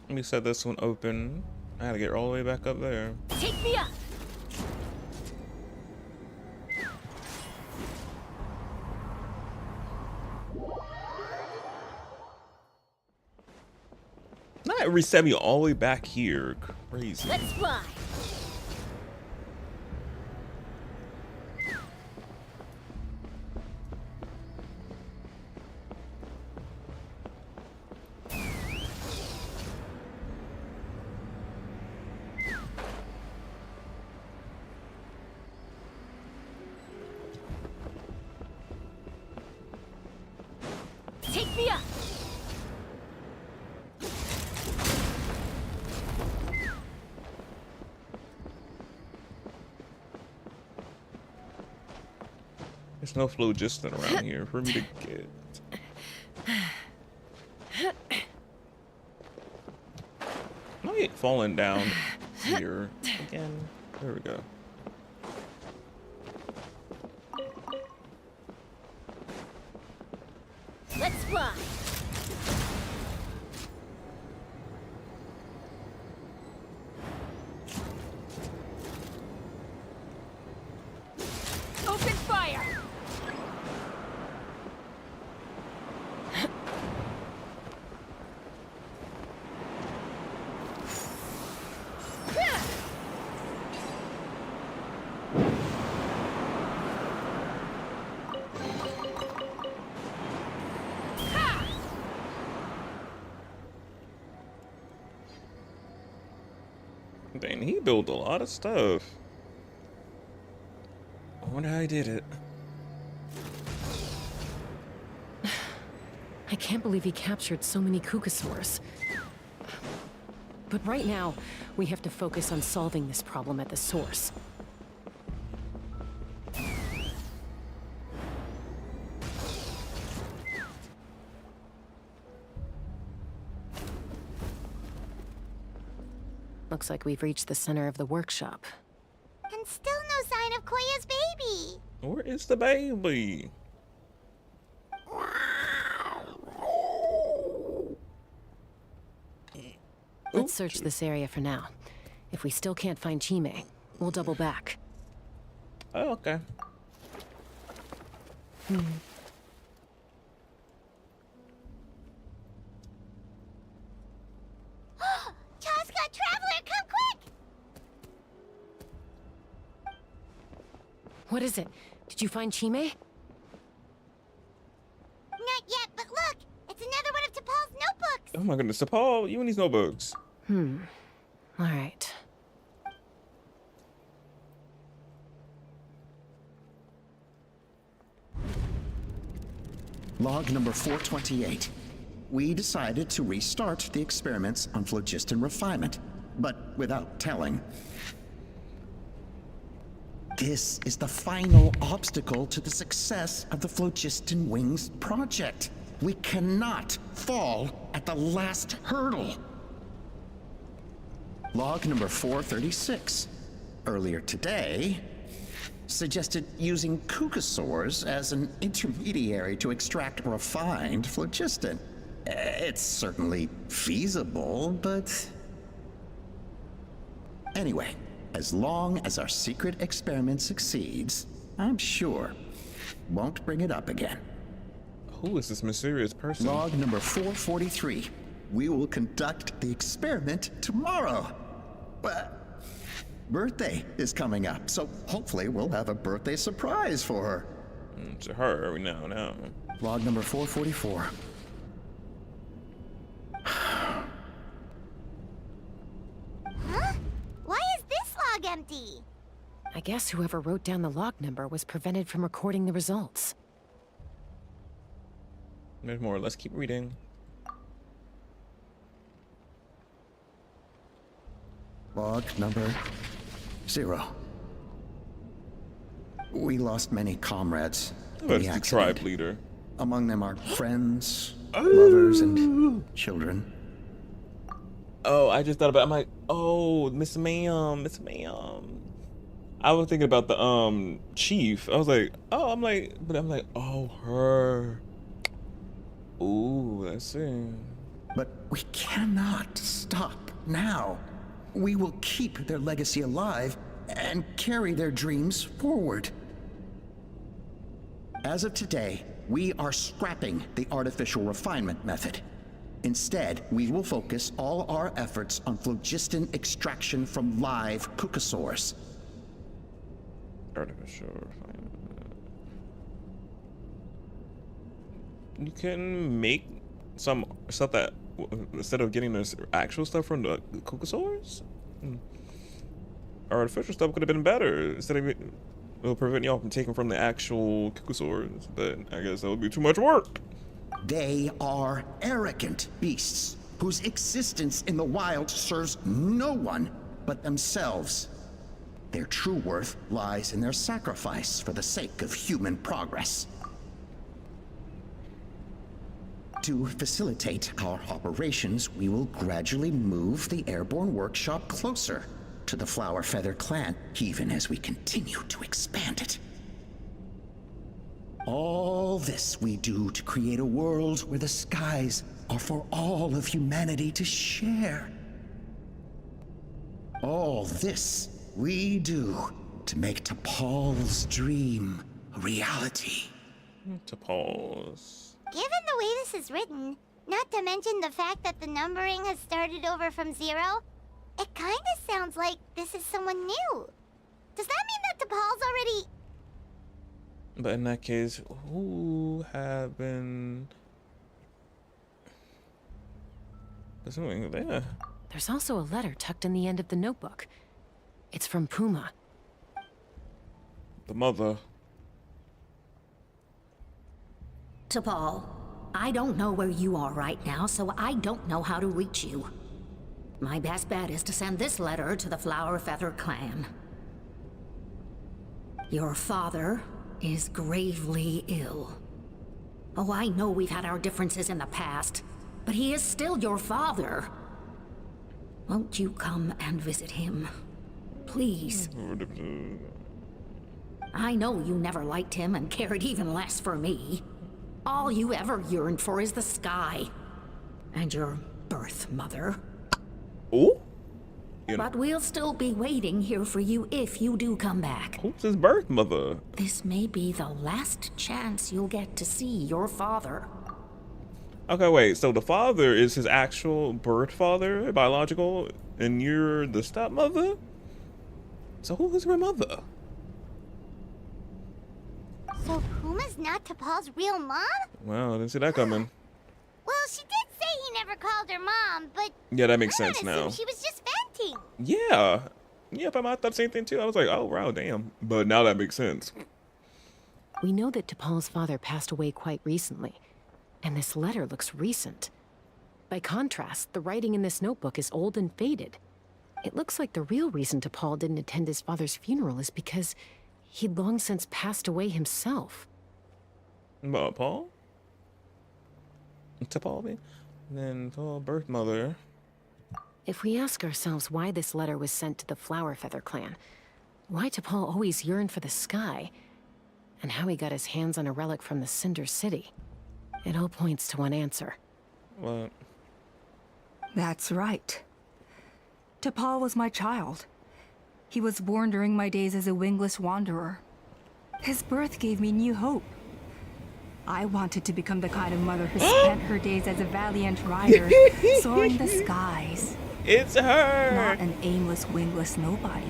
Let me set this one open. I gotta get all the way back up there. Take me up. Not reset me all the way back here. Crazy. Let's fly. Take me up. There's no phlogiston around here for me to get. Am I falling down here again? There we go. Let's fly. Open fire. Dang, he built a lot of stuff. I wonder how he did it. I can't believe he captured so many Kukasaurs. But right now, we have to focus on solving this problem at the source. Looks like we've reached the center of the workshop. And still no sign of Koya's baby. Where is the baby? Let's search this area for now. If we still can't find Chime, we'll double back. Oh, okay. Chasca, Traveler, come quick! What is it? Did you find Chime? Not yet, but look! It's another one of T'Pol's notebooks! Oh my goodness, Paul, you and these notebooks. All right. Log number 428. We decided to restart the experiments on phlogiston refinement, but without telling. This is the final obstacle to the success of the Phlogiston Wings project. We cannot fall at the last hurdle. Log number 436. Earlier today, suggested using Kukasaurs as an intermediary to extract refined phlogiston. It's certainly feasible, but... Anyway, as long as our secret experiment succeeds, I'm sure won't bring it up again. Who is this mysterious person? Log number 443. We will conduct the experiment tomorrow. But birthday is coming up, so hopefully we'll have a birthday surprise for her. To her, we know. Log number 444. Huh? Why is this log empty? I guess whoever wrote down the log number was prevented from recording the results. There's more. Let's keep reading. Log number 0. We lost many comrades in That's the the accident. tribe leader. Among them are friends, lovers, and children. Oh, I just thought about. I'm like, oh, Miss Ma'am. I was thinking about the chief. I was like, oh, but I'm like, oh, her. Ooh, let's see. But we cannot stop now. We will keep their legacy alive and carry their dreams forward. As of today, we are scrapping the artificial refinement method. Instead, we will focus all our efforts on phlogiston extraction from live cucosaurs. Artificial refinement. You can make some stuff that, instead of getting this actual stuff from the cucosaurs, artificial stuff could have been better. Instead of it'll prevent y'all from taking from the actual cucosaurs, but I guess that would be too much work. They are arrogant beasts whose existence in the wild serves no one but themselves. Their true worth lies in their sacrifice for the sake of human progress. To facilitate our operations, we will gradually move the airborne workshop closer to the Flower Feather clan, even as we continue to expand it. All this we do to create a world where the skies are for all of humanity to share. All this we do to make T'Pol's dream a reality. T'Pol's. Given the way this is written, not to mention the fact that the numbering has started over from 0, it kinda sounds like this is someone new. Does that mean that T'Pol's already... But in that case, who have been pursuing there? There's also a letter tucked in the end of the notebook. It's from Puma. The mother. T'Pol, I don't know where you are right now, so I don't know how to reach you. My best bet is to send this letter to the Flower Feather clan. Your father is gravely ill. Oh, I know we've had our differences in the past, but he is still your father. Won't you come and visit him? Please. I know you never liked him and cared even less for me. All you ever yearned for is the sky. And your birth mother. Oh? But we'll still be waiting here for you if you do come back. Who's his birth mother? This may be the last chance you'll get to see your father. Okay, wait, so the father is his actual birth father, biological, and you're the stepmother? So who is her mother? So Puma's not T'Pol's real mom? Wow, I didn't see that coming. Well, she did say he never called her mom, but... Yeah, that makes sense now. She was just venting. Yeah. Yeah, but I thought the same thing too. I was like, oh, wow, damn. But now that makes sense. We know that T'Pol's father passed away quite recently, and this letter looks recent. By contrast, the writing in this notebook is old and faded. It looks like the real reason T'Pol didn't attend his father's funeral is because he'd long since passed away himself. Paul? T'Pol, then Paul, birth mother. If we ask ourselves why this letter was sent to the Flower Feather clan, why T'Pol always yearned for the sky, and how he got his hands on a relic from the Cinder City, it all points to one answer. What? That's right. T'Pol was my child. He was born during my days as a wingless wanderer. His birth gave me new hope. I wanted to become the kind of mother who spent her days as a valiant rider, soaring the skies. It's her! Not an aimless, wingless nobody.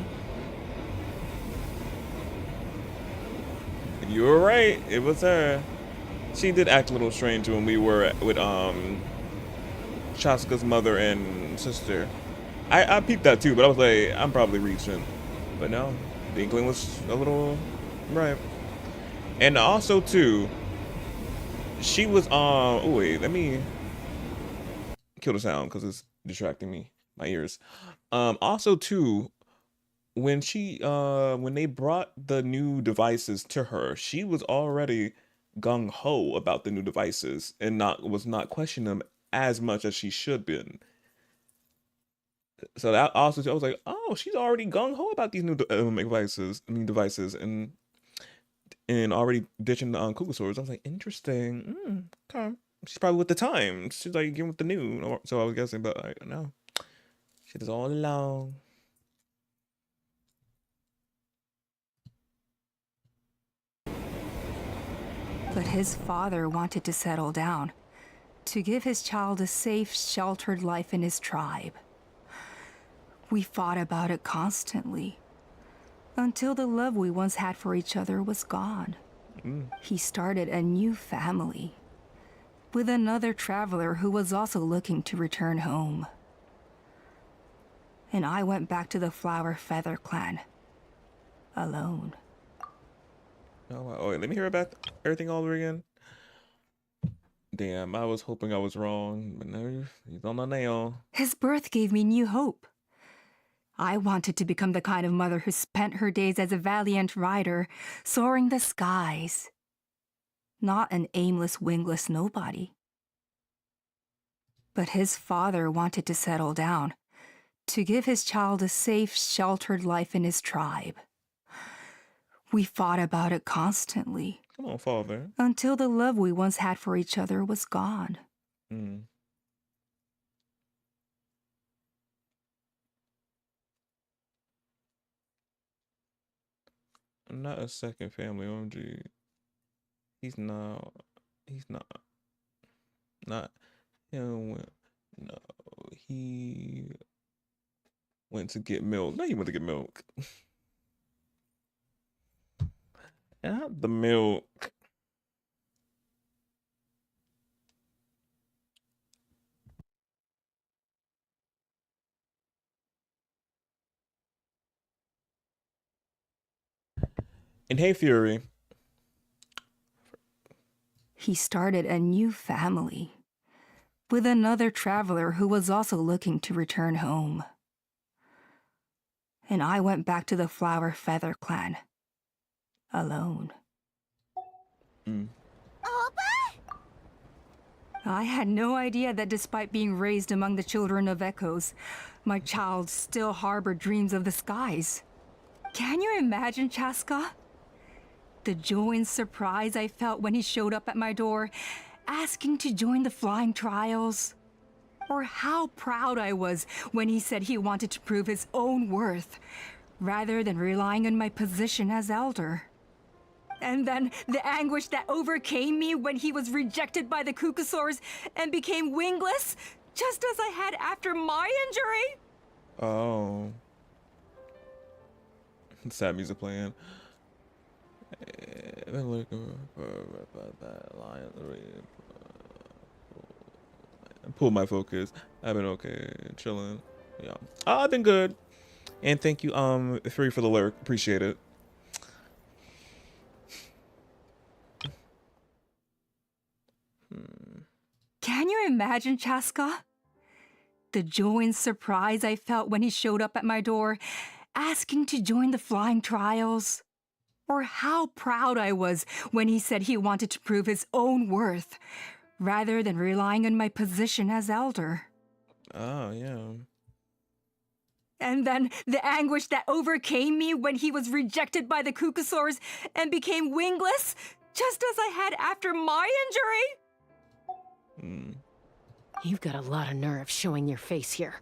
You were right, it was her. She did act a little strange when we were with Chasca's mother and sister. I peeped that too, but I was like, I'm probably reaching. But no, the inkling was a little right. And also too, she was oh wait, let me kill the sound because it's distracting me, my ears. Also too, when they brought the new devices to her, she was already gung-ho about the new devices and was not questioning them as much as she should been. So that also, I was like, oh, she's already gung-ho about these new devices, and already ditching the cuckoo swords. I was like, interesting. Okay. She's probably with the times. She's like getting with the new. So I was guessing, but like no, shit is all along. But his father wanted to settle down, to give his child a safe, sheltered life in his tribe. We fought about it constantly, until the love we once had for each other was gone. He started a new family, with another traveler who was also looking to return home. And I went back to the Flower Feather clan, alone. Oh, wow. Oh, wait, let me hear about everything all over again. Damn, I was hoping I was wrong, but no, he's on the nail. His birth gave me new hope. I wanted to become the kind of mother who spent her days as a valiant rider, soaring the skies. Not an aimless, wingless nobody. But his father wanted to settle down, to give his child a safe, sheltered life in his tribe. We fought about it constantly. Come on, father. Until the love we once had for each other was gone. I'm not a second family, OMG. He's not. Not him. No, he went to get milk. No, he went to get milk. Not the milk. And hey, Fury. He started a new family, with another traveler who was also looking to return home. And I went back to the Flower Feather clan, alone. I had no idea that despite being raised among the children of echoes, my child still harbored dreams of the skies. Can you imagine, Chasca? The joy and surprise I felt when he showed up at my door, asking to join the flying trials. Or how proud I was when he said he wanted to prove his own worth, rather than relying on my position as elder. And then the anguish that overcame me when he was rejected by the Kukusaurs and became wingless, just as I had after my injury. Oh. Sad music playing. Been looking for that lion. Pull my focus. I've been okay, chilling. Yeah, I've been good. And thank you, Fury, for the lyric. Appreciate it. Can you imagine, Chasca? The joy and surprise I felt when he showed up at my door, asking to join the flying trials. Or how proud I was when he said he wanted to prove his own worth, rather than relying on my position as elder. Oh, yeah. And then the anguish that overcame me when he was rejected by the Kukusaurs and became wingless, just as I had after my injury. You've got a lot of nerve showing your face here.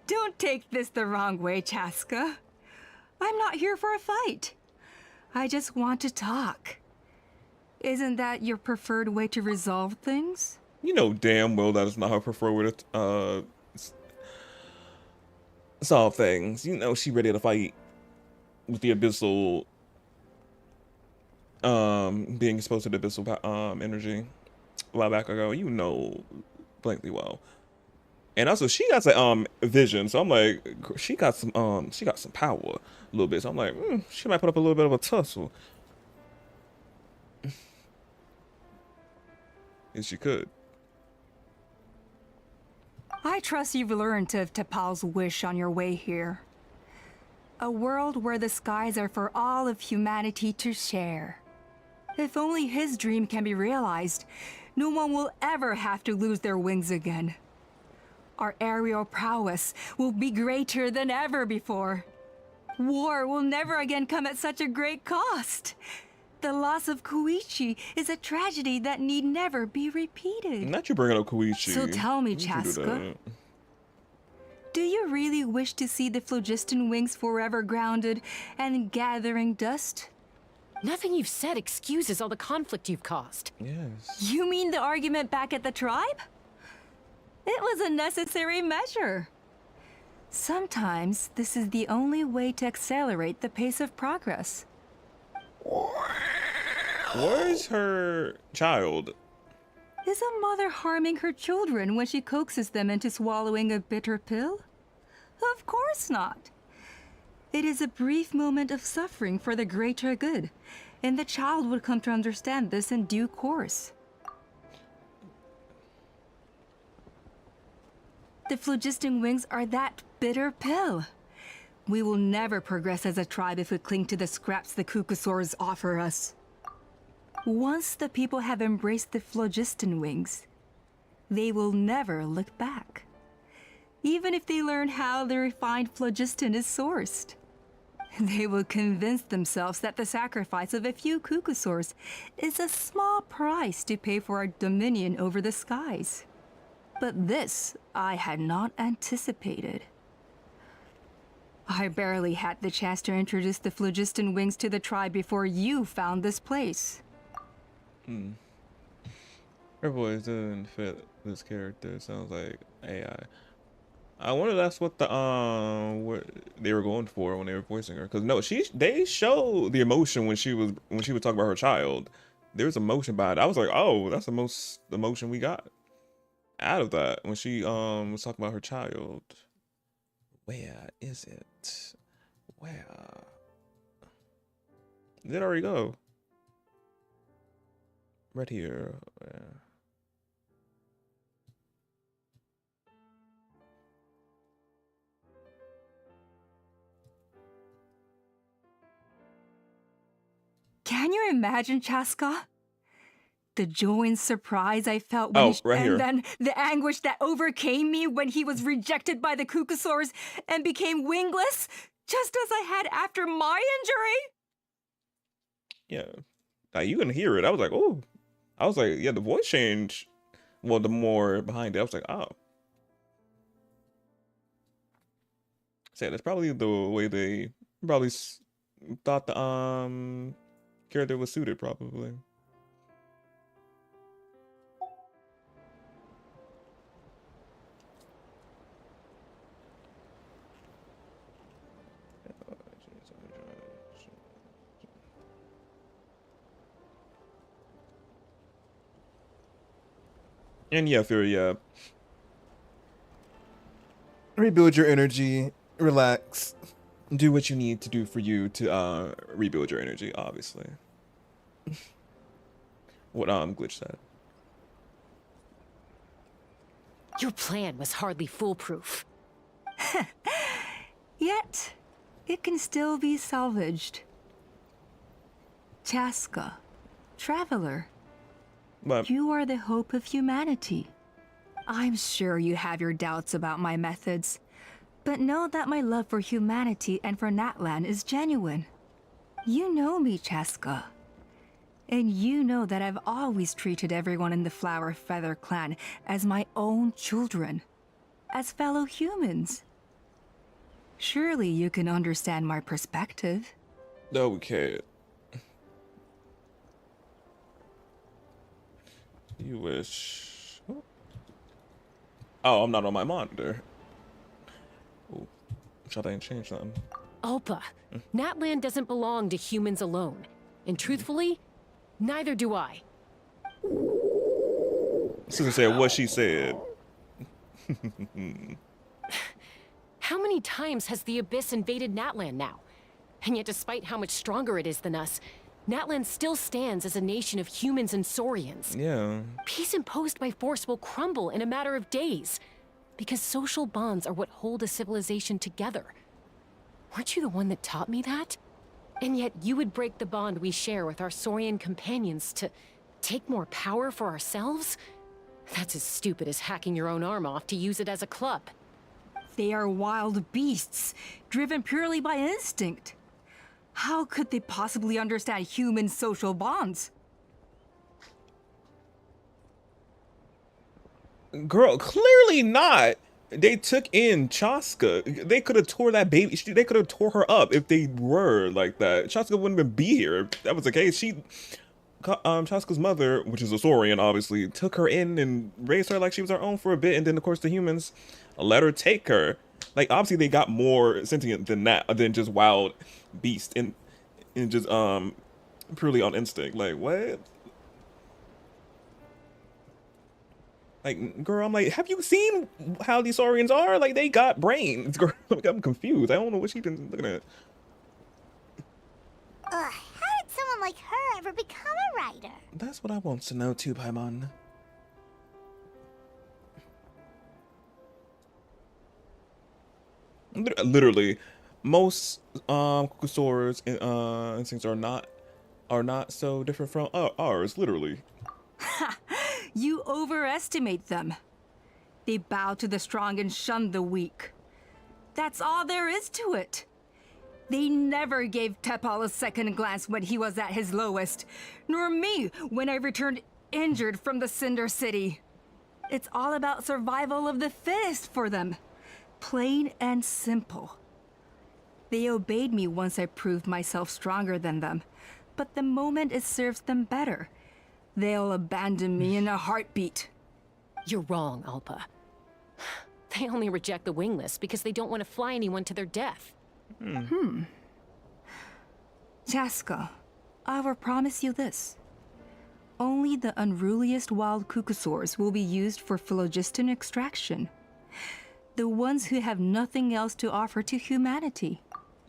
Don't take this the wrong way, Chasca. I'm not here for a fight. I just want to talk. Isn't that your preferred way to resolve things? You know damn well that is not her preferred way to solve things. You know she ready to fight with the abyssal being exposed to the abyssal energy a while back ago. You know blankly well. And also she got some vision, so I'm like, she got some power a little bit. So I'm like, she might put up a little bit of a tussle. If she could. I trust you've learned of T'Pol's wish on your way here. A world where the skies are for all of humanity to share. If only his dream can be realized, no one will ever have to lose their wings again. Our aerial prowess will be greater than ever before. War will never again come at such a great cost. The loss of Koichi is a tragedy that need never be repeated. Not you bringing up Koichi. So tell me, You can do Chasca, that. do you really wish to see the phlogiston wings forever grounded and gathering dust? Nothing you've said excuses all the conflict you've caused. Yes. You mean the argument back at the tribe? It was a necessary measure. Sometimes this is the only way to accelerate the pace of progress. Where's her child? Is a mother harming her children when she coaxes them into swallowing a bitter pill? Of course not. It is a brief moment of suffering for the greater good, and the child would come to understand this in due course. The phlogiston wings are that bitter pill. We will never progress as a tribe if we cling to the scraps the Kukusaurs offer us. Once the people have embraced the phlogiston wings, they will never look back. Even if they learn how the refined phlogiston is sourced. They will convince themselves that the sacrifice of a few Kukusaurs is a small price to pay for our dominion over the skies. But this I had not anticipated. I barely had the chance to introduce the phlogiston wings to the tribe before you found this place. Her voice doesn't fit this character. Sounds like AI. I wonder if that's what the what they were going for when they were voicing her. Cause no, they showed the emotion when she was talking about her child. There was emotion behind it. I was like, oh, that's the most emotion we got out of that when she was talking about her child. Where is it? Where? Did it already go? Right here. Yeah. Can you imagine, Chasca? The joy and surprise I felt when here. then the anguish that overcame me when he was rejected by the Kukusaurs and became wingless, just as I had after my injury. Yeah. Like, you can hear it. I was like, oh. I was like, yeah, the voice change. Well, the more behind it, I was like, oh. So that's probably the way they probably thought the character was suited, probably. And yeah, Fury, yeah. Rebuild your energy, relax, do what you need to do for you to rebuild your energy, obviously. What Glitch said. Your plan was hardly foolproof. Yet, it can still be salvaged. Chasca, traveler. But you are the hope of humanity. I'm sure you have your doubts about my methods, but know that my love for humanity and for Natlan is genuine. You know me, Chasca. And you know that I've always treated everyone in the Flower Feather clan as my own children, as fellow humans. Surely you can understand my perspective. Okay. You wish. Oh, I'm not on my monitor. Oh, shall I change something? Alpa, Natlan doesn't belong to humans alone. And truthfully, neither do I. Susan said what she said. How many times has the Abyss invaded Natlan now? And yet despite how much stronger it is than us, Natlan still stands as a nation of humans and saurians. Yeah. Peace imposed by force will crumble in a matter of days, because social bonds are what hold a civilization together. Weren't you the one that taught me that? And yet you would break the bond we share with our saurian companions to take more power for ourselves? That's as stupid as hacking your own arm off to use it as a club. They are wild beasts, driven purely by instinct. How could they possibly understand human social bonds? Girl, clearly not. They took in Chasca. They could have tore that baby. They could have tore her up if they were like that. Chasca wouldn't even be here if that was the case. Chasca's mother, which is a Saurian, obviously, took her in and raised her like she was her own for a bit, and then of course the humans let her take her. Like obviously they got more sentient than that, than just wild beast and just purely on instinct. Like what? Like, girl, I'm like, have you seen how these Saurians are? Like, they got brains. Girl, I'm confused. I don't know what she's been looking at. How did someone like her ever become a writer? That's what I want to know too, Paimon. Literally, most Kukusaurus instincts are not so different from ours. Literally. You overestimate them. They bow to the strong and shun the weak. That's all there is to it. They never gave Tepal a second glance when he was at his lowest, nor me when I returned injured from the Cinder City. It's all about survival of the fittest for them. Plain and simple. They obeyed me once I proved myself stronger than them, but the moment it serves them better, they'll abandon me in a heartbeat. You're wrong, Alpa. They only reject the wingless because they don't want to fly anyone to their death. Chasca, I will promise you this. Only the unruliest wild Kukusaurs will be used for phlogiston extraction. The ones who have nothing else to offer to humanity.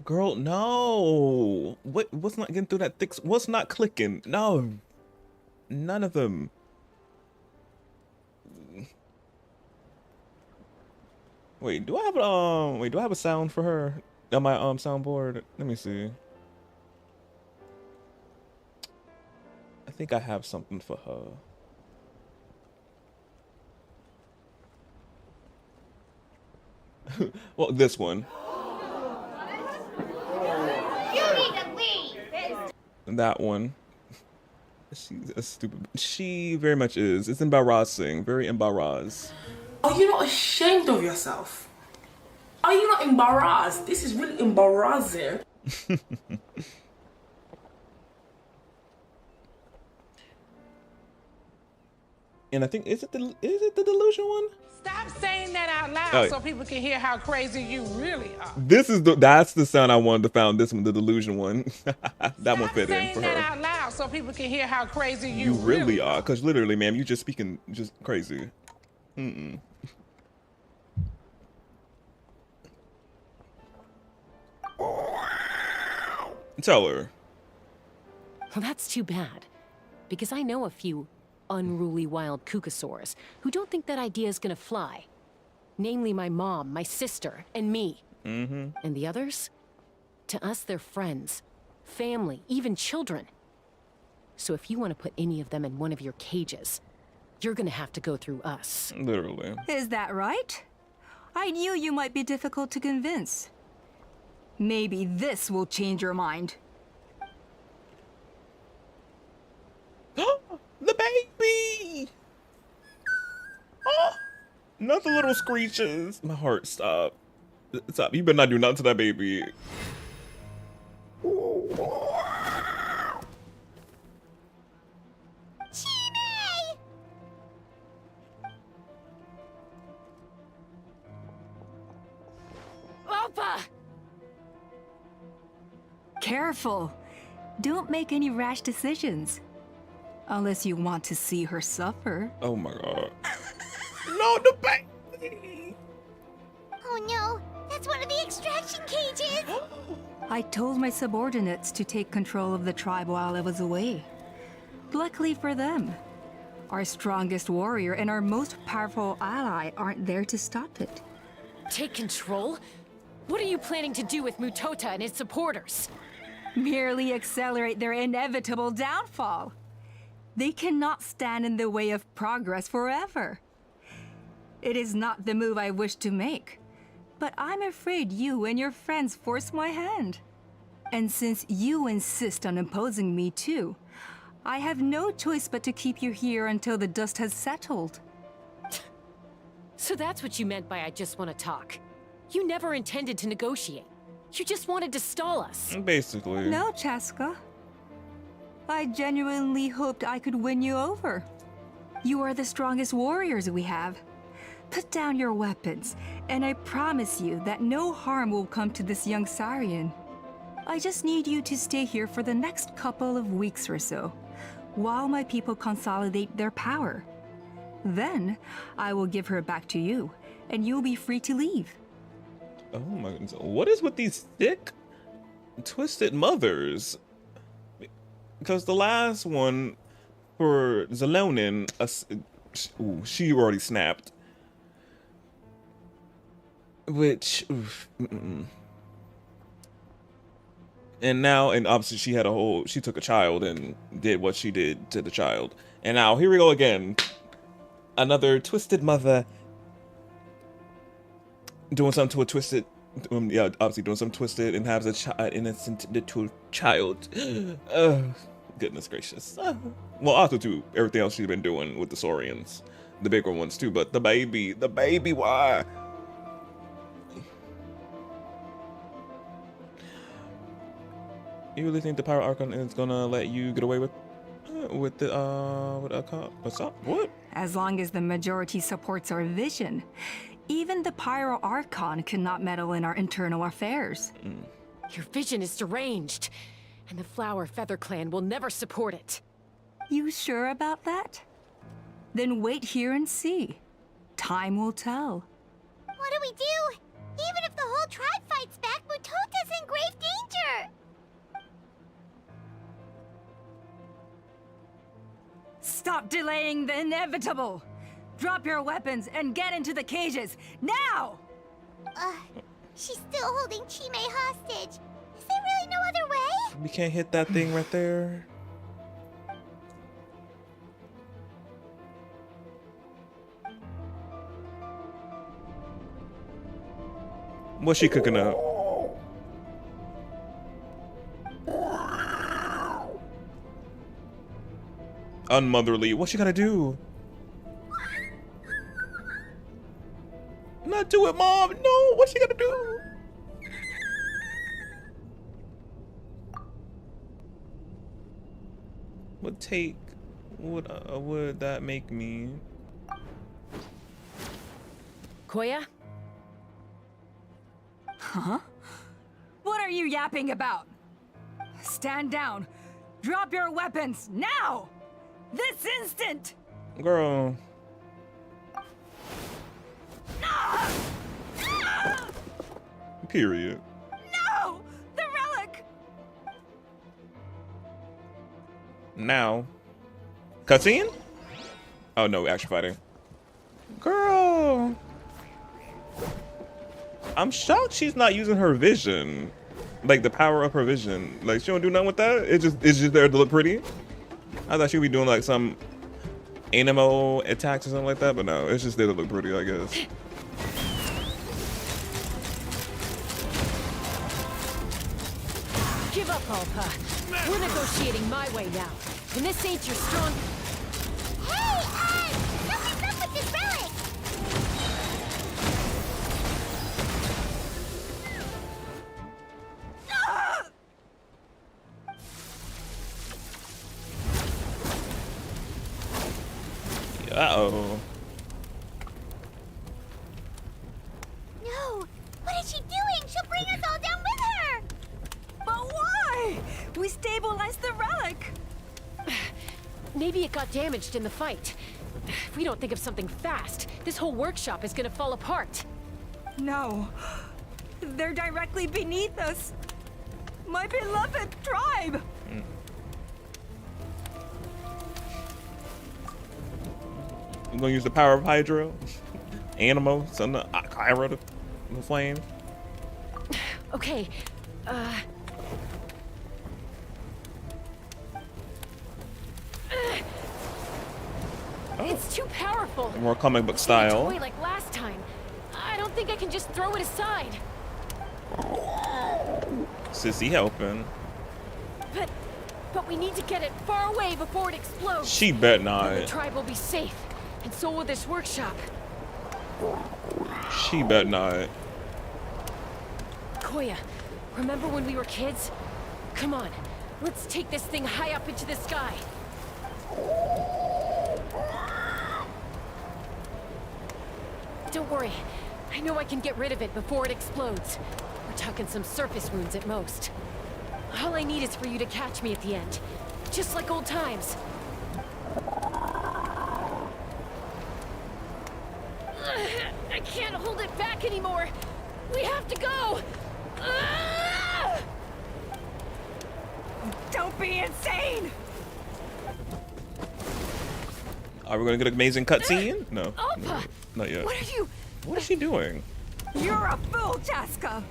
Girl, no. What's not getting through that thick? What's not clicking? No. None of them. Wait, do I have a sound for her on my soundboard? Let me see. I think I have something for her. Well, this one. You need to leave! That one. She's a stupid. She very much is. It's embarrassing. Very embarrassed. Are you not ashamed of yourself? Are you not embarrassed? This is really embarrassing. And I think is it the delusion one? Stop saying that out loud so people can hear how crazy you really are. That's the sound I wanted to find. This one, the delusion one. That one fit in for Saying that her. out loud so people can hear how crazy You really are, because literally, ma'am, you just speaking just crazy. Tell her. Well, that's too bad. Because I know a few unruly wild Kukusaurs who don't think that idea is gonna fly. Namely my mom, my sister, and me. And the others? To us, they're friends, family, even children. So if you want to put any of them in one of your cages, you're gonna have to go through us. Literally. Is that right? I knew you might be difficult to convince. Maybe this will change your mind. The baby! Oh, not the little screeches. My heart, stop. Stop. You better not do nothing to that baby. Alpa! Careful. Don't make any rash decisions. Unless you want to see her suffer. Oh my god. No, the baby! Oh no, that's one of the extraction cages! I told my subordinates to take control of the tribe while I was away. Luckily for them, our strongest warrior and our most powerful ally aren't there to stop it. Take control? What are you planning to do with Mutota and its supporters? Merely accelerate their inevitable downfall. They cannot stand in the way of progress forever. It is not the move I wish to make, but I'm afraid you and your friends forced my hand. And since you insist on imposing me too, I have no choice but to keep you here until the dust has settled. So that's what you meant by I just want to talk. You never intended to negotiate. You just wanted to stall us. Basically. No, Chasca. I genuinely hoped I could win you over. You are the strongest warriors we have. Put down your weapons, and I promise you that no harm will come to this young Saurian. I just need you to stay here for the next couple of weeks or so, while my people consolidate their power. Then, I will give her back to you, and you'll be free to leave. Oh my goodness. What is with these thick, twisted mothers? Because the last one, for Xilonen, she already snapped. Which, and now, and obviously she took a child and did what she did to the child. And now, here we go again. Another twisted mother doing something to a twisted, yeah, obviously doing something twisted and has an innocent little child. Goodness gracious. Well, also too, everything else she's been doing with the Saurians. The bigger ones too, but the baby, why? You really think the Pyro Archon is gonna let you get away with what's up? What? As long as the majority supports our vision, even the Pyro Archon cannot meddle in our internal affairs. Your vision is deranged, and the Flower Feather Clan will never support it. You sure about that? Then wait here and see. Time will tell. What do we do? Even if the whole tribe fights back, Mutota's in grave danger! Stop delaying the inevitable! Drop your weapons and get into the cages, now! She's still holding Chime hostage. Is there really no other way? We can't hit that thing right there. What's she cooking up? Unmotherly. What's she gotta do? Not do it, Mom. No. What's she gonna do? Would that make me? Koya? Huh? What are you yapping about? Stand down. Drop your weapons now! This instant! Girl. Period. No! The relic! Now. Cutscene? Oh no, action fighting. Girl. I'm shocked she's not using her vision. Like the power of her vision. Like she don't do nothing with that? It's just there to look pretty. I thought she'd be doing like some animo attacks or something like that, but no, it's just there to look pretty, I guess. Give up, Alpa. We're negotiating my way now, and this ain't your strong... Hey, something's up with this relic! Uh-oh. No! What is she doing? She'll bring us all down with her! But why? We stabilized the relic! Maybe it got damaged in the fight. If we don't think of something fast, this whole workshop is gonna fall apart. No. They're directly beneath us. My beloved tribe! I'm gonna use the power of Hydro, Animo, something, Kyra, the flame. Okay, It's too powerful. More comic book style. Toy like last time. I don't think I can just throw it aside. Sissy helping. But we need to get it far away before it explodes. She bet Then not. the tribe will be safe, and so will this workshop. She bet not. Koya, remember when we were kids? Come on, let's take this thing high up into the sky. Don't worry, I know I can get rid of it before it explodes. We're talking some surface wounds at most. All I need is for you to catch me at the end, just like old times. I can't hold it back anymore. We have to go. Don't be insane! Are we gonna get an amazing cutscene? No, no, not yet. What are you? What is she doing? You're a fool, Chasca!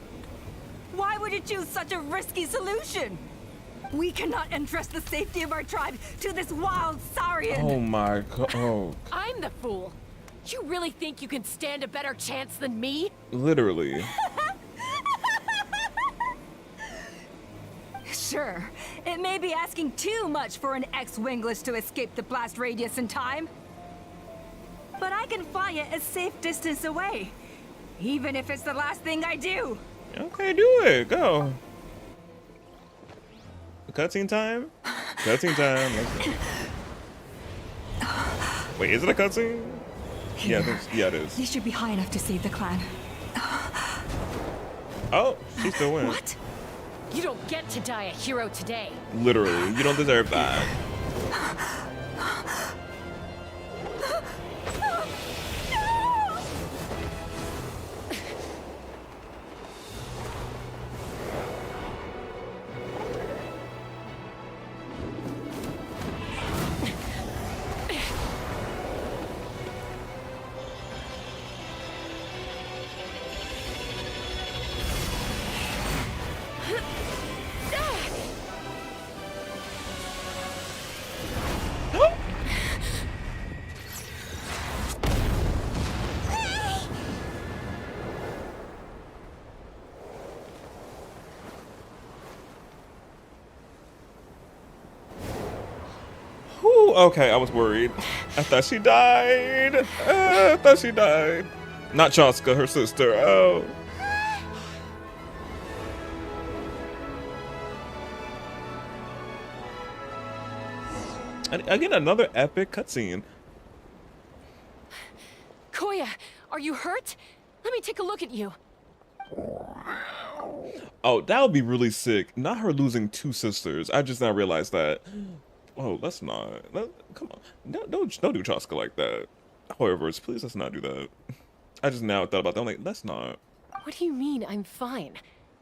Why would you choose such a risky solution? We cannot entrust the safety of our tribe to this wild Saurian! Oh my god. Oh. I'm the fool. You really think you can stand a better chance than me? Literally. Sure, it may be asking too much for an ex-wingless to escape the blast radius in time. But I can fly it a safe distance away, even if it's the last thing I do. Okay, do it. Go. Cutscene time? Cutscene time. Wait, is it a cutscene? Yeah, I think, yeah, it is. They should be high enough to save the clan. Oh, she still wins. What? You don't get to die a hero today. Literally, you don't deserve that. Okay, I was worried. I thought she died. I thought she died. Not Chasca, her sister. Oh. And again, another epic cutscene. Koya, are you hurt? Let me take a look at you. Oh, that would be really sick. Not her losing two sisters. I just now realized that. Oh, let's not. Come on. Don't do Chasca like that. However, please let's not do that. I just now thought about that. I'm like, let's not. What do you mean I'm fine?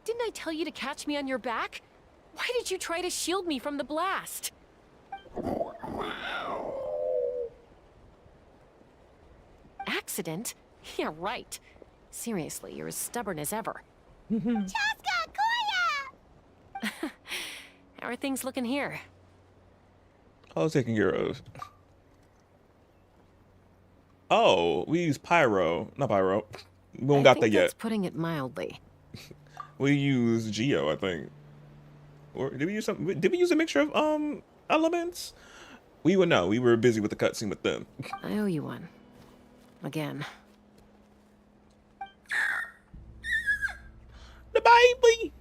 Didn't I tell you to catch me on your back? Why did you try to shield me from the blast? Accident? Yeah, right. Seriously, you're as stubborn as ever. Chasca, Koya! How are things looking here? All taken care of. Oh, we use pyro. Not pyro. We don't got that yet. That's putting it mildly. We use Geo, I think. Or did we use something? Did we use a mixture of elements? We would know. We were busy with the cutscene with them. I owe you one. Again. The baby.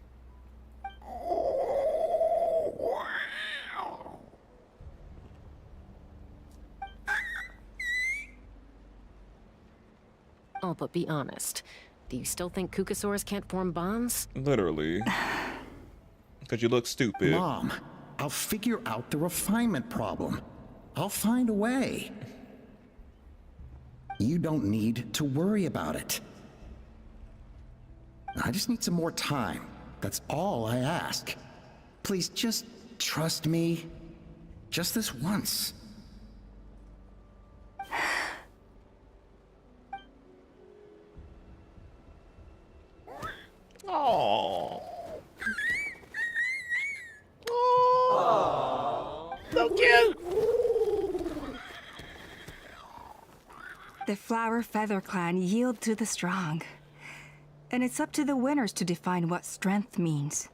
Oh, but be honest. Do you still think Kukasaurs can't form bonds? Literally. Because you look stupid. Mom, I'll figure out the refinement problem. I'll find a way. You don't need to worry about it. I just need some more time. That's all I ask. Please just trust me. Just this once. Aww. Aww. So cute. The Flower Feather Clan yield to the strong. And it's up to the winners to define what strength means.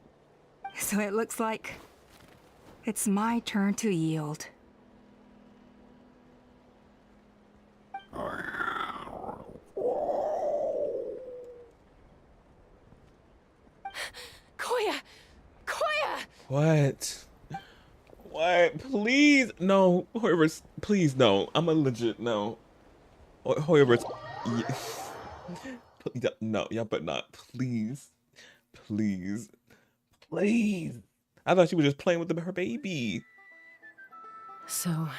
So it looks like it's my turn to yield. Koya! Koya! What? What? Please, no. Whoever's, please, no. I'm a legit no. Whoever's, no, y'all but not. Please, please, please. I thought she was just playing with her baby. So,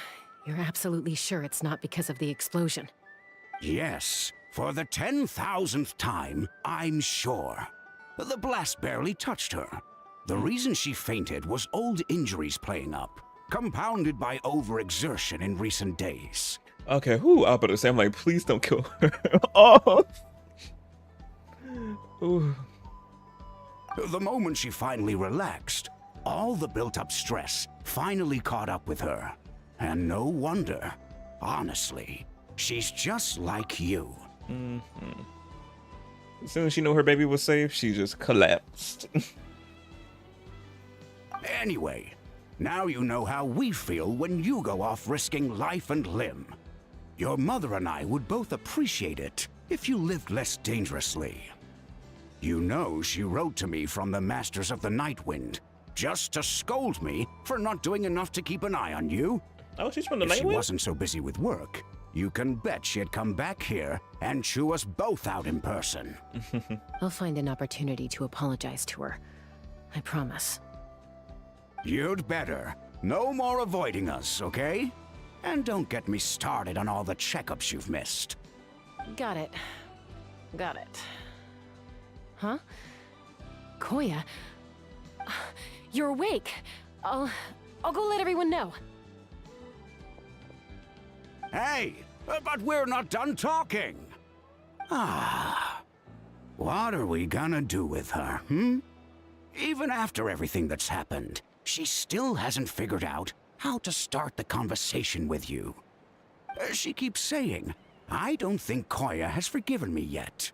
you're absolutely sure it's not because of the explosion? Yes, for the 10,000th time, I'm sure. The blast barely touched her. The reason she fainted was old injuries playing up, compounded by overexertion in recent days. Okay, who up at the same? I'm like, please don't kill her. Oh. Ooh. The moment she finally relaxed, all the built-up stress finally caught up with her. And no wonder. Honestly, she's just like you. Mm-hmm. As soon as she knew her baby was safe, she just collapsed. Anyway, now you know how we feel when you go off risking life and limb. Your mother and I would both appreciate it if you lived less dangerously. You know she wrote to me from the Masters of the Nightwind, just to scold me for not doing enough to keep an eye on you. Oh, she's from the If she Nightwind? wasn't so busy with work, you can bet she'd come back here and chew us both out in person. I'll find an opportunity to apologize to her. I promise. You'd better. No more avoiding us, okay? And don't get me started on all the checkups you've missed. Got it. Got it. Huh? Koya? You're awake. I'll go let everyone know. Hey, but we're not done talking. What are we gonna do with her, Even after everything that's happened, she still hasn't figured out how to start the conversation with you. She keeps saying, I don't think Koya has forgiven me yet.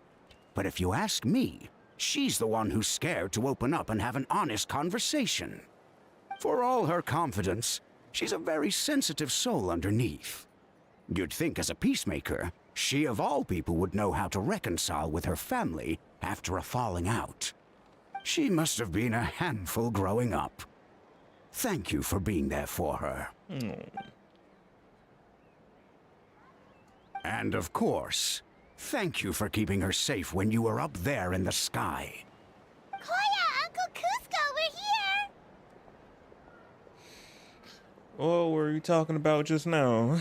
But if you ask me, she's the one who's scared to open up and have an honest conversation. For all her confidence, she's a very sensitive soul underneath. You'd think as a peacemaker, she of all people would know how to reconcile with her family after a falling out. She must have been a handful growing up. Thank you for being there for her. And of course, thank you for keeping her safe when you were up there in the sky. Koya, Uncle Cusco, we're here! What were you talking about just now?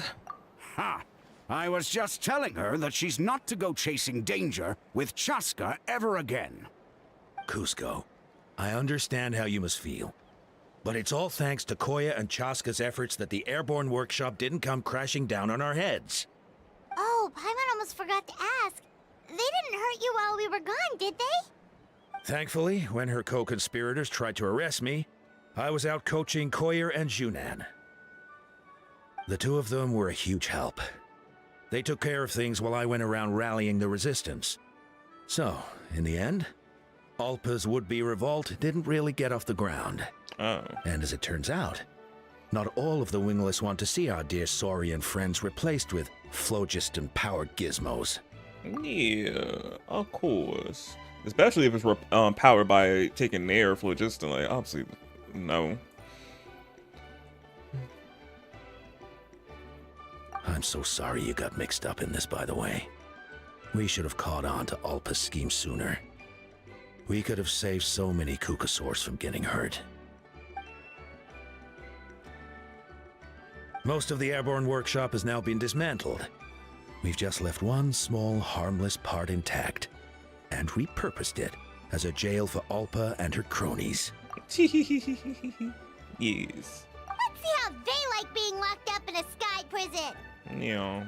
Ha! I was just telling her that she's not to go chasing danger with Chasca ever again. Cusco, I understand how you must feel. But it's all thanks to Koya and Chasca's efforts that the airborne workshop didn't come crashing down on our heads. Oh, Paimon almost forgot to ask. They didn't hurt you while we were gone, did they? Thankfully, when her co-conspirators tried to arrest me, I was out coaching Koya and Xilonen. The two of them were a huge help. They took care of things while I went around rallying the resistance. So, in the end, Alpa's would-be revolt didn't really get off the ground. Oh. And as it turns out, not all of the wingless want to see our dear Saurian friends replaced with phlogiston-powered gizmos. Yeah, of course. Especially if it's powered by taking their phlogiston, like, obviously, no. I'm so sorry you got mixed up in this, by the way. We should have caught on to Alpa's scheme sooner. We could have saved so many Kukasaurs from getting hurt. Most of the airborne workshop has now been dismantled. We've just left one small, harmless part intact, and repurposed it as a jail for Alpa and her cronies. Yes. Let's see how they like being locked up in a sky prison. You know,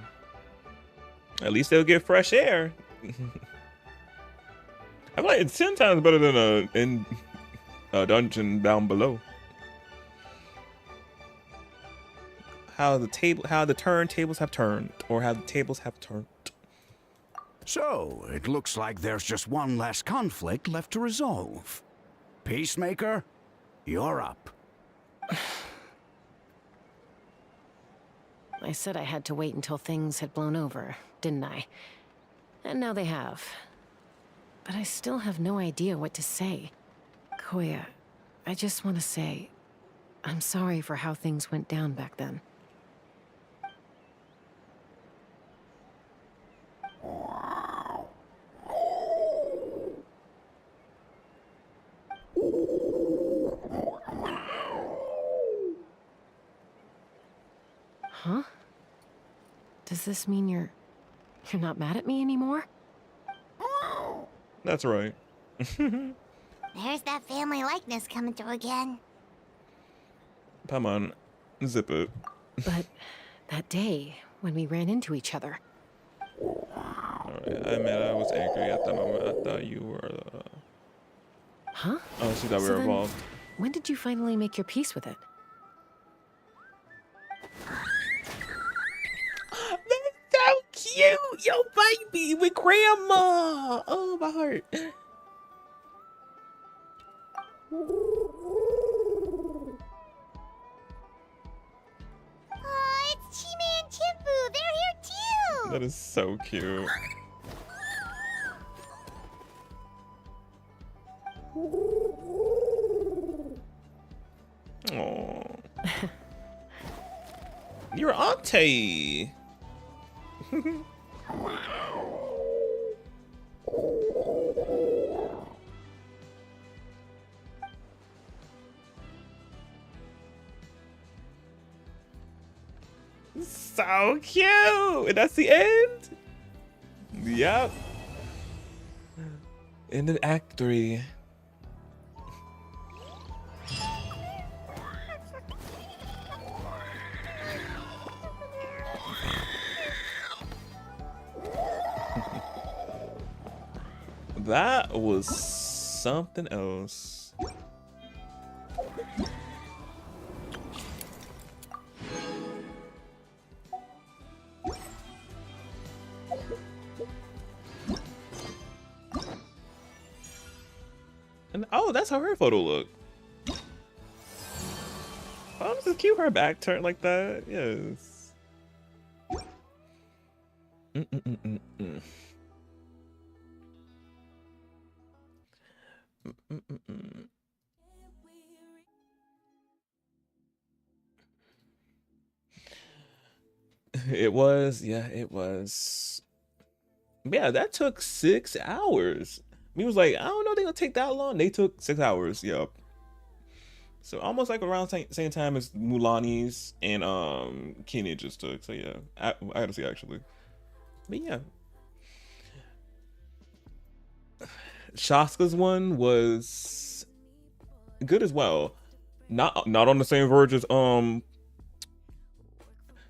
at least they'll get fresh air. I feel like it's 10 times better than a dungeon down below. How the turntables have turned, or how the tables have turned. So, it looks like there's just one last conflict left to resolve. Peacemaker, you're up. I said I had to wait until things had blown over, didn't I? And now they have. But I still have no idea what to say. Koya, I just want to say, I'm sorry for how things went down back then. Huh? Does this mean you're not mad at me anymore? That's right. There's that family likeness coming through again. Come on, zip it. But that day when we ran into each other. Alright, I admit I was angry at that moment. I thought you were. Huh? Oh, she thought we So were then, involved. when did you finally make your peace with it? So cute, yo baby with grandma. Oh, my heart. Oh, it's Chima and Chimbu. They're here too. That is so cute. Oh, your auntie. So cute. And that's the end. Yep. End of Act 3. That was something else. And oh, that's how her photo looked. Oh, this is cute. Her back turned like that. Yes. It was, yeah, it was. Yeah, that took 6 hours. Me was like, I don't know, they gonna take that long. They took 6 hours. Yep. So almost like around same time as Mulani's and Kenya just took. So yeah, I had to see actually. But yeah, Chasca's one was good as well. Not on the same verge as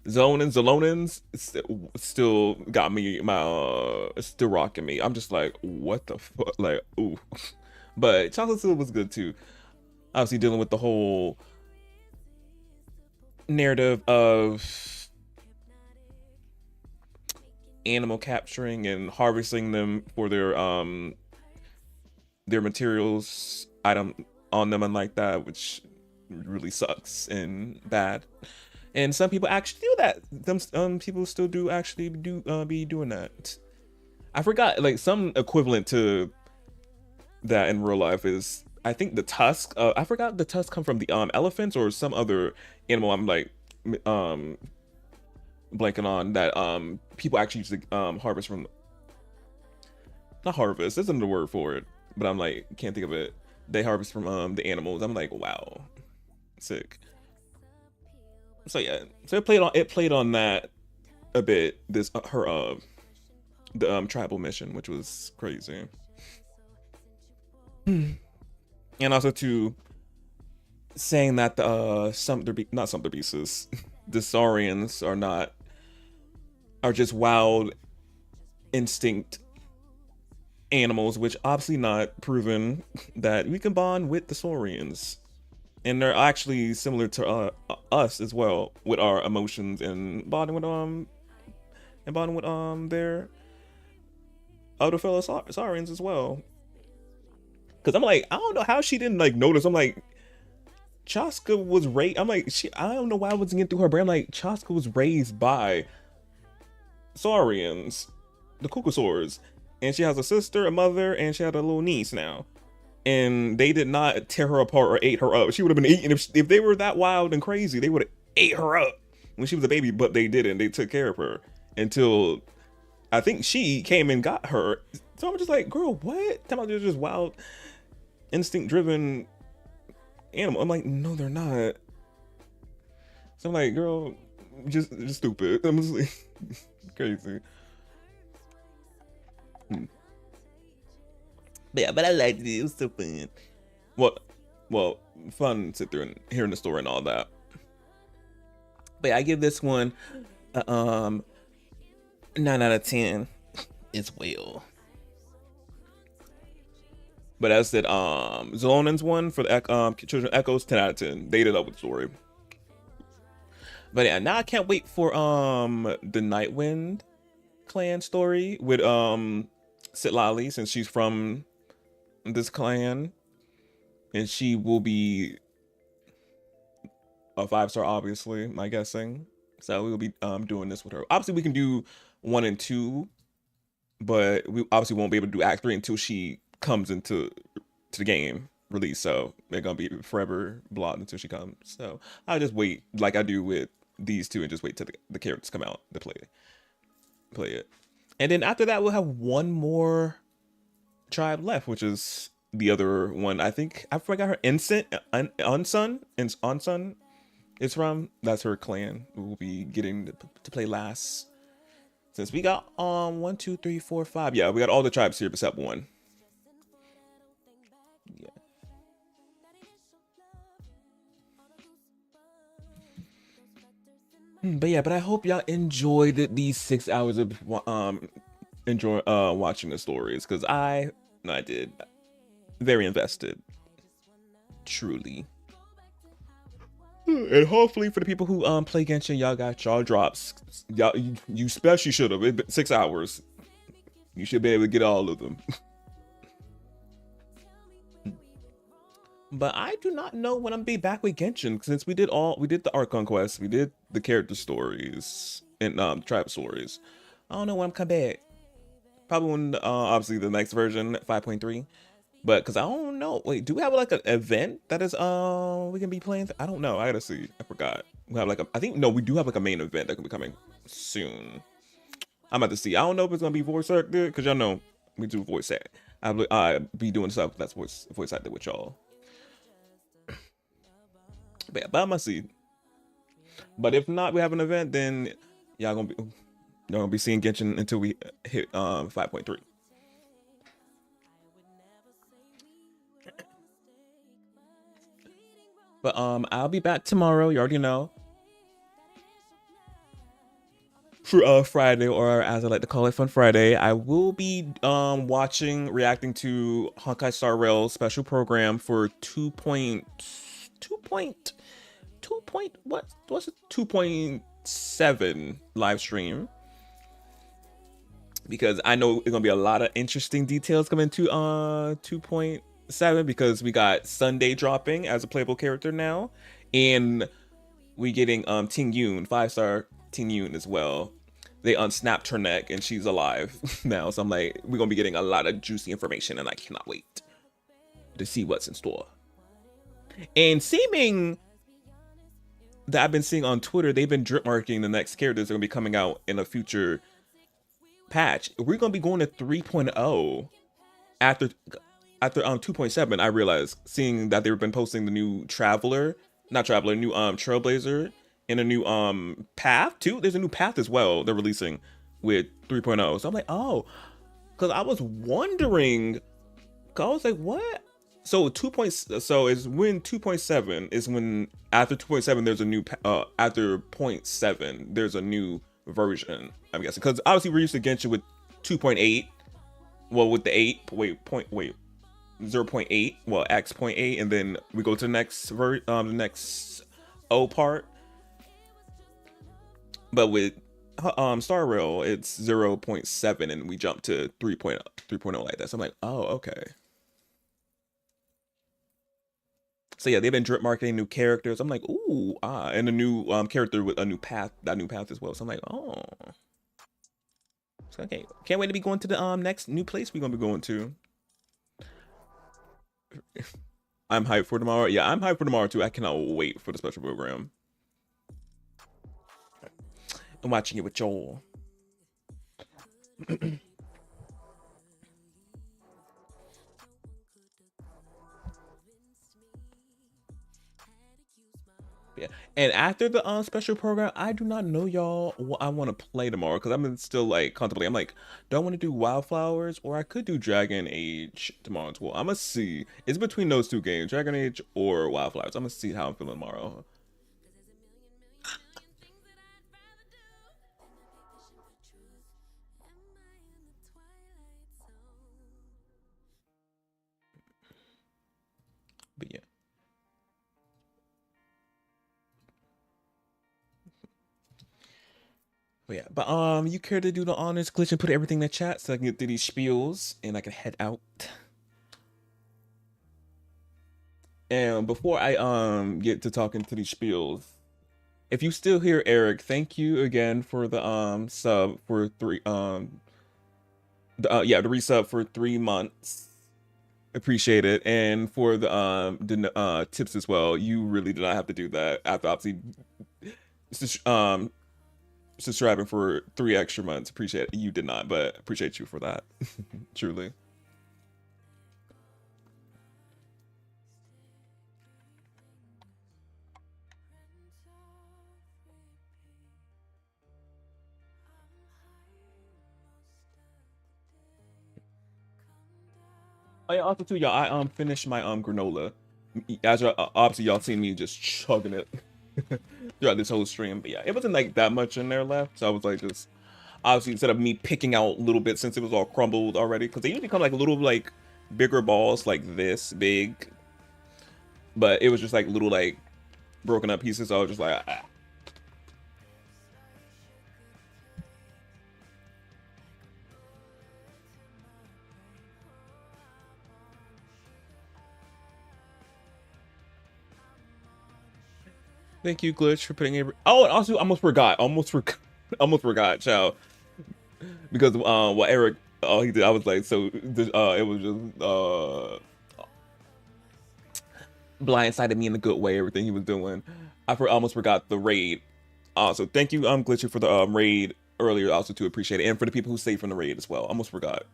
Xilonen's still got me still rocking me. I'm just like, what the fuck, like, ooh. But Chasca still was good too. Obviously dealing with the whole narrative of animal capturing and harvesting them for their materials item on them and like that, which really sucks and bad. And some people actually do that. Some people still do actually be doing that. I forgot, like, some equivalent to that in real life is, I think, the tusk. I forgot the tusk come from the elephants or some other animal. I'm like blanking on that. People actually used to harvest from. Not harvest. There's another word for it, but I'm like can't think of it. They harvest from the animals. I'm like, wow, sick. So yeah, so it played on that a bit. This the tribal mission, which was crazy. And also to saying that the the saurians are just wild instinct animals, which obviously not proven that we can bond with the saurians. And they're actually similar to us as well with our emotions and bonding with their other fellow saurians as well. Cause I'm like, I don't know how she didn't like notice. I'm like, Chasca was raised. I'm like, I don't know why I wasn't getting through her brain. I'm like, Chasca was raised by Saurians, the Cucusaurs, and she has a sister, a mother, and she had a little niece now. And they did not tear her apart or ate her up. She would have been eaten if they were that wild and crazy. They would have ate her up when she was a baby, but they didn't. They took care of her until I think she came and got her. So I'm just like, girl, what? Tell me they're just wild, instinct-driven animal. I'm like, no, they're not. So I'm like, girl, just stupid. I'm just like, crazy. But yeah, but I liked it. It was so fun. Well, fun to sit there and hearing the story and all that. But yeah, I give this one a 9 out of 10 as well. But as did Xilonen's one for the Children Echoes, 10 out of 10. They did up with the story. But yeah, now I can't wait for the Nightwind clan story with Citlali, since she's from this clan, and she will be a 5-star, obviously, my guessing. So we will be doing this with her. Obviously, we can do 1 and 2, but we obviously won't be able to do Act 3 until she comes into the game release. So they're gonna be forever blocked until she comes. So I'll just wait, like I do with these two, and just wait till the characters come out to play it. And then after that, we'll have one more tribe left, which is the other one. I think I forgot her. Onsun is from. That's her clan. We'll be getting to play last. Since we got 1, 2, 3, 4, 5. Yeah, we got all the tribes here except one. Yeah. But I hope y'all enjoyed these 6 hours of watching the stories, because I did. Very invested, truly. And hopefully for the people who play Genshin, y'all got y'all drops. Y'all, you especially should have. It's been 6 hours. You should be able to get all of them. But I do not know when I'm be back with Genshin, since we did the art conquest, we did the character stories and tribe stories. I don't know when I'm coming back. Probably when obviously the next version 5.3. But because I don't know. Wait, do we have like an event that is we can be playing? I don't know. I gotta see. I forgot. We have like we do have like a main event that can be coming soon. I'm about to see. I don't know if it's gonna be voice acted, because y'all know we do voice act. I be doing stuff that's voice acted with y'all. But I'm gonna see. But if not, we have an event, then y'all gonna be seeing Genshin until we hit 5.3. But I'll be back tomorrow. You already know. For Friday, or as I like to call it, Fun Friday. I will be reacting to Honkai Star Rail's special program for 2.7 live stream. Because I know it's gonna be a lot of interesting details coming to 2.7, because we got Sunday dropping as a playable character now, and we getting Ting Yun, 5-star Ting Yun as well. They unsnapped her neck and she's alive now, so I'm like, we're gonna be getting a lot of juicy information, and I cannot wait to see what's in store. And seeming that I've been seeing on Twitter, they've been drip marking the next characters that are gonna be coming out in a future patch. We're gonna be going to 3.0 after 2.7. I realized, seeing that they've been posting the new new Trailblazer, and a new path too. There's a new path as well they're releasing with 3.0. So I'm like, oh, because I was wondering, I was like, what? So is when 2.7 is when, after 2.7 there's a new after 0.7 there's a new version, I'm guessing, because obviously we're used to Genshin with 2.8, well, with the 0.8, well, X.8, and then we go to the next the next O part. But with Star Rail, it's 0.7, and we jump to 3.0 like that. So I'm like, oh, okay. So yeah, they've been drip marketing new characters. I'm like, ooh, and a new character with a new path, that new path as well. So I'm like, oh, so, okay, can't wait to be going to the next new place we're gonna be going to. I'm hyped for tomorrow. Yeah, I'm hyped for tomorrow too. I cannot wait for the special program. I'm watching it with Joel. Yeah, and after the special program, I do not know, y'all, what I want to play tomorrow, because I'm still like contemplating. I'm like, do I want to do Wildflowers, or I could do Dragon Age tomorrow as well. I'm gonna see. It's between those two games, Dragon Age or Wildflowers. I'm gonna see how I'm feeling tomorrow. But yeah. But yeah, but you care to do the honors, Glitch, and put everything in the chat so I can get through these spiels and I can head out. And before I get to talking to these spiels, if you still hear Eric, thank you again for the sub for the resub for 3 months. Appreciate it. And for the tips as well. You really did not have to do that after obviously subscribing for 3 extra months. Appreciate it. You did not, but appreciate you for that. Truly. Oh yeah, also too, y'all, I finished my granola. As obviously y'all seen me just chugging it throughout this whole stream. But yeah, it wasn't like that much in there left, so I was like, just obviously instead of me picking out little bits since it was all crumbled already, because they usually come like little like bigger balls like this big, but it was just like little like broken up pieces. So I was just like, ah. Thank you, Glitch, for putting every. Oh, and also, almost forgot, child. Because what Eric, he did, I was like, so it was just blindsided me in a good way. Everything he was doing, I almost forgot the raid. Also, thank you, Glitcher, for the raid earlier. Also, to appreciate it, and for the people who stayed from the raid as well. Almost forgot.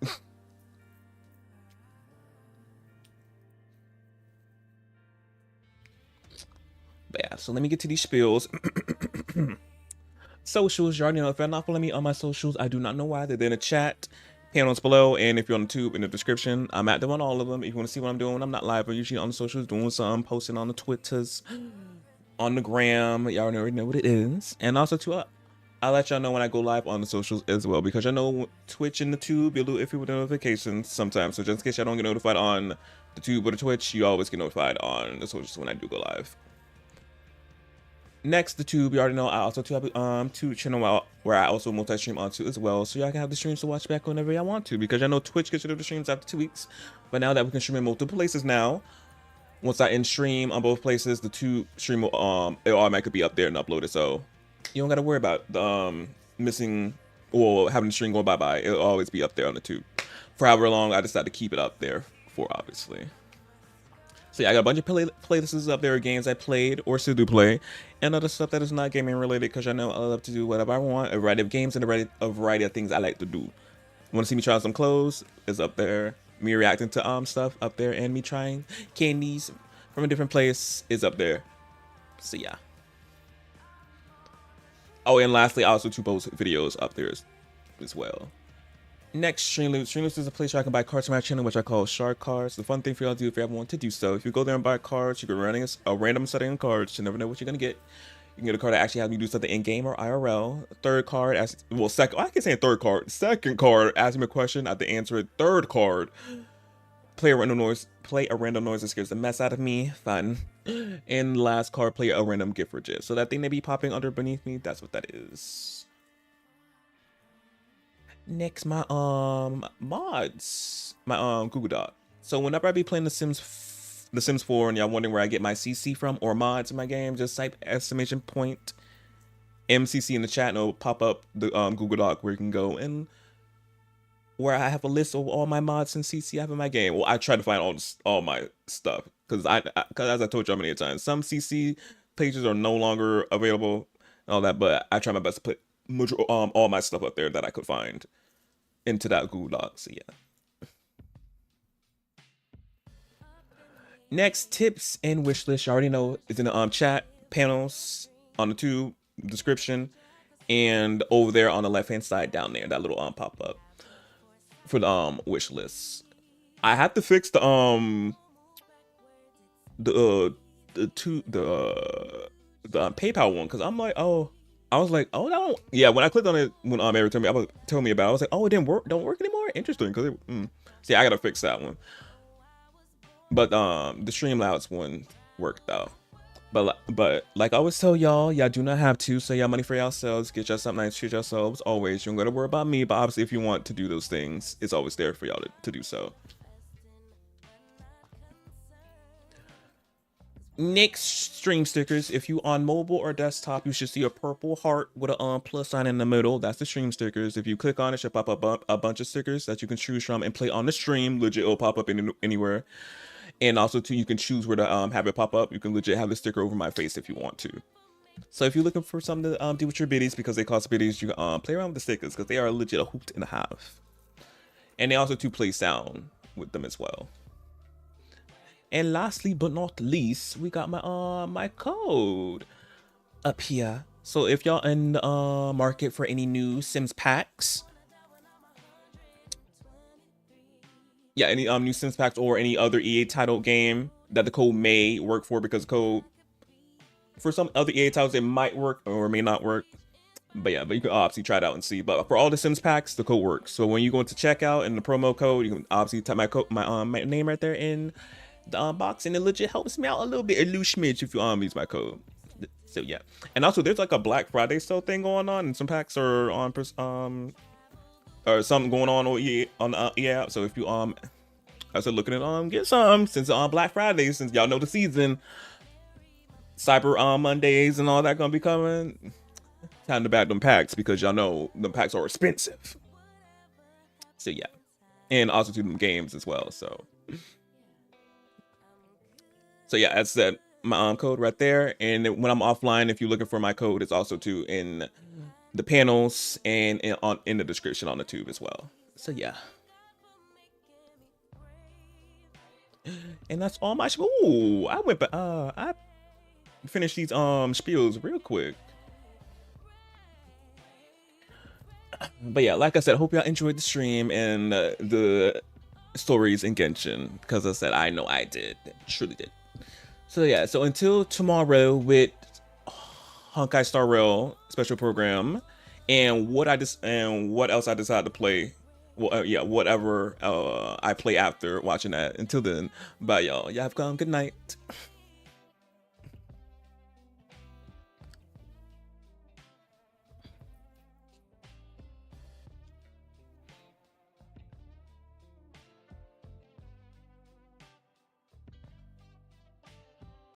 But yeah, so let me get to these spills. Socials, you already know. If you're not following me on my socials, I do not know why. They're in the chat, panels below, and if you're on the tube, in the description. I'm active on all of them. If you want to see what I'm doing, I'm not live, but usually on the socials, doing some, posting on the Twitters, on the gram. Y'all already know what it is. And also, too, I'll let y'all know when I go live on the socials as well, because I know Twitch and the tube, you're a little iffy with notifications sometimes. So just in case y'all don't get notified on the tube or the Twitch, you always get notified on the socials when I do go live. Next, the tube, you already know, I also have two channel where I also multi-stream onto as well, so y'all can have the streams to watch back whenever y'all want to, because I know Twitch gets rid of the streams after 2 weeks, but now that we can stream in multiple places now, once I end stream on both places, the tube stream will it'll automatically be up there and uploaded, so you don't gotta worry about the missing or having the stream go bye-bye. It'll always be up there on the tube. For however long I decide to keep it up there for, obviously. So yeah, I got a bunch of playlists up there of games I played or still do play, and other stuff that is not gaming related, because I know I love to do whatever I want, a variety of games and a variety of things I like to do. Want to see me try some clothes? Is up there. Me reacting to stuff up there, and me trying candies from a different place is up there. So yeah. Oh, and lastly, I also post videos up there as well. Next, Streamloots. Streamloots is a place where I can buy cards from my channel, which I call Shard Cards. The fun thing for y'all to do if you ever want to do so, if you go there and buy cards, you can run a random setting of cards. You never know what you're going to get. You can get a card that actually has me do something in-game or IRL. Third card, I can say third card. Second card, ask me a question, I have to answer it. Third card, play a random noise that scares the mess out of me. Fun. And last card, play a random gift or gif. So that thing they be popping under beneath me, that's what that is. Next, my mods, my Google Doc. So whenever I be playing The Sims The Sims 4 and y'all wondering where I get my CC from or mods in my game, just type exclamation point MCC in the chat and it'll pop up the Google Doc where you can go and where I have a list of all my mods and CC I have in my game. Well, I try to find all my stuff because as I told you many times, some CC pages are no longer available and all that, but I try my best to put all my stuff up there that I could find into that Google Doc. So yeah. Next, tips and wish list. You already know it's in the chat panels on the tube description and over there on the left hand side down there, that little pop up for the wish list. I have to fix the PayPal one because I'm like, oh, I was like, oh no, yeah. When I clicked on it, when Mary told me about it, I was like, oh, it didn't work, don't work anymore. Interesting, because see, I gotta fix that one. But the Streamlabs one worked though. But like I always tell y'all do not have to save y'all money for yourselves. Get y'all something nice, treat yourselves always. You don't gotta worry about me, but obviously if you want to do those things, it's always there for y'all to do so. Next, stream stickers. If you on mobile or desktop, you should see a purple heart with a plus sign in the middle. That's the stream stickers. If you click on it, it should pop up a bunch of stickers that you can choose from and play on the stream. Legit, it'll pop up anywhere. And also too, you can choose where to have it pop up. You can legit have the sticker over my face if you want to. So if you're looking for something to do with your biddies, because they cost biddies, you can play around with the stickers because they are legit a hoot and a half. And they also play sound with them as well. And lastly but not least, we got my code up here. So if y'all in the market for any new Sims packs, yeah, any new Sims packs or any other EA title game that the code may work for, because code for some other EA titles it might work or may not work. But yeah, but you can obviously try it out and see. But for all the Sims packs, the code works. So when you go into checkout and the promo code, you can obviously type my name right there in the box, and it legit helps me out a little bit, a little smidge if you use my code. So yeah, and also there's like a Black Friday sale thing going on, and some packs are on or something going on EA on the EA app. So if you I was looking at get some since on Black Friday, since y'all know the season, Cyber Mondays and all that gonna be coming. Time to back them packs because y'all know them packs are expensive. So yeah, and also to them games as well. So yeah, that's that my code right there. And when I'm offline, if you're looking for my code, it's also too in the panels and in the description on the tube as well. So yeah, and that's all my ooh, I went I finished these spiels real quick. But yeah, like I said, hope y'all enjoyed the stream and the stories in Genshin, because I said I know I did, truly did. So yeah, so until tomorrow with Honkai Star Rail special program and what else I decide to play. Well, yeah, whatever I play after watching that. Until then, bye y'all. Y'all have gone. Good night.